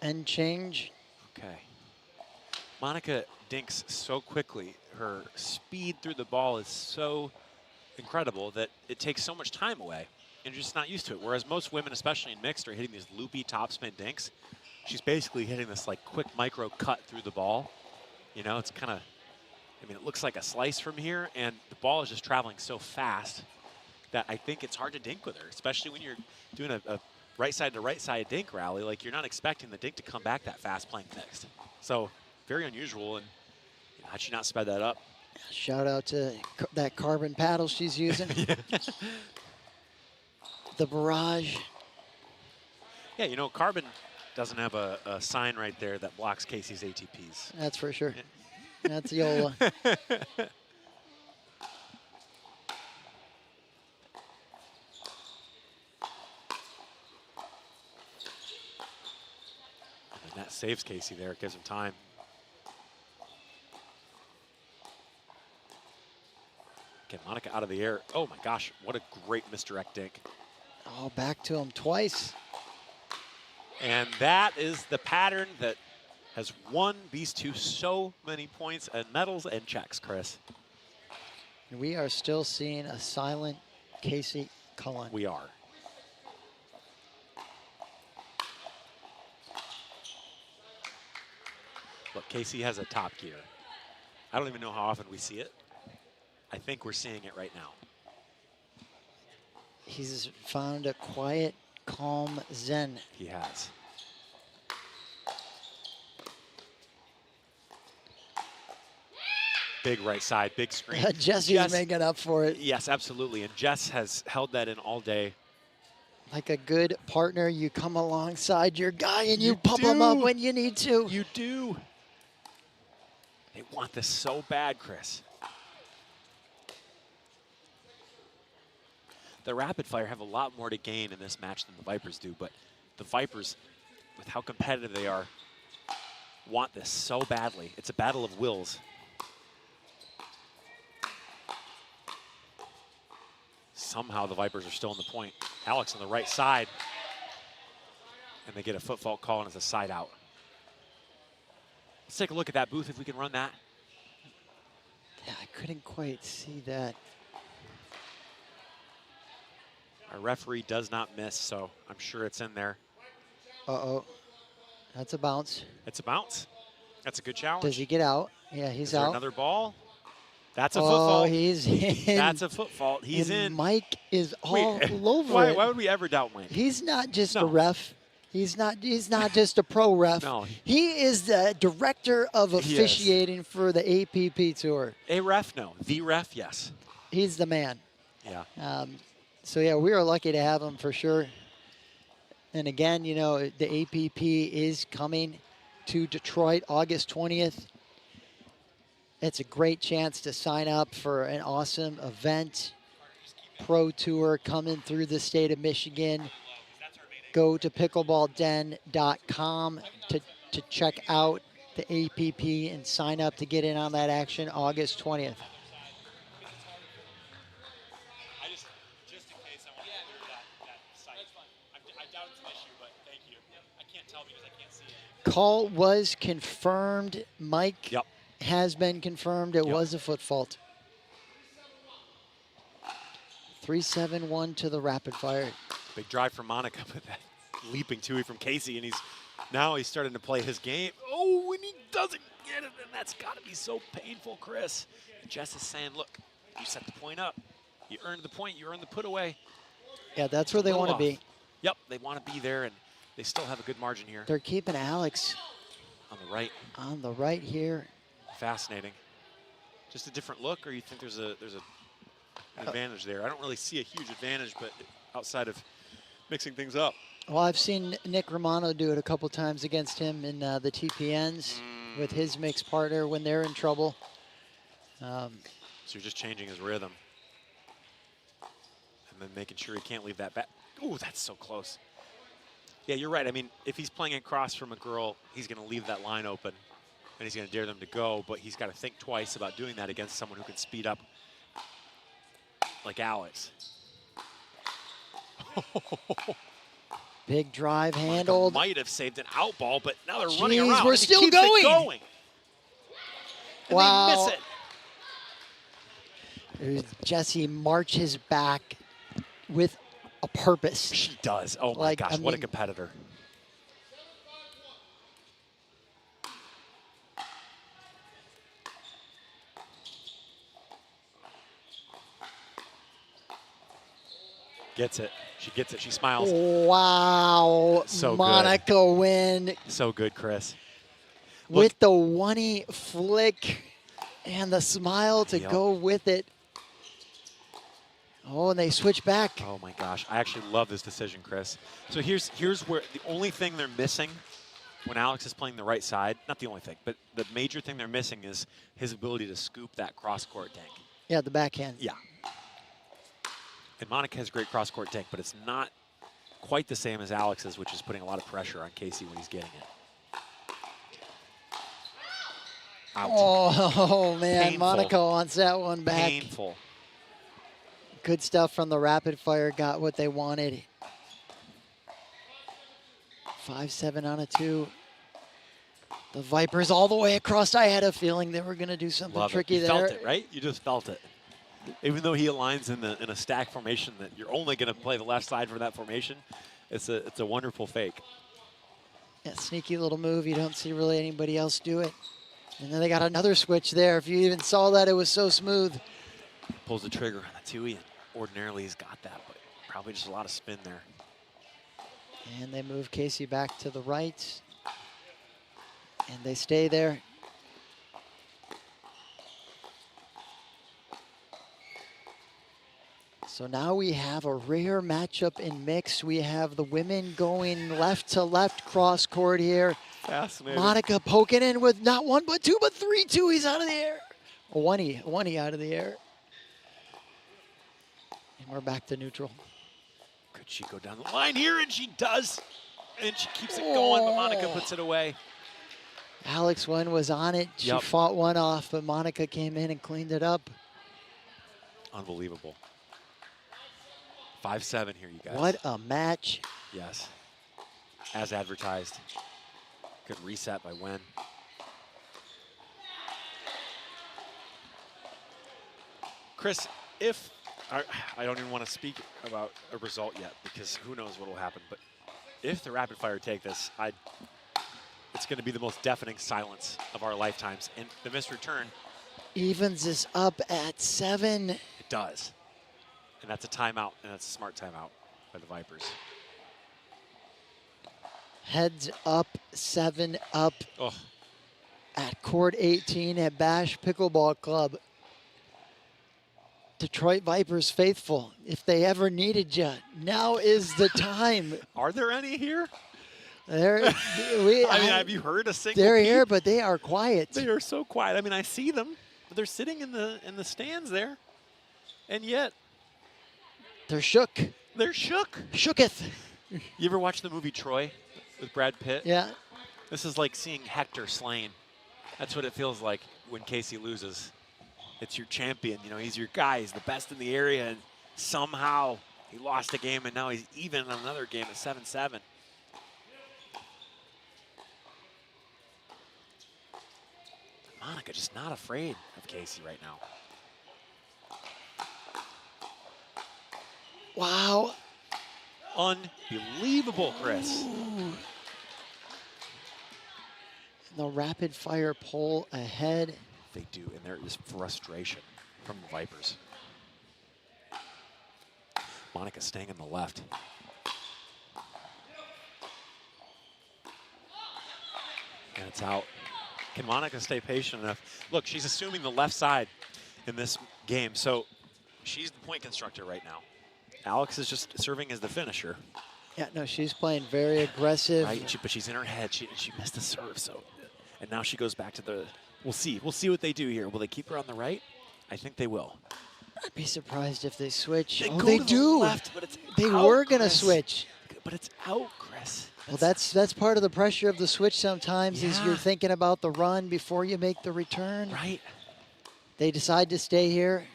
End change. Okay. Monica dinks so quickly. Her speed through the ball is so incredible that it takes so much time away, and you're just not used to it. Whereas most women, especially in mixed, are hitting these loopy topspin dinks. She's basically hitting this like quick micro cut through the ball. You know, it's kind of, I mean, it looks like a slice from here, and the ball is just traveling so fast that I think it's hard to dink with her, especially when you're doing a right side to right side dink rally. Like, you're not expecting the dink to come back that fast playing mixed. So very unusual, and you know, how'd she not sped that up? Shout out to that carbon paddle she's using. The barrage. Yeah, you know, Carbon doesn't have a sign right there that blocks Casey's ATPs. That's for sure. That's Yola. And that saves Casey there. It gives him time. Get Monica out of the air. Oh my gosh, what a great misdirect dink. Oh, back to him twice. And that is the pattern that has won these two so many points and medals and checks, Chris. We are still seeing a silent Casey Cullen. We are. Look, Casey has a top gear. I don't even know how often we see it. I think we're seeing it right now. He's found a quiet, calm zen. He has. Big right side, big screen. Jesse's making up for it. Yes, absolutely. And Jess has held that in all day. Like a good partner, you come alongside your guy and you pump him up when you need to. You do. They want this so bad, Chris. The Rapid Fire have a lot more to gain in this match than the Vipers do, but the Vipers, with how competitive they are, want this so badly. It's a battle of wills. Somehow the Vipers are still on the point. Alex on the right side. And they get a foot fault call and it's a side out. Let's take a look at that booth if we can run that. Yeah, I couldn't quite see that. Our referee does not miss, so I'm sure it's in there. Uh-oh. That's a bounce. It's a bounce. That's a good challenge. Does he get out? Yeah, he's Is there out. another ball? That's a foot fault. He's in. That's a foot fault. He's and in. Mike is all over why, it. Why would we ever doubt Mike? He's not just a ref. He's not just a pro ref. No. He is the director of officiating for the APP Tour. A ref? No. The ref? Yes. He's the man. Yeah. So, yeah, we are lucky to have him for sure. And, again, you know, the APP is coming to Detroit August 20th. It's a great chance to sign up for an awesome event, pro tour coming through the state of Michigan. Go to pickleballden.com to check out the APP and sign up to get in on that action August 20th. Just in case I want to clear that site. I doubt it's an issue, but thank you. I can't tell because I can't see it. Call was confirmed. Mike has been confirmed. It was a foot fault. 3-7-1 to the Rapid Fire. Big drive from Monica, but that leaping two from Casey, and now he's starting to play his game. Oh, when he doesn't get it, then that's got to be so painful, Chris. And Jess is saying, look, you set the point up. You earned the point. You earned the put away. Yeah, that's where they want to be. Yep, they want to be there, and they still have a good margin here. They're keeping Alex on the right. On the right here. Fascinating. Just a different look, or you think there's an advantage there? I don't really see a huge advantage, but outside of mixing things up. Well, I've seen Nick Romano do it a couple times against him in the TPNs with his mixed partner when they're in trouble. So you're just changing his rhythm. And then making sure he can't leave that back. Ooh, that's so close. Yeah, you're right. I mean, if he's playing across from a girl, he's going to leave that line open, and he's going to dare them to go, but he's got to think twice about doing that against someone who can speed up like Alex. Big drive handled. Might have saved an out ball, but now they're running around. We're and he still keeps going. it going. And Wow. they miss it. Jesse marches back with a purpose. She does. Oh my Like, gosh, I what a mean- competitor. Gets it. She gets it. She smiles. Wow. So good. Monica win So good, Chris. with the 1-E flick and the smile to Yep. go with it. Oh, and they switch back. Oh my gosh, I actually love this decision, Chris. So here's where the only thing they're missing when Alex is playing the right side, not the only thing, but the major thing they're missing is his ability to scoop that cross-court tank. Yeah, the backhand. Yeah. And Monica has great cross-court tank, but it's not quite the same as Alex's, which is putting a lot of pressure on Casey when he's getting it. Out. Oh, man. Painful. Monica wants that one back. Painful. Good stuff from the rapid fire. Got what they wanted. 5-7 on a 2. The Vipers all the way across. I had a feeling they were going to do something Love tricky it. You there. felt it, right? You just felt it. Even though he aligns in a stack formation that you're only going to play the left side for that formation, it's a wonderful fake. Yeah, sneaky little move. You don't see really anybody else do it. And then they got another switch there. If you even saw that, it was so smooth. Pulls the trigger on the 2E, and ordinarily he's got that, but probably just a lot of spin there. And they move Casey back to the right. And they stay there. So now we have a rare matchup in mix. We have the women going left to left cross court here. Fascinating. Monica poking in with not one, but two, but three two-es out of the air. A 1-E out of the air. And we're back to neutral. Could she go down the line here? And she does. And she keeps it going, but Monica puts it away. Alex Wen was on it. She Yep. fought one off, but Monica came in and cleaned it up. Unbelievable. 5-7 here, you guys. What a match. Yes. As advertised. Good reset by Wen. Chris, if I don't even want to speak about a result yet because who knows what will happen, but if the rapid fire take this, it's going to be the most deafening silence of our lifetimes. And the missed return, Evens is up at 7. it does. And that's a timeout, and that's a smart timeout by the Vipers. Heads up, 7 up Oh, at court 18 at Bash Pickleball Club. Detroit Vipers faithful, if they ever needed you, now is the time. are there any here? They're, Have you heard a single they're peep? here, but they are quiet. They are so quiet. I mean, I see them, but they're sitting in the stands there, and yet They're shook. they're shook. Shooketh. You ever watch the movie Troy with Brad Pitt? Yeah. This is like seeing Hector slain. That's what it feels like when Casey loses. It's your champion. You know, he's your guy. He's the best in the area, and somehow he lost a game, and now he's even in another game at 7-7. Monica just not afraid of Casey right now. Wow. Unbelievable, Chris. The rapid fire pull ahead. They do, and there is frustration from the Vipers. Monica staying on the left. And it's out. Can Monica stay patient enough? Look, she's assuming the left side in this game, so she's the point constructor right now. Alex is just serving as the finisher. Yeah, no, she's playing very aggressive. Right, but she's in her head. She missed the serve, so. And now she goes back to the, we'll see. We'll see what they do here. Will they keep her on the right? I think they will. I'd be surprised if they switch. They Oh, go they to the do. left, but it's They out, were going to Chris. switch. But it's out, Chris. Well, that's part of the pressure of the switch sometimes is Yeah. you're thinking about the run before you make the return. Right. They decide to stay here.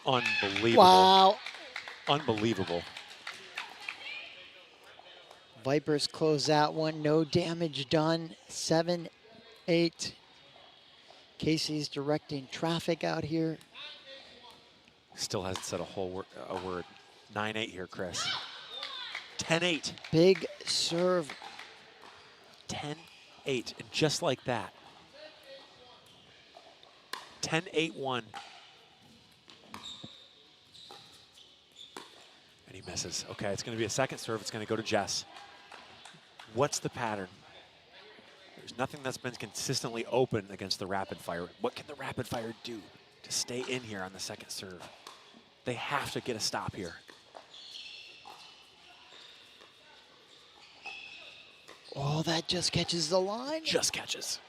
Unbelievable. Wow. Unbelievable. Vipers close that one. No damage done. 7-8. Casey's directing traffic out here. Still hasn't said a word. 9-8 here, Chris. 10-8. Big serve. 10-8. And just like that. 10-8-1. And he misses. Okay, it's going to be a second serve. It's going to go to Jess. What's the pattern? There's nothing that's been consistently open against the rapid fire. What can the rapid fire do to stay in here on the second serve? They have to get a stop here. Oh, that just catches the line. Just catches.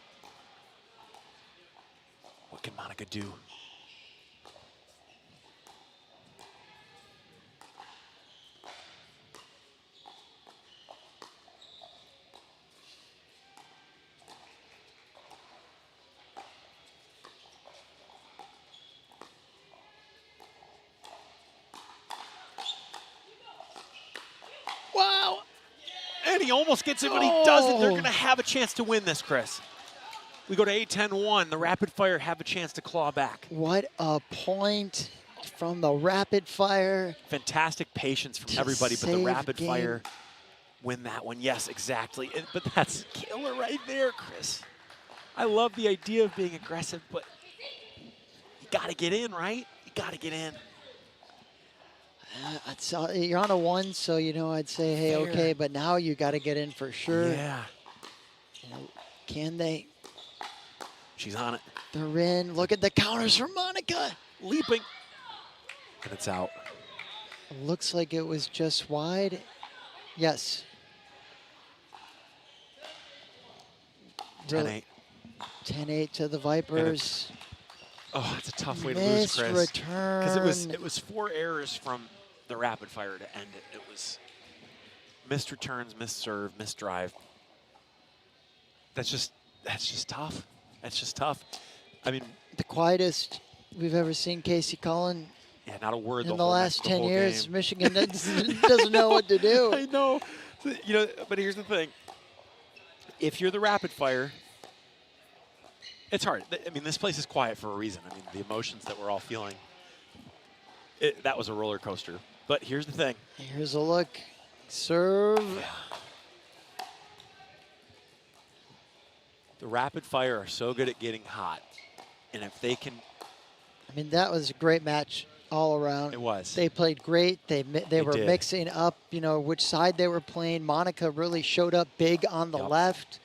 What can Monica do? Wow. And he almost gets it, but he doesn't. They're Oh. going to have a chance to win this, Chris. We go to 8-10-1. The rapid fire have a chance to claw back. What a point from the rapid fire. Fantastic patience from To everybody, but the save rapid game. fire win that one. Yes, exactly. But that's killer right there, Chris. I love the idea of being aggressive, but you got to get in, right? You got to get in. You're on a 1, so I'd say, hey, Fair. okay, but now you got to get in for sure. Yeah. Can they? She's on it. They're in. Look at the counters from Monica. Leaping. And it's out. Looks like it was just wide. Yes. 10-8. 10-8 to the Vipers. Oh, it's a tough way to lose, Missed Chris. return. Because it was 4 errors from the rapid fire to end it. It was missed returns, missed serve, missed drive. That's just tough. That's just tough. I mean, The quietest we've ever seen Casey Cullen yeah, not a word in the whole last the 10 whole years. game. Michigan doesn't know what to do. I know. But here's the thing. If you're the rapid fire, it's hard. I mean, this place is quiet for a reason. I mean, the emotions that we're all feeling, that was a roller coaster. But here's the thing. Here's a look. Serve. The rapid fire are so good at getting hot. And if they can, I mean, that was a great match all around. it was. They played great. They were did. mixing up, which side they were playing. Monica really showed up big on the Yep. left.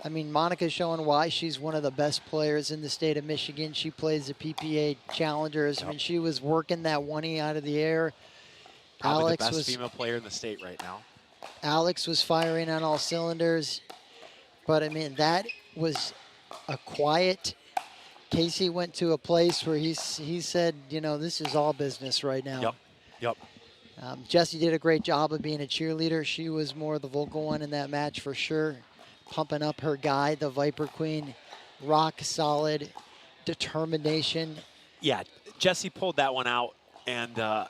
I mean, Monica's showing why she's one of the best players in the state of Michigan. She plays the PPA Challengers. I mean, she was working that 1E out of the air. Probably Alex the best was female player in the state right now. Alex was firing on all cylinders. But I mean, that was a quiet. Casey went to a place where he said, this is all business right now. Yep. Jessie did a great job of being a cheerleader. She was more the vocal one in that match for sure. Pumping up her guy, the Viper Queen. Rock solid determination. Yeah, Jesse pulled that one out. And, I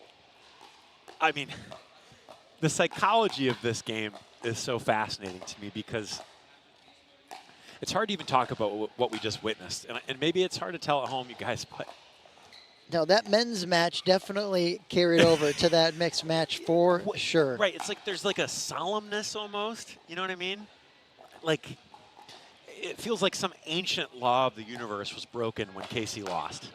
mean, the psychology of this game is so fascinating to me because it's hard to even talk about what we just witnessed. And maybe it's hard to tell at home, you guys, but No, that men's match definitely carried over to that mixed match for sure. right, it's like there's like a solemnness almost, you know what I mean? Like, it feels like some ancient law of the universe was broken when Casey lost.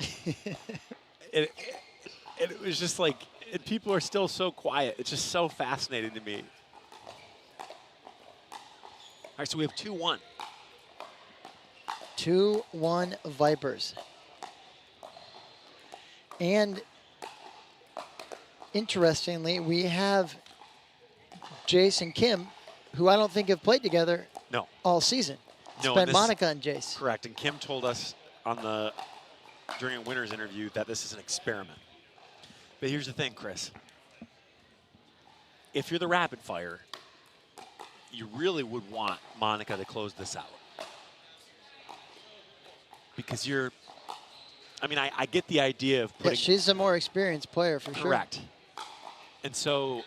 And it was just like, and people are still so quiet. It's just so fascinating to me. All right, so we have 2-1. 2-1 Vipers. And interestingly, we have Jace and Kim, who I don't think have played together No. all season. It's No, been and this- Monica and Jace. Correct, and Kim told us during a winner's interview that this is an experiment. But here's the thing, Chris. If you're the rapid fire, you really would want Monica to close this out. Because I get the idea of Yeah, putting. she's a more experienced player for sure. Correct. And so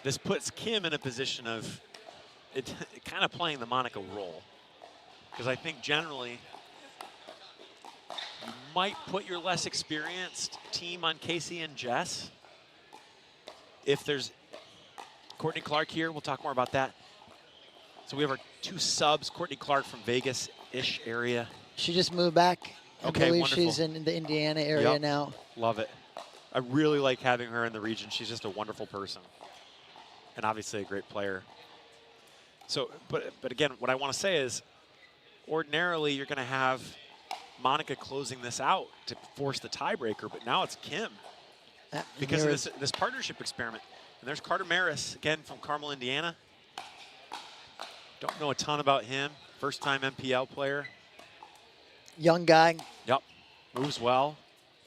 this puts Kim in a position of kind of playing the Monica role. Because I think generally you might put your less experienced team on Casey and Jess. If there's Courtney Clark here, we'll talk more about that. So we have our 2 subs, Courtney Clark from Vegas-ish area. She just moved back. I Okay, believe wonderful. she's in the Indiana area Yep. now. Love it. I really like having her in the region. She's just a wonderful person. And obviously a great player. So, but again, what I want to say is, ordinarily you're going to have Monica closing this out to force the tiebreaker, but now it's Kim because of this partnership experiment. And there's Carter Maris, again, from Carmel, Indiana. Don't know a ton about him. First-time MPL player. Young guy. Yep. Moves well.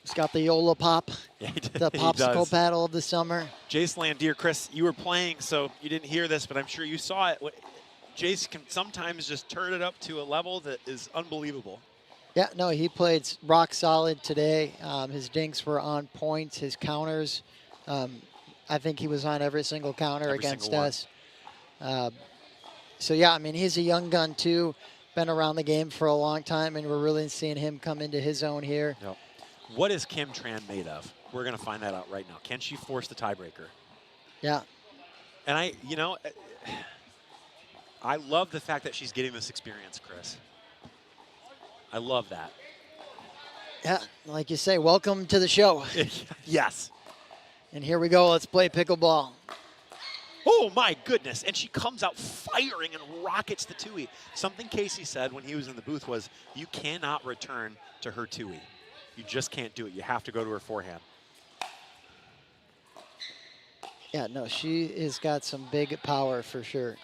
He's got the Yola pop, Yeah, the popsicle paddle of the summer. Jace Landier, Chris, you were playing, so you didn't hear this, but I'm sure you saw it. Jace can sometimes just turn it up to a level that is unbelievable. Yeah, no, he played rock solid today. His dinks were on point. His counters, I think he was on every single counter Every against single one. us. So, yeah, I mean, he's a young gun, too. Been around the game for a long time, and we're really seeing him come into his own here. Yep. What is Kim Tran made of? We're going to find that out right now. Can she force the tiebreaker? Yeah. And I love the fact that she's getting this experience, Chris. I love that. Yeah, like you say, welcome to the show. Yes. And here we go. Let's play pickleball. Oh, my goodness. And she comes out firing and rockets the Tui. Something Casey said when he was in the booth was, you cannot return to her Tui. You just can't do it. You have to go to her forehand. Yeah, no, she has got some big power for sure.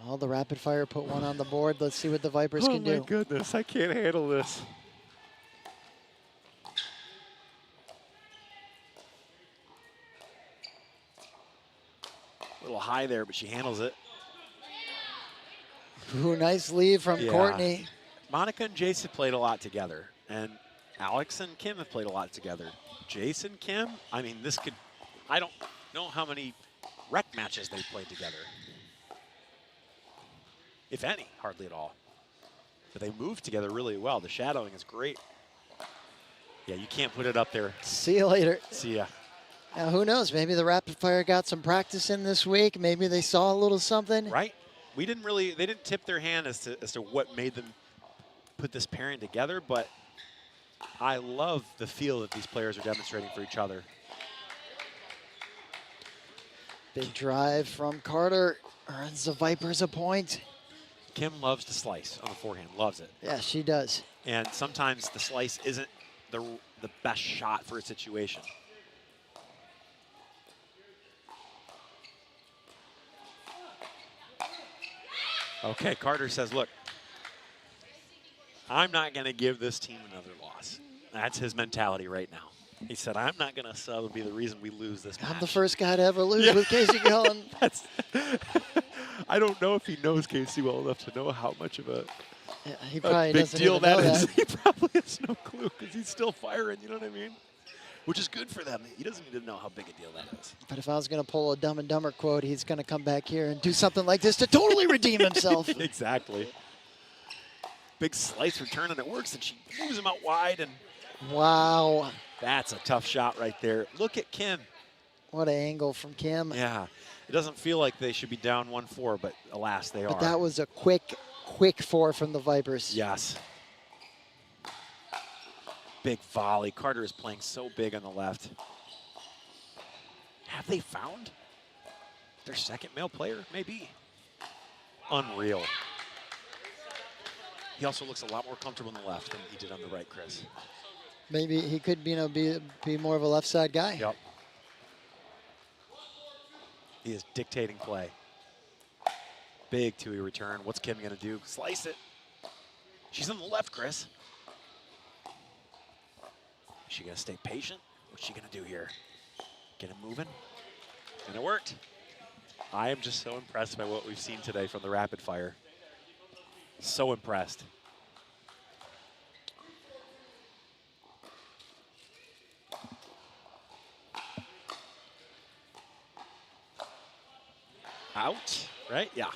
Well, the rapid fire put one on the board. Let's see what the Vipers can do. Oh, my goodness. I can't handle this. A little high there, but she handles it. Ooh, nice lead from Yeah. Courtney. Monica and Jace have played a lot together, and Alex and Kim have played a lot together. Jace and Kim, I mean, I don't know how many rec matches they've played together. If any, hardly at all. But they move together really well. The shadowing is great. Yeah, you can't put it up there. See you later. See ya. Now, who knows? Maybe the rapid fire got some practice in this week. Maybe they saw a little something. Right? They didn't tip their hand as to what made them put this pairing together, but I love the feel that these players are demonstrating for each other. Big drive from Carter. Earns the Vipers a point. Kim loves to slice on the forehand, loves it. Yeah, she does. And sometimes the slice isn't the best shot for a situation. Okay, Carter says, look, I'm not going to give this team another loss. That's his mentality right now. He said, I'm not going to sub and be the reason we lose this match. I'm the first guy to ever lose with Casey Gillen. I don't know if he knows Casey well enough to know how much of a he probably big doesn't deal even know that is. that. He probably has no clue because he's still firing, you know what I mean? Which is good for them. He doesn't need to know how big a deal that is. But if I was going to pull a Dumb and Dumber quote, he's going to come back here and do something like this to totally redeem himself. Exactly. Big slice return, and it works, and she moves him out wide, and Wow. that's a tough shot right there. Look at Kim. What an angle from Kim. Yeah. It doesn't feel like they should be down 1-4, but alas, they are. But that was a quick quick four from the Vipers. Yes. Big volley. Carter is playing so big on the left. Have they found their second male player? Maybe. Unreal. He also looks a lot more comfortable on the left than he did on the right, Chris. Maybe he could, be more of a left side guy. Yep. He is dictating play. Big two-way return. What's Kim going to do? Slice it. She's on the left, Chris. Is she going to stay patient? What's she going to do here? Get him moving. And it worked. I am just so impressed by what we've seen today from the rapid fire. So impressed. Out, right? Yeah.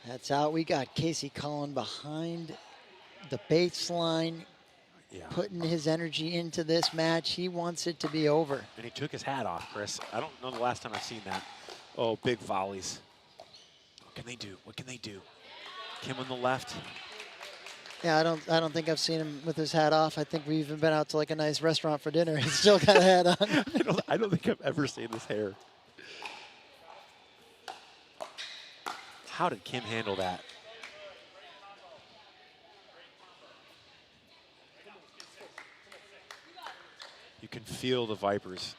That's out. We got Casey Cullen behind the baseline, putting his energy into this match. He wants it to be over. And he took his hat off, Chris. I don't know the last time I've seen that. Oh, big volleys. What can they do? What can they do? Kim on the left. Yeah, I don't think I've seen him with his hat off. I think we've even been out to like a nice restaurant for dinner. He's still got a hat on. I don't think I've ever seen this hair. How did Kim handle that? You can feel the Vipers.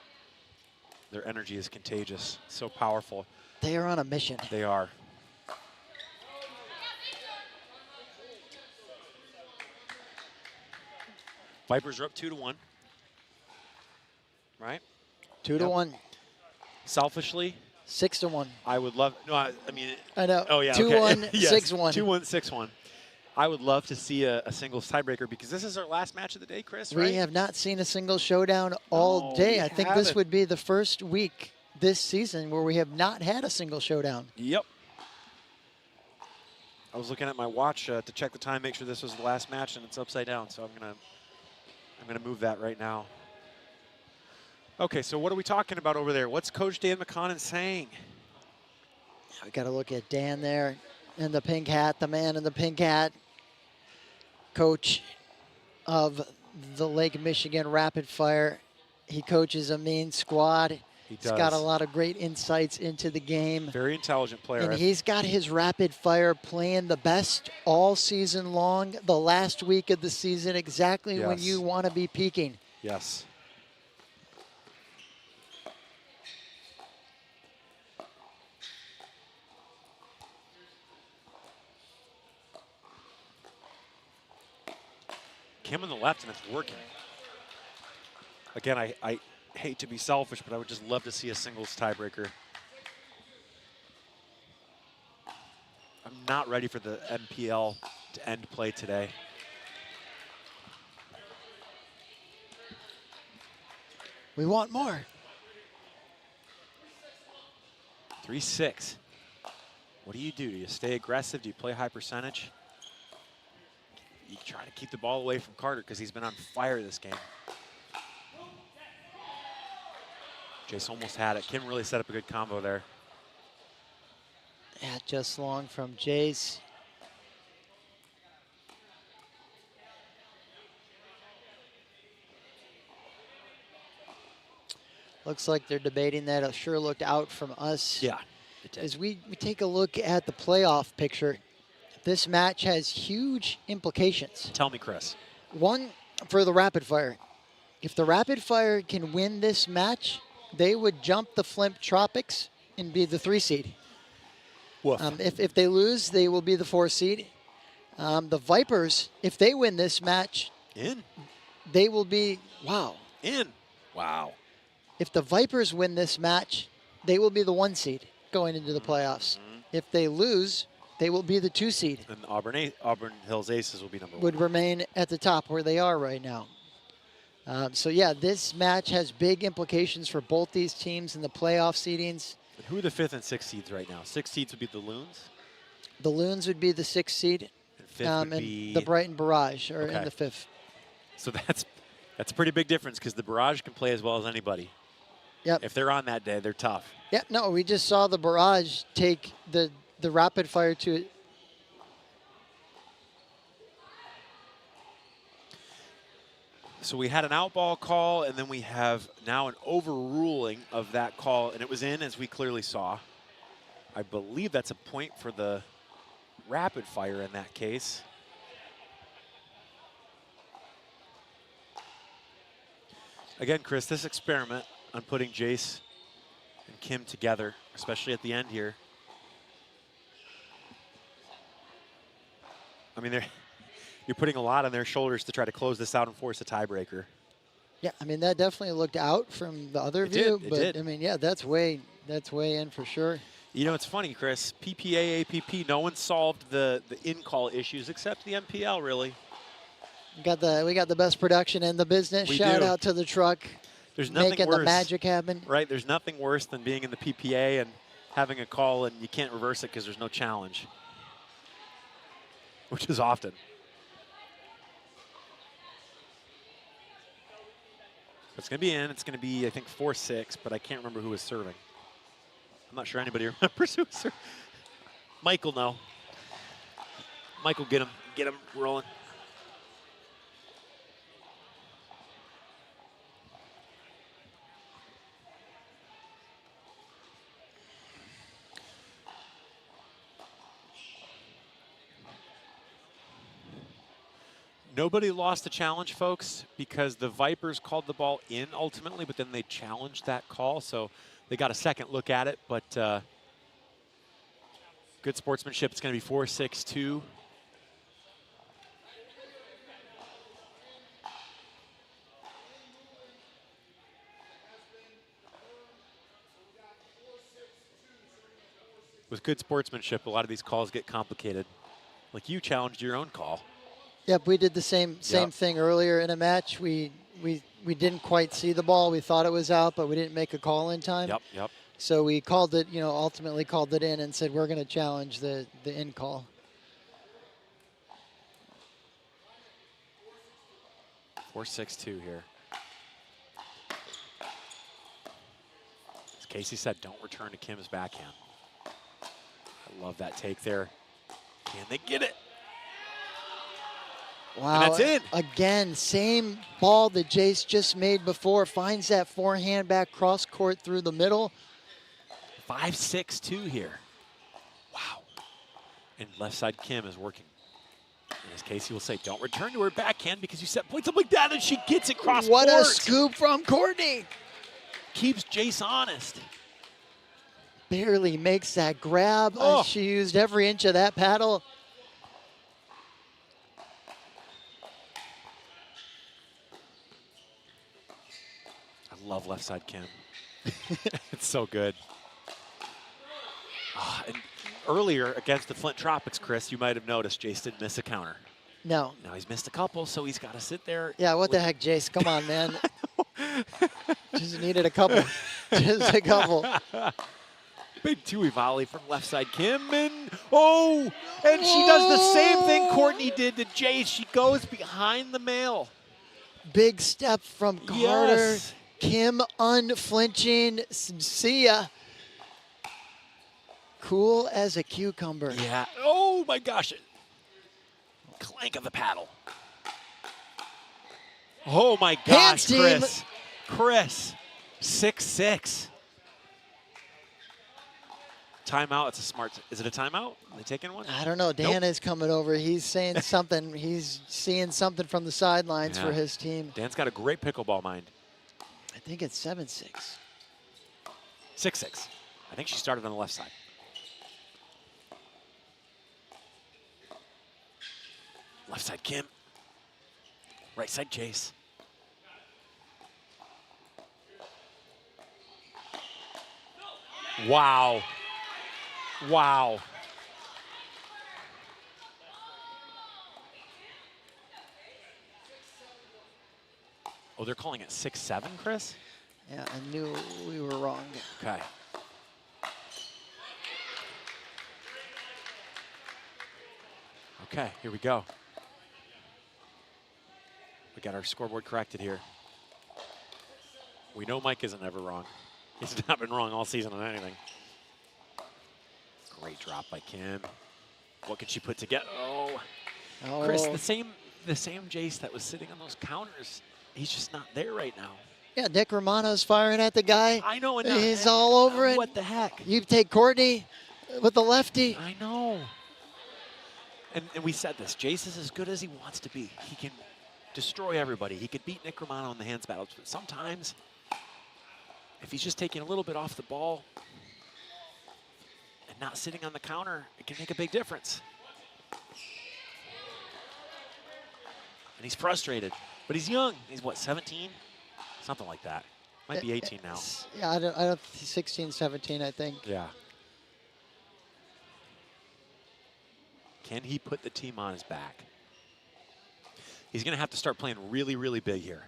Their energy is contagious, so powerful. They are on a mission. They are. Vipers are up 2-1. Right? 2-1. Selfishly, 6-1. I would love. No, I mean. I know. Oh yeah. 2-1, okay. Yes, 6-1. 2-1, 6-1. I would love to see a singles tiebreaker because this is our last match of the day, Chris. Right? We have not seen a single showdown all day. I think this would be the first week this season where we have not had a single showdown. Yep. I was looking at my watch to check the time, make sure this was the last match, and it's upside down. So I'm gonna move that right now. Okay, so what are we talking about over there? What's Coach Dan McConnell saying? We got to look at Dan there in the pink hat, the man in the pink hat, coach of the Lake Michigan Rapid Fire. He coaches a mean squad. He's got a lot of great insights into the game. Very intelligent player. And he's got his Rapid Fire playing the best all season long, the last week of the season, exactly when you want to be peaking. Yes. Kim on the left, and it's working. Again, I hate to be selfish, but I would just love to see a singles tiebreaker. I'm not ready for the MPL to end play today. We want more. 3-6. What do? Do you stay aggressive? Do you play high percentage? You try to keep the ball away from Carter because he's been on fire this game. Jace almost had it. Kim really set up a good combo there. Yeah, just long from Jace. Looks like they're debating that. It sure looked out from us. Yeah, it did. As we take a look at the playoff picture, this match has huge implications. Tell me, Chris. One, for the Rapid Fire. If the Rapid Fire can win this match, they would jump the Flint Tropics and be the 3 seed. If they lose, they will be the 4 seed. The Vipers, if they win this match, they will be, wow. Wow. If the Vipers win this match, they will be the 1 seed going into the playoffs. If they lose, they will be the 2 seed. And Auburn Hills Aces will be number 1. Would remain at the top where they are right now. So yeah, this match has big implications for both these teams in the playoff seedings. But who are the 5th and 6th seeds right now? 6 seeds would be the Loons. The Loons would be the 6th seed. And 5th would and be the Brighton Barrage are in the 5th. So that's a pretty big difference because the Barrage can play as well as anybody. Yep. If they're on that day, they're tough. Yeah, no, we just saw the Barrage take the the rapid fire to So we had an out ball call, and then we have now an overruling of that call, and it was in, as we clearly saw. I believe that's a point for the rapid fire in that case. Again, Chris, this experiment on putting Jace and Kim together, especially at the end here. I mean, you're putting a lot on their shoulders to try to close this out and force a tiebreaker. Yeah, I mean, that definitely looked out from the other view, It but did. I mean, yeah, that's way in for sure. You know, it's funny, Chris. PPA, APP, no one solved the in-call issues except the MPL, really. We got the best production in the business. We Shout do. out to the truck. There's nothing making worse, the magic happen. right? There's nothing worse than being in the PPA and having a call and you can't reverse it because there's no challenge, which is often. It's going to be in. It's going to be, I think, 4-6, but I can't remember who was serving. I'm not sure anybody remembers who was serving. Michael, no. Michael, get him rolling. Nobody lost the challenge, folks, because the Vipers called the ball in ultimately, but then they challenged that call, so they got a second look at it. But good sportsmanship. It's going to be 4-6-2. With good sportsmanship, a lot of these calls get complicated. Like you challenged your own call. Yep, we did the same thing earlier in a match. We didn't quite see the ball. We thought it was out, but we didn't make a call in time. Yep. So we called it, ultimately called it in and said we're going to challenge the in call. Four, 6-2 here. As Casey said, don't return to Kim's backhand. I love that take there. Can they get it? Wow. And that's it. Again, same ball that Jace just made before. Finds that forehand back cross court through the middle. 5-6-2 here. Wow. And left side Kim is working. And as Casey will say, don't return to her backhand because you set points up like that and she gets it cross What court. a scoop from Courtney. Keeps Jace honest. Barely makes that grab. Oh. She used every inch of that paddle. I love left side Kim. It's so good. And earlier against the Flint Tropics, Chris, you might have noticed Jace didn't miss a counter. No. Now he's missed a couple, so he's got to sit there. Yeah, what the heck, Jace? Come on, man. Just needed a couple. Just a couple. Big two-way volley from left side Kim, and she does the same thing Courtney did to Jace. She goes behind the mail. Big step from Carter. Yes. Kim unflinching. See ya. Cool as a cucumber. Yeah. Oh my gosh. Clank of the paddle. Oh my gosh, Hand Chris. Chris. 6-6. Timeout. It's a smart. Is it a timeout? Are they taking one? I don't know. Dan is coming over. He's saying something. He's seeing something from the sidelines for his team. Dan's got a great pickleball mind. I think it's 7-6. 6-6. I think she started on the left side. Left side Kim. Right side Jace. Wow. Wow. Oh, they're calling it 6-7, Chris? Yeah, I knew we were wrong. Okay. Okay, here we go. We got our scoreboard corrected here. We know Mike isn't ever wrong. He's not been wrong all season on anything. Great drop by Kim. What could she put together? Oh, Oh, Chris, the same Jace that was sitting on those counters, he's just not there right now. yeah, Nick Romano's firing at the guy. I know, and he's all over it. What the heck? You take Courtney with the lefty. I know. And we said this. Jace is as good as he wants to be. He can destroy everybody. He could beat Nick Romano in the hands battles, but sometimes, if he's just taking a little bit off the ball and not sitting on the counter, it can make a big difference. And he's frustrated, but he's young. He's what, 17? Something like that. Might be 18 now. Yeah, I don't 16, 17, I think. Yeah. Can he put the team on his back? He's going to have to start playing really, really big here.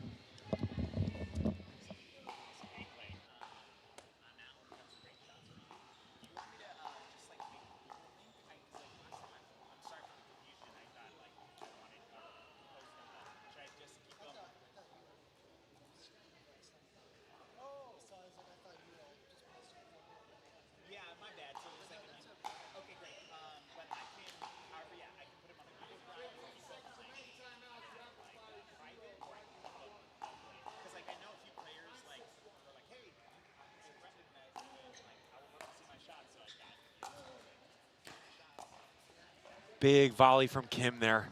Big volley from Kim there.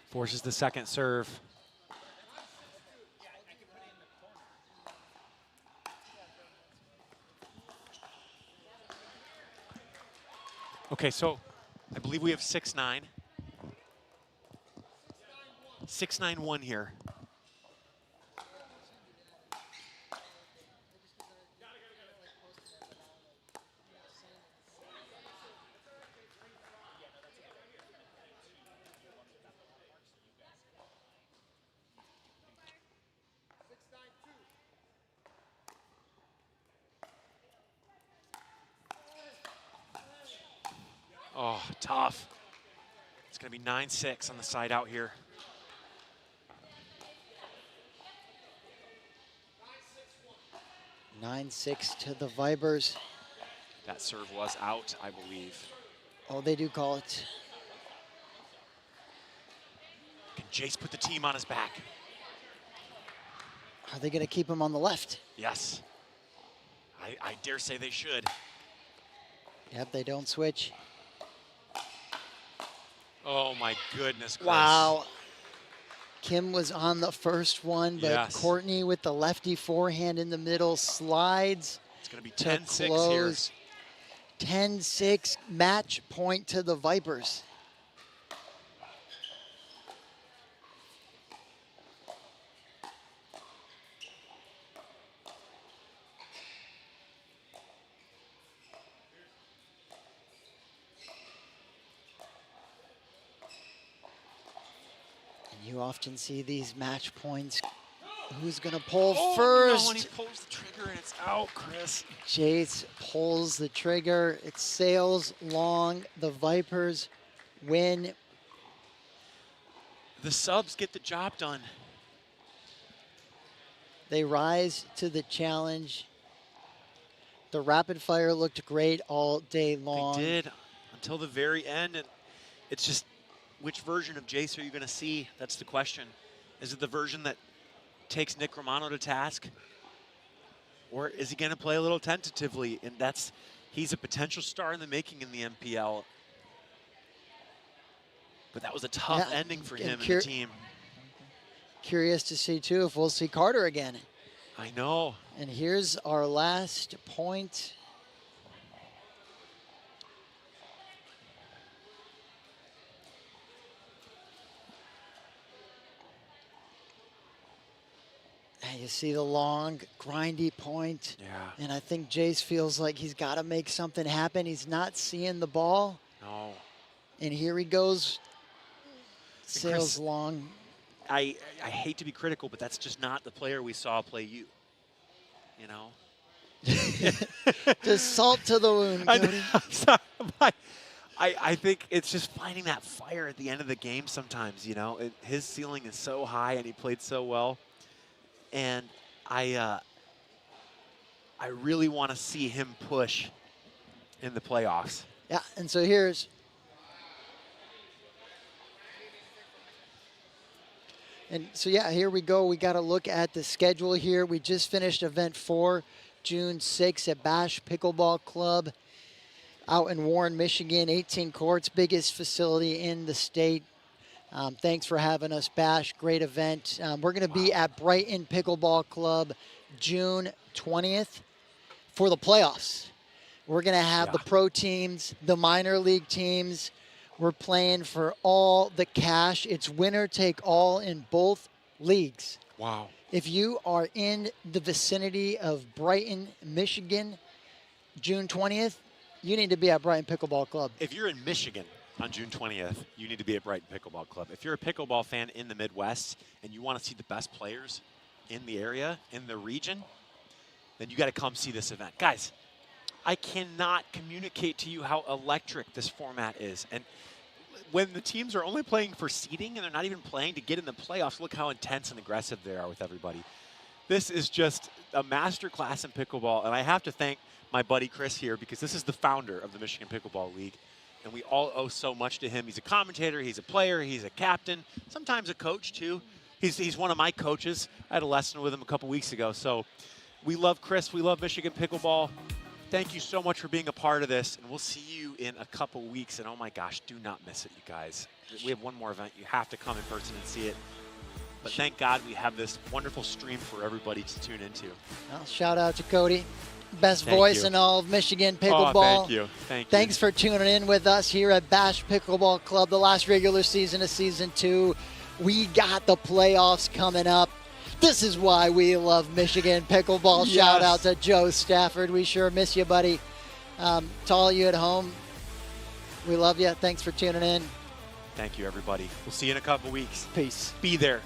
Forces the second serve. Okay, so I believe we have 6-9. 6-9-1 here. Oh, tough. It's going to be 9-6 on the side out here. Nine 6 to the Vipers. That serve was out, I believe. Oh, they do call it. Can Jace put the team on his back? Are they going to keep him on the left? Yes. I dare say they should. Yep, they don't switch. Oh my goodness, Chris. Wow. Kim was on the first one, but Yes. Courtney with the lefty forehand in the middle slides. It's going to be to 10-6 here. close. 10-6 match point to the Vipers. You often see these match points. Who's going to pull first? No, and he pulls the trigger and it's out, Chris. Jace pulls the trigger. It sails long. The Vipers win. The subs get the job done. They rise to the challenge. The rapid fire looked great all day long. They did until the very end. And it's just, which version of Jace are you going to see? That's the question. Is it the version that takes Nick Romano to task? Or is he going to play a little tentatively? And he's a potential star in the making in the MPL. But that was a tough ending for him and the team. Curious to see, too, if we'll see Carter again. I know. And here's our last point. And you see the long, grindy point. Yeah. And I think Jace feels like he's got to make something happen. He's not seeing the ball. No. And here he goes. Sails Chris, long. I hate to be critical, but that's just not the player we saw play you. You know? Just salt to the wound, Cody. I'm sorry, but I think it's just finding that fire at the end of the game sometimes, you know? His ceiling is so high and he played so well. And I really want to see him push in the playoffs. Yeah, and so here's here we go. We got to look at the schedule here. We just finished event 4, June 6th at Bash Pickleball Club out in Warren, Michigan. 18 courts, biggest facility in the state. Thanks for having us, Bash. Great event. We're going to be at Brighton Pickleball Club June 20th for the playoffs. We're going to have the pro teams, the minor league teams. We're playing for all the cash. It's winner take all in both leagues. Wow. If you are in the vicinity of Brighton, Michigan, June 20th, you need to be at Brighton Pickleball Club. If you're in Michigan on June 20th, you need to be at Brighton Pickleball Club. If you're a pickleball fan in the Midwest and you want to see the best players in the area, in the region, then you got to come see this event. Guys, I cannot communicate to you how electric this format is. And when the teams are only playing for seeding and they're not even playing to get in the playoffs, look how intense and aggressive they are with everybody. This is just a master class in pickleball, and I have to thank my buddy Chris here because this is the founder of the Michigan Pickleball League, and we all owe so much to him. He's a commentator, he's a player, he's a captain, sometimes a coach too. He's one of my coaches. I had a lesson with him a couple weeks ago. So we love Chris, we love Michigan Pickleball. Thank you so much for being a part of this, and we'll see you in a couple weeks. And oh my gosh, do not miss it, you guys. We have one more event. You have to come in person and see it. But thank God we have this wonderful stream for everybody to tune into. Well, shout out to Cody. Best Thank voice you. in all of Michigan Pickleball. Oh, thank you. Thank you. Thanks for tuning in with us here at Bash Pickleball Club, the last regular season of Season 2. We got the playoffs coming up. This is why we love Michigan Pickleball. Yes. Shout out to Joe Stafford. We sure miss you, buddy. To all you at home, we love you. Thanks for tuning in. Thank you, everybody. We'll see you in a couple weeks. Peace. Be there.